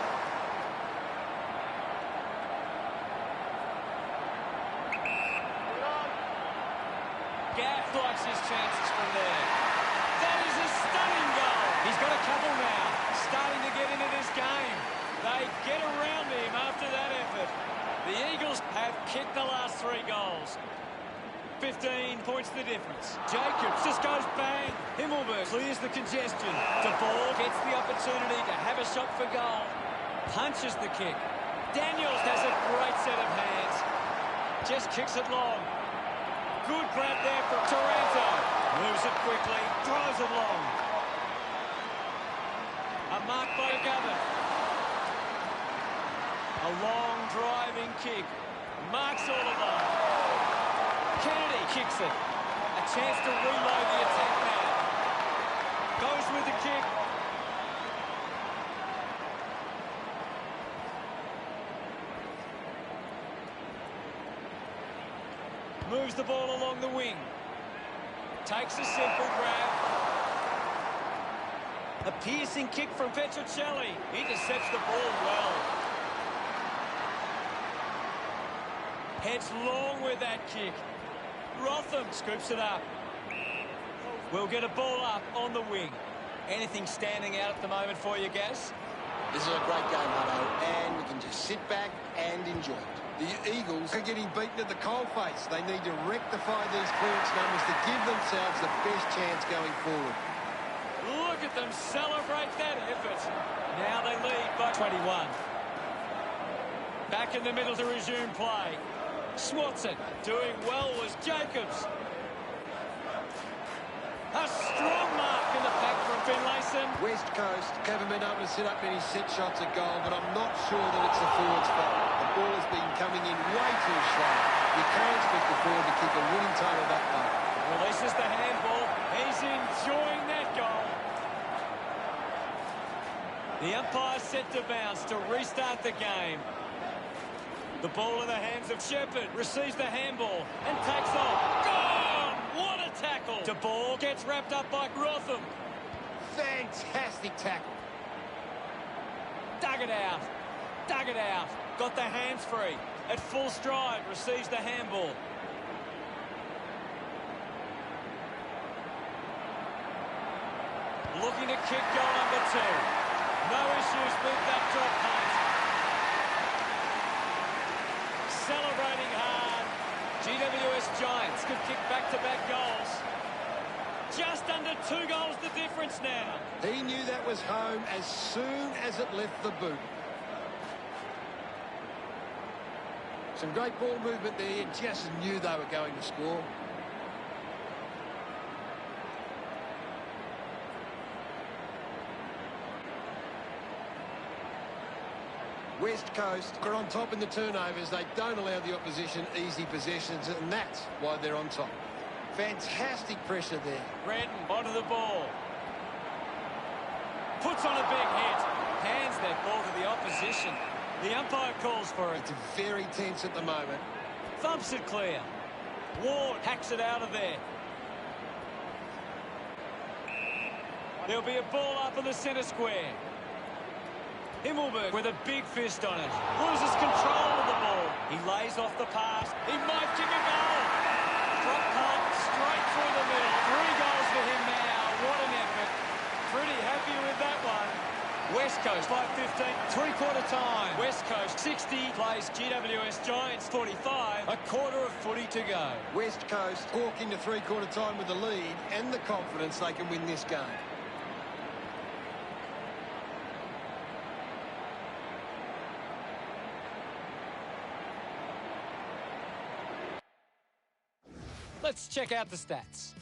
[SPEAKER 3] Gaff likes his chances from there. That is a stunning goal. He's got a couple now. Starting to get into this game. They get around him after that effort. The Eagles have kicked the last 3 goals. 15 points the difference. Jacobs just goes bang. Himmelberg clears the congestion. De Boer gets the opportunity to have a shot for goal. Punches the kick. Daniels has a great set of hands. Just kicks it long. Good grab there from Taranto. Moves it quickly. Drives it long. A mark by Govern. A long driving kick. Marks all alone. Kennedy kicks it. A chance to reload the attack now. Goes with the kick. Moves the ball along the wing. Takes a simple grab. A piercing kick from Petrocelli. Intercepts the ball well. Heads long with that kick. Rotham scoops it up. We'll get a ball up on the wing. Anything standing out at the moment for you, Gaz?
[SPEAKER 4] This is a great game, Hutto, and we can just sit back and enjoy it. The Eagles are getting beaten at the coalface. They need to rectify these clearance numbers to give themselves the best chance going forward.
[SPEAKER 3] Look at them celebrate that effort. Now they lead by 21. Back in the middle to resume play. Swatson doing well was Jacobs. A strong mark in the pack from Finlayson.
[SPEAKER 4] West Coast haven't been able to set up many set shots at goal, but I'm not sure that it's the forward's fault. The ball has been coming in way too slow. You can't expect the forward to kick a winning total that low.
[SPEAKER 3] Releases the handball. He's enjoying that goal. The umpire set to bounce to restart the game. The ball in the hands of Shepherd. Receives the handball and takes off. Gone! What a tackle! De Boer gets wrapped up by Rotham.
[SPEAKER 4] Fantastic tackle.
[SPEAKER 3] Dug it out. Dug it out. Got the hands free. At full stride, receives the handball. Looking to kick goal number 2. No issues with that drop punt. Celebrating hard. GWS Giants could kick back-to-back goals. Just under 2 goals the difference now.
[SPEAKER 4] He knew that was home as soon as it left the boot. Some great ball movement there. Just knew they were going to score. West Coast are on top in the turnovers. They don't allow the opposition easy possessions, and that's why they're on top. Fantastic pressure there.
[SPEAKER 3] Redden onto the ball. Puts on a big hit. Hands that ball to the opposition. The umpire calls for it.
[SPEAKER 4] It's very tense at the moment.
[SPEAKER 3] Thumps it clear. Ward hacks it out of there. There'll be a ball up in the centre square. Himmelberg with a big fist on it. Loses control of the ball. He lays off the pass. He might kick a goal. Drop punt straight through the middle. 3 goals for him now. What an effort. Pretty happy with that one. West Coast 5:15, three-quarter time. West Coast 60 plays GWS Giants 45, a quarter of footy to go.
[SPEAKER 4] West Coast walk into three-quarter time with the lead and the confidence they can win this game.
[SPEAKER 3] Let's check out the stats.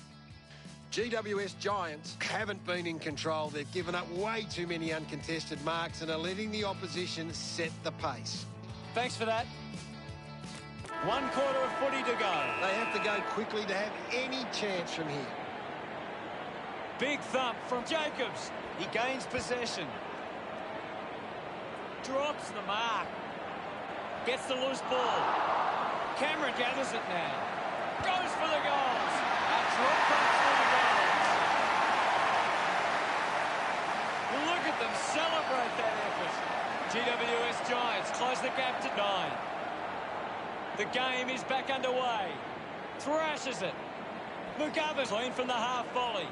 [SPEAKER 4] GWS Giants haven't been in control. They've given up way too many uncontested marks and are letting the opposition set the pace.
[SPEAKER 3] Thanks for that. One quarter of footy to go.
[SPEAKER 4] They have to go quickly to have any chance from here.
[SPEAKER 3] Big thump from Jacobs. He gains possession. Drops the mark. Gets the loose ball. Cameron gathers it now. Goes for the goals. A drop punch for the goals. Look at them celebrate that effort. GWS Giants close the gap to 9. The game is back underway. Thrashes it. McGovern clean from the half volley.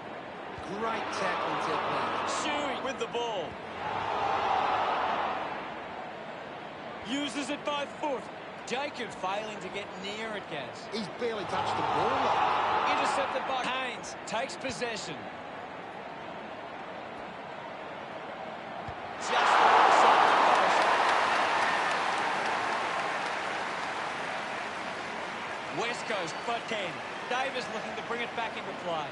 [SPEAKER 4] Great tackling technique.
[SPEAKER 3] Shuey with the ball. Uses it by foot. Jacobs failing to get near it, Gaz.
[SPEAKER 4] He's barely touched the ball, though.
[SPEAKER 3] Intercepted by Haynes. Takes possession. Just outside the post. West Coast, but 10. Davis looking to bring it back into play.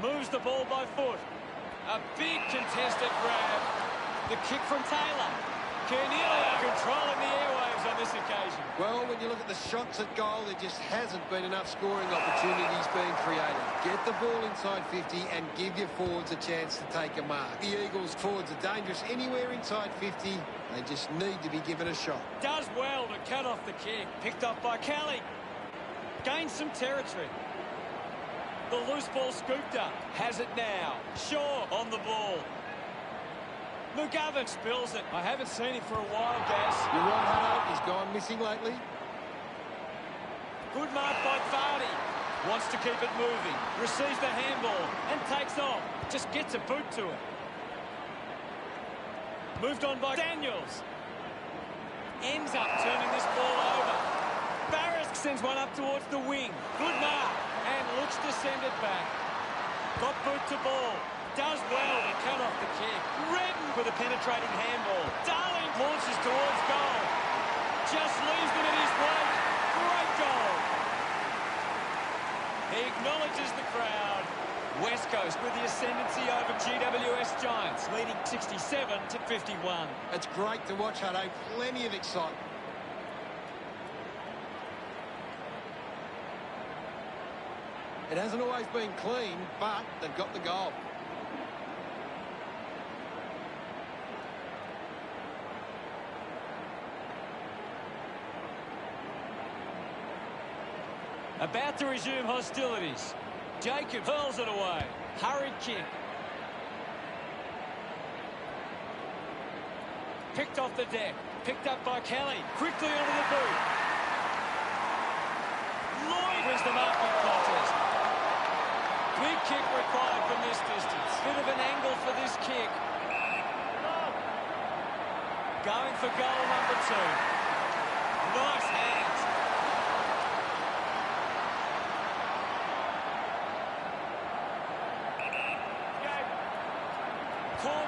[SPEAKER 3] Moves the ball by foot. A big contested grab. The kick from Taylor. Cornelia controlling the airwaves on this occasion.
[SPEAKER 4] Well, when you look at the shots at goal, there just hasn't been enough scoring opportunities being created. Get the ball inside 50 and give your forwards a chance to take a mark. The Eagles' forwards are dangerous anywhere inside 50. They just need to be given a shot.
[SPEAKER 3] Does well to cut off the kick. Picked up by Kelly. Gains some territory. The loose ball scooped up. Has it now. Shaw on the ball. McGovern spills it. I haven't seen him for a while, Gaz.
[SPEAKER 4] You're right, Hutto. He's gone missing lately.
[SPEAKER 3] Good mark by Vardy. Wants to keep it moving. Receives the handball and takes off. Just gets a boot to it. Moved on by Daniels. Ends up turning this ball over. Barris sends one up towards the wing. Good mark. And looks to send it back. Got boot to ball. Does well to cut off the kick. Redden with a penetrating handball. Darling launches towards goal. Just leaves them at his weight. Great goal. He acknowledges the crowd. West Coast with the ascendancy over GWS Giants, leading 67-51.
[SPEAKER 4] It's great to watch, Hutto. Plenty of excitement. It hasn't always been clean, but they've got the goal.
[SPEAKER 3] About to resume hostilities. Jacob hurls it away. Hurried kick. Picked off the deck. Picked up by Kelly. Quickly onto the boot. Lloyd wins the marking contest. Big kick required from this distance. Bit of an angle for this kick. Going for goal number 2. Nice hands.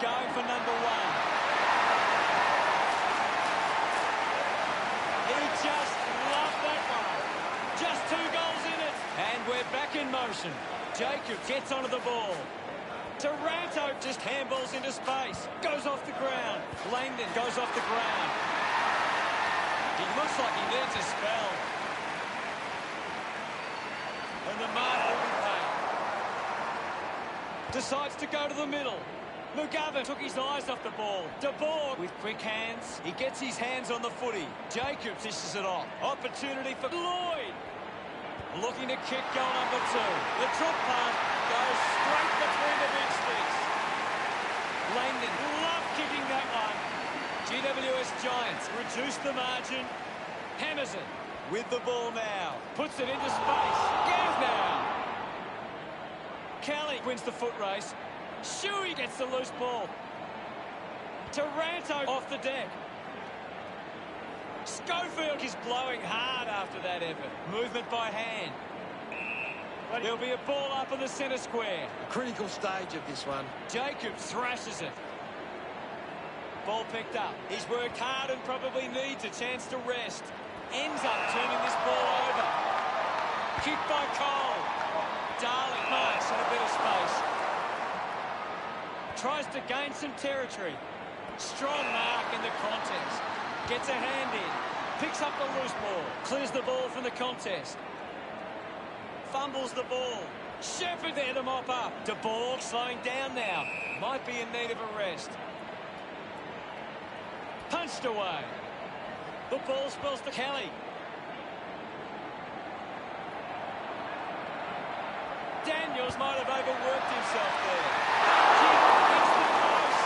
[SPEAKER 3] Going for number 1. He just loved that one. Just 2 goals in it. And we're back in motion. Jacob gets onto the ball. Taranto just handballs into space. Goes off the ground. Langdon goes off the ground. He looks like he needs a spell. And the mark will be paid. Decides to go to the middle. McGovern took his eyes off the ball. De Boer with quick hands. He gets his hands on the footy. Jacobs dishes it off. Opportunity for Lloyd. Looking to kick goal number 2. The drop punt goes straight between the big sticks. Langdon loved kicking that one. GWS Giants reduce the margin. Hammers it with the ball now. Puts it into space. Gaz now. Kelly wins the foot race. Shuey gets the loose ball. Taranto off the deck. Schofield is blowing hard after that effort. Movement by hand. There'll be a ball up in the centre square.
[SPEAKER 4] A critical stage of this one.
[SPEAKER 3] Jacob thrashes it. Ball picked up. He's worked hard and probably needs a chance to rest. Ends up turning this ball over. Kicked by Cole. Darling nice in a bit of space. Tries to gain some territory. Strong mark in the contest. Gets a hand in. Picks up the loose ball. Clears the ball from the contest. Fumbles the ball. Shepherd there to mop up. De Boer slowing down now. Might be in need of a rest. Punched away. The ball spills to Kelly. Daniels might have overworked himself there. Kick against the post.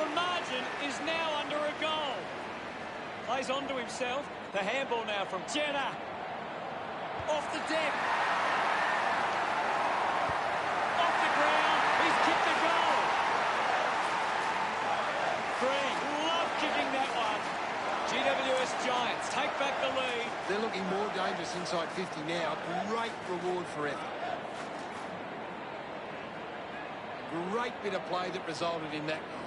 [SPEAKER 3] The margin is now under a goal. Plays onto himself. The handball now from Jenner. Off the deck. Off the ground. He's kicked the goal. Green, love kicking that one. GWS Giants take back the lead.
[SPEAKER 4] They're looking more dangerous inside 50 now. Great reward for effort. Great bit of play that resulted in that goal.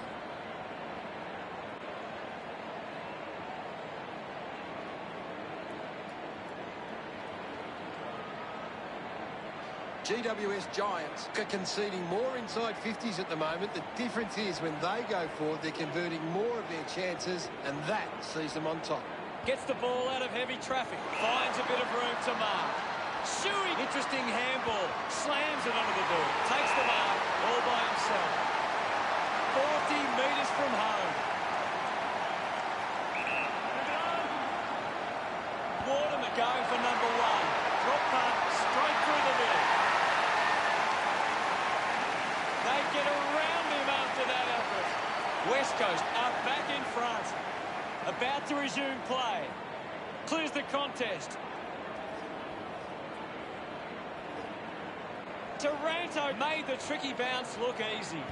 [SPEAKER 4] GWS Giants are conceding more inside 50s at the moment. The difference is when they go forward, they're converting more of their chances, and that sees them on top.
[SPEAKER 3] Gets the ball out of heavy traffic. Finds a bit of room to mark. Shuey, interesting handball. Slams it under the ball. Takes the mark all by himself. 40 metres from home. Waterman going for number one. Drop punt straight through the middle. They get around him after that effort. West Coast are back in front. About to resume play. Clears the contest. Taranto made the tricky bounce look easy.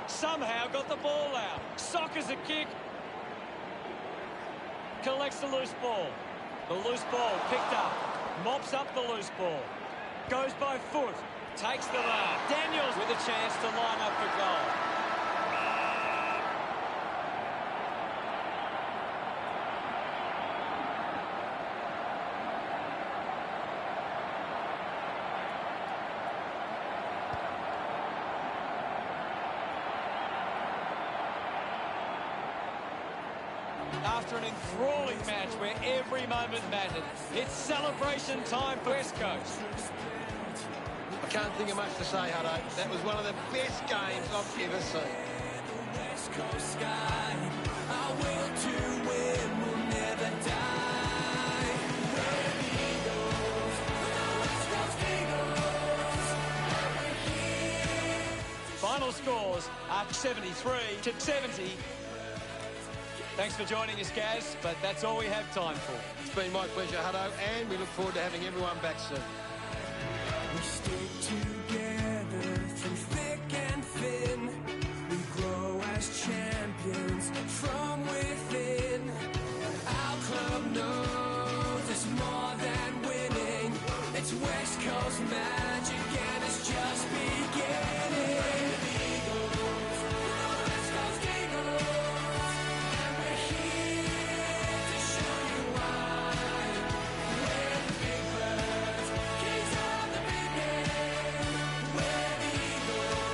[SPEAKER 3] Somehow got the ball out. Sockers a kick. Collects the loose ball. The loose ball picked up. Mops up the loose ball. Goes by foot. Takes the mark. Daniels with a chance to line up the goal. After an enthralling match where every moment mattered, it's celebration time for West Coast.
[SPEAKER 4] I can't think of much to say, Hutto. That was one of the best games I've ever seen.
[SPEAKER 1] West Coast sky, our will to win will never die. We're the Eagles, the West Coast Eagles. We're here.
[SPEAKER 3] Final scores are 73-70. Thanks for joining us, Gaz, but that's all we have time for.
[SPEAKER 4] It's been my pleasure, Hutto, and we look forward to having everyone back soon.
[SPEAKER 1] We stick together through thick and thin. We grow as champions from within. Our club knows it's more than winning. It's West Coast magic and it's just beginning. Eagles, West Coast Eagles, and we're here to show you why. We're the big birds, kings of the big game. We're the Eagles.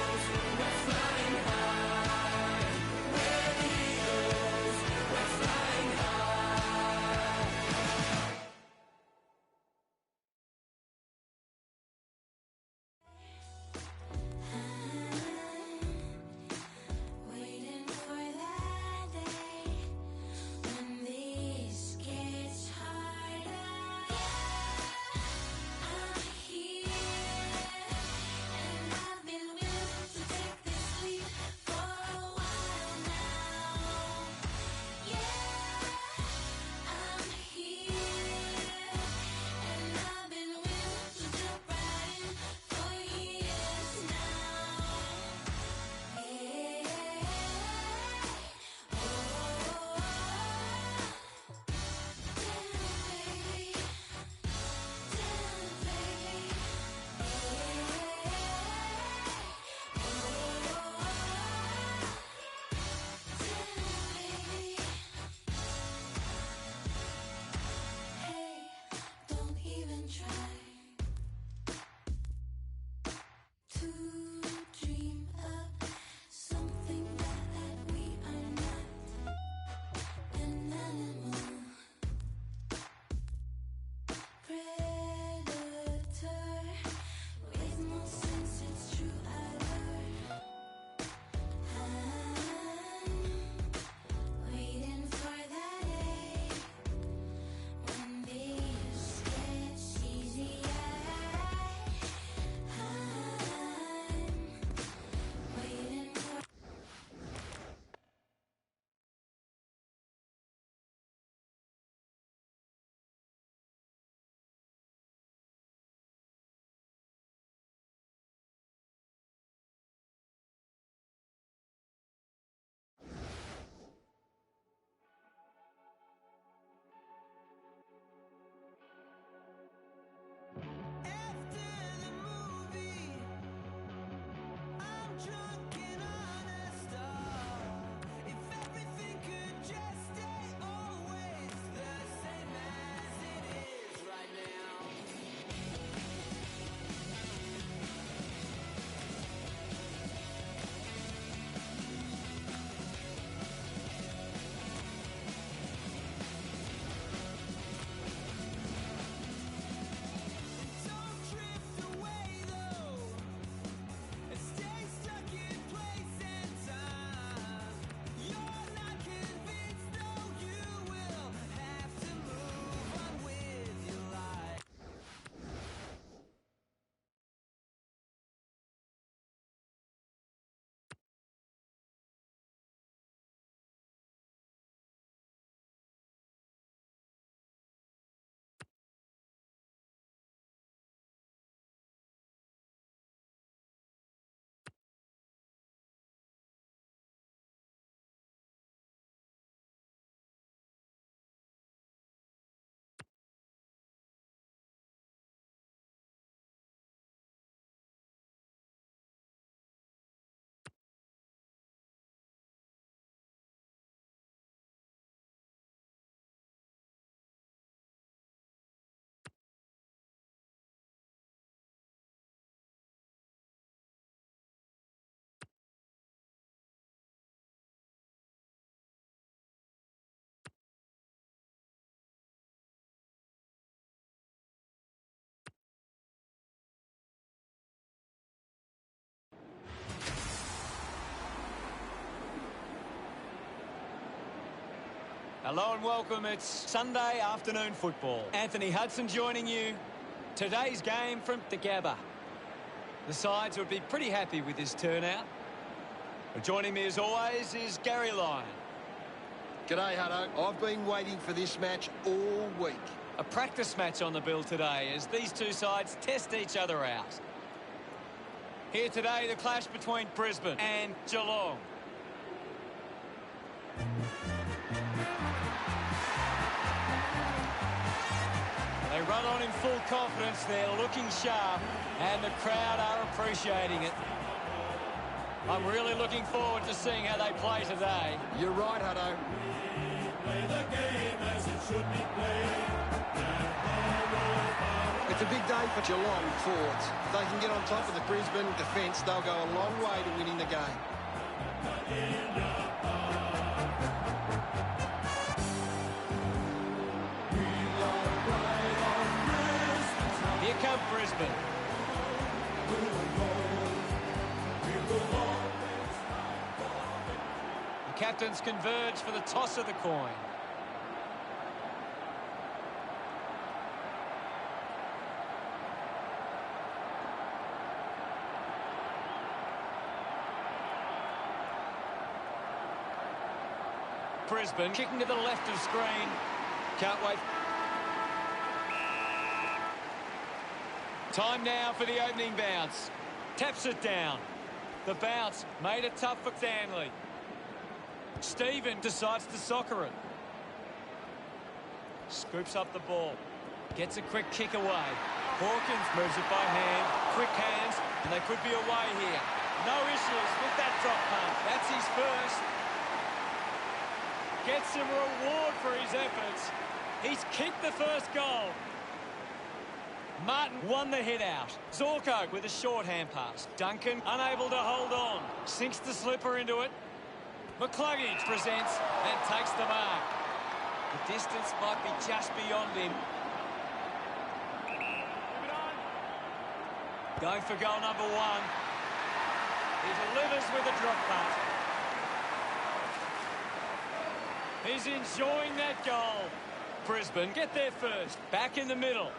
[SPEAKER 3] Hello and welcome. It's Sunday afternoon football. Anthony Hudson joining you. Today's game from the Gabba. The sides would be pretty happy with this turnout. But joining me as always is Gary Lyon.
[SPEAKER 4] G'day, Hutto. I've been waiting for this match all week.
[SPEAKER 3] A practice match on the bill today as these two sides test each other out. Here today, the clash between Brisbane and Geelong. They run on in full confidence. They're looking sharp, and the crowd are appreciating it. I'm really looking forward to seeing how they play today.
[SPEAKER 4] You're right, Hutto.
[SPEAKER 5] Play the game as it should be played.
[SPEAKER 4] It's a big day for Geelong forwards. If they can get on top of the Brisbane defence, they'll go a long way to winning the game.
[SPEAKER 3] Here come Brisbane. The captains converge for the toss of the coin. Brisbane kicking to the left of screen. Can't wait. Time now for the opening bounce. Taps it down. The bounce made it tough for Stanley. Stephen decides to soccer it. Scoops up the ball. Gets a quick kick away. Hawkins moves it by hand. Quick hands, and they could be away here. No issues with that drop punt. That's his first. Gets some reward for his efforts. He's kicked the first goal. Martin won the hit out. Zorko with a short hand pass. Duncan unable to hold on. Sinks the slipper into it. McCluggage presents and takes the mark. The distance might be just beyond him. Going for goal number one. He delivers with a drop punt. He's enjoying that goal. Brisbane get there first. Back in the middle.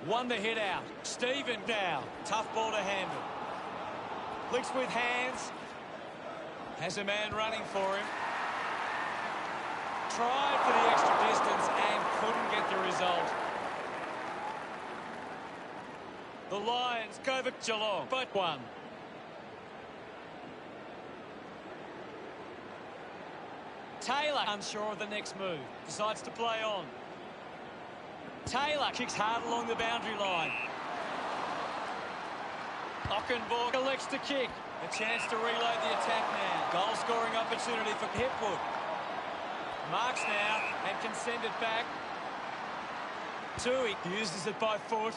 [SPEAKER 3] Won the hit out. Stephen now. Tough ball to handle. Flicks with hands. Has a man running for him. Tried for the extra distance and couldn't get the result. The Lions go for Geelong, but won. Taylor unsure of the next move. Decides to play on. Taylor kicks hard along the boundary line. Ockenborg elects to kick. A chance to reload the attack now. Goal scoring opportunity for Hipwood. Marks now and can send it back. Tui uses it by foot.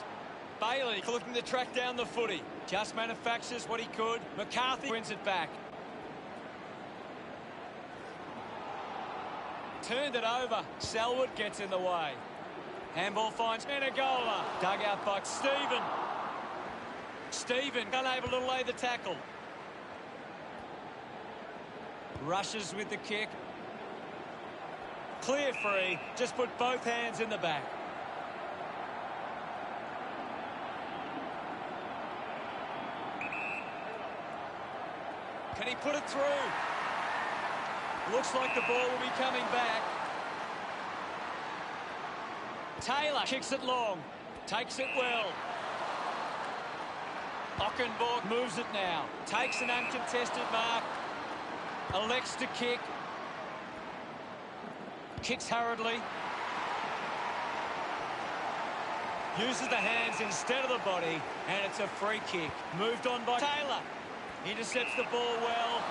[SPEAKER 3] Bailey looking to track down the footy. Just manufactures what he could. McCarthy wins it back. Turned it over. Selwood gets in the way. Handball finds Menegola. Dug out by Stephen. Stephen unable to lay the tackle. Rushes with the kick. Clear free. Just put both hands in the back. Can he put it through? Looks like the ball will be coming back. Taylor kicks it long. Takes it well. Ockenborg moves it now. Takes an uncontested mark. Elects to kick. Kicks hurriedly. Uses the hands instead of the body. And it's a free kick. Moved on by Taylor. Intercepts the ball well.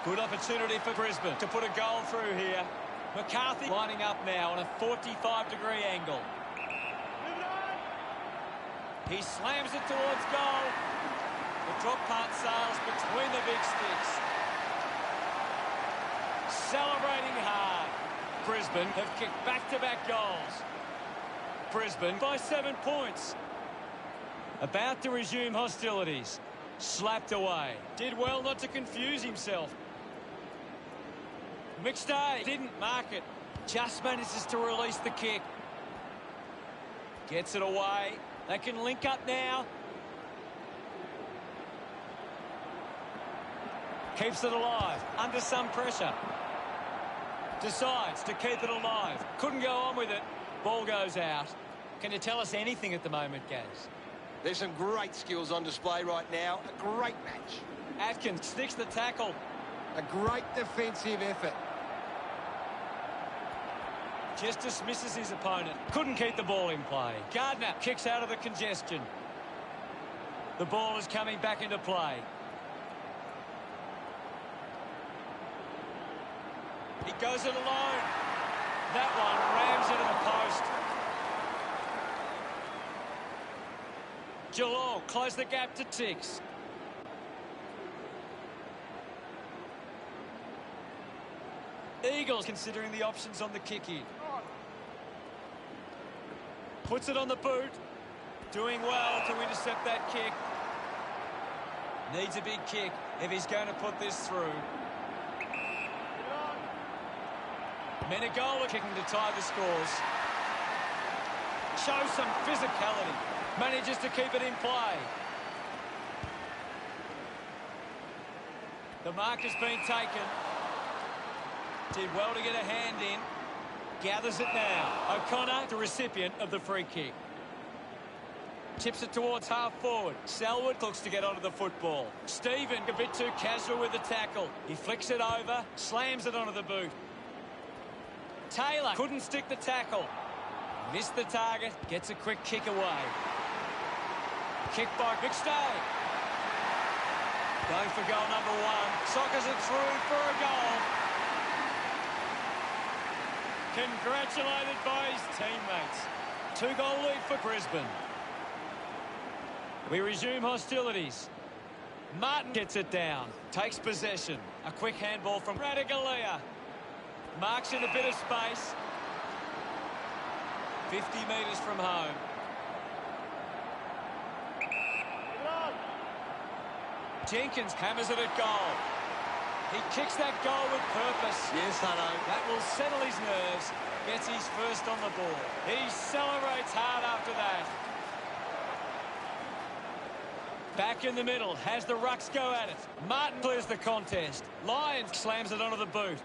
[SPEAKER 3] Good opportunity for Brisbane to put a goal through here. McCarthy lining up now on a 45-degree angle. He slams it towards goal. The drop punt sails between the big sticks. Celebrating hard. Brisbane have kicked back-to-back goals. Brisbane by 7 points. About to resume hostilities. Slapped away. Did well not to confuse himself. McStay didn't mark it. Just manages to release the kick. Gets it away. They can link up now. Keeps it alive. Under some pressure. Decides to keep it alive. Couldn't go on with it. Ball goes out. Can you tell us anything at the moment, Gaz?
[SPEAKER 6] There's some great skills on display right now. A great match.
[SPEAKER 3] Atkins sticks the tackle.
[SPEAKER 4] A great defensive effort.
[SPEAKER 3] Just dismisses his opponent. Couldn't keep the ball in play. Gardner kicks out of the congestion. The ball is coming back into play. He goes it alone. That one rams into the post. Geelong close the gap to Tix. Eagles considering the options on the kick-in. Puts it on the boot. Doing well to intercept that kick. Needs a big kick if he's going to put this through. Menegola kicking to tie the scores. Shows some physicality. Manages to keep it in play. The mark has been taken. Did well to get a hand in. Gathers it now. O'Connor, the recipient of the free kick. Tips it towards half forward. Selwood looks to get onto the football. Stephen a bit too casual with the tackle. He flicks it over, slams it onto the boot. Taylor couldn't stick the tackle. Missed the target, gets a quick kick away. Kick by McStay. Going for goal number one. Sockers it through for a goal. Congratulated by his teammates. 2-goal lead for Brisbane. We resume hostilities. Martin gets it down. Takes possession. A quick handball from Ratugolea. Marks in a bit of space. 50 metres from home. Jenkins hammers it at goal. He kicks that goal with purpose.
[SPEAKER 4] Yes, Hutto.
[SPEAKER 3] That will settle his nerves. Gets his first on the ball. He celebrates hard after that. Back in the middle. Has the rucks go at it. Martin clears the contest. Lyons slams it onto the boot.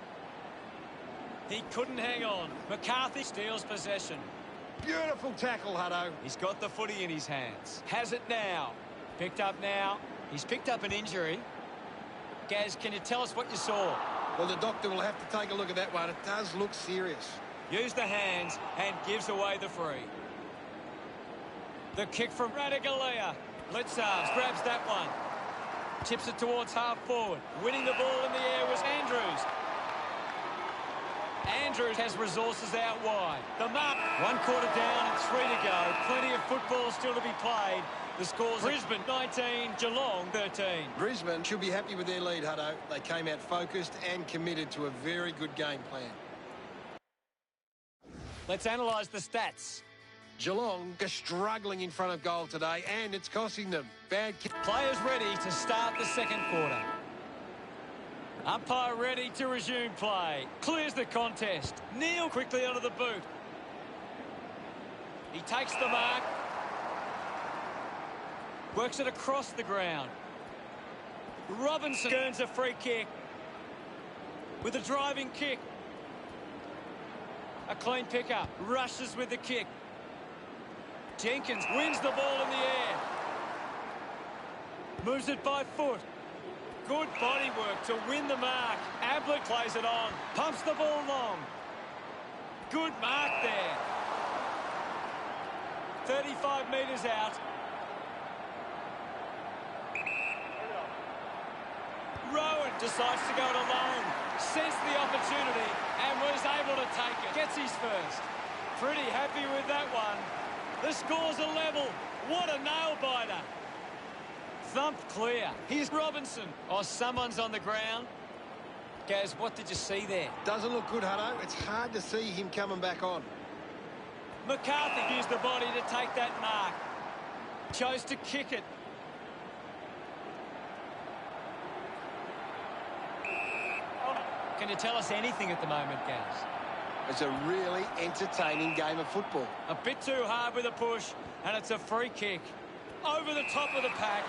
[SPEAKER 3] He couldn't hang on. McCarthy steals possession.
[SPEAKER 4] Beautiful tackle, Hutto.
[SPEAKER 3] He's got the footy in his hands. Has it now. Picked up now. He's picked up an injury. Gaz, can you tell us what you saw?
[SPEAKER 4] Well, the doctor will have to take a look at that one. It does look serious.
[SPEAKER 3] Use the hands and gives away the free. The kick from Ratugolea. Litzars grabs that one. Tips it towards half forward. Winning the ball in the air was Andrews. Andrews has resources out wide. The mark. 1 quarter down and 3 to go. Plenty of football still to be played. The scores: Brisbane 19, Geelong 13.
[SPEAKER 4] Brisbane should be happy with their lead, Hutto. They came out focused and committed to a very good game plan.
[SPEAKER 3] Let's analyse the stats.
[SPEAKER 4] Geelong are struggling in front of goal today, and it's costing them. Bad kick.
[SPEAKER 3] Players ready to start the second quarter. Umpire ready to resume play. Clears the contest. Neal quickly onto the boot. He takes the mark. Works it across the ground. Robinson earns a free kick. With a driving kick. A clean pickup. Rushes with the kick. Jenkins wins the ball in the air. Moves it by foot. Good body work to win the mark. Ablett plays it on. Pumps the ball long. Good mark there. 35 metres out. Rowan decides to go it alone. Sensed the opportunity and was able to take it. Gets his first. Pretty happy with that one. The score's a level. What a nail-biter. Thumped clear. Here's Robinson. Oh, someone's on the ground. Gaz, what did you see there?
[SPEAKER 4] Doesn't look good, Hutto. It's hard to see him coming back on.
[SPEAKER 3] McCarthy used the body to take that mark. Chose to kick it. Can you tell us anything at the moment, Gaz?
[SPEAKER 4] It's a really entertaining game of football.
[SPEAKER 3] A bit too hard with a push, and it's a free kick. Over the top of the pack.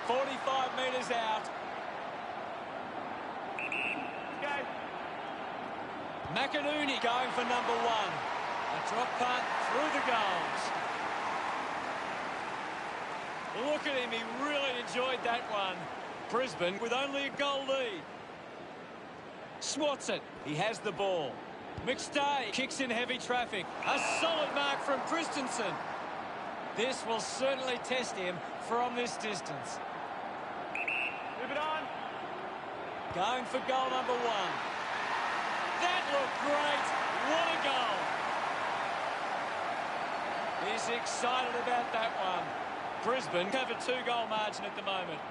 [SPEAKER 3] 45 metres out. Go. McInerney going for number 1. A drop punt through the goals. Look at him, he really enjoyed that one. Brisbane with only a goal lead. Swats it. He has the ball. McStay kicks in heavy traffic. A solid mark from Christensen. This will certainly test him from this distance. Move it on. Going for goal number 1. That looked great. What a goal. He's excited about that one. Brisbane have a 2-goal margin at the moment.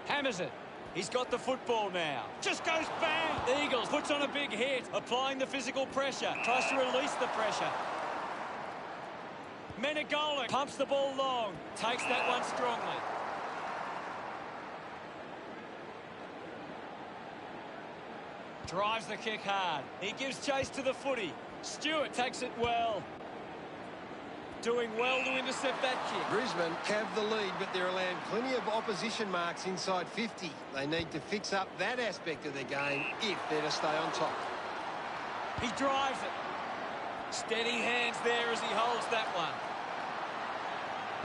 [SPEAKER 3] Hammers it. He's got the football now. Just goes bang. Eagles puts on a big hit, applying the physical pressure. Tries to release the pressure. Menegola pumps the ball long. Takes that one strongly. Drives the kick hard. He gives chase to the footy. Stewart takes it well. Doing well to intercept that kick.
[SPEAKER 4] Brisbane have the lead, but they're allowing plenty of opposition marks inside 50. They need to fix up that aspect of their game if they're to stay on top.
[SPEAKER 3] He drives it. Steady hands there as he holds that one.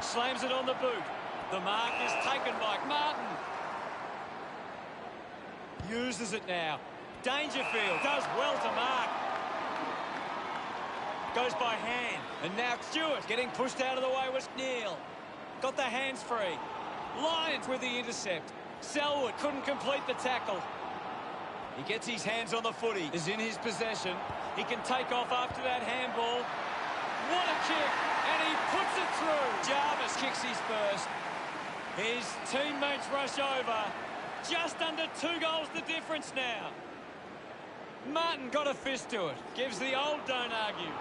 [SPEAKER 3] Slams it on the boot. The mark is taken by Martin. Uses it now. Dangerfield does well to mark. Goes by hand. And now Stewart getting pushed out of the way was Neil. Got the hands free. Lyons with the intercept. Selwood couldn't complete the tackle. He gets his hands on the footy. Is in his possession. He can take off after that handball. What a kick. And he puts it through. Jarvis kicks his first. His teammates rush over. Just under 2 goals the difference now. Martin got a fist to it. Gives the old don't argue.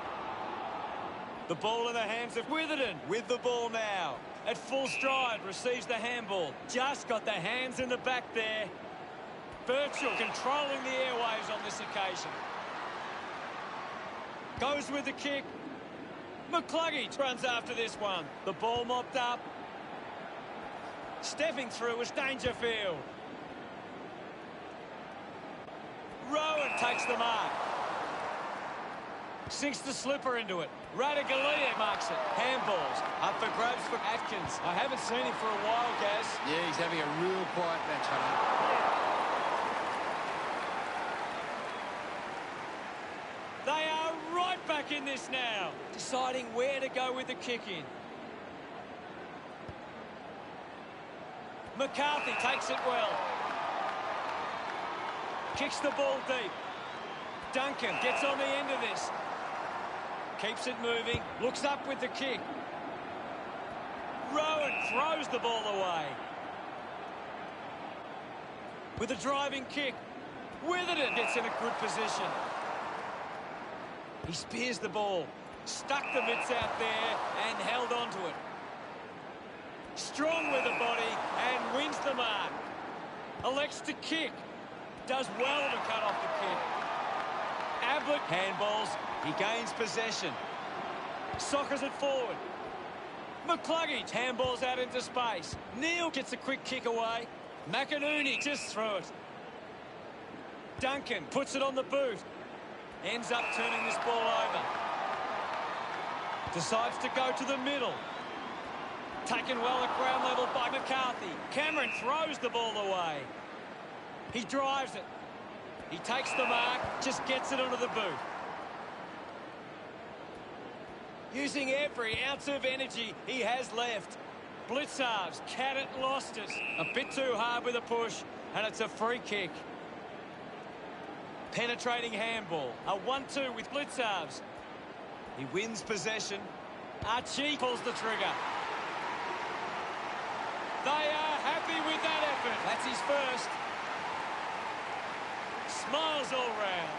[SPEAKER 3] The ball in the hands of Witherden with the ball now. At full stride, receives the handball. Just got the hands in the back there. Birchall controlling the airwaves on this occasion. Goes with the kick. McCluggage runs after this one. The ball mopped up. Stepping through was Dangerfield. Rowan takes the mark. Sinks the slipper into it. Ratugolea marks it. Handballs. Up for grabs for Atkins. I haven't seen him for a while, Gaz.
[SPEAKER 4] Yeah, he's having a real quiet match, Hunter.
[SPEAKER 3] They are right back in this now. Deciding where to go with the kick in. McCarthy takes it well. Kicks the ball deep. Duncan gets on the end of this. Keeps it moving. Looks up with the kick. Rowan throws the ball away. With a driving kick. Witherden gets in a good position. He spears the ball. Stuck the mitts out there and held on to it. Strong with the body and wins the mark. Elects to kick. Does well to cut off the kick. Ablett handballs. He gains possession. Soccers it forward. McCluggage handballs out into space. Neil gets a quick kick away. McInerney just threw it. Duncan puts it on the boot. Ends up turning this ball over. Decides to go to the middle. Taken well at ground level by McCarthy. Cameron throws the ball away. He drives it. He takes the mark, just gets it onto the boot. Using every ounce of energy he has left. Blitzarves, Cadet lost it. A bit too hard with a push, and it's a free kick. Penetrating handball. A 1-2 with Blitzarves. He wins possession. Archie pulls the trigger. They are happy with that effort. That's his first. Smiles all round.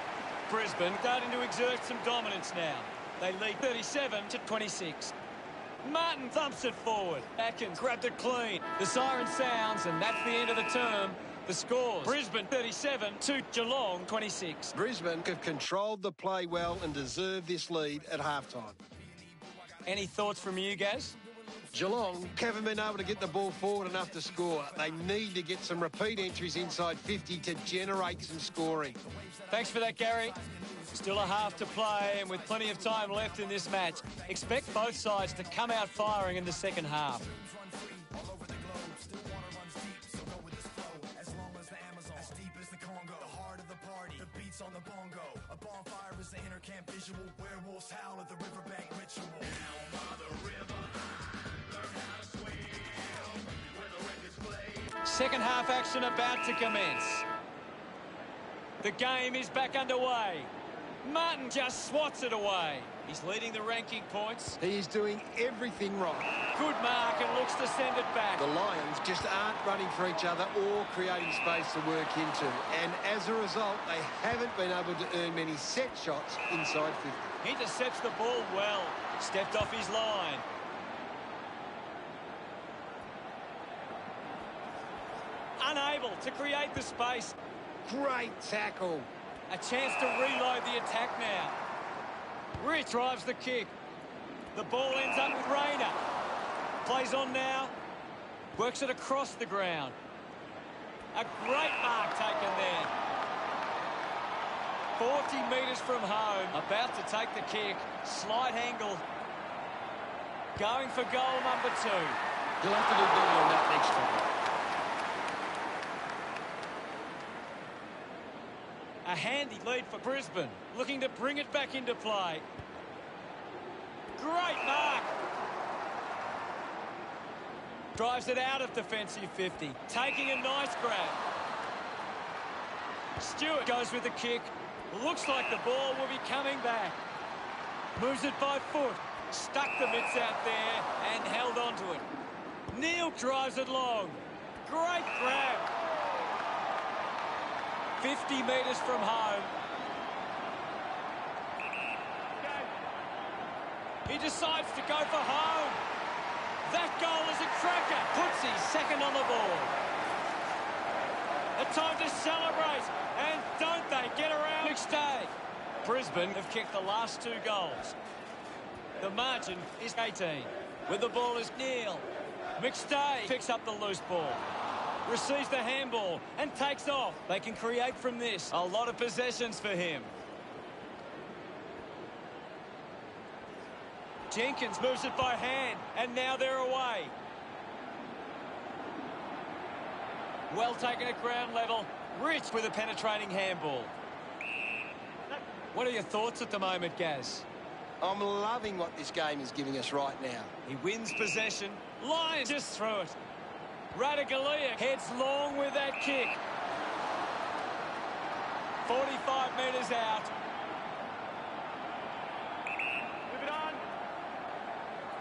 [SPEAKER 3] Brisbane starting to exert some dominance now. They lead 37-26. Martin thumps it forward. Atkins grabbed it clean. The siren sounds, and that's the end of the term. The The scores: Brisbane 37 to Geelong 26.
[SPEAKER 4] Brisbane have controlled the play well and deserve this lead at halftime.
[SPEAKER 3] Any thoughts from you, Gaz?
[SPEAKER 4] Geelong haven't been able to get the ball forward enough to score. They need to get some repeat entries inside 50 to generate some scoring.
[SPEAKER 3] Thanks for that, Gary. Still a half to play, and with plenty of time left in this match, expect both sides to come out firing in the second half.
[SPEAKER 1] On the bongo, a bonfire is the inner camp visual. Werewolves howl at the riverbank ritual. Down by the river, learn how to swim where the record's played.
[SPEAKER 3] Second half action about to commence. The game is back underway. Martin just swats it away. He's leading the ranking points.
[SPEAKER 4] He is doing everything right.
[SPEAKER 3] Good mark and looks to send it back.
[SPEAKER 4] The Lions just aren't running for each other or creating space to work into. And as a result, they haven't been able to earn many set shots inside 50.
[SPEAKER 3] Intercepts the ball well. Stepped off his line. Unable to create the space.
[SPEAKER 4] Great tackle.
[SPEAKER 3] A chance to reload the attack now. Rich drives the kick. The ball ends up with Rayner. Plays on now. Works it across the ground. A great mark taken there. 40 metres from home. About to take the kick. Slight angle. Going for goal number 2.
[SPEAKER 4] You'll have to do better on that next time.
[SPEAKER 3] A handy lead for Brisbane, looking to bring it back into play. Great mark. Drives it out of defensive 50, taking a nice grab. Stewart goes with the kick. Looks like the ball will be coming back. Moves it by foot. Stuck the mitts out there and held onto it. Neal drives it long. Great grab. 50 metres from home. He decides to go for home. That goal is a cracker. Puts his second on the board. A time to celebrate. And don't they get around McStay. Brisbane have kicked the last 2 goals. The margin is 18. With the ball is Neal. McStay picks up the loose ball. Receives the handball and takes off. They can create from this. A lot of possessions for him. Jenkins moves it by hand, and now they're away. Well taken at ground level. Rich with a penetrating handball. What are your thoughts at the moment, Gaz?
[SPEAKER 4] I'm loving what this game is giving us right now.
[SPEAKER 3] He wins possession. Lions just through it. Ratugolea heads long with that kick. 45 metres out. Move it on.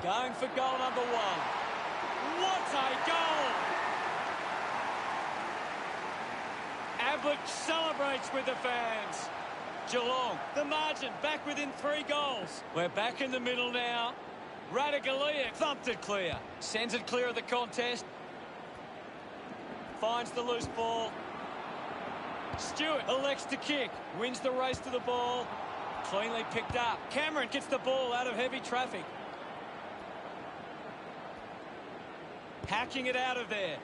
[SPEAKER 3] Going for goal number 1. What a goal! Ablett celebrates with the fans. Geelong, the margin, back within 3 goals. We're back in the middle now. Ratugolea thumped it clear. Sends it clear of the contest. Finds the loose ball. Stewart elects to kick. Wins the race to the ball. Cleanly picked up. Cameron gets the ball out of heavy traffic. Hacking it out of there.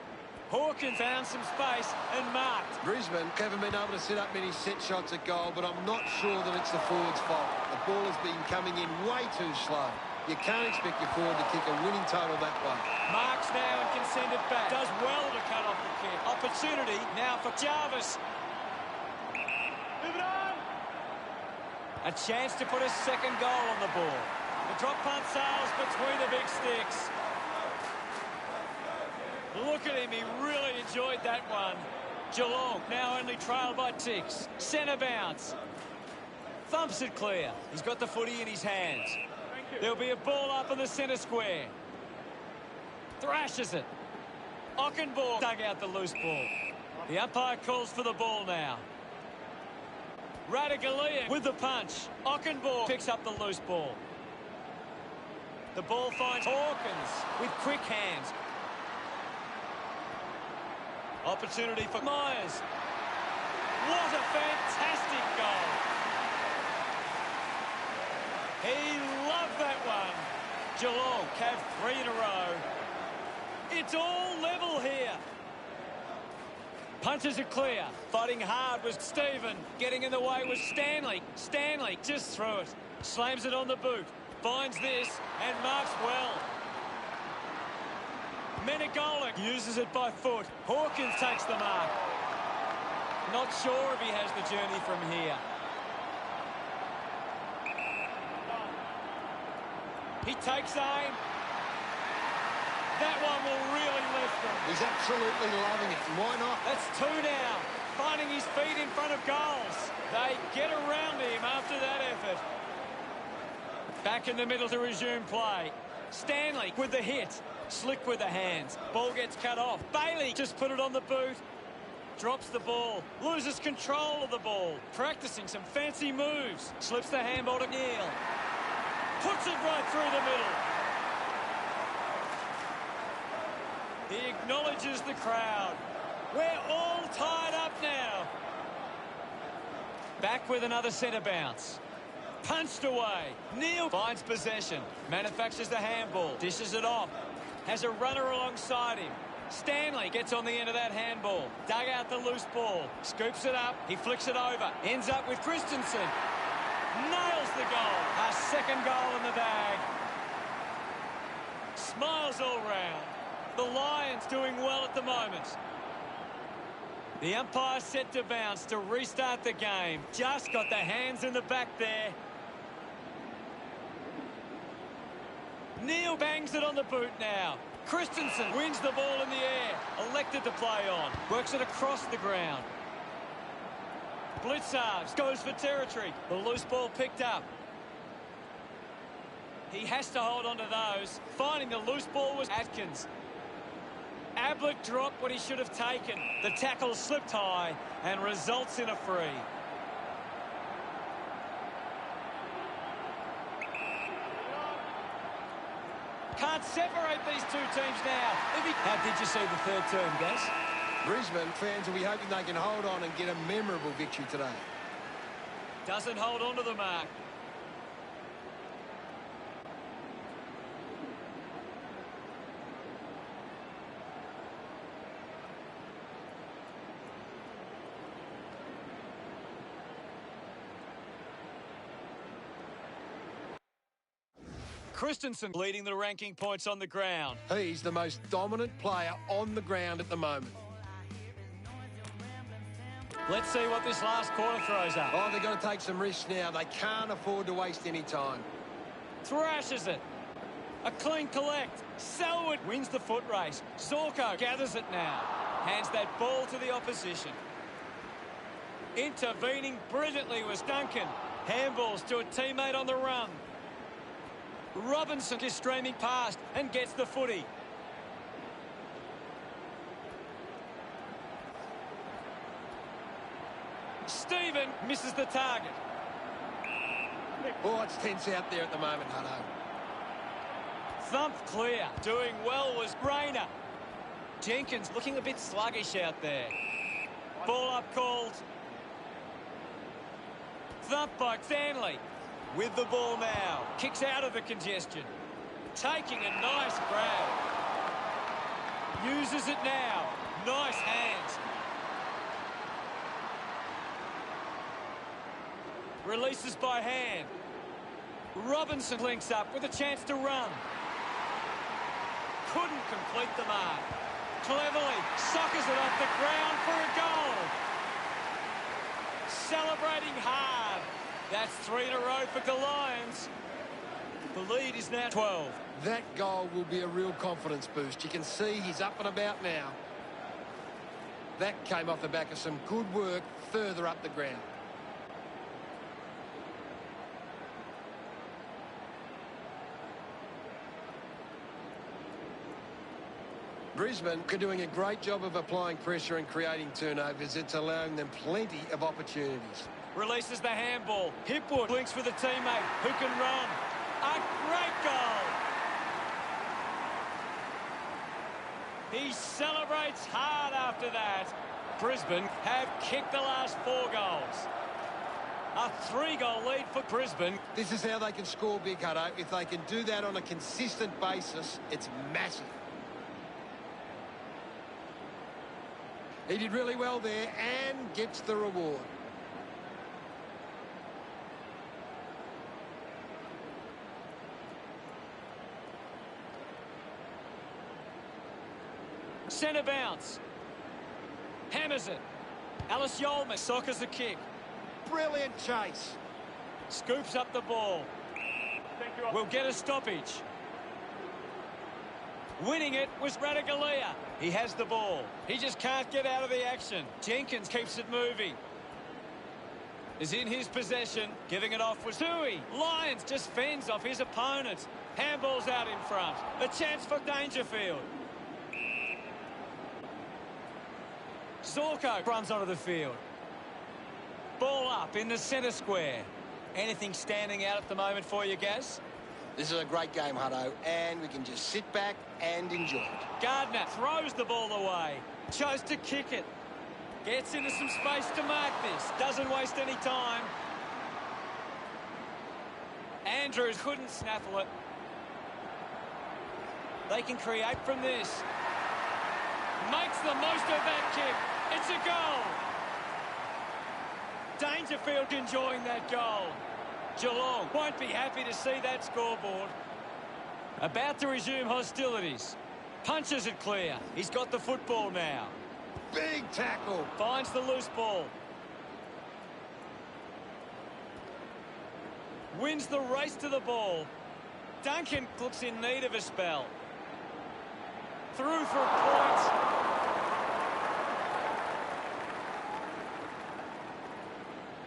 [SPEAKER 3] Hawkins found some space and marked.
[SPEAKER 4] Brisbane haven't been able to set up many set shots at goal, but I'm not sure that it's the forward's fault. The ball has been coming in way too slow. You can't expect your forward to kick a winning total that way.
[SPEAKER 3] Marks now and can send it back. Does well to cut off the kick. Opportunity now for Jarvis. Move it on. A chance to put a second goal on the board. The drop punt sails between the big sticks. Look at him, he really enjoyed that one. Geelong now only trailed by 6. Centre bounce. Thumps it clear. He's got the footy in his hands. There'll be a ball up in the centre square. Thrashes it. Ockenball dug out the loose ball. The umpire calls for the ball now. Ratugolea with the punch. Ockenball picks up the loose ball. The ball finds Hawkins with quick hands. Opportunity for Myers. What a fantastic goal. He loved that one. Geelong have 3 in a row. It's all level here. Punches are clear. Fighting hard was Stephen. Getting in the way was Stanley. Stanley just threw it. Slams it on the boot. Finds this and marks well. Menegolik uses it by foot. Hawkins takes the mark. Not sure if he has the journey from here. He takes aim. That one will really lift him.
[SPEAKER 4] He's absolutely loving it. Why not?
[SPEAKER 3] That's 2 now. Finding his feet in front of goals. They get around him after that effort. Back in the middle to resume play. Stanley with the hit. Slick with the hands. Ball gets cut off. Bailey just put it on the boot. Drops the ball. Loses control of the ball. Practicing some fancy moves. Slips the handball to Neil. Puts it right through the middle. He acknowledges the crowd. We're all tied up now. Back with another centre bounce. Punched away. Neil finds possession. Manufactures the handball. Dishes it off. Has a runner alongside him. Stanley gets on the end of that handball. Dug out the loose ball. Scoops it up. He flicks it over. Ends up with Christensen. Nails the goal. A second goal in the bag. Smiles all round. The Lions doing well at the moment. The umpire set to bounce to restart the game. Just got the hands in the back there. Neil bangs it on the boot now. Christensen wins the ball in the air. Elected to play on. Works it across the ground. Blitzards goes for territory. The loose ball picked up. He has to hold on to those. Finding the loose ball was Atkins. Ablett dropped what he should have taken. The tackle slipped high and results in a free. Can't separate these two teams now. How did you see the third term, Gus?
[SPEAKER 4] Brisbane fans will be hoping they can hold on and get a memorable victory today.
[SPEAKER 3] Doesn't hold on to the mark. Christensen leading the ranking points on the ground.
[SPEAKER 4] He's the most dominant player on the ground at the moment.
[SPEAKER 3] Let's see what this last quarter throws up.
[SPEAKER 4] Oh, they've got to take some risks now. They can't afford to waste any time.
[SPEAKER 3] Thrashes it. A clean collect. Selwood wins the foot race. Zorko gathers it now. Hands that ball to the opposition. Intervening brilliantly was Duncan. Handballs to a teammate on the run. Robinson is streaming past and gets the footy. Stephen misses the target.
[SPEAKER 4] Oh, it's tense out there at the moment, Hutto.
[SPEAKER 3] Thumped clear. Doing well was Rayner. Jenkins looking a bit sluggish out there. Ball up called. Thumped by Stanley. With the ball now. Kicks out of the congestion. Taking a nice grab. Uses it now. Nice hands. Releases by hand. Robinson links up with a chance to run. Couldn't complete the mark. Cleverly soccers it off the ground for a goal. Celebrating hard. That's 3 in a row for the Lions. The lead is now 12.
[SPEAKER 4] That goal will be a real confidence boost. You can see he's up and about now. That came off the back of some good work further up the ground. Brisbane are doing a great job of applying pressure and creating turnovers. It's allowing them plenty of opportunities.
[SPEAKER 3] Releases the handball. Hipwood links with a teammate who can run. A great goal. He celebrates hard after that. Brisbane have kicked the last 4 goals. A 3-goal lead for Brisbane.
[SPEAKER 4] This is how they can score big, Hutto. If they can do that on a consistent basis, it's massive. He did really well there and gets the reward.
[SPEAKER 3] Centre bounce. Hammers it. Alice Yolman soccers the kick.
[SPEAKER 4] Brilliant chase.
[SPEAKER 3] Scoops up the ball. Will get a stoppage. Winning it was Ratugolea. He has the ball. He just can't get out of the action. Jenkins keeps it moving. Is in his possession. Giving it off was Tui. Lyons just fends off his opponent. Handball's out in front. A chance for Dangerfield. Zorko runs onto the field. Ball up in the centre square. Anything standing out at the moment for you, Gaz?
[SPEAKER 7] This is a great game, Hutto, and we can just sit back and enjoy it.
[SPEAKER 3] Gardner throws the ball away. Chose to kick it. Gets into some space to mark this. Doesn't waste any time. Andrews couldn't snaffle it. They can create from this. Makes the most of that kick. It's a goal. Dangerfield enjoying that goal. Geelong won't be happy to see that scoreboard. About to resume hostilities. Punches it clear. He's got the football now.
[SPEAKER 4] Big tackle.
[SPEAKER 3] Finds the loose ball. Wins the race to the ball. Duncan looks in need of a spell. Through for a point.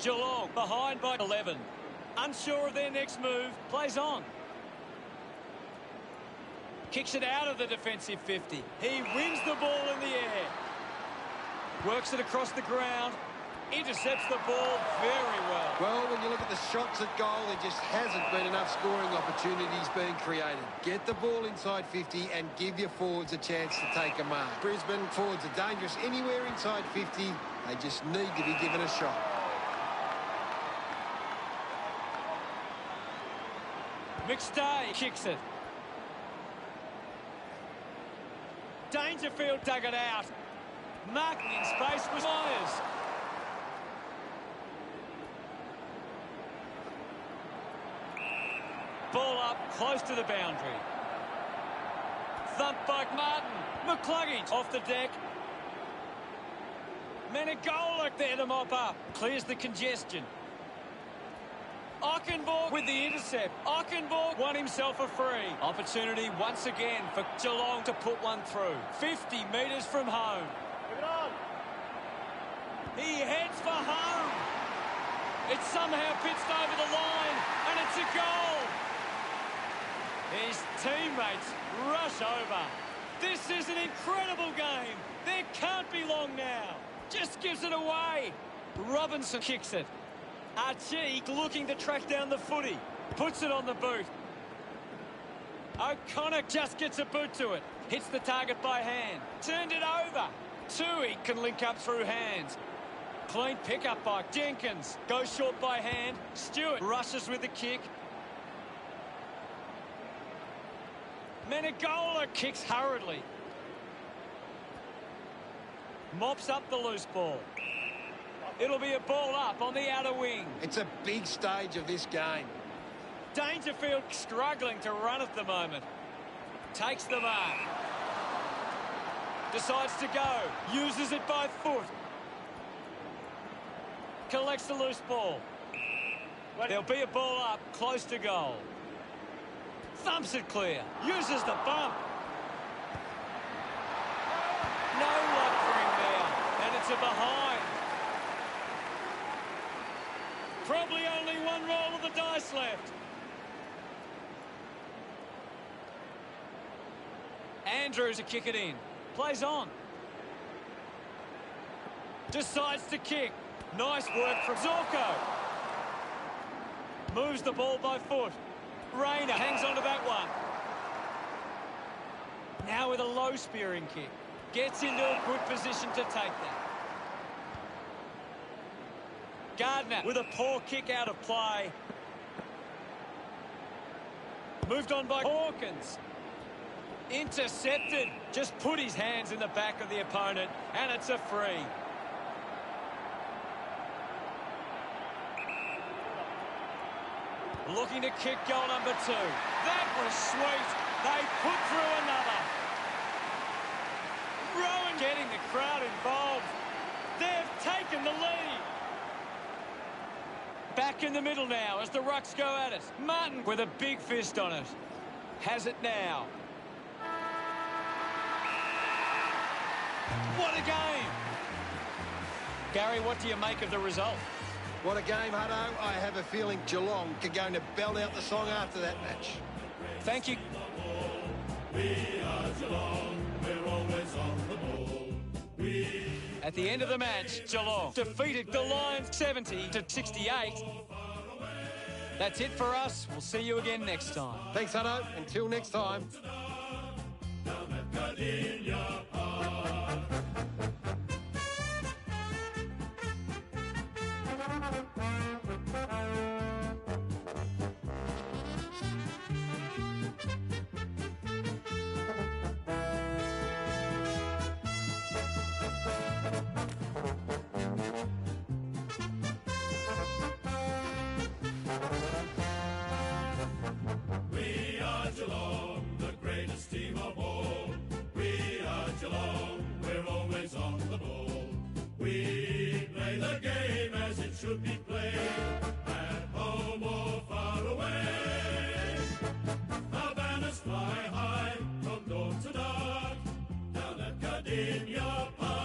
[SPEAKER 3] Geelong behind by 11. Unsure of their next move. Plays on. Kicks it out of the defensive 50. He wins the ball in the air. Works it across the ground. Intercepts the ball very well.
[SPEAKER 4] Well, when you look at the shots at goal, there just hasn't been enough scoring opportunities being created. Get the ball inside 50 and give your forwards a chance to take a mark. Brisbane forwards are dangerous anywhere inside 50. They just need to be given a shot.
[SPEAKER 3] McStay kicks it. Dangerfield dug it out. Marking in space was Myers. Ball up close to the boundary. Thumped by Martin. McCluggage off the deck. Menegola there to mop up. Clears the congestion. Ockenborg with the intercept. Ockenborg won himself a free. Opportunity once again for Geelong to put one through. 50 metres from home. He heads for home. It's somehow pitched over the line, and it's a goal. His teammates rush over. This is an incredible game. There can't be long now. Just gives it away. Robinson kicks it. Archie looking to track down the footy. Puts it on the boot. O'Connor just gets a boot to it. Hits the target by hand. Turned it over. Tui can link up through hands. Clean pickup by Jenkins. Goes short by hand. Stewart rushes with the kick. Menegola kicks hurriedly. Mops up the loose ball. It'll be a ball up on the outer wing.
[SPEAKER 4] It's a big stage of this game.
[SPEAKER 3] Dangerfield struggling to run at the moment. Takes the mark. Decides to go. Uses it by foot. Collects the loose ball. There'll be a ball up close to goal. Thumps it clear. Uses the bump. No luck for him there. And it's a behind. Probably only one roll of the dice left. Andrews to kick it in. Plays on. Decides to kick. Nice work from Zorko. Moves the ball by foot. Rayner hangs on to that one. Now with a low spearing kick. Gets into a good position to take that. Gardner with a poor kick out of play. Moved on by Hawkins. Intercepted. Just put his hands in the back of the opponent, and it's a free. Looking to kick goal number 2. That was sweet. They put through another. Rowan getting the crowd involved. They've taken the lead. Back in the middle now as the Rucks go at it. Martin with a big fist on it. Has it now. What a game. Gary, what do you make of the result?
[SPEAKER 4] What a game, Hutto. I have a feeling Geelong are going to belt out the song after that match.
[SPEAKER 3] Thank you.
[SPEAKER 5] We are Geelong, we're always on the ball.
[SPEAKER 3] At the end of the match, Geelong defeated the Lions 70-68. That's it for us. We'll see you again next time.
[SPEAKER 4] Thanks, Hutto. Until next time.
[SPEAKER 5] Down at Gardenia Park. We are Geelong, the greatest team of all. We are Geelong, we're always on the ball. We play the game as it should be played, at home or far away. Our banners fly high from dawn to dark, down at Gardenia Park.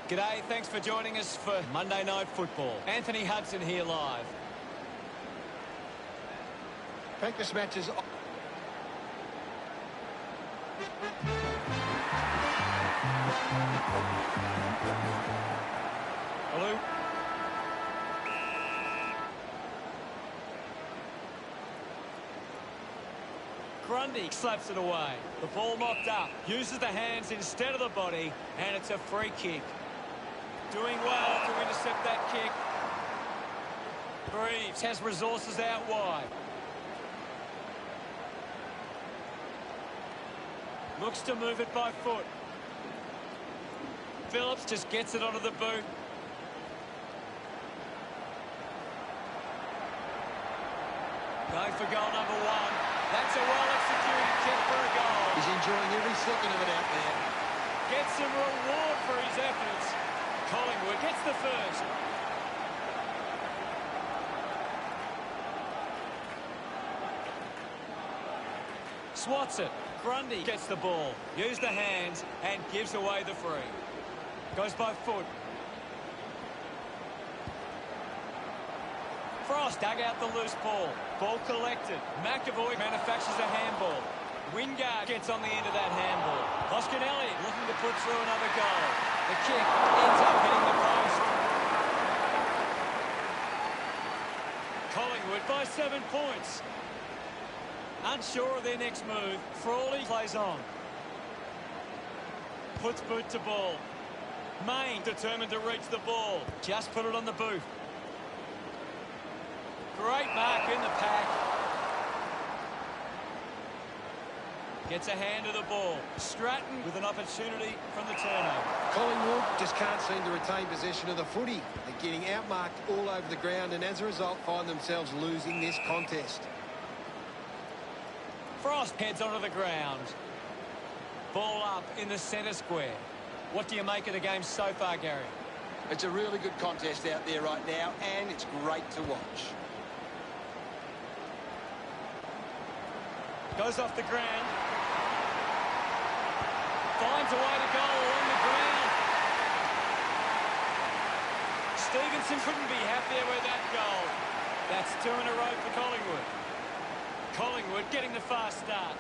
[SPEAKER 3] G'day, thanks for joining us for Monday Night Football. Anthony Hudson here live.
[SPEAKER 4] Practice matches.
[SPEAKER 3] Hello. Grundy slaps it away. The ball mocked up. Uses the hands instead of the body, and it's a free kick. Doing well to intercept that kick. Greaves has resources out wide. Looks to move it by foot. Phillips just gets it onto the boot. Going for goal number one. That's a well-executed kick for a goal.
[SPEAKER 4] He's enjoying every second of it out there.
[SPEAKER 3] Gets some reward for his efforts. Collingwood gets the first. Swats it. Grundy gets the ball. Use the hands and gives away the free. Goes by foot. Frost dug out the loose ball. Ball collected. McAvoy manufactures a handball. Wingard gets on the end of that handball. Hoskin Elliott looking to put through another goal. The kick ends up hitting the post. Collingwood by 7 points. Unsure of their next move, Frawley plays on. Puts boot to ball. Main determined to reach the ball. Just put it on the boot. Great mark in the pack. Gets a hand of the ball. Stratton with an opportunity from the turnover.
[SPEAKER 4] Collingwood just can't seem to retain possession of the footy. They're getting outmarked all over the ground and as a result find themselves losing this contest.
[SPEAKER 3] Frost heads onto the ground. Ball up in the centre square. What do you make of the game so far, Gary?
[SPEAKER 7] It's a really good contest out there right now, and it's great to watch.
[SPEAKER 3] Goes off the ground. Finds a way to go along the ground. Stevenson couldn't be happier with that goal. That's 2 in a row for Collingwood. Collingwood getting the fast start.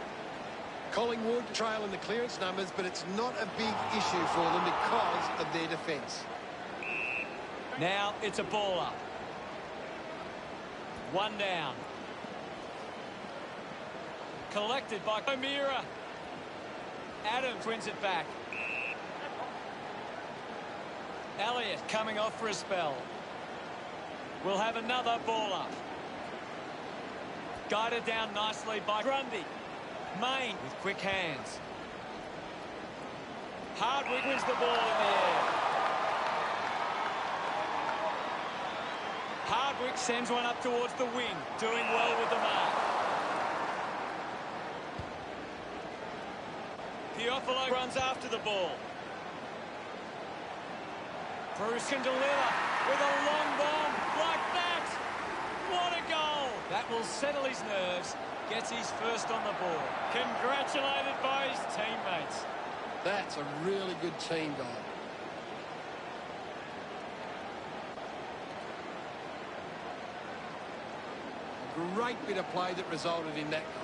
[SPEAKER 4] Collingwood trail in the clearance numbers, but it's not a big issue for them because of their defence.
[SPEAKER 3] Now it's a ball up. 1 down. Collected by O'Meara. Adams wins it back. Elliott coming off for a spell. We'll have another ball up. Guided down nicely by Grundy. Main with quick hands. Hardwick wins the ball in the air. Hardwick sends one up towards the wing, doing well with the mark. Teofilo runs after the ball. Bruce can deliver with a long bomb like that. What a goal! That will settle his nerves. Gets his first on the ball. Congratulated by his teammates.
[SPEAKER 4] That's a really good team goal. A great bit of play that resulted in that goal.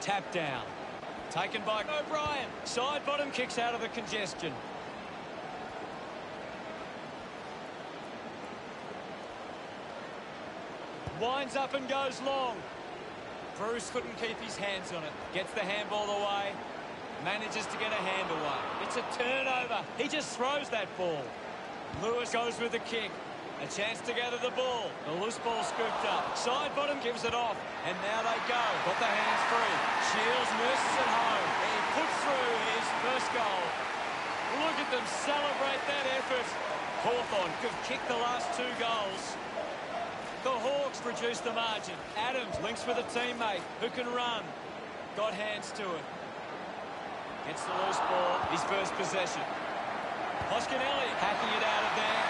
[SPEAKER 3] Tap down. Taken by O'Brien. Side bottom kicks out of the congestion. Winds up and goes long. Bruce couldn't keep his hands on it. Gets the handball away. Manages to get a hand away. It's a turnover. He just throws that ball. Lewis goes with the kick. A chance to gather the ball. The loose ball scooped up. Side bottom gives it off. And now they go. Got the hands free. Shields nurses it home. He puts through his first goal. Look at them celebrate that effort. Hawthorn could kick the last 2 goals. The Hawks reduce the margin. Adams links with a teammate who can run. Got hands to it. Gets the loose ball. His first possession. Hoskin Elliott hacking it out of there.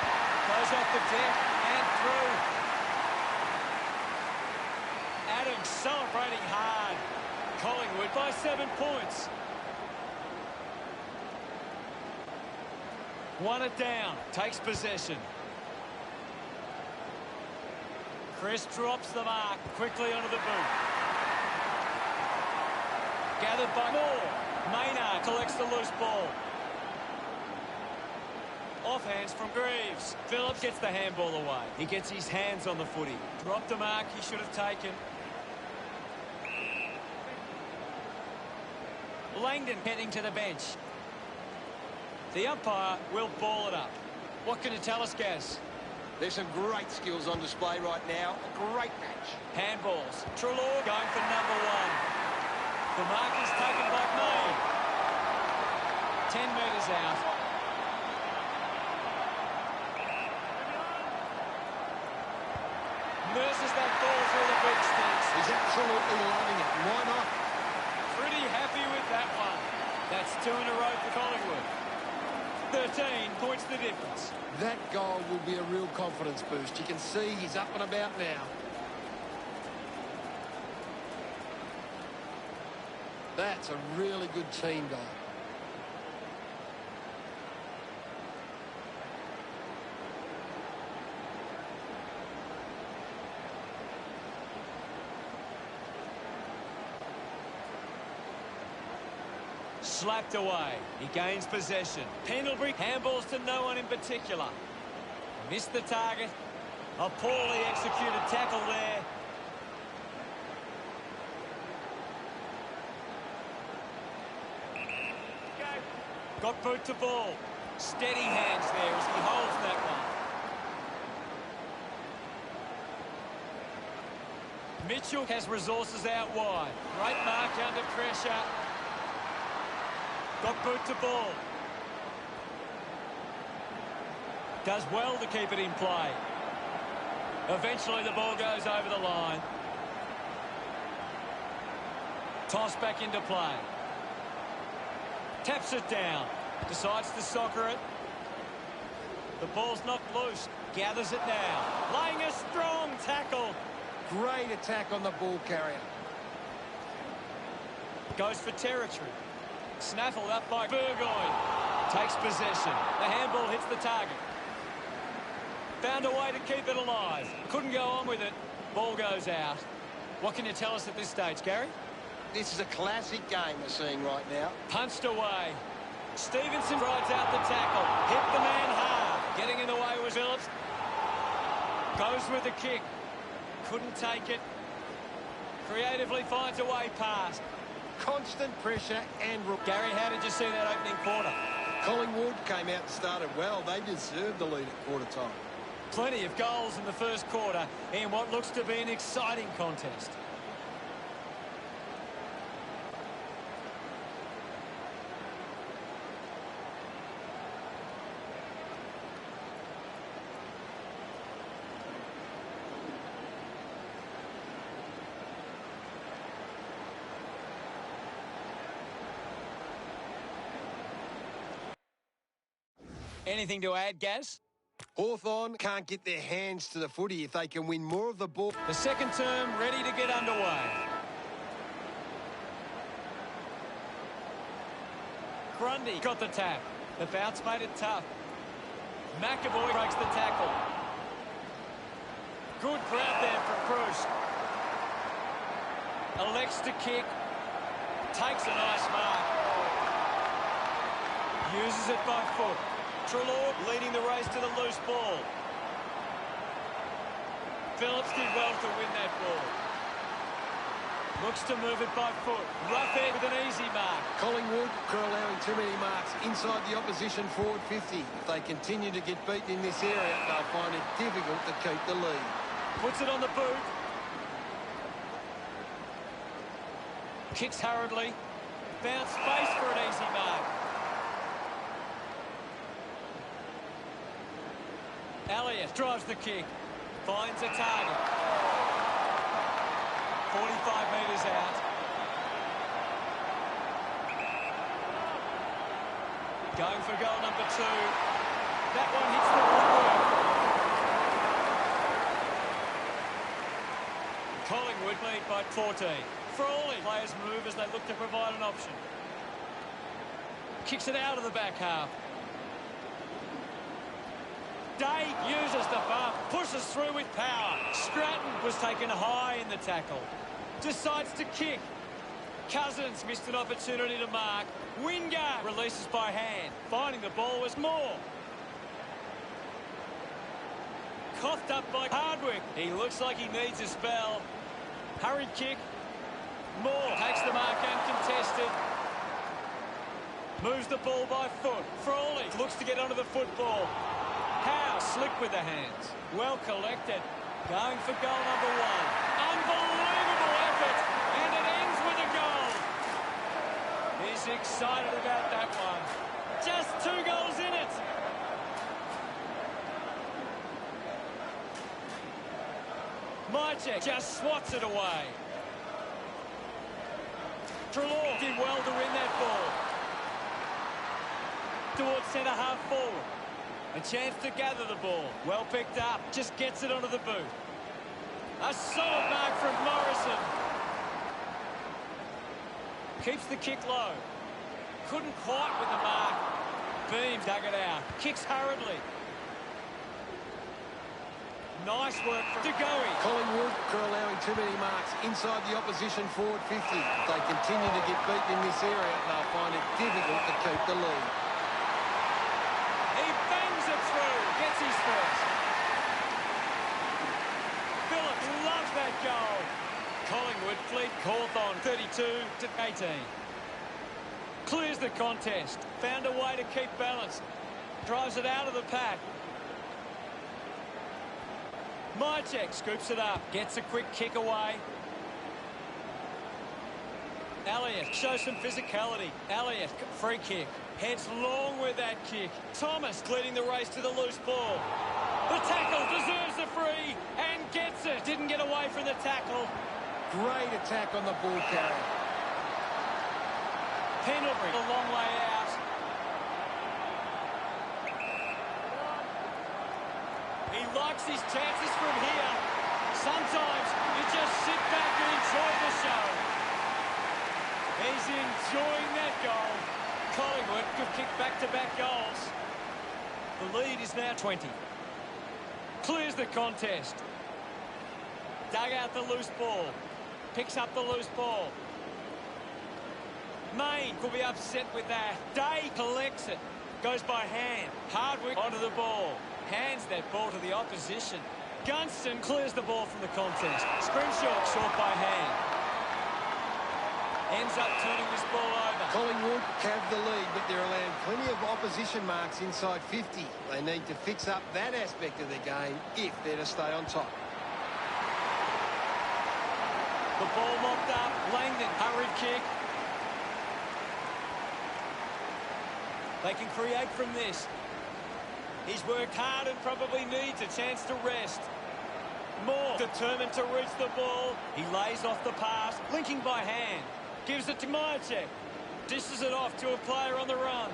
[SPEAKER 3] Goes off the deck and through. Adams celebrating hard. Collingwood by 7 points. Won it down. Takes possession. Chris drops the mark quickly onto the boot. Gathered by Moore. Maynard collects the loose ball. Offhands from Greaves. Phillips gets the handball away. He gets his hands on the footy. Dropped the mark he should have taken. Langdon heading to the bench. The umpire will ball it up. What can you tell us, Gaz?
[SPEAKER 7] There's some great skills on display right now. A great match.
[SPEAKER 3] Handballs. Treloar going for number 1. The mark is taken by May. 10 metres out. Nurses that ball through the big sticks.
[SPEAKER 4] He's absolutely loving it. Why not?
[SPEAKER 3] Pretty happy with that one. That's 2 in a row for Collingwood. 13 points the difference.
[SPEAKER 4] That goal will be a real confidence boost. You can see he's up and about now. That's a really good team goal.
[SPEAKER 3] Slapped away. He gains possession. Pendlebury handballs to no one in particular. Missed the target. A poorly executed tackle there. Got boot to ball. Steady hands there as he holds that one. Mitchell has resources out wide. Great mark under pressure. Got boot to ball. Does well to keep it in play. Eventually the ball goes over the line. Toss back into play. Taps it down. Decides to soccer it. The ball's knocked loose. Gathers it now. Laying a strong tackle.
[SPEAKER 4] Great attack on the ball carrier.
[SPEAKER 3] Goes for territory. Snaffled up by Burgoyne. Takes possession. The handball hits the target. Found a way to keep it alive. Couldn't go on with it. Ball goes out. What can you tell us at this stage, Gary?
[SPEAKER 7] This is a classic game we're seeing right now.
[SPEAKER 3] Punched away. Stevenson rides out the tackle. Hit the man hard. Getting in the way was Phillips. Goes with the kick. Couldn't take it. Creatively finds a way past.
[SPEAKER 4] Constant pressure and...
[SPEAKER 3] Gary, how did you see that opening quarter?
[SPEAKER 4] Collingwood came out and started well. They deserved the lead at quarter time.
[SPEAKER 3] Plenty of goals in the first quarter in what looks to be an exciting contest. Anything to add, Gaz?
[SPEAKER 4] Hawthorn can't get their hands to the footy if they can win more of the ball.
[SPEAKER 3] The second term ready to get underway. Grundy got the tap. The bounce made it tough. McAvoy breaks the tackle. Good grab there for Cruz. Elects to kick. Takes a nice mark. Uses it by foot. Treloar leading the race to the loose ball. Phillips did well to win that ball. Looks to move it by foot. Roughhead with an easy mark.
[SPEAKER 4] Collingwood are allowing too many marks inside the opposition forward 50. If they continue to get beaten in this area, they'll find it difficult to keep the lead.
[SPEAKER 3] Puts it on the boot. Kicks hurriedly. Found space for an easy mark. Elliott drives the kick. Finds a target. 45 metres out. Going for goal number 2. That one hits the woodwork. Collingwood lead by 14. Frawley. Players move as they look to provide an option. Kicks it out of the back half. Day uses the bump, pushes through with power. Stratton was taken high in the tackle. Decides to kick. Cousins missed an opportunity to mark. Wingard releases by hand. Finding the ball was Moore. Coughed up by Hardwick. He looks like he needs a spell. Hurried kick. Moore takes the mark uncontested. Moves the ball by foot. Frawley looks to get onto the football. Howe slick with the hands. Well collected. Going for goal number 1. Unbelievable effort. And it ends with a goal. He's excited about that one. Just 2 goals in it. Mychek just swats it away. Treloar did well to win that ball. Towards centre-half forward. A chance to gather the ball. Well picked up. Just gets it onto the boot. A solid mark from Morrison. Keeps the kick low. Couldn't quite with the mark. Beam dug it out. Kicks hurriedly. Nice work from De Goey.
[SPEAKER 4] Collingwood are allowing too many marks inside the opposition forward 50. If they continue to get beaten in this area, they'll find it difficult to keep the lead.
[SPEAKER 3] He bangs it through. Gets his first. Phillips loves that goal. Collingwood fleet Cawthorn 32-18. Clears the contest. Found a way to keep balance. Drives it out of the pack. Mychek scoops it up. Gets a quick kick away. Elliott shows some physicality. Elliott, free kick. Heads long with that kick. Thomas leading the race to the loose ball. The tackle deserves the free and gets it. Didn't get away from the tackle.
[SPEAKER 4] Great attack on the ball carrier.
[SPEAKER 3] Pendlebury a long way out. He likes his chances from here. Sometimes you just sit back and enjoy the show. He's enjoying that goal. Collingwood could kick back-to-back goals. The lead is now 20. Clears the contest. Dug out the loose ball. Picks up the loose ball. Main could be upset with that. Day collects it. Goes by hand. Hardwick onto the ball. Hands that ball to the opposition. Gunston clears the ball from the contest. Scrimshaw short by hand. Ends up turning this ball over.
[SPEAKER 4] Collingwood have the lead, but they're allowing plenty of opposition marks inside 50. They need to fix up that aspect of their game if they're to stay on top.
[SPEAKER 3] The ball mopped up. Langdon, hurried kick. They can create from this. He's worked hard and probably needs a chance to rest. Moore determined to reach the ball. He lays off the pass, linking by hand. Gives it to Mychek. Dishes it off to a player on the run.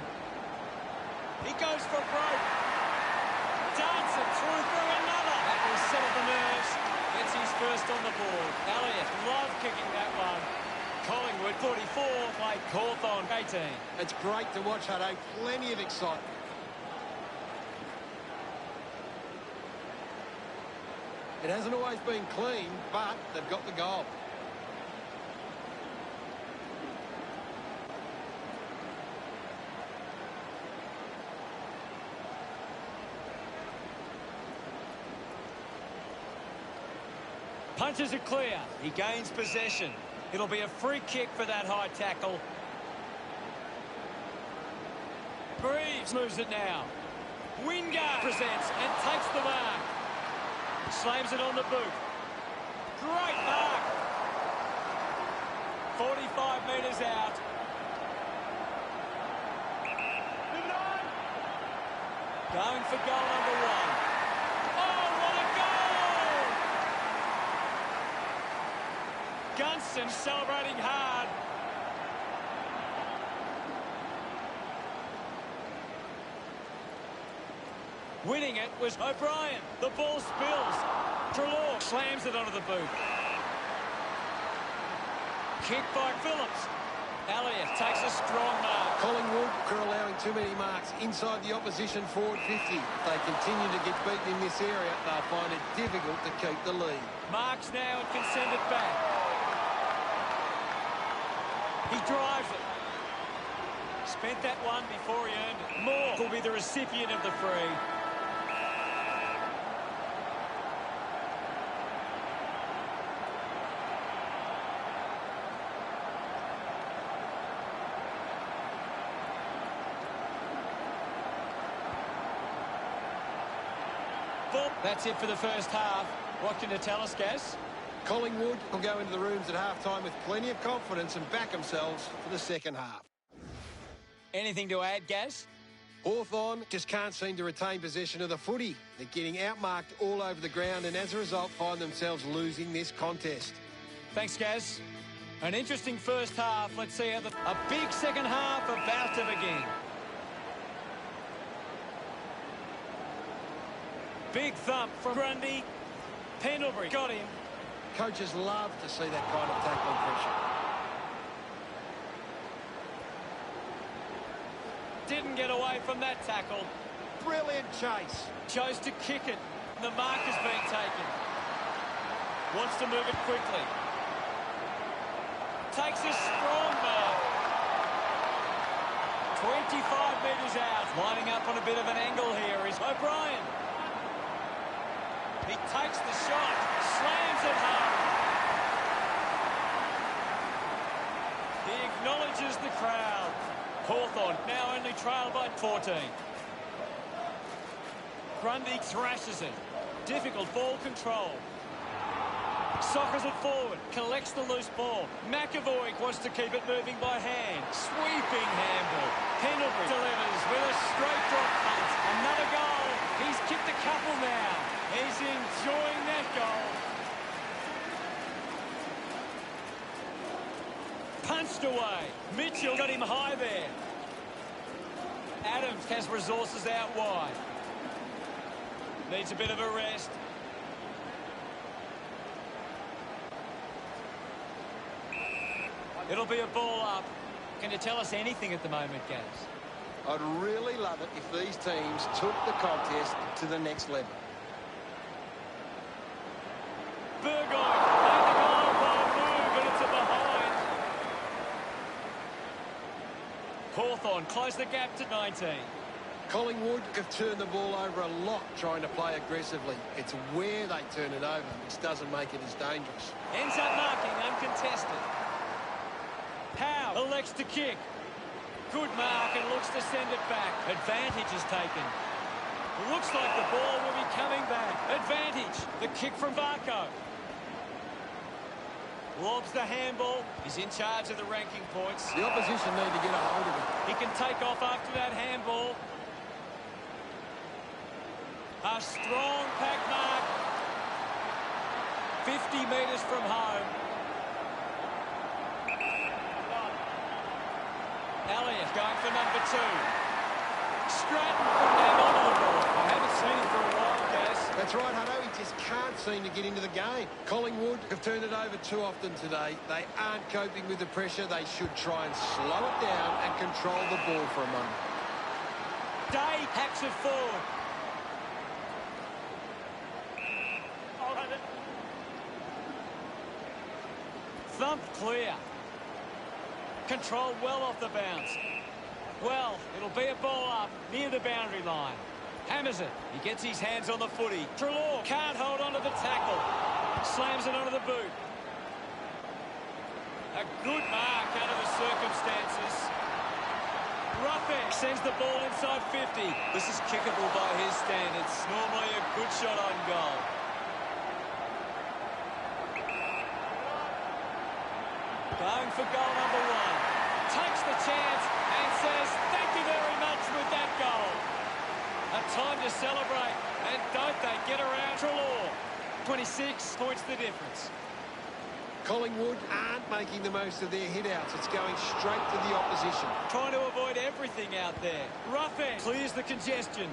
[SPEAKER 3] He goes for broke. Darts it through for another. That will settle the nerves. Gets his first on the board. Elliott loved kicking that one. Collingwood 44, played Cawthorn 18.
[SPEAKER 4] It's great to watch, Hutto. Plenty of excitement. It hasn't always been clean, but they've got the goal.
[SPEAKER 3] Punches it clear. He gains possession. It'll be a free kick for that high tackle. Breeze moves it now. Wingard presents and takes the mark. Slams it on the boot. Great mark. 45 metres out. Going for goal number 1. Oh, what a goal! Gunston celebrating hard. Winning it was O'Brien. The ball spills. Treloar slams it onto the boot. kick by Phillips. Elliott takes a strong mark.
[SPEAKER 4] Collingwood are allowing too many marks inside the opposition forward 50. If they continue to get beaten in this area, they'll find it difficult to keep the lead.
[SPEAKER 3] Marks now and can send it back. He drives it. Spent that one before he earned it. Moore will be the recipient of the free. That's it for the first half. What can you tell us, Gaz?
[SPEAKER 4] Collingwood will go into the rooms at half-time with plenty of confidence and back themselves for the second half.
[SPEAKER 3] Anything to add, Gaz?
[SPEAKER 4] Hawthorn just can't seem to retain possession of the footy. They're getting outmarked all over the ground and as a result find themselves losing this contest.
[SPEAKER 3] Thanks, Gaz. An interesting first half. Let's see how a big second half about to begin. Big thump from Grundy. Pendlebury got him.
[SPEAKER 4] Coaches love to see that kind of tackling pressure.
[SPEAKER 3] Didn't get away from that tackle.
[SPEAKER 4] Brilliant chase.
[SPEAKER 3] Chose to kick it. The mark has been taken. Wants to move it quickly. Takes a strong mark. 25 metres out. Lining up on a bit of an angle here is O'Brien. He takes the shot, slams it home. He acknowledges the crowd. Hawthorn now only trailed by 14. Grundy thrashes it. Difficult ball control. Soccers it forward, collects the loose ball. McAvoy wants to keep it moving by hand. Sweeping handball. Pendlebury delivers with a straight drop punt. Another goal. He's kicked a couple now. He's enjoying that goal. Punched away. Mitchell got him high there. Adams has resources out wide. Needs a bit of a rest. It'll be a ball up. Can you tell us anything at the moment, Gaz?
[SPEAKER 7] I'd really love it if these teams took the contest to the next level.
[SPEAKER 3] Burgoyne made the goal by a move, and it's a behind. Hawthorn closed the gap to 19.
[SPEAKER 4] Collingwood have turned the ball over a lot trying to play aggressively. It's where they turn it over which doesn't make it as dangerous.
[SPEAKER 3] Ends up marking uncontested. Howe elects to kick. Good mark and looks to send it back. Advantage is taken. Looks like the ball will be coming back. Advantage. The kick from Varco. Lobs the handball. He's in charge of the ranking points.
[SPEAKER 4] The opposition need to get a hold of it.
[SPEAKER 3] He can take off after that handball. A strong pack mark. 50 metres from home. Elliott going for number 2. Stratton put that onto the ball. I haven't seen him for a while, Gaz.
[SPEAKER 4] That's right, Hutto. He just can't seem to get into the game. Collingwood have turned it over too often today. They aren't coping with the pressure. They should try and slow it down and control the ball for a moment.
[SPEAKER 3] Day hacks it forward. Thumped clear. Controlled well off the bounce. Well, it'll be a ball up near the boundary line. Hammers it. He gets his hands on the footy. Treloar can't hold on to the tackle. Slams it onto the boot. A good mark under the circumstances. Ruffin sends the ball inside 50. This is kickable by his standards. Normally a good shot on goal. Going for goal number 1. Takes the chance and says, thank you very much with that goal. A time to celebrate, and don't they get around Treloar. 26 points the difference.
[SPEAKER 4] Collingwood aren't making the most of their hit-outs. It's going straight to the opposition.
[SPEAKER 3] Trying to avoid everything out there. Ruffin clears the congestion.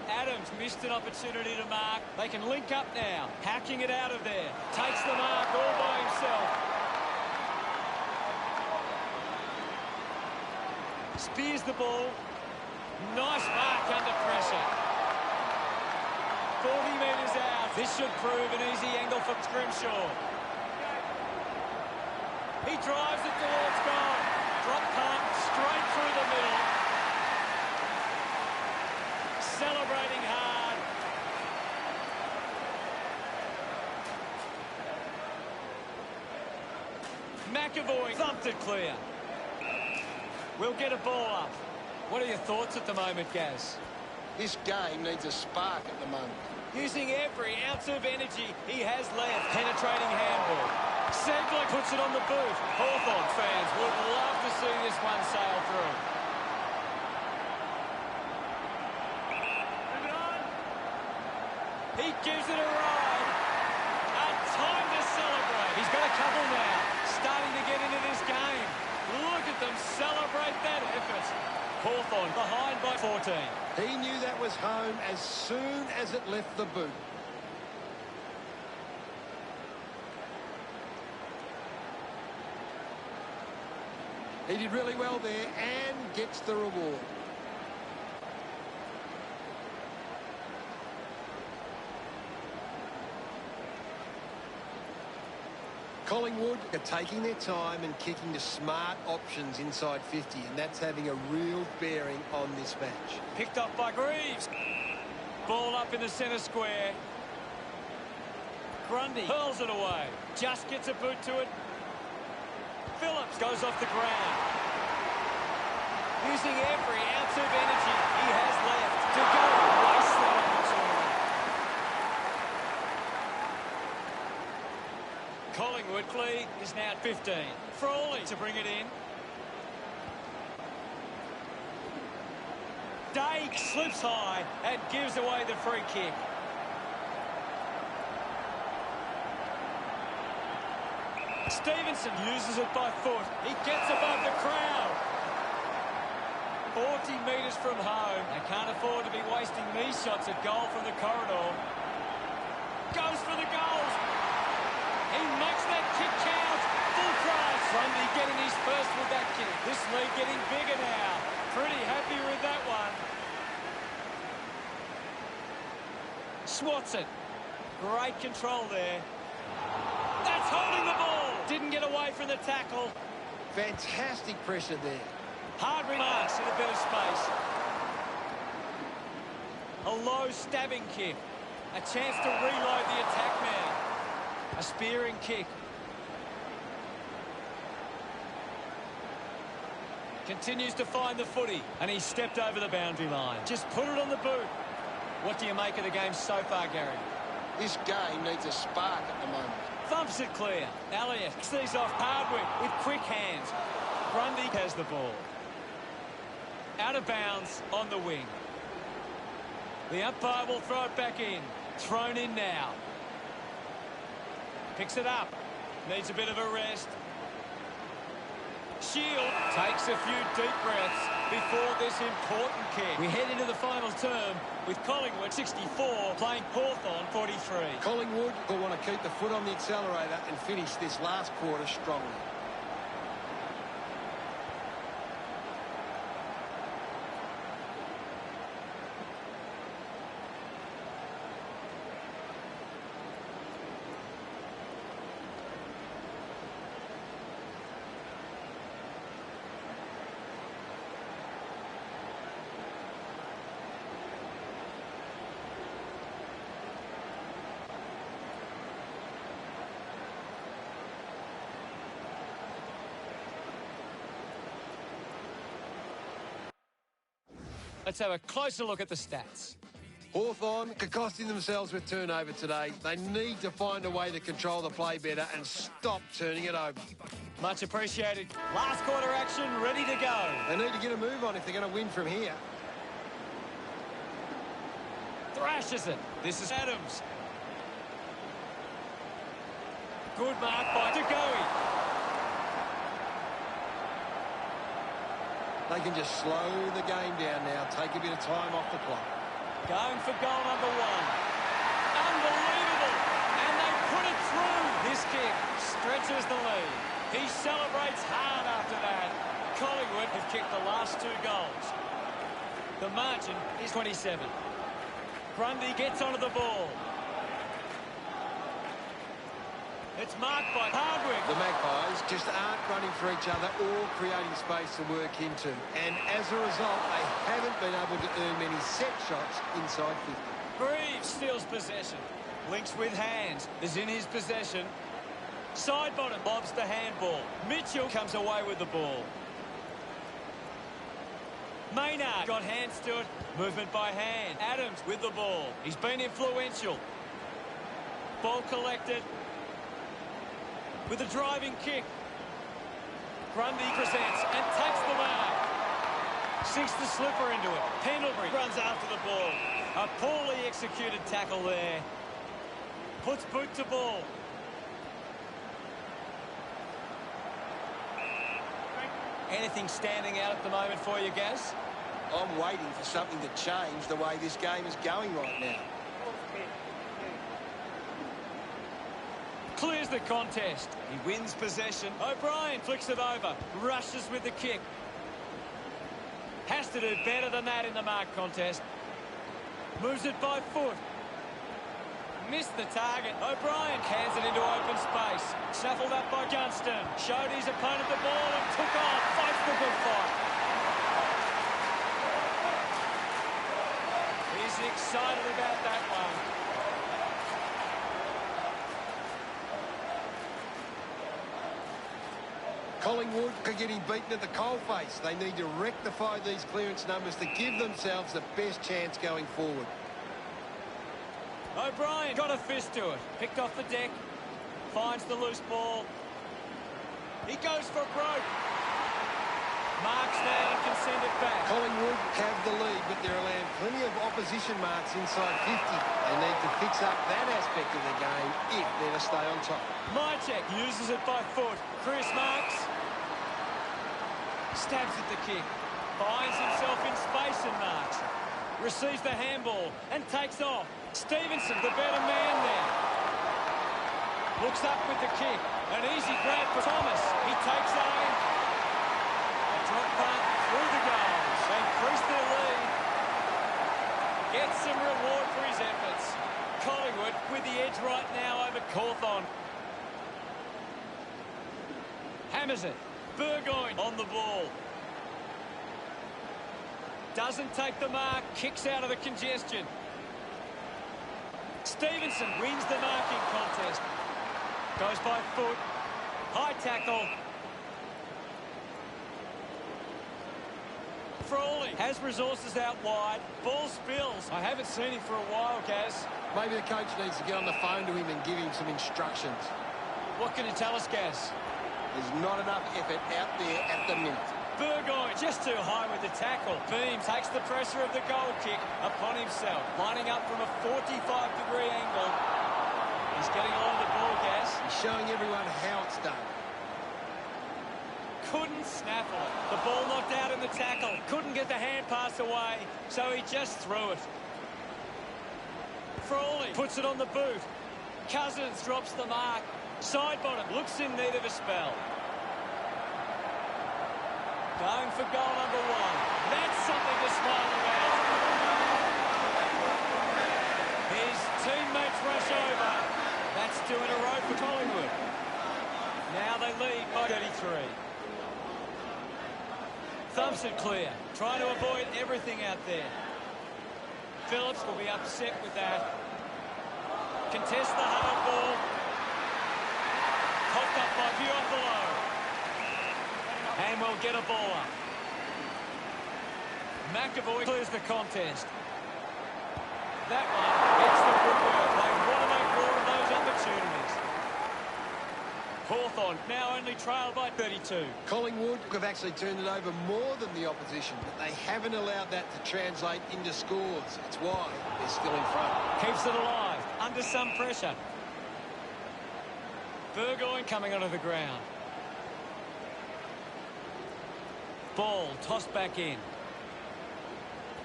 [SPEAKER 3] Adams missed an opportunity to mark. They can link up now. Hacking it out of there. Takes the mark all by himself. Spears the ball. Nice mark under pressure. 40 metres out. This should prove an easy angle for Scrimshaw. He drives it towards goal. Drop punt straight through the middle. Celebrating hard. McAvoy thumped it clear. We'll get a ball up. What are your thoughts at the moment, Gaz?
[SPEAKER 7] This game needs a spark at the moment.
[SPEAKER 3] Using every ounce of energy he has left. Penetrating handball. Sedgwick puts it on the boot. Hawthorn fans would love to see this one sail through. Move it on. He gives it a ride. A time to celebrate. He's got a couple now. Starting to get into this game. Look at them celebrate that effort. Hawthorn behind by 14.
[SPEAKER 4] He knew that was home as soon as it left the boot. He did really well there and gets the reward. Collingwood are taking their time and kicking to smart options inside 50, and that's having a real bearing on this match.
[SPEAKER 3] Picked up by Greaves. Ball up in the centre square. Grundy hurls it away. Just gets a boot to it. Phillips goes off the ground. Using every ounce of energy he has left to go waste that opportunity. Collingwood lead is now at 15. Frawley to bring it in. Dake slips high and gives away the free kick. Stevenson uses it by foot. He gets above the crowd. 40 metres from home. They can't afford to be wasting these shots at goal from the corridor. Goes for the goals. He makes that kick count. Full price. Grundy getting his first with that kick. This lead getting bigger now. Pretty happy with that one. Swats it. Great control there. That's holding the ball. Didn't get away from the tackle.
[SPEAKER 4] Fantastic pressure there.
[SPEAKER 3] Hard remarks in a bit of space. A low stabbing kick. A chance to reload the attack man. A spearing kick. Continues to find the footy. And he stepped over the boundary line. Just put it on the boot. What do you make of the game so far, Gary?
[SPEAKER 7] This game needs a spark at the moment.
[SPEAKER 3] Thumps it clear. Elliott sees off Hardwick with quick hands. Grundy has the ball. Out of bounds on the wing. The umpire will throw it back in. Thrown in now. Picks it up. Needs a bit of a rest. Shield takes a few deep breaths before this important kick. We head into the final term with Collingwood 64 playing Hawthorn 43.
[SPEAKER 4] Collingwood will want to keep the foot on the accelerator and finish this last quarter strongly.
[SPEAKER 3] Let's have a closer look at the stats.
[SPEAKER 4] Hawthorn are costing themselves with turnover today. They need to find a way to control the play better and stop turning it over.
[SPEAKER 3] Much appreciated. Last quarter action ready to go.
[SPEAKER 4] They need to get a move on if they're going to win from here.
[SPEAKER 3] Thrashes it. This is Adams. Good mark by Degoe.
[SPEAKER 4] They can just slow the game down now, take a bit of time off the clock.
[SPEAKER 3] Going for goal number one. Unbelievable. And they put it through. This kick stretches the lead. He celebrates hard after that. Collingwood have kicked the last 2 goals. The margin is 27. Grundy gets onto the ball. It's marked by Hardwick.
[SPEAKER 4] The Magpies just aren't running for each other or creating space to work into. And as a result, they haven't been able to earn many set shots inside 50.
[SPEAKER 3] Breeze steals possession. Links with hands. Is in his possession. Side bottom lobs the handball. Mitchell comes away with the ball. Maynard got hands to it. Movement by hand. Adams with the ball. He's been influential. Ball collected. With a driving kick. Grundy presents and takes the mark. Sinks the slipper into it. Pendlebury runs after the ball. A poorly executed tackle there. Puts boot to ball. Anything standing out at the moment for you, Gaz?
[SPEAKER 7] I'm waiting for something to change the way this game is going right now.
[SPEAKER 3] Clears the contest. He wins possession. O'Brien flicks it over. Rushes with the kick. Has to do better than that in the mark contest. Moves it by foot. Missed the target. O'Brien cans it into open space. Shuffled up by Gunston. Showed his opponent the ball and took off. Fights the good fight. He's excited about that one.
[SPEAKER 4] Collingwood are getting beaten at the coalface. They need to rectify these clearance numbers to give themselves the best chance going forward.
[SPEAKER 3] O'Brien got a fist to it. Picked off the deck. Finds the loose ball. He goes for broke. Marks now and can send it back.
[SPEAKER 4] Collingwood have the lead, but they're allowing plenty of opposition marks inside 50. They need to fix up that aspect of the game if they're to stay on top.
[SPEAKER 3] Mychek uses it by foot. Chris Marks stabs at the kick. Finds himself in space and marks. Receives the handball and takes off. Stevenson, the better man there. Looks up with the kick. An easy grab for Thomas. He takes aim. A drop punt through the goals. They increase their lead. Gets some reward for his efforts. Collingwood with the edge right now over Cawthon. Hammers it. Burgoyne on the ball. Doesn't take the mark. Kicks out of the congestion. Stevenson wins the marking contest. Goes by foot. High tackle. Frawley has resources out wide. Ball spills. I haven't seen him for a while, Gaz.
[SPEAKER 4] Maybe the coach needs to get on the phone to him and give him some instructions.
[SPEAKER 3] What can you tell us, Gaz?
[SPEAKER 7] There's not enough effort out there at the minute.
[SPEAKER 3] Burgoyne just too high with the tackle. Beam takes the pressure of the goal kick upon himself. Lining up from a 45-degree angle. He's getting along the ball, Gaz.
[SPEAKER 4] He's showing everyone how it's done.
[SPEAKER 3] Couldn't snaffle it. The ball knocked out in the tackle. Couldn't get the hand pass away, so he just threw it. Frawley puts it on the boot. Cousins drops the mark. Side bottom looks in need of a spell. Going for goal number 1. That's something to smile about. His teammates rush over. That's 2 in a row for Collingwood. Now they lead by 33. Thumps it clear. Trying to avoid everything out there. Phillips will be upset with that. Contest the hard ball. Popped up by Buffalo. And we'll get a ball up. McAvoy clears the contest. That one gets the footwork. They want to make more of those opportunities. Hawthorn now only trailed by 32.
[SPEAKER 4] Collingwood have actually turned it over more than the opposition, but they haven't allowed that to translate into scores. It's why they're still in front.
[SPEAKER 3] Keeps it alive, under some pressure. Burgoyne coming onto the ground. Ball tossed back in.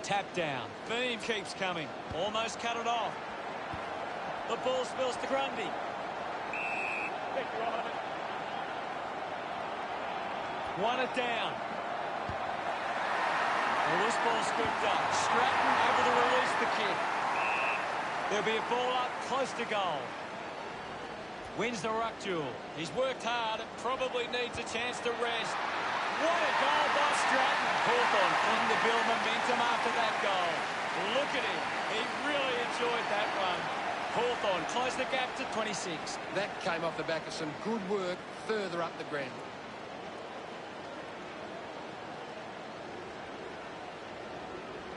[SPEAKER 3] Tap down. Beam keeps coming. Almost cut it off. The ball spills to Grundy. Won it down. Well, this ball's scooped up. Stratton able to release the kick. There'll be a ball up close to goal. Wins the ruck duel. He's worked hard and probably needs a chance to rest. What a goal by Stratton. Hawthorn looking to build momentum after that goal. Look at him. He really enjoyed that run. Hawthorn closed the gap to 26.
[SPEAKER 4] That came off the back of some good work further up the ground.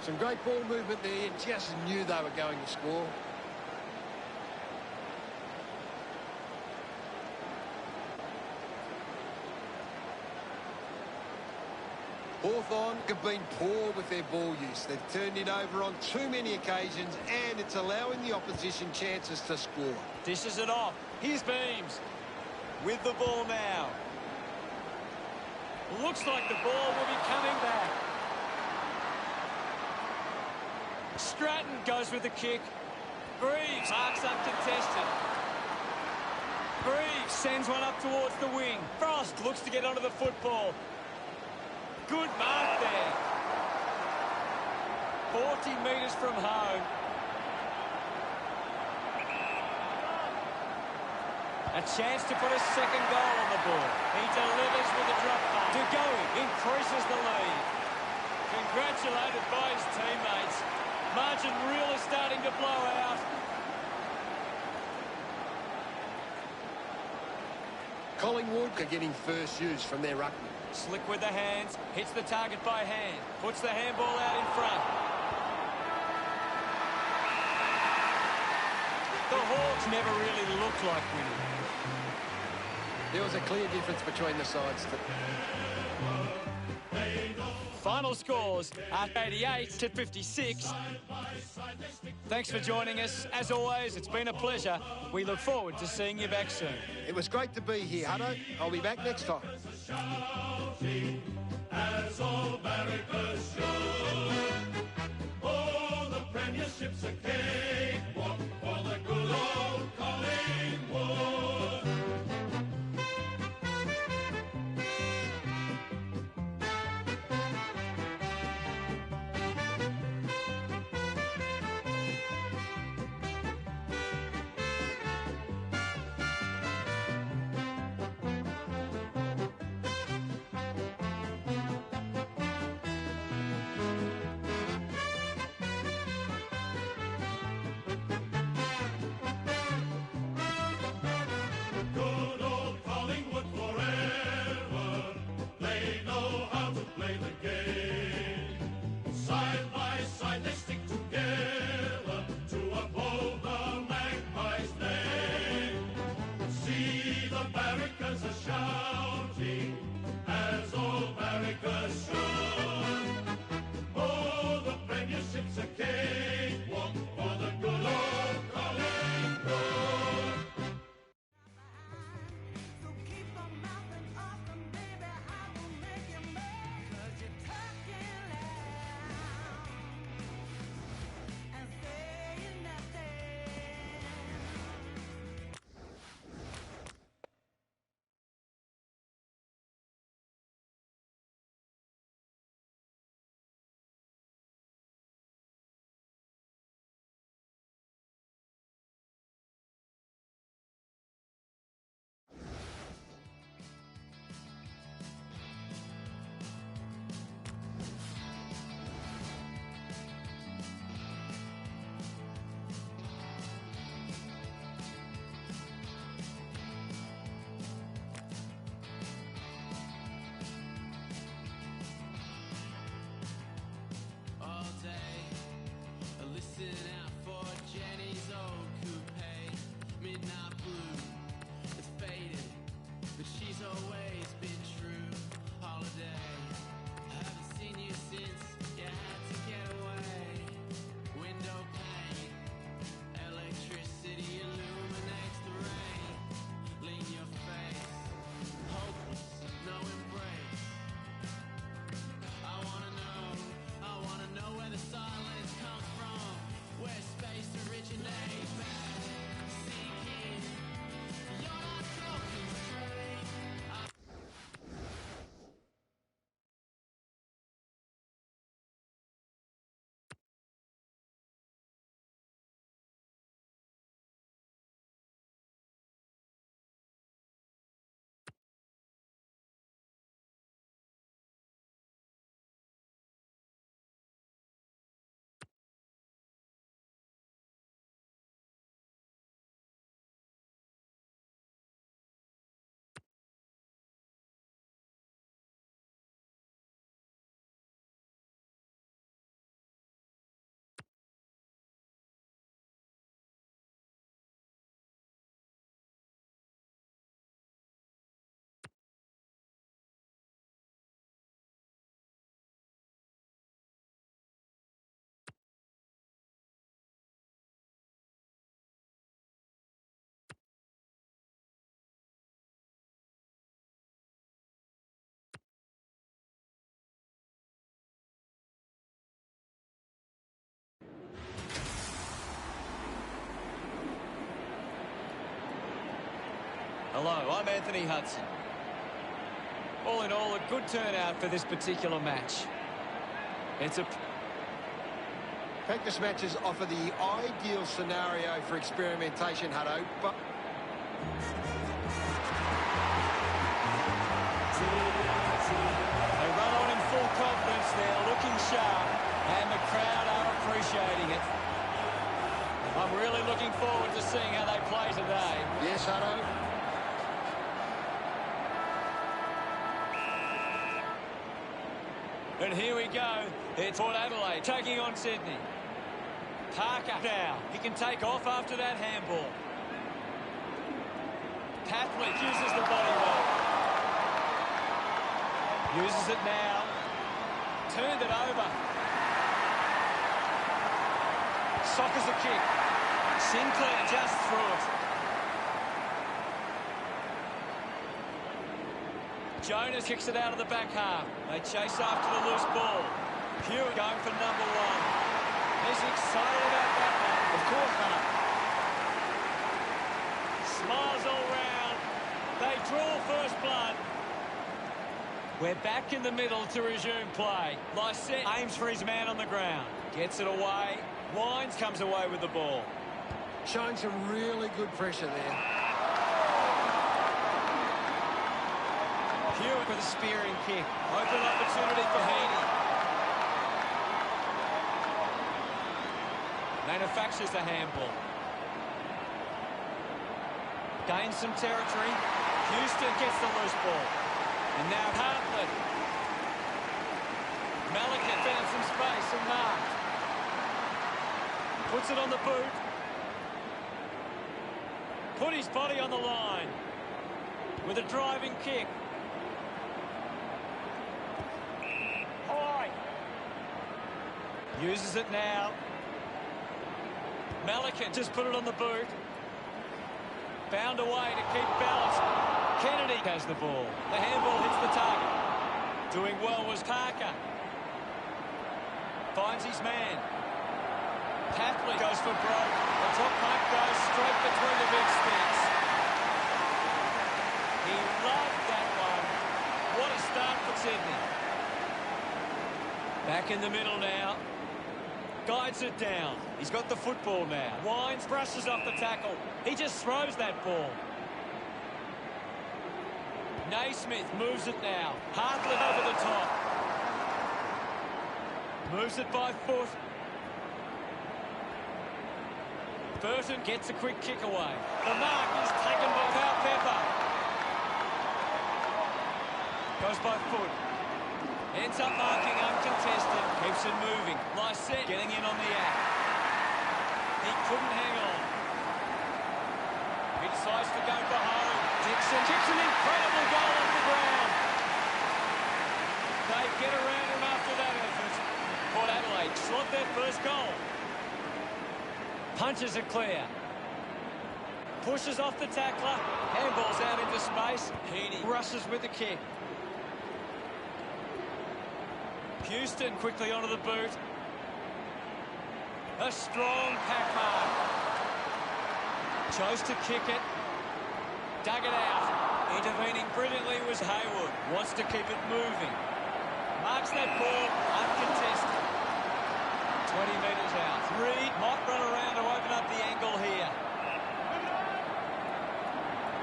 [SPEAKER 4] Some great ball movement there. You just knew they were going to score. Hawthorn have been poor with their ball use. They've turned it over on too many occasions, and it's allowing the opposition chances to score.
[SPEAKER 3] Dishes it off. Here's Beams with the ball now. Looks like the ball will be coming back. Stratton goes with the kick. Greaves marks uncontested. Greaves sends one up towards the wing. Frost looks to get onto the football. Good mark there. 40 metres from home. A chance to put a second goal on the board. He delivers with a drop pass. De Goey increases the lead. Congratulated by his teammates. Margin really starting to blow out.
[SPEAKER 4] Collingwood are getting first use from their ruckman.
[SPEAKER 3] Slick with the hands, hits the target by hand, puts the handball out in front. The Hawks never really looked like winning.
[SPEAKER 4] There was a clear difference between the sides.
[SPEAKER 3] Final scores are 88 to 56. Thanks for joining us. As always, it's been a pleasure. We look forward to seeing you back soon.
[SPEAKER 4] It was great to be here, Hutto. I'll be back next time.
[SPEAKER 5] As all barrackers should. Oh, the premiership's a cakewalk for the good old Collingwood.
[SPEAKER 3] Hello, I'm Anthony Hudson. All in all, a good turnout for this particular match. It's a...
[SPEAKER 4] Practice matches offer the ideal scenario for experimentation, Hutto, but...
[SPEAKER 3] They run on in full confidence. They're looking sharp, and the crowd are appreciating it. I'm really looking forward to seeing how they play today.
[SPEAKER 4] Yes, Hutto.
[SPEAKER 3] And here we go. It's Port Adelaide taking on Sydney. Parker now. He can take off after that handball. Catholic uses the body well. Uses it now. Turned it over. Sockers a kick. Sinclair just through it. Jonas kicks it out of the back half. They chase after the loose ball. Hewitt going for number one. He's excited about that one.
[SPEAKER 4] Of course, Hutto.
[SPEAKER 3] Smiles all round. They draw first blood. We're back in the middle to resume play. Lysette aims for his man on the ground. Gets it away. Wines comes away with the ball.
[SPEAKER 4] Showing some really good pressure there.
[SPEAKER 3] Hewitt with a spearing kick. Open opportunity for Heaney. Manufactures the handball. Gains some territory. Houston gets the loose ball. And now Hartlett. Malikan found some space and marked. Puts it on the boot. Put his body on the line. With a driving kick. Uses it now. Malikan just put it on the boot. Found a way to keep balance. Kennedy has the ball. The handball hits the target. Doing well was Parker. Finds his man. Tapley goes for broke. The top puck goes straight between the big sticks. He loved that one. What a start for Sydney. Back in the middle now. Guides it down. He's got the football now. Wines brushes off the tackle. He just throws that ball. Naismith moves it now. Hartlett over the top. Moves it by foot. Burton gets a quick kick away. The mark is taken by Val Pepper. Goes by foot. Ends up marking uncontested. Keeps it moving. Lysette getting in on the act. He couldn't hang on. He decides to go for home. Dixon kicks an incredible goal off the ground. They get around him after that effort. Port Adelaide slot their first goal. Punches it clear. Pushes off the tackler. Handballs out into space. Heaney rushes with the kick. Houston quickly onto the boot. A strong pack mark. Chose to kick it. Dug it out. Intervening brilliantly was Hayward. Wants to keep it moving. Marks that ball uncontested. 20 metres out. Reed might run around to open up the angle here.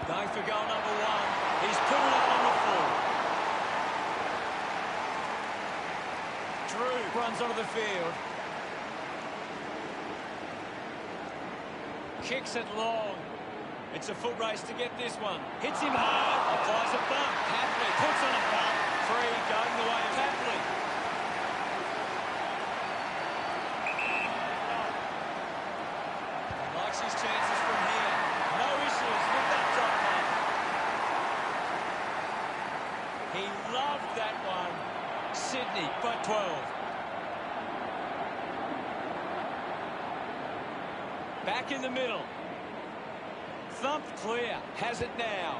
[SPEAKER 3] Going for goal number one. He's put it up on the full. Drew runs onto the field. Kicks it long. It's a foot race to get this one. Hits him hard. Applies a bump. Tapley puts on a bump. Free going the way of Tapley. He likes his chances from here. No issues with that drop one. He loved that one. Sydney by 12. Back in the middle. Thumped clear. Has it now.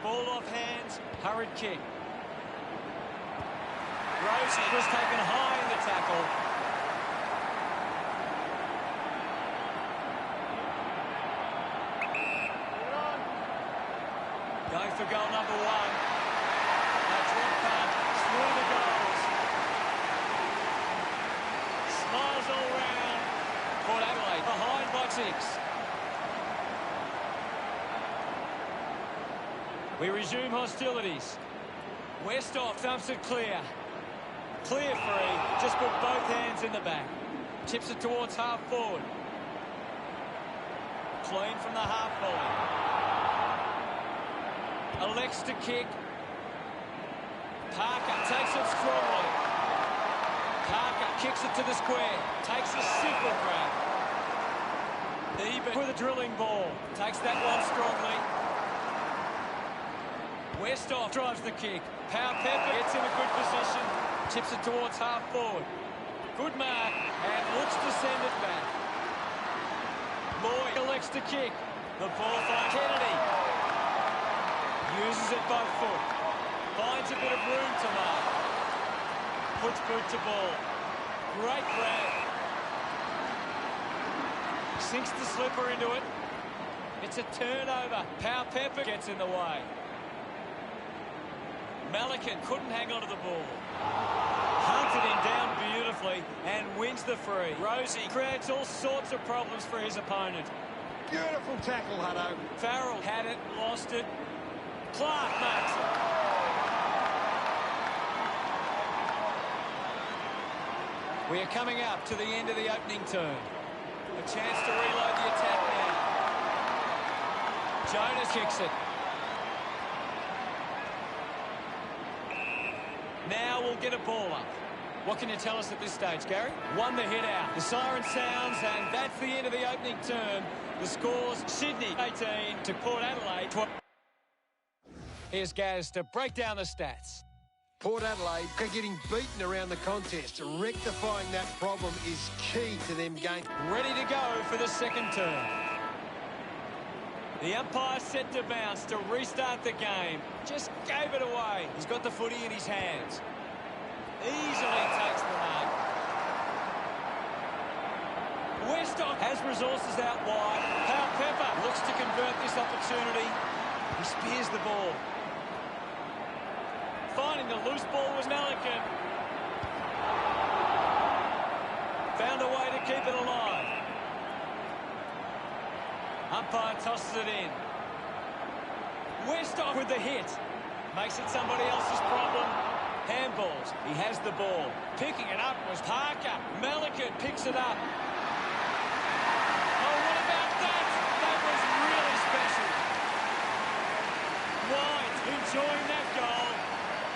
[SPEAKER 3] Ball off hands. Hurried kick. Rosie was taken high in the tackle. Going for goal number one. A drop punt through the goals. Smiles all round. Port Adelaide behind by 6. We resume hostilities. Westhoff dumps it clear. Clear free. Just put both hands in the back. Tips it towards half forward. Clean from the half volley. Elects to kick. Parker takes it strongly. Parker kicks it to the square. Takes a simple grab. Eben with a drilling ball. Takes that one strongly. Westhoff drives the kick. Power Pepper gets in a good position. Tips it towards half forward. Good mark and looks to send it back. Lloyd elects to kick. The ball finds Kennedy. Uses it by foot. Finds a bit of room to mark. Puts boot to ball. Great grab. Sinks the slipper into it. It's a turnover. Power Pepper gets in the way. Malikan couldn't hang on to the ball. Hunted him down beautifully and wins the free. Rosie creates all sorts of problems for his opponent.
[SPEAKER 4] Beautiful tackle, Hutto.
[SPEAKER 3] Farrell had it, lost it. Clark makes it. We are coming up to the end of the opening term. A chance to reload the attack now. Jonas kicks it. Now we'll get a ball up. What can you tell us at this stage, Gary? Won the hit out. The siren sounds, and that's the end of the opening term. The scores, Sydney 18 to Port Adelaide 12. Here's Gaz to break down the stats.
[SPEAKER 4] Port Adelaide are getting beaten around the contest. Rectifying that problem is key to them gaining.
[SPEAKER 3] Ready to go for the second term. The umpire set to bounce to restart the game. Just gave it away. He's got the footy in his hands. Easily takes the mark. Westhoff has resources out wide. Power Pepper looks to convert this opportunity. He spears the ball. Finding the loose ball was Malikan. Found a way to keep it alive. Umpire tosses it in. Westhoff with the hit. Makes it somebody else's problem. Handballs. He has the ball. Picking it up was Parker. Malikan picks it up. Oh, what about that? That was really special. White enjoying that goal.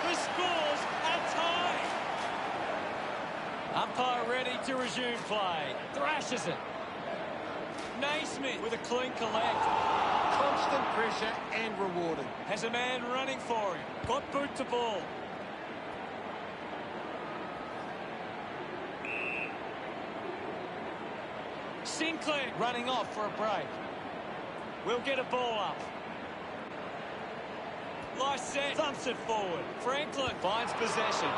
[SPEAKER 3] The scores are tied. Umpire ready to resume play. Thrashes it. Naismith with a clean collect.
[SPEAKER 4] Constant pressure and rewarded.
[SPEAKER 3] Has a man running for him. Got boot to ball. Sinclair running off for a break. We'll get a ball up. Lysette thumps it forward. Franklin finds possession.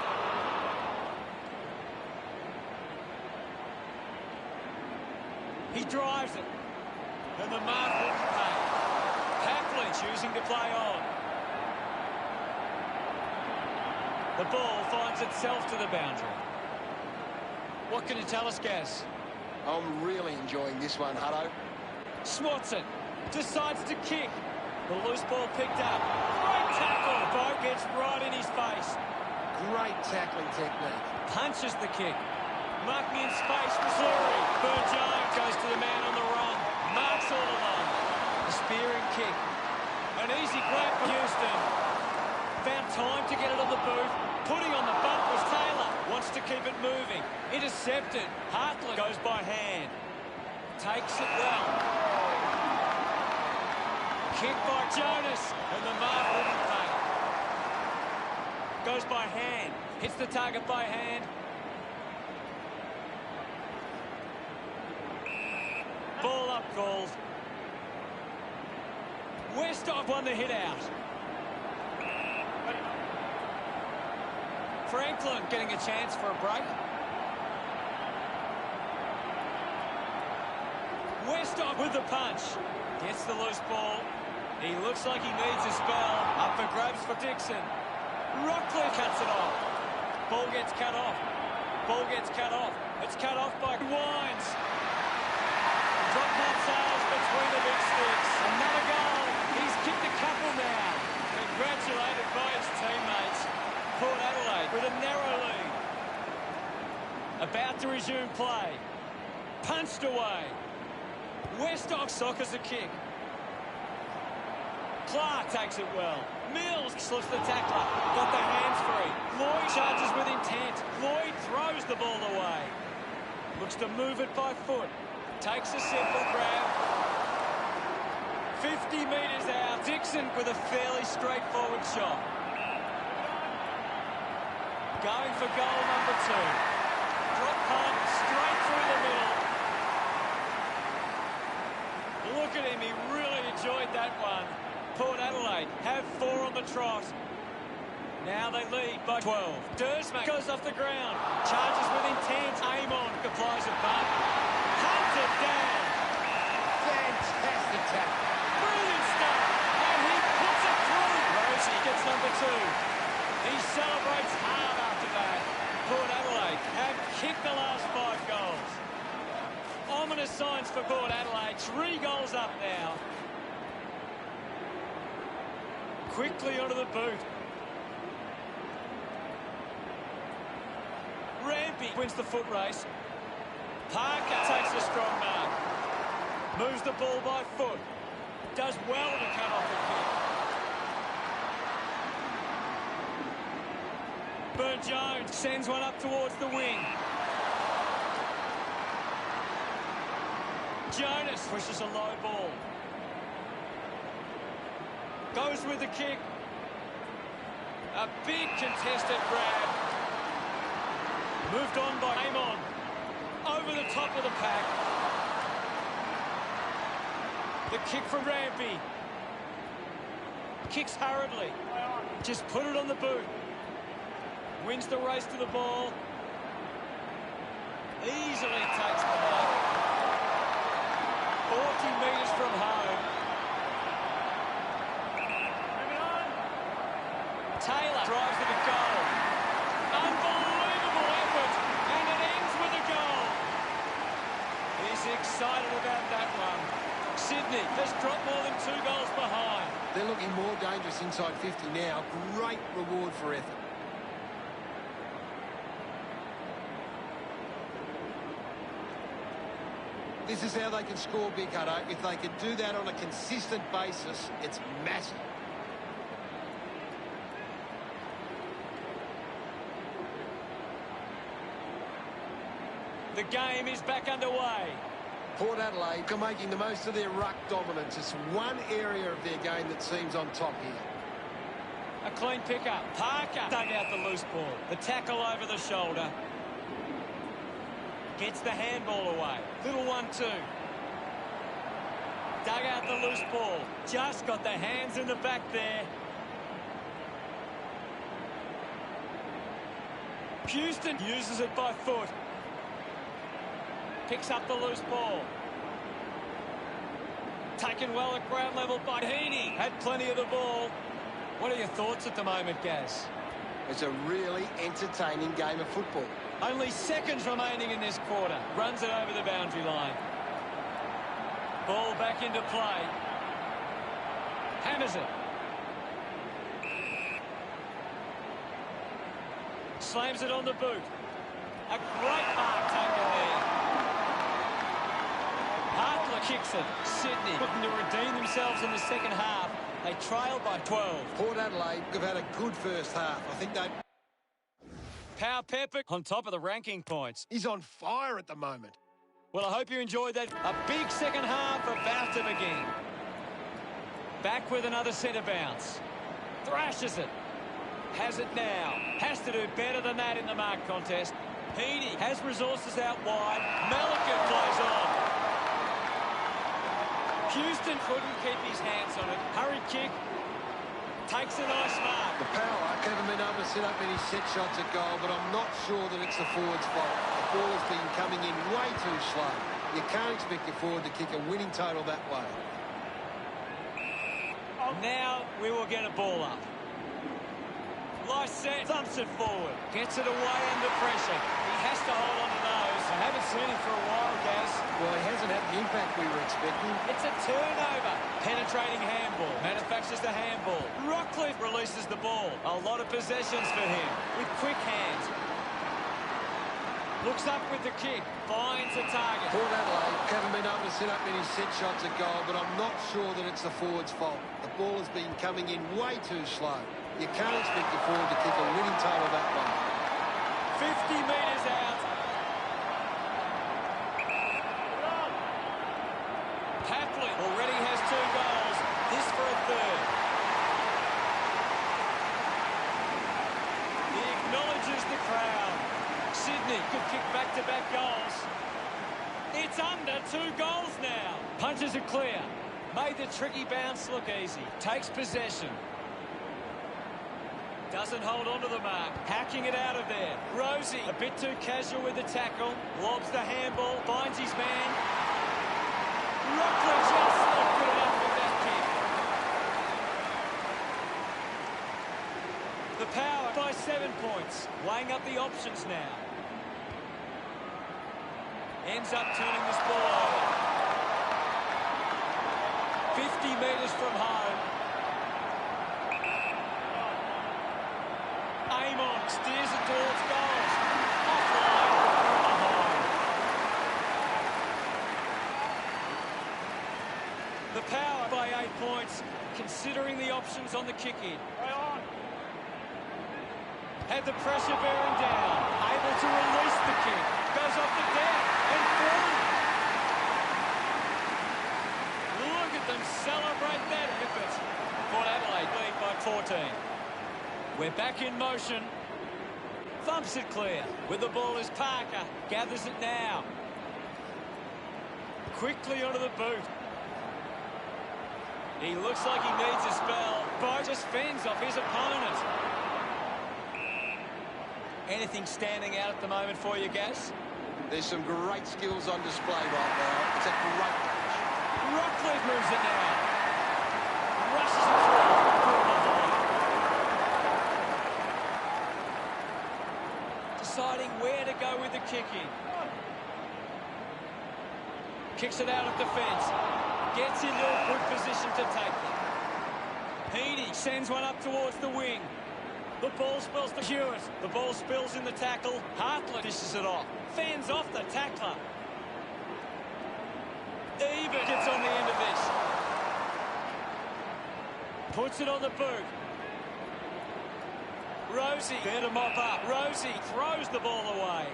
[SPEAKER 3] He drives it. And the mark wouldn't pay. Hackley choosing to play on. The ball finds itself to the boundary. What can you tell us, Gaz?
[SPEAKER 7] I'm really enjoying this one, Hutto.
[SPEAKER 3] Swats it. Decides to kick. The loose ball picked up. Great tackle. Bo gets right in his face.
[SPEAKER 4] Great tackling technique.
[SPEAKER 3] Punches the kick. Marking in space for Fleury. Burn-Jones goes to the man on the run. Marks all along. A spearing kick. An easy grab for Houston. Found time to get it on the boot. Putting on the bump was Taylor. Wants to keep it moving. Intercepted. Hartley goes by hand. Takes it well. Kick by Jonas. And the mark wouldn't pay. Goes by hand. Hits the target by hand. Ball up called. Westhoff won the hit out. Franklin getting a chance for a break. Westhoff with the punch. Gets the loose ball. He looks like he needs a spell. Up for grabs for Dixon. Rockley cuts it off. Ball gets cut off. Ball gets cut off. It's cut off by Wines. Drop punt sails between the big sticks. Another goal. He's kicked a couple now. Congratulated by his teammates. Port Adelaide with a narrow lead. About to resume play. Punched away. Westhock sockers a kick. Clark takes it well. Mills slips the tackler. Got the hands free. Lloyd charges with intent. Lloyd throws the ball away. Looks to move it by foot. Takes a simple grab. 50 metres out. Dixon with a fairly straightforward shot. Going for goal number 2. Drop punt straight through the middle. Look at him. He really enjoyed that one. Port Adelaide have 4 on the trot. Now they lead by 12. Dersmak goes off the ground. Charges with intent. Amon applies a butt. Hunted down.
[SPEAKER 4] Fantastic tackle.
[SPEAKER 3] Brilliant stuff. And he puts it through. Rosie gets number 2. He celebrates hard after that. Port Adelaide have kicked the last 5 goals. Ominous signs for Port Adelaide. 3 goals up now. Quickly onto the boot. Rampy wins the foot race. Parker takes a strong mark. Moves the ball by foot. Does well to cut off the kick. Burne-Jones sends one up towards the wing. Jonas pushes a low ball. Goes with the kick. A big contested grab. Moved on by Amon. Over the top of the pack. The kick from Rampy. Kicks hurriedly. Just put it on the boot. Wins the race to the ball. Easily takes the mark. 40 metres from home. Taylor drives with a goal. Unbelievable effort, and it ends with a goal. He's excited about that one. Sydney has dropped more than 2 goals behind.
[SPEAKER 4] They're looking more dangerous inside 50 now. Great reward for effort. This is how they can score big, Hutto. If they can do that on a consistent basis, it's massive.
[SPEAKER 3] The game is back underway.
[SPEAKER 4] Port Adelaide are making the most of their ruck dominance. It's one area of their game that seems on top here.
[SPEAKER 3] A clean pickup. Parker dug out the loose ball. The tackle over the shoulder. Gets the handball away. Little 1-2. Dug out the loose ball. Just got the hands in the back there. Houston uses it by foot. Picks up the loose ball. Taken well at ground level by Heaney. Had plenty of the ball. What are your thoughts at the moment, Gaz?
[SPEAKER 7] It's a really entertaining game of football.
[SPEAKER 3] Only seconds remaining in this quarter. Runs it over the boundary line. Ball back into play. Hammers it. Slams it on the boot. A great mark taken there. Hartler kicks it. Sydney looking to redeem themselves in the second half. They trail by 12.
[SPEAKER 4] Port Adelaide have had a good first half. I think they...
[SPEAKER 3] Power Pepper on top of the ranking points.
[SPEAKER 4] He's on fire at the moment.
[SPEAKER 3] Well, I hope you enjoyed that. A big second half about to begin. Back with another centre bounce. Thrashes it. Has it now. Has to do better than that in the mark contest. Heaney has resources out wide. Melican plays on. Houston couldn't keep his hands on it. Hurried kick. Takes a nice mark.
[SPEAKER 4] The power haven't been able to set up any set shots at goal, but I'm not sure that it's the forward's fault. The ball has been coming in way too slow. You can't expect your forward to kick a winning total that way.
[SPEAKER 3] Now we will get a ball up. Nice set, thumps it forward. Gets it away under pressure. He has to hold on to those. I haven't seen him for a while, Gaz.
[SPEAKER 4] Well, he hasn't had the impact we were expecting.
[SPEAKER 3] It's a turnover. Penetrating handball. Manufactures the handball. Rockcliffe releases the ball. A lot of possessions for him with quick hands. Looks up with the kick. Finds a target.
[SPEAKER 4] Port Adelaide haven't been able to set up many set shots at goal, but I'm not sure that it's the forward's fault. The ball has been coming in way too slow. You can't expect your forward to kick a winning total that way.
[SPEAKER 3] 50 metres out. Hatley already has 2 goals. This for a third. He acknowledges the crowd. Sydney could kick back-to-back goals. It's under 2 goals now. Punches it clear. Made the tricky bounce look easy. Takes possession. Doesn't hold on to the mark. Hacking it out of there. Rosie, a bit too casual with the tackle. Lobs the handball. Finds his man. Rockcliffe just not good enough with that kick. The Power by 7 points. Weighing up the options now. Ends up turning this ball over. 50 metres from home. Amon steers it towards goals. Offline from behind. The Power by 8 points, considering the options on the kick-in. Had the pressure bearing down. Able to release the kick. Goes off the deck and through. Look at them celebrate that effort. Port Adelaide lead by 14. We're back in motion. Thumps it clear. With the ball is Parker. Gathers it now. Quickly onto the boot. He looks like he needs a spell. Bo just fends off his opponent. Anything standing out at the moment for you, Gaz?
[SPEAKER 7] There's some great skills on display right now. It's a great match.
[SPEAKER 3] Rockcliffe moves it now. Rushes it through. Deciding where to go with the kick-in. Kicks it out of defence. Gets into a good position to take it. Heaney sends one up towards the wing. The ball spills to Hewitt. The ball spills in the tackle. Hartlett dishes it off. Fans off the tackler. Ebert gets on the end of this. Puts it on the boot. Rosie there to mop up. Rosie throws the ball away.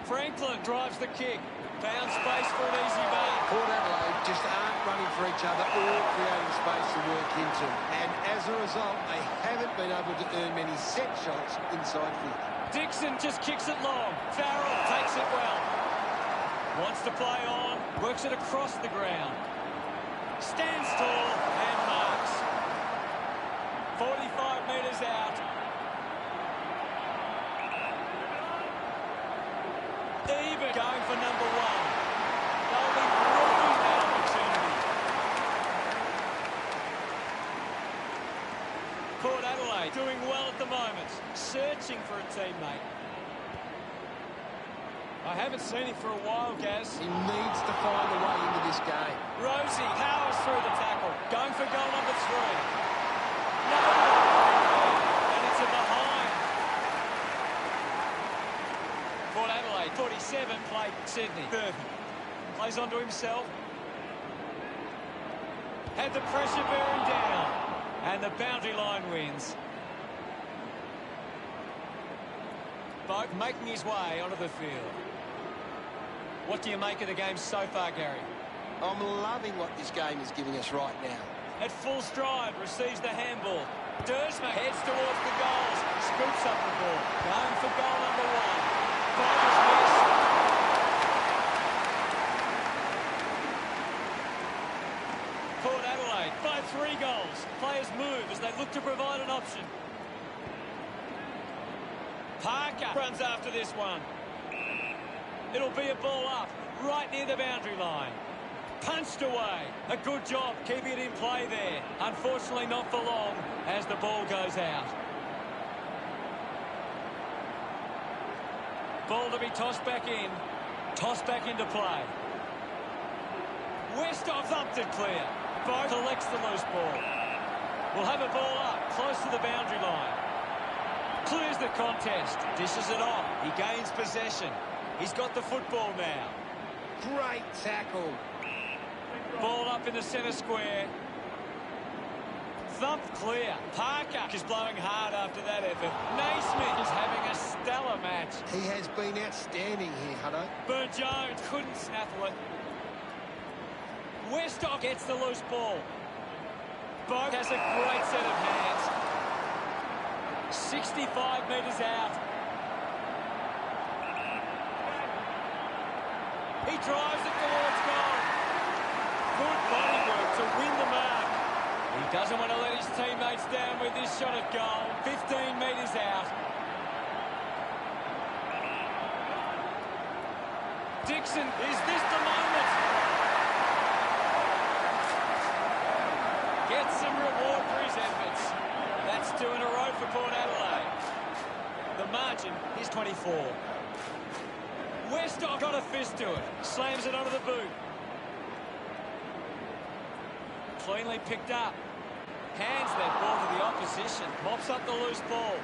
[SPEAKER 3] Franklin drives the kick. Found space for an easy mark.
[SPEAKER 4] Port Adelaide just aren't running for each other or creating space to work into. And as a result, they haven't been able to earn many set shots inside 50.
[SPEAKER 3] Dixon just kicks it long. Farrell takes it well. Wants to play on. Works it across the ground. Stands tall and marks. 45 metres out. Ebert going for number 1. They'll be ruining that opportunity. Port Adelaide doing well at the moment. Searching for a teammate. I haven't seen him for a while, Gaz.
[SPEAKER 4] He needs to find a way into this game.
[SPEAKER 3] Rosie powers through the tackle. Going for goal number 3. No, and it's a behind. Port Adelaide, 47, played Sydney, 30. Plays onto himself. Had the pressure bearing down. And the boundary line wins. Boak making his way onto the field. What do you make of the game so far, Gary?
[SPEAKER 7] I'm loving what this game is giving us right now.
[SPEAKER 3] At full stride, receives the handball. Dersma heads towards the goals. Scoops up the ball. Going for goal number 1. Fires miss. Port Adelaide by 3 goals. Players move as they look to provide an option. Parker runs after this one. It'll be a ball up right near the boundary line. Punched away. A good job keeping it in play there. Unfortunately not for long as the ball goes out. Ball to be tossed back in. Tossed back into play. Westhoff thumped it clear. Bo collects the loose ball. We'll have a ball up close to the boundary line. Clears the contest. Dishes it on. He gains possession. He's got the football now.
[SPEAKER 4] Great tackle.
[SPEAKER 3] Ball up in the centre square. Thumped clear. Parker is blowing hard after that effort. Naismith is having a stellar match.
[SPEAKER 4] He has been outstanding here, Hutto.
[SPEAKER 3] Burne-Jones couldn't snaffle it. Westhoff gets the loose ball. Boak has a great set of hands. 65 metres out. He drives it towards goal. Good body work to win the mark. He doesn't want to let his teammates down with this shot at goal. 15 metres out. Dixon, is this the moment? Gets some reward for his efforts. That's 2 in a row for Port Adelaide. The margin is 24. Westhoff got a fist to it. Slams it onto the boot. Cleanly picked up. Hands that ball to the opposition. Mops up the loose ball.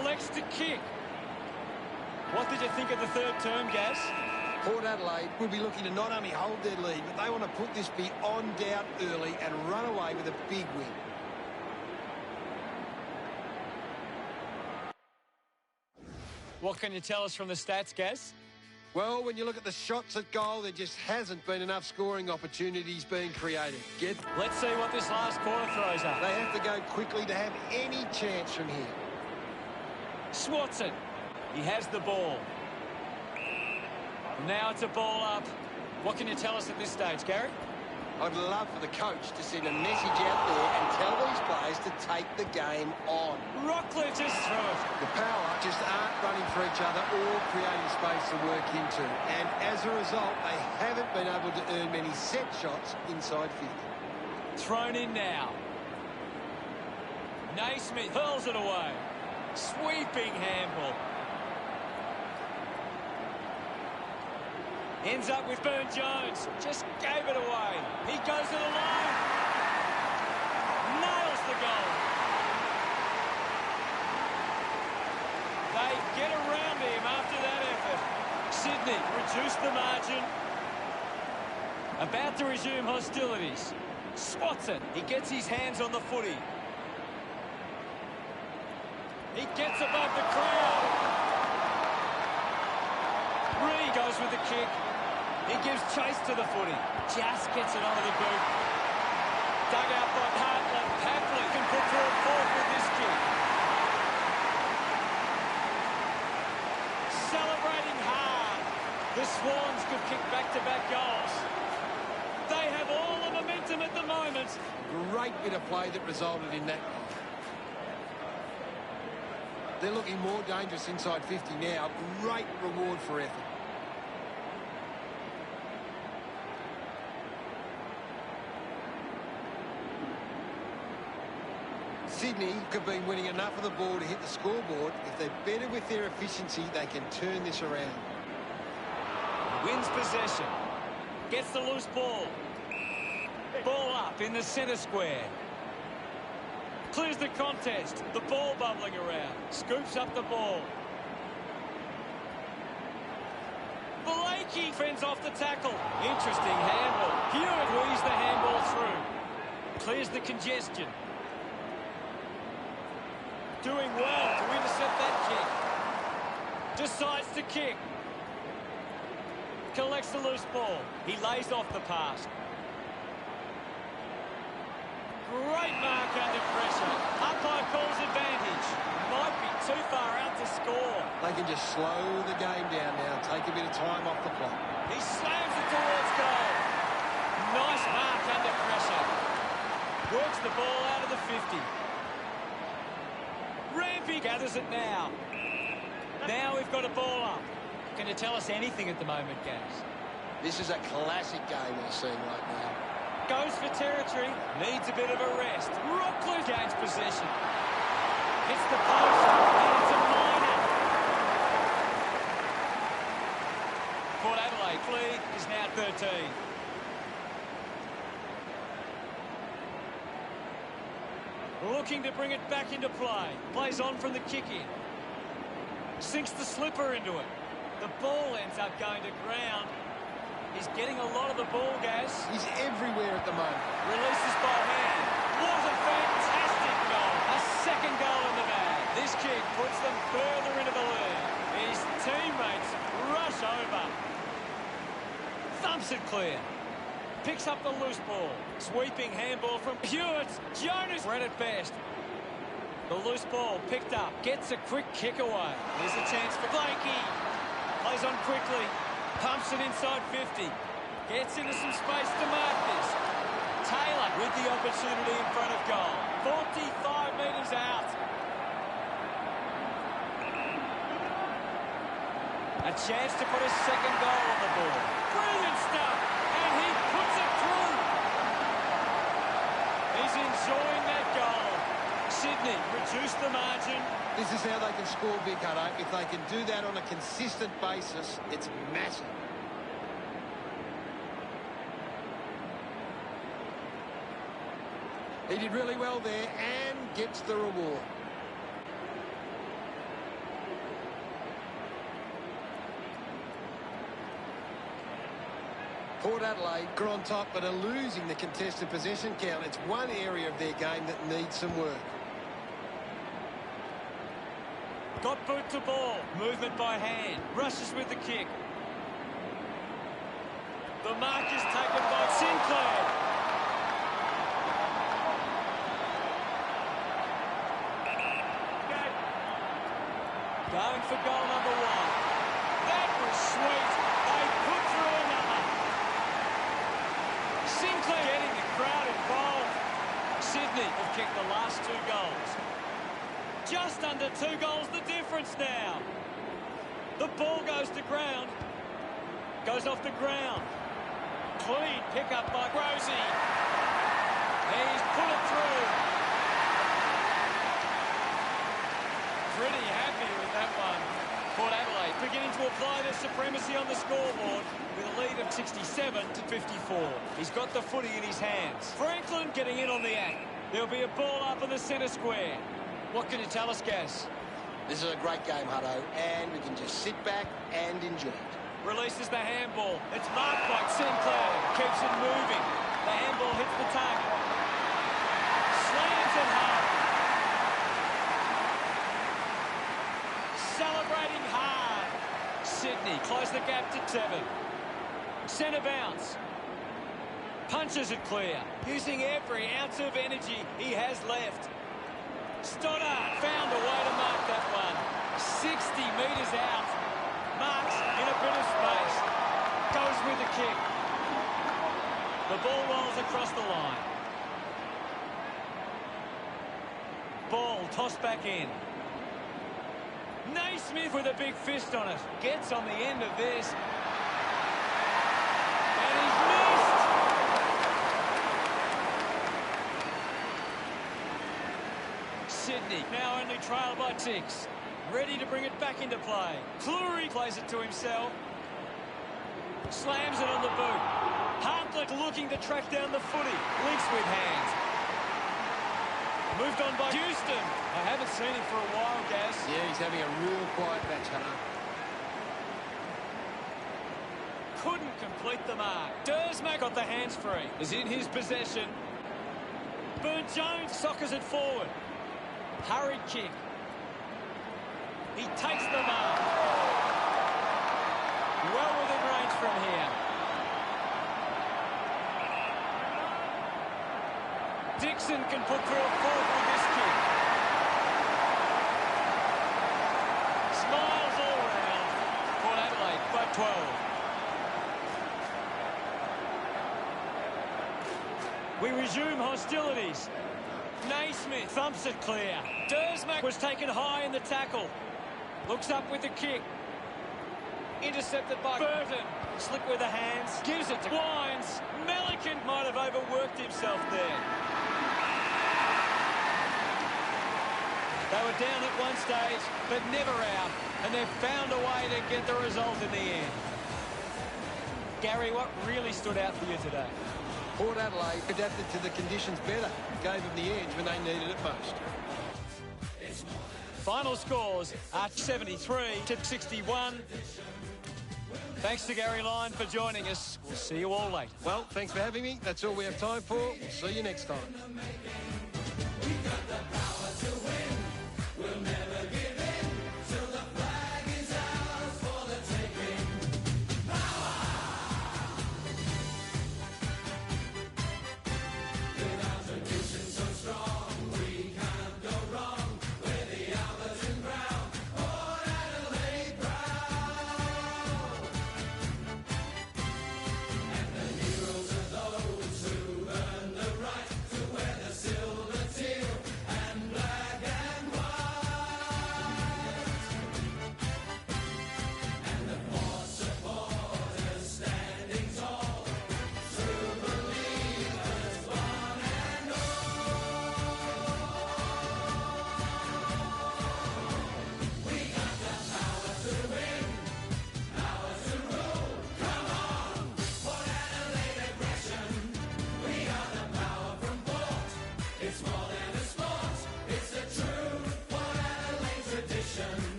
[SPEAKER 3] Elects to kick. What did you think of the third term, Gaz?
[SPEAKER 4] Port Adelaide will be looking to not only hold their lead, but they want to put this beyond doubt early and run away with a big win.
[SPEAKER 3] What can you tell us from the stats, Gaz?
[SPEAKER 4] Well, when you look at the shots at goal, there just hasn't been enough scoring opportunities being created.
[SPEAKER 3] Let's see what this last quarter throws up.
[SPEAKER 4] They have to go quickly to have any chance from here.
[SPEAKER 3] Swatson. He has the ball. Now it's a ball up. What can you tell us at this stage, Gary?
[SPEAKER 7] I'd love for the coach to send a message out there and tell these players to take the game on.
[SPEAKER 3] Rockledge is through it.
[SPEAKER 4] The power just aren't running for each other or creating space to work into. And as a result, they haven't been able to earn many set shots inside 50.
[SPEAKER 3] Thrown in now. Naismith hurls it away. Sweeping handball. Ends up with Burne-Jones. Just gave it away. He goes it alone. Nails the goal. They get around him after that effort. Sydney reduced the margin. About to resume hostilities. Swatson. He gets his hands on the footy. He gets above the crowd. Reed goes with the kick. He gives chase to the footy. Just gets it onto the boot. Dug out by Hartland. Hapley can put through a fourth with this kick. Celebrating hard. The Swans could kick back-to-back goals. They have all the momentum at the moment.
[SPEAKER 4] Great bit of play that resulted in that goal. They're looking more dangerous inside 50 now. Great reward for effort. Sydney could be winning enough of the ball to hit the scoreboard. If they're better with their efficiency, they can turn this around.
[SPEAKER 3] Wins possession. Gets the loose ball. Ball up in the centre square. Clears the contest. The ball bubbling around. Scoops up the ball. Blakey fends off the tackle. Interesting handball. Hewitt weaves the handball through. Clears the congestion. Doing well to intercept that kick. Decides to kick. Collects the loose ball. He lays off the pass. Great mark under pressure. Umpire calls advantage. Might be too far out to score.
[SPEAKER 4] They can just slow the game down now. Take a bit of time off the clock.
[SPEAKER 3] He slams it towards goal. Nice mark under pressure. Works the ball out of the 50. Rampy gathers it now. Now we've got a ball up. Can you tell us anything at the moment, Gaz?
[SPEAKER 7] This is a classic game we're seeing right now.
[SPEAKER 3] Goes for territory, needs a bit of a rest. Rockland gains possession. Hits the post, and it's a minor. Port Adelaide lead is now 13. Looking to bring it back into play. Plays on from the kick-in. Sinks the slipper into it. The ball ends up going to ground. He's getting a lot of the ball, Gaz.
[SPEAKER 4] He's everywhere at the moment.
[SPEAKER 3] Releases by hand. What a fantastic goal. A second goal in the bag. This kick puts them further into the lead. His teammates rush over. Thumps it clear. Picks up the loose ball. Sweeping handball from Hewitt. Jonas read it best. The loose ball picked up. Gets a quick kick away. Here's a chance for Blakey. Plays on quickly. Pumps it inside 50. Gets into some space to mark this. Taylor with the opportunity in front of goal. 45 metres out. A chance to put a second goal on the board. Brilliant stuff. And he puts it through. He's enjoying that goal. Sydney reduced the margin.
[SPEAKER 4] This is how they can score big, Hutto. If they can do that on a consistent basis, it's massive. He did really well there and gets the reward. Port Adelaide are on top but are losing the contested possession count. It's one area of their game that needs some work.
[SPEAKER 3] Got boot to ball. Movement by hand. Rushes with the kick. The mark is taken by Sinclair. Going for goal number one. That was sweet. They put through another. Sinclair getting the crowd involved. Sydney have kicked the last two goals. Just under 2 goals the difference now. The ball goes to ground. Goes off the ground. Clean pick up by Rosie. He's put it through. Pretty happy with that one. Port Adelaide beginning to apply their supremacy on the scoreboard with a lead of 67 to 54. He's got the footy in his hands. Franklin getting in on the act. There'll be a ball up in the centre square. What can you tell us, Gaz?
[SPEAKER 7] This is a great game, Hutto, and we can just sit back and enjoy it.
[SPEAKER 3] Releases the handball. It's marked by Sinclair. Keeps it moving. The handball hits the target. Slams it hard. Celebrating hard. Sydney close the gap to 7. Centre bounce. Punches it clear. Using every ounce of energy he has left. Stoddart found a way to mark that one. 60 metres out. Marks in a bit of space. Goes with the kick. The ball rolls across the line. Ball tossed back in. Naismith with a big fist on it. Gets on the end of this. And he's missed. Sydney now only trailed by 6. Ready to bring it back into play. Cleary plays it to himself. Slams it on the boot. Hartlett looking to track down the footy. Links with hands. Moved on by Houston. I haven't seen him for a while, Gaz.
[SPEAKER 4] Yeah, he's having a real quiet match, Hutto.
[SPEAKER 3] Couldn't complete the mark. Dersmack got the hands free. Is in his possession. Burne-Jones soccers it forward. Hurried kick. He takes the mark. Well within range from here. Dixon can put through a fourth with this kick. Smiles all round. Port Adelaide by 12. We resume hostilities. Naismith thumps it clear. Dersmack was taken high in the tackle. Looks up with the kick. Intercepted by Burton. Slick with the hands. Gives it to Wines. Melican might have overworked himself there. They were down at one stage, but never out. And they've found a way to get the result in the end. Gary, what really stood out for you today?
[SPEAKER 4] Port Adelaide adapted to the conditions better. Gave them the edge when they needed it most.
[SPEAKER 3] Final scores are 73 to 61. Thanks to Gary Lyon for joining us. We'll see you all later.
[SPEAKER 4] Well, thanks for having me. That's all we have time for. We'll see you next time.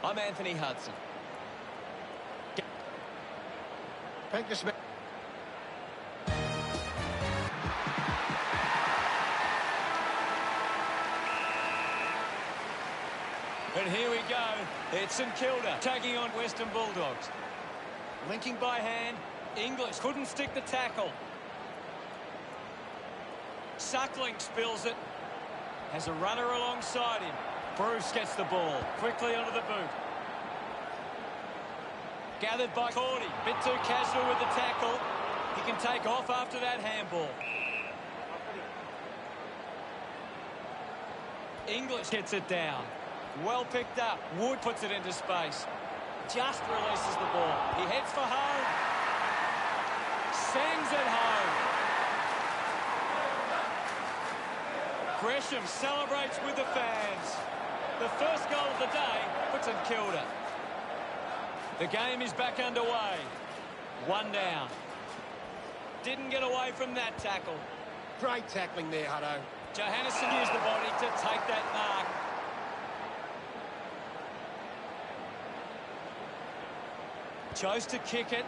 [SPEAKER 3] I'm Anthony Hudson.
[SPEAKER 4] Practice.
[SPEAKER 3] And here we go. It's St Kilda taking on Western Bulldogs. Linking by hand. English couldn't stick the tackle. Suckling spills it. Has a runner alongside him. Bruce gets the ball quickly onto the boot. Gathered by Cordy. Bit too casual with the tackle. He can take off after that handball. English gets it down. Well picked up. Wood puts it into space. Just releases the ball. He heads for home. Sends it home. Gresham celebrates with the fans. The first goal of the day for St Kilda. The game is back underway. 1 down. Didn't get away from that tackle.
[SPEAKER 4] Great tackling there, Hutto.
[SPEAKER 3] Johannesson used the body to take that mark. Chose to kick it.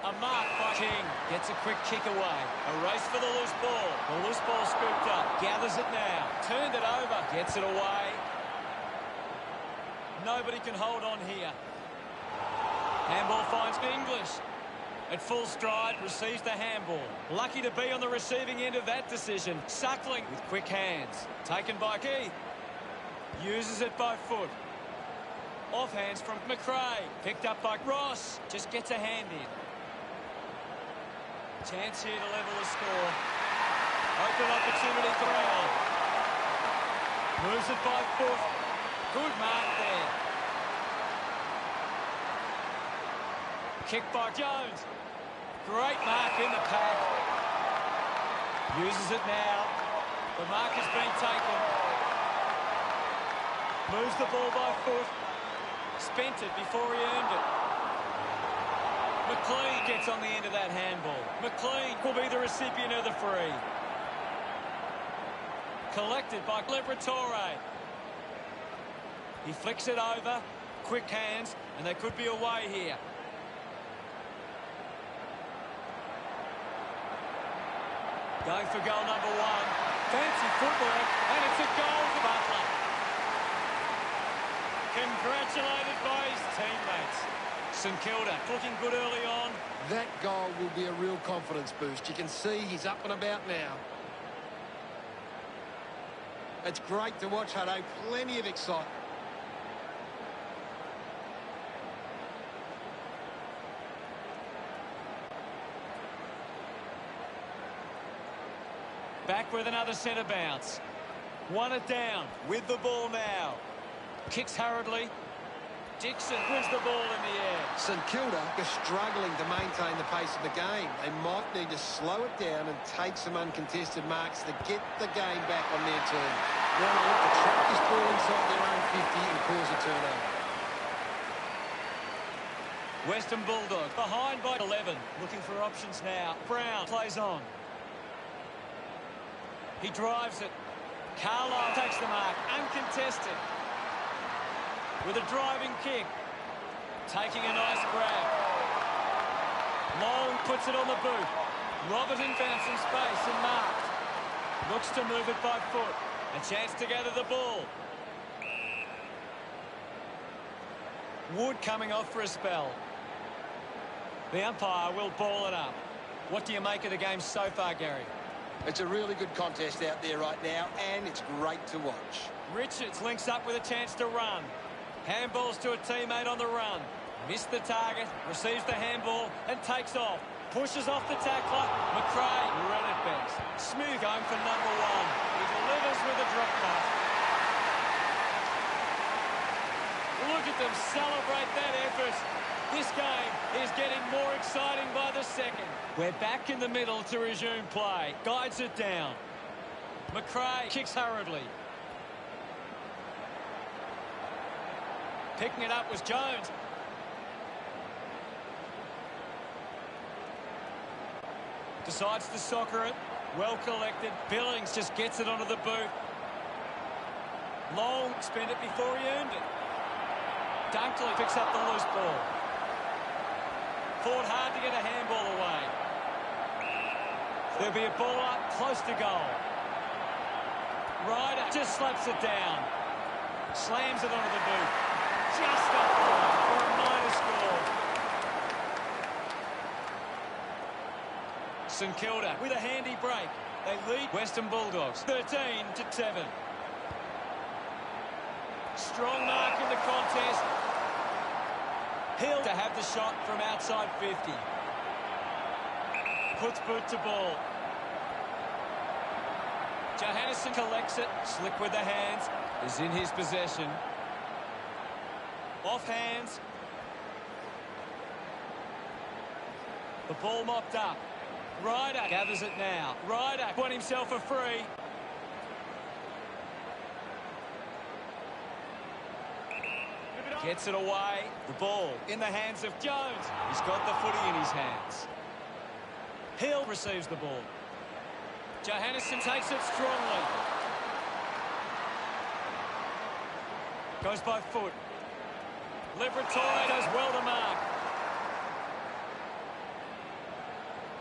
[SPEAKER 3] A mark by King. Gets a quick kick away. A race for the loose ball. The loose ball scooped up. Gathers it now. Turned it over. Gets it away. Nobody can hold on here. Handball finds English. At full stride, receives the handball. Lucky to be on the receiving end of that decision. Suckling with quick hands. Taken by Keith. Uses it by foot. Off hands from McRae. Picked up by Ross. Just gets a hand in. Chance here to level the score. Open opportunity for Brown. Moves it by foot. Good mark there. Kick by Jones. Great mark in the pack. Uses it now. The mark has been taken. Moves the ball by foot. Spent it before he earned it. McLean gets on the end of that handball. McLean will be the recipient of the free. Collected by Liberatore. He flicks it over. Quick hands, and they could be away here. Going for goal number 1. Fancy footwork, and it's a goal for Butler. Congratulated by his teammates. St Kilda looking good early on.
[SPEAKER 4] That goal will be a real confidence boost. You can see he's up and about now. It's great to watch, Hutto. Plenty of excitement.
[SPEAKER 3] Back with another centre bounce. 1 it down with the ball now. Kicks hurriedly. Dixon wins the ball in the air.
[SPEAKER 4] St Kilda are struggling to maintain the pace of the game. They might need to slow it down and take some uncontested marks to get the game back on their turn. They want to look to trap this ball inside their own 50 and cause a turnover.
[SPEAKER 3] Western Bulldogs behind by 11. Looking for options now. Brown plays on. He drives it. Carlisle takes the mark. Uncontested. With a driving kick. Taking a nice grab. Long puts it on the boot. Robertson found some space and marked. Looks to move it by foot. A chance to gather the ball. Wood coming off for a spell. The umpire will ball it up. What do you make of the game so far, Gary?
[SPEAKER 7] It's a really good contest out there right now, and it's great to watch.
[SPEAKER 3] Richards links up with a chance to run. Handballs to a teammate on the run. Missed the target, receives the handball, and takes off. Pushes off the tackler. McRae read it best. Smooth going for number 1. He delivers with a drop pass. Look at them celebrate that effort. This game is getting more exciting by the second. We're back in the middle to resume play. Guides it down. McRae kicks hurriedly. Picking it up was Jones. Decides to soccer it. Well collected. Billings just gets it onto the boot. Long spent it before he earned it. Dunkley picks up the loose ball. Fought hard to get a handball away. There'll be a ball up close to goal. Ryder just slaps it down. Slams it onto the boot. Just off for a minor score. St Kilda with a handy break. They lead Western Bulldogs 13-7. Strong mark in the contest. Hill to have the shot from outside 50. Puts boot to ball. Johannesson collects it. Slick with the hands. Is in his possession. Off hands. The ball mopped up. Ryder gathers it now. Ryder won himself a free. Gets it away. The ball in the hands of Jones. He's got the footy in his hands. Hill receives the ball. Johannesson takes it strongly. Goes by foot. Liberatore does well to mark.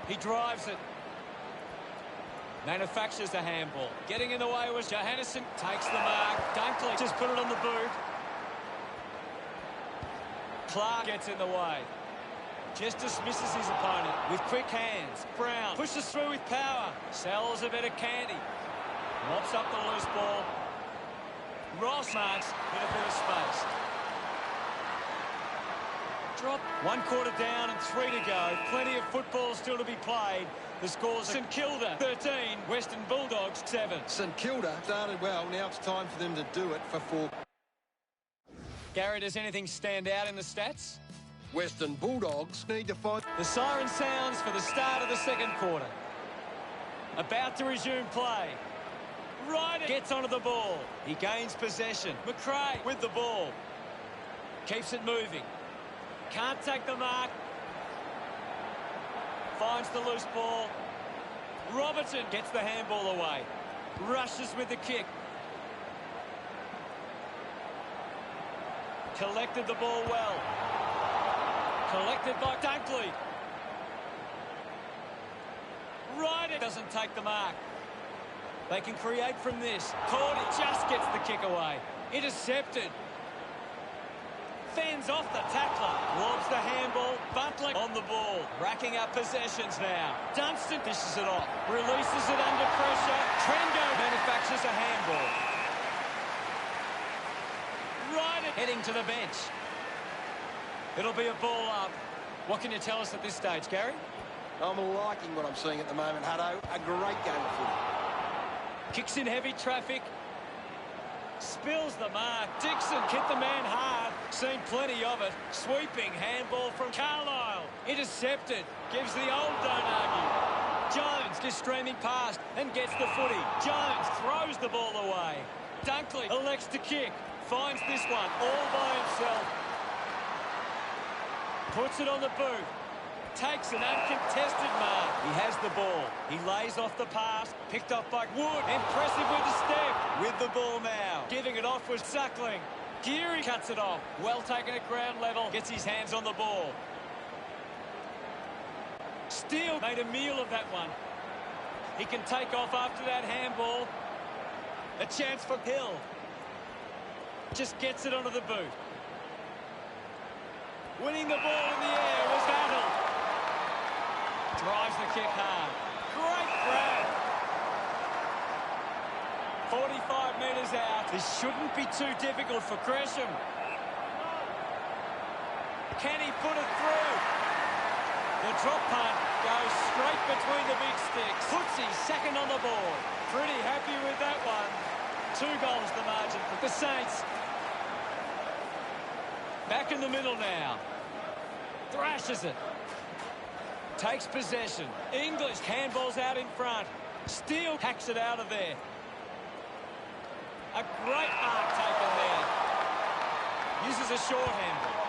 [SPEAKER 3] He drives it. Manufactures the handball. Getting in the way was Johannesson. Takes the mark. Dunkley just put it on the boot. Clark gets in the way. Just dismisses his opponent with quick hands. Brown pushes through with power. Sells a bit of candy. Mops up the loose ball. Ross marks in a bit of space. Drop. 1 quarter down and 3 to go. Plenty of football still to be played. The score's St Kilda 13, Western Bulldogs 7.
[SPEAKER 4] St Kilda started well. Now it's time for them to do it for 4.
[SPEAKER 3] Gary, does anything stand out in the stats?
[SPEAKER 4] Western Bulldogs need to find...
[SPEAKER 3] The siren sounds for the start of the second quarter. About to resume play. Ryder gets onto the ball. He gains possession. McRae with the ball. Keeps it moving. Can't take the mark. Finds the loose ball. Robertson gets the handball away. Rushes with the kick. Collected the ball well. Collected by Dunkley. Ryder doesn't take the mark. They can create from this. Cordy just gets the kick away. Intercepted. Fends off the tackler. Lobs the handball. Butler on the ball. Racking up possessions now. Dunstan dishes it off. Releases it under pressure. Trengo manufactures a handball. Ryder heading to the bench. It'll be a ball up. What can you tell us at this stage, Gary?
[SPEAKER 7] I'm liking what I'm seeing at the moment, Hutto. A great game of footy.
[SPEAKER 3] Kicks in heavy traffic. Spills the mark. Dixon hit the man hard. Seen plenty of it. Sweeping handball from Carlisle. Intercepted. Gives the old don't argue. Jones just streaming past and gets the footy. Jones throws the ball away. Dunkley elects to kick. Finds this one all by himself. Puts it on the boot. Takes an uncontested mark. He has the ball. He lays off the pass. Picked off by Wood. Impressive with the step. With the ball now. Giving it off was Suckling. Geary cuts it off. Well taken at ground level. Gets his hands on the ball. Steele made a meal of that one. He can take off after that handball. A chance for Hill. Just gets it onto the boot. Winning the ball in the air was Adel. Drives the kick hard. Great grab. 45 metres out. This shouldn't be too difficult for Gresham. Can he put it through? The drop punt goes straight between the big sticks. Puts his second on the board. Pretty happy with that one. 2 goals the margin for the Saints. Back in the middle now. Thrashes it. Takes possession. English handballs out in front. Steele hacks it out of there. A great mark taken there. Uses a short handball.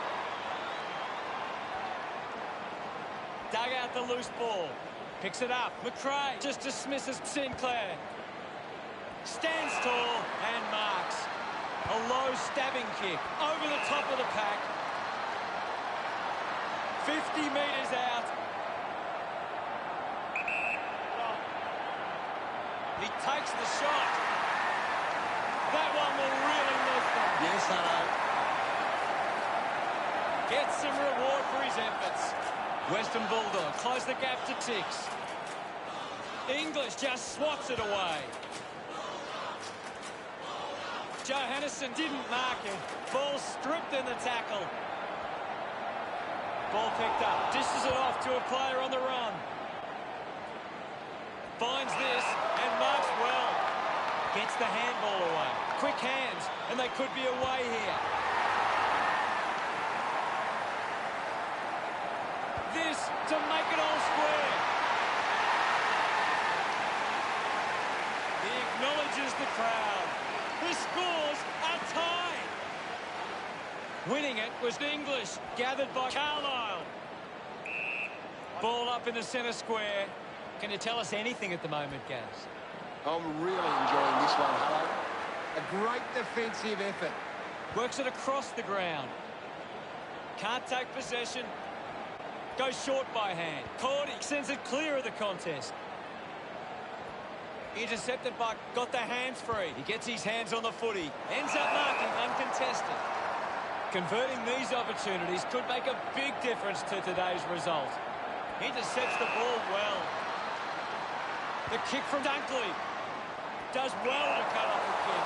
[SPEAKER 3] Dug out the loose ball. Picks it up. McRae just dismisses Sinclair. Stands tall and marks. A low stabbing kick over the top of the pack. 50 metres out. He takes the shot. That one will really lift him.
[SPEAKER 7] Yes, Hutto.
[SPEAKER 3] Gets some reward for his efforts. Western Bulldogs close the gap to 6. English just swats it away. Johannesson didn't mark it. Ball stripped in the tackle. Ball picked up. Dishes it off to a player on the run. Finds this and marks well. Gets the handball away. Quick hands, and they could be away here. This to make it all square. He acknowledges the crowd. The scores are tied. Winning it was English, gathered by Carlisle. Ball up in the centre square. Can you tell us anything at the moment, Gaz?
[SPEAKER 4] I'm really enjoying this one, Hello. A great defensive effort.
[SPEAKER 3] Works it across the ground. Can't take possession. Goes short by hand. Cordy sends it clear of the contest. Intercepted by, got the hands free. He gets his hands on the footy. Ends up marking uncontested. Converting these opportunities could make a big difference to today's result. Intercepts the ball well. The kick from Dunkley. Does well to cut off the kick.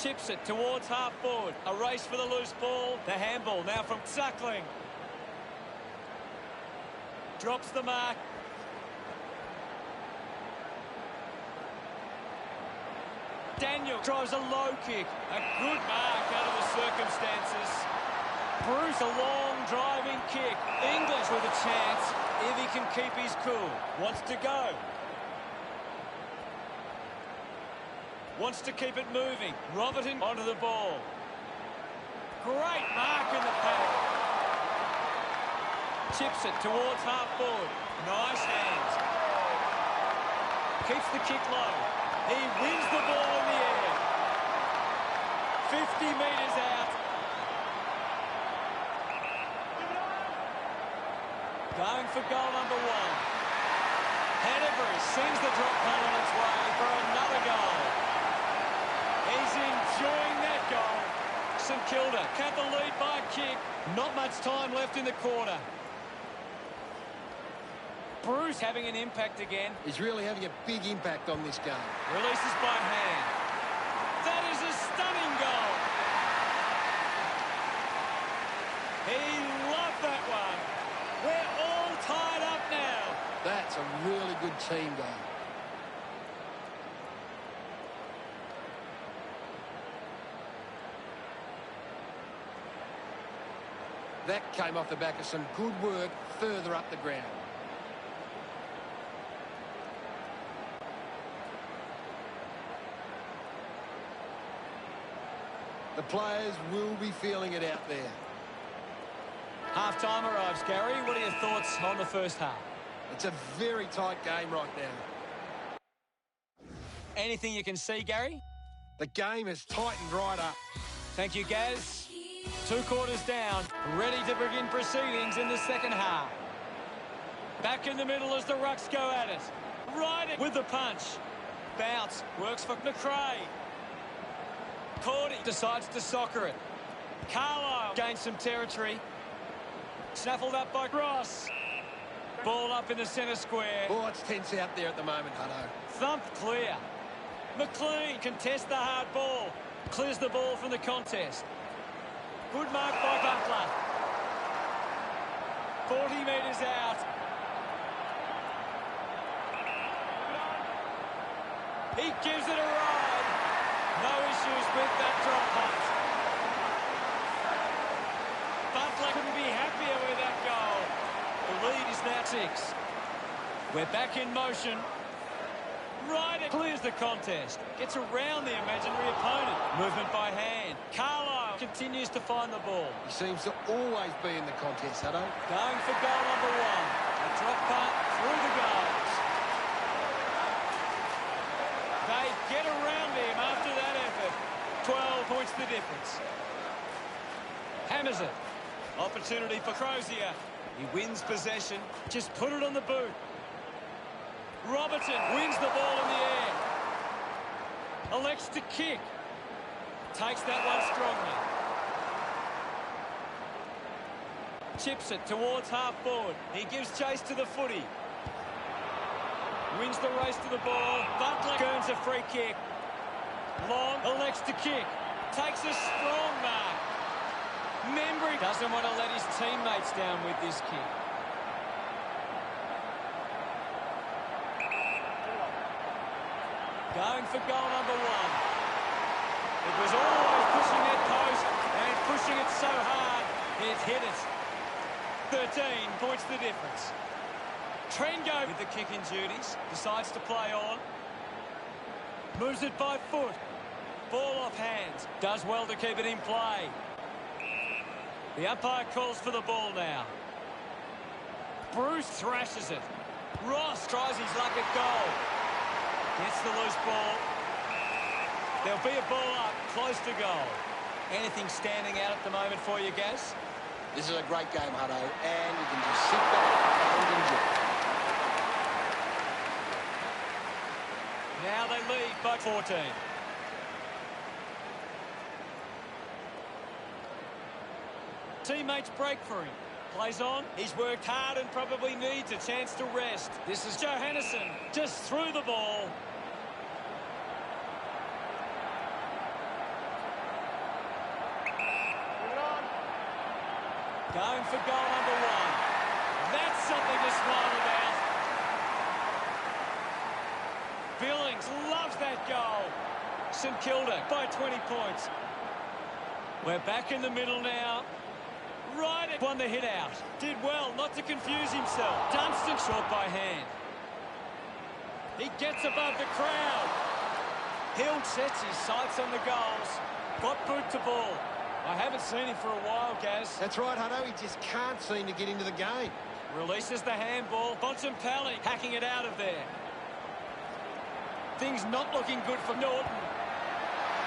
[SPEAKER 3] Chips it towards half forward. A race for the loose ball. The handball now from Suckling. Drops the mark. Daniel drives a low kick. A good mark out of the circumstances. Bruce, a long driving kick. English with a chance if he can keep his cool. Wants to go. Wants to keep it moving. Robertson onto the ball. Great mark in the pack. Chips it towards half forward. Nice hands. Keeps the kick low. He wins the ball in the air. 50 metres out. Going for goal number one. Hanbury sends the drop punt on its way for another goal. He's enjoying that goal. St Kilda cut the lead by a kick. Not much time left in the quarter. Bruce having an impact again.
[SPEAKER 4] He's really having a big impact on this game.
[SPEAKER 3] Releases by hand. That is a stunning goal. He loved that one. We're all tied up now.
[SPEAKER 4] That's a really good team goal. That came off the back of some good work further up the ground. The players will be feeling it out there.
[SPEAKER 3] Half-time arrives, Gary. What are your thoughts on the first half?
[SPEAKER 4] It's a very tight game right now.
[SPEAKER 3] Anything you can see, Gary?
[SPEAKER 4] The game has tightened right up.
[SPEAKER 3] Thank you, Gaz. 2 quarters down, ready to begin proceedings in the second half. Back in the middle as the Rucks go at it. Right with the punch. Bounce, works for McRae. Cordy decides to soccer it. Carlisle gains some territory. Snaffled up by Ross. Ball up in the centre square.
[SPEAKER 4] Oh, it's tense out there at the moment, Hutto.
[SPEAKER 3] Thumped clear. McLean contests the hard ball. Clears the ball from the contest. Good mark by Butler. 40 metres out. He gives it a ride. No issues with that drop punt. Butler couldn't be happier with that goal. The lead is now 6. We're back in motion. Ryder clears the contest. Gets around the imaginary opponent. Movement by hand. Carlisle continues to find the ball.
[SPEAKER 4] He seems to always be in the contest, Hutto.
[SPEAKER 3] Going for goal number 1. A drop punt through the goals. They get around him after that effort. 12 points the difference. Hammers it. Opportunity for Crozier. He wins possession. Just put it on the boot. Robertson wins the ball in the air. Elects to kick. Takes that one strongly. Chips it towards half forward. He gives chase to the footy. Wins the race to the ball. Butler earns a free kick. Long elects to kick. Takes a strong mark. Membry doesn't want to let his teammates down with this kick. Going for goal number one. It was always pushing that post and pushing it so hard, it hit it. 13 points the difference. Trengo with the kicking duties, decides to play on. Moves it by foot. Ball off hands. Does well to keep it in play. The umpire calls for the ball now. Bruce thrashes it. Ross tries his luck at goal. Gets the loose ball. There'll be a ball up, close to goal. Anything standing out at the moment for you, Gaz?
[SPEAKER 7] This is a great game, Hutto, and you can just sit back and enjoy.
[SPEAKER 3] Now they lead by 14. Teammates break for him. Plays on. He's worked hard and probably needs a chance to rest. This is Johannesson. Just threw the ball. Going for goal number one. That's something to smile about. Billings loves that goal. St Kilda by 20 points. We're back in the middle now. Ryder won the hit out. Did well not to confuse himself. Dunstan short by hand. He gets above the crowd. Hill sets his sights on the goals. Got boot to ball. I haven't seen him for a while, Gaz.
[SPEAKER 4] That's right, Hutto. He just can't seem to get into the game.
[SPEAKER 3] Releases the handball. Bontempelli hacking it out of there. Things not looking good for Norton.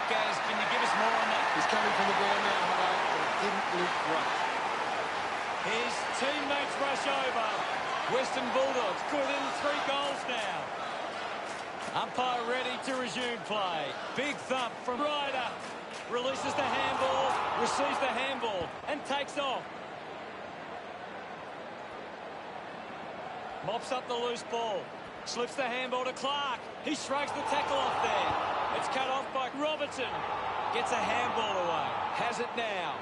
[SPEAKER 3] Gaz, can you give us more on that?
[SPEAKER 4] He's coming from the ground now, Hutto. It didn't look great.
[SPEAKER 3] His teammates rush over. Western Bulldogs good in 3 goals now. Umpire ready to resume play. Big thump from Ryder. Releases the handball, receives the handball, and takes off. Mops up the loose ball. Slips the handball to Clark. He shrugs the tackle off there. It's cut off by Robertson. Gets a handball away. Has it now.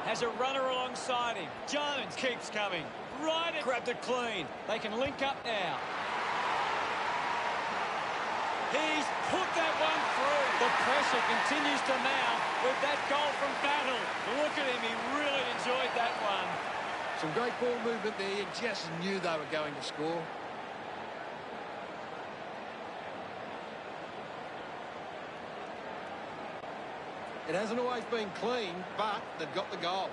[SPEAKER 3] Has a runner alongside him. Jones keeps coming. Ryder grabbed it clean. They can link up now. He's put that one through. The pressure continues to mount with that goal from Battle. Look at him. He really enjoyed that one.
[SPEAKER 4] Some great ball movement there. You just knew they were going to score. It hasn't always been clean, but they've got the goal.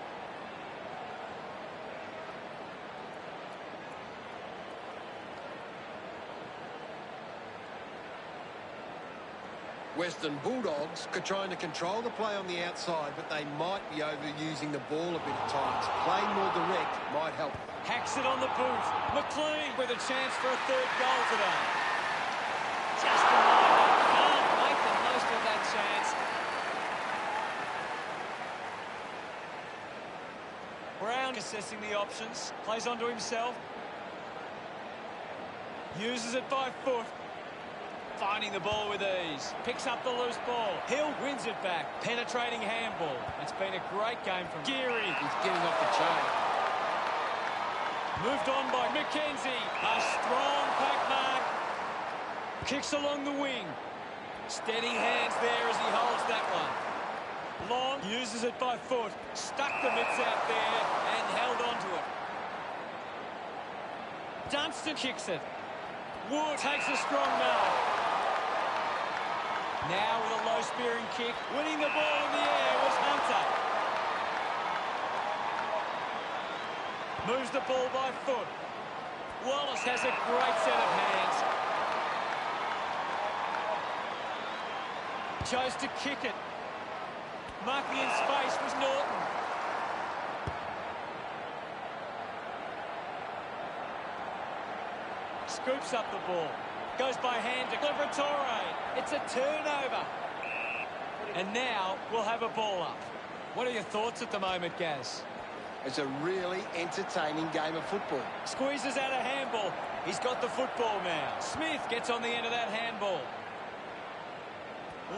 [SPEAKER 4] Western Bulldogs are trying to control the play on the outside, but they might be overusing the ball a bit at times. Playing more direct might help.
[SPEAKER 3] Hacks it on the boot. McLean with a chance for a 3rd goal today. Just a moment. Can't make the most of that chance. Brown assessing the options. Plays onto himself. Uses it by foot. Finding the ball with ease. Picks up the loose ball. Hill wins it back. Penetrating handball. It's been a great game from Geary.
[SPEAKER 4] He's getting off the chain.
[SPEAKER 3] Moved on by McKenzie. A strong pack mark. Kicks along the wing. Steady hands there as he holds that one. Long uses it by foot. Stuck the mitts out there and held onto it. Dunstan kicks it. Wood takes a strong mark. Now with a low spearing kick. Winning the ball in the air was Hunter. Moves the ball by foot. Wallace has a great set of hands. Chose to kick it. Marking in space was Norton. Scoops up the ball. Goes by hand to Liberatore. It's a turnover. And now we'll have a ball up. What are your thoughts at the moment, Gaz?
[SPEAKER 7] It's a really entertaining game of football.
[SPEAKER 3] Squeezes out a handball. He's got the football now. Smith gets on the end of that handball.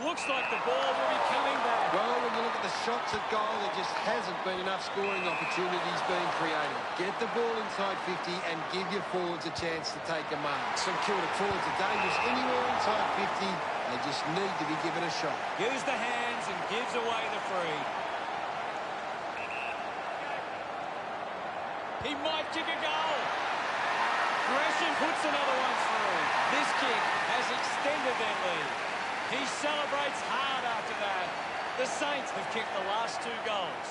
[SPEAKER 3] Looks like the ball will be coming back.
[SPEAKER 4] Well, when you look at the shots at goal, there just hasn't been enough scoring opportunities being created. Get the ball inside 50 and give your forwards a chance to take a mark. St Kilda forwards are dangerous anywhere inside 50. They just need to be given a shot.
[SPEAKER 3] Use the hands and gives away the free. He might kick a goal. Gresham puts another one through. This kick has extended their lead. He celebrates hard after that. The Saints have kicked the last 2 goals.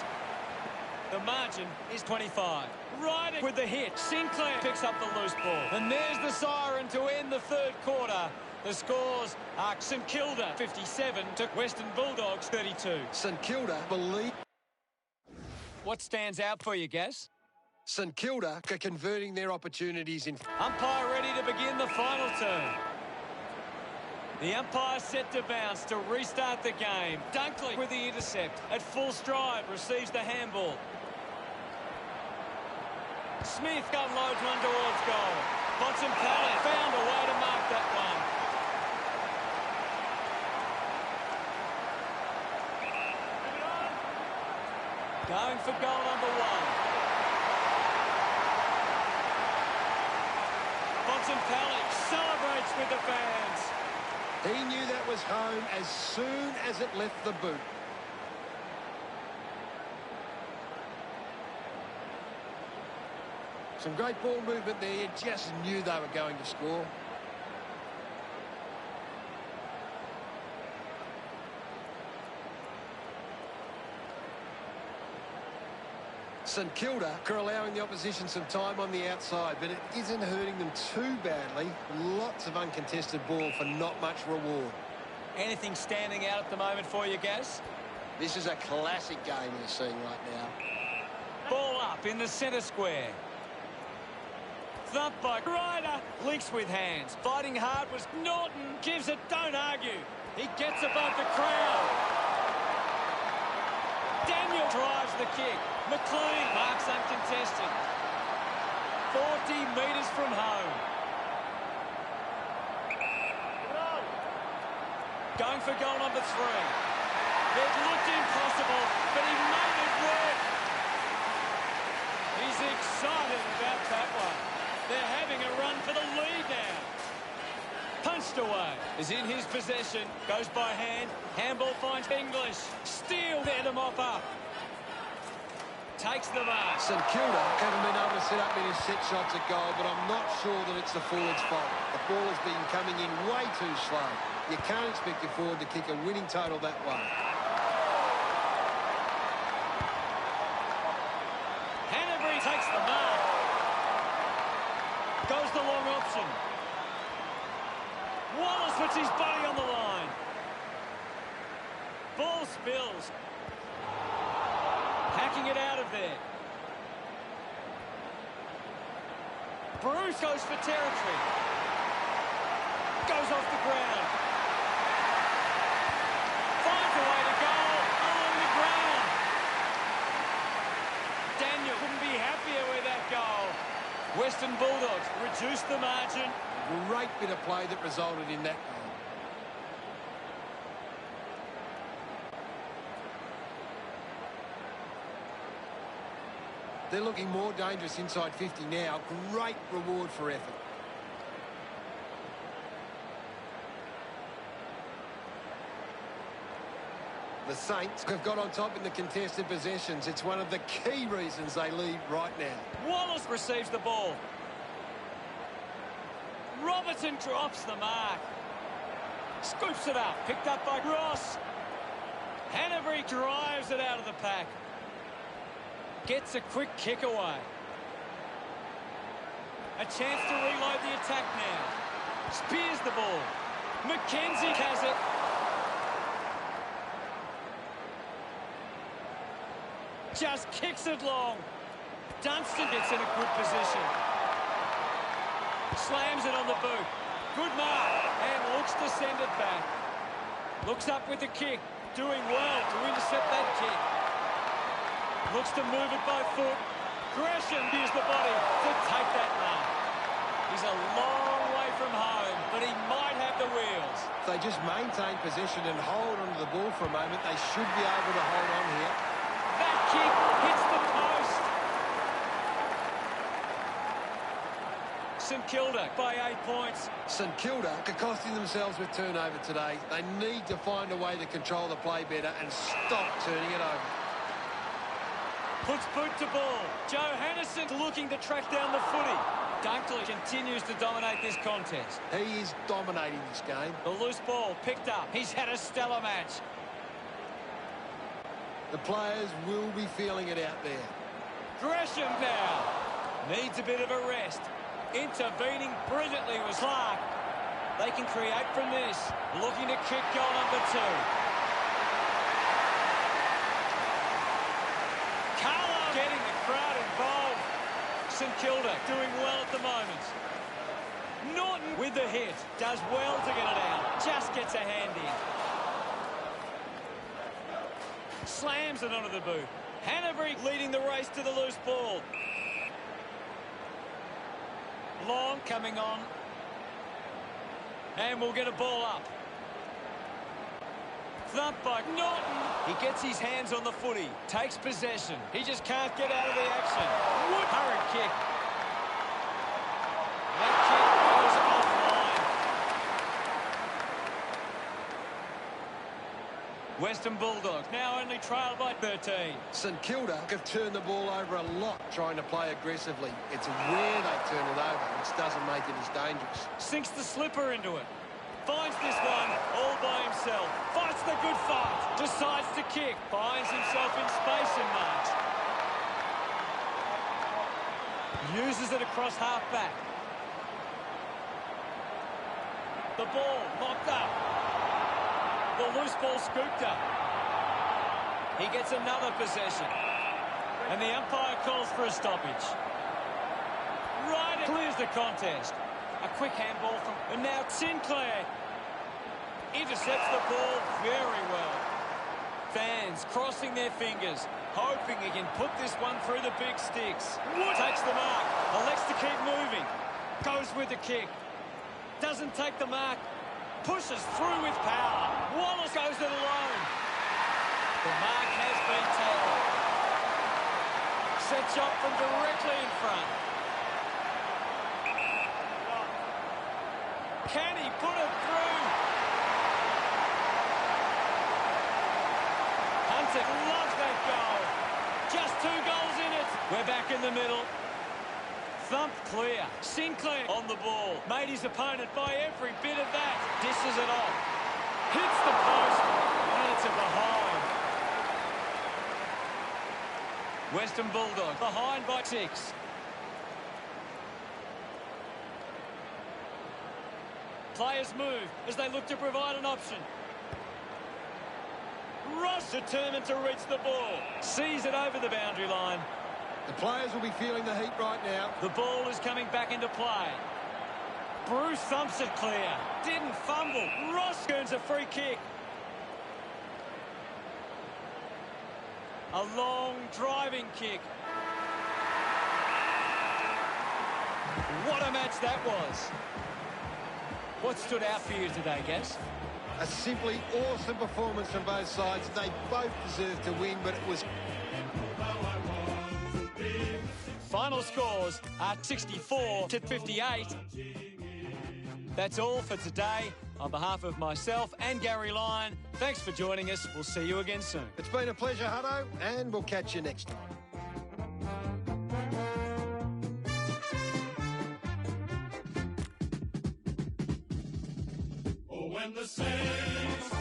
[SPEAKER 3] The margin is 25. Right with the hit. Sinclair picks up the loose ball. And there's the siren to end the 3rd quarter. The scores are St Kilda 57 to Western Bulldogs 32.
[SPEAKER 4] St Kilda believe...
[SPEAKER 3] What stands out for you, Gaz?
[SPEAKER 4] St Kilda are converting their opportunities in...
[SPEAKER 3] Umpire ready to begin the final turn. The umpire set to bounce to restart the game. Dunkley with the intercept. At full stride receives the handball. Smith unloads one towards goal. Bontempelli found a way to mark that one. Going for goal number 1. Bontempelli celebrates with the fans.
[SPEAKER 4] He knew that was home as soon as it left the boot. Some great ball movement there. You just knew they were going to score. St Kilda are allowing the opposition some time on the outside, but it isn't hurting them too badly. Lots of uncontested ball for not much reward.
[SPEAKER 3] Anything standing out at the moment for you, Gaz?
[SPEAKER 7] This is a classic game we're seeing right now.
[SPEAKER 3] Ball up in the centre square. Thumped by Ryder. Links with hands. Fighting hard was Norton. Gives it, don't argue. He gets above the crowd. Daniel drives the kick. McLean marks uncontested. 40 metres from home. Going for goal number 3. It looked impossible, but he made it work. He's excited about that one. They're having a run for the lead now. Punched away. Is in his possession. Goes by hand. Handball finds English. Steele there to mop up. Takes the mark.
[SPEAKER 4] St Kilda haven't been able to set up many set shots at goal, but I'm not sure that it's the forward's fault. The ball has been coming in way too slow. You can't expect your forward to kick a winning total that way.
[SPEAKER 3] Hanbury takes the mark. Goes the long option. Wallace puts his body on the line. Ball spills. Hacking it out of there. Bruce goes for territory. Goes off the ground. Finds a way to goal along the ground. Daniel couldn't be happier with that goal. Western Bulldogs reduce the margin.
[SPEAKER 4] Great bit of play that resulted in that goal. They're looking more dangerous inside 50 now. Great reward for effort. The Saints have got on top in the contested possessions. It's one of the key reasons they lead right now.
[SPEAKER 3] Wallace receives the ball. Robertson drops the mark. Scoops it up. Picked up by Ross. Hanbury drives it out of the pack. Gets a quick kick away. A chance to reload the attack now. Spears the ball. McKenzie has it. Just kicks it long. Dunstan gets in a good position. Slams it on the boot. Good mark. And looks to send it back. Looks up with the kick. Doing well to intercept that kick. Looks to move it by foot. Gresham used the body to take that mark. He's a long way from home, but he might have the wheels.
[SPEAKER 4] They they just maintain possession and hold onto the ball for a moment, they should be able to hold on here.
[SPEAKER 3] That kick hits the post. St Kilda by 8 points.
[SPEAKER 4] St Kilda are costing themselves with turnover today. They need to find a way to control the play better and stop turning it over.
[SPEAKER 3] Puts boot to ball. Johannesson looking to track down the footy. Dunkley continues to dominate this contest.
[SPEAKER 4] He is dominating this game.
[SPEAKER 3] The loose ball picked up. He's had a stellar match.
[SPEAKER 4] The players will be feeling it out there.
[SPEAKER 3] Gresham now needs a bit of a rest. Intervening brilliantly was Clark. They can create from this. Looking to kick goal number 2. Carlo getting the crowd involved. St Kilda doing well at the moment. Norton with the hit. Does well to get it out. Just gets a hand in. Slams it onto the boot. Hanbury leading the race to the loose ball. Long coming on. And we'll get a ball up. Thump by Norton. He gets his hands on the footy. Takes possession. He just can't get out of the action. Hurried kick. That kick goes offline. Western Bulldogs now only trailed by 13.
[SPEAKER 4] St Kilda have turned the ball over a lot trying to play aggressively. It's rare they turn it over, which doesn't make it as dangerous.
[SPEAKER 3] Sinks the slipper into it. Finds this one all by himself. Fights the good fight. Decides to kick. Finds himself in space in March. Uses it across half-back. The ball mopped up. The loose ball scooped up. He gets another possession. And the umpire calls for a stoppage. Right, clears the contest. A quick handball from... And now Sinclair intercepts the ball very well. Fans crossing their fingers, hoping he can put this one through the big sticks. Takes the mark. Elects to keep moving. Goes with the kick. Doesn't take the mark. Pushes through with power. Wallace goes it alone. The mark has been taken. Set shot from directly in front. Can he put it through? Hunter loves that goal. Just 2 goals in it. We're back in the middle. Thumped clear. Sinclair on the ball. Made his opponent by every bit of that. Dishes it off. Hits the post. And it's a behind. Western Bulldogs behind by 6. Players move as they look to provide an option. Ross determined to reach the ball. Sees it over the boundary line.
[SPEAKER 4] The players will be feeling the heat right now.
[SPEAKER 3] The ball is coming back into play. Bruce thumps it clear. Didn't fumble. Ross earns a free kick. A long driving kick. What a match that was. What stood out for you today, Gaz?
[SPEAKER 4] A simply awesome performance from both sides. They both deserved to win, but it was...
[SPEAKER 3] Final scores are 64-58. That's all for today. On behalf of myself and Gary Lyon, thanks for joining us. We'll see you again soon.
[SPEAKER 4] It's been a pleasure, Hutto, and we'll catch you next time.
[SPEAKER 5] Oh, when the saints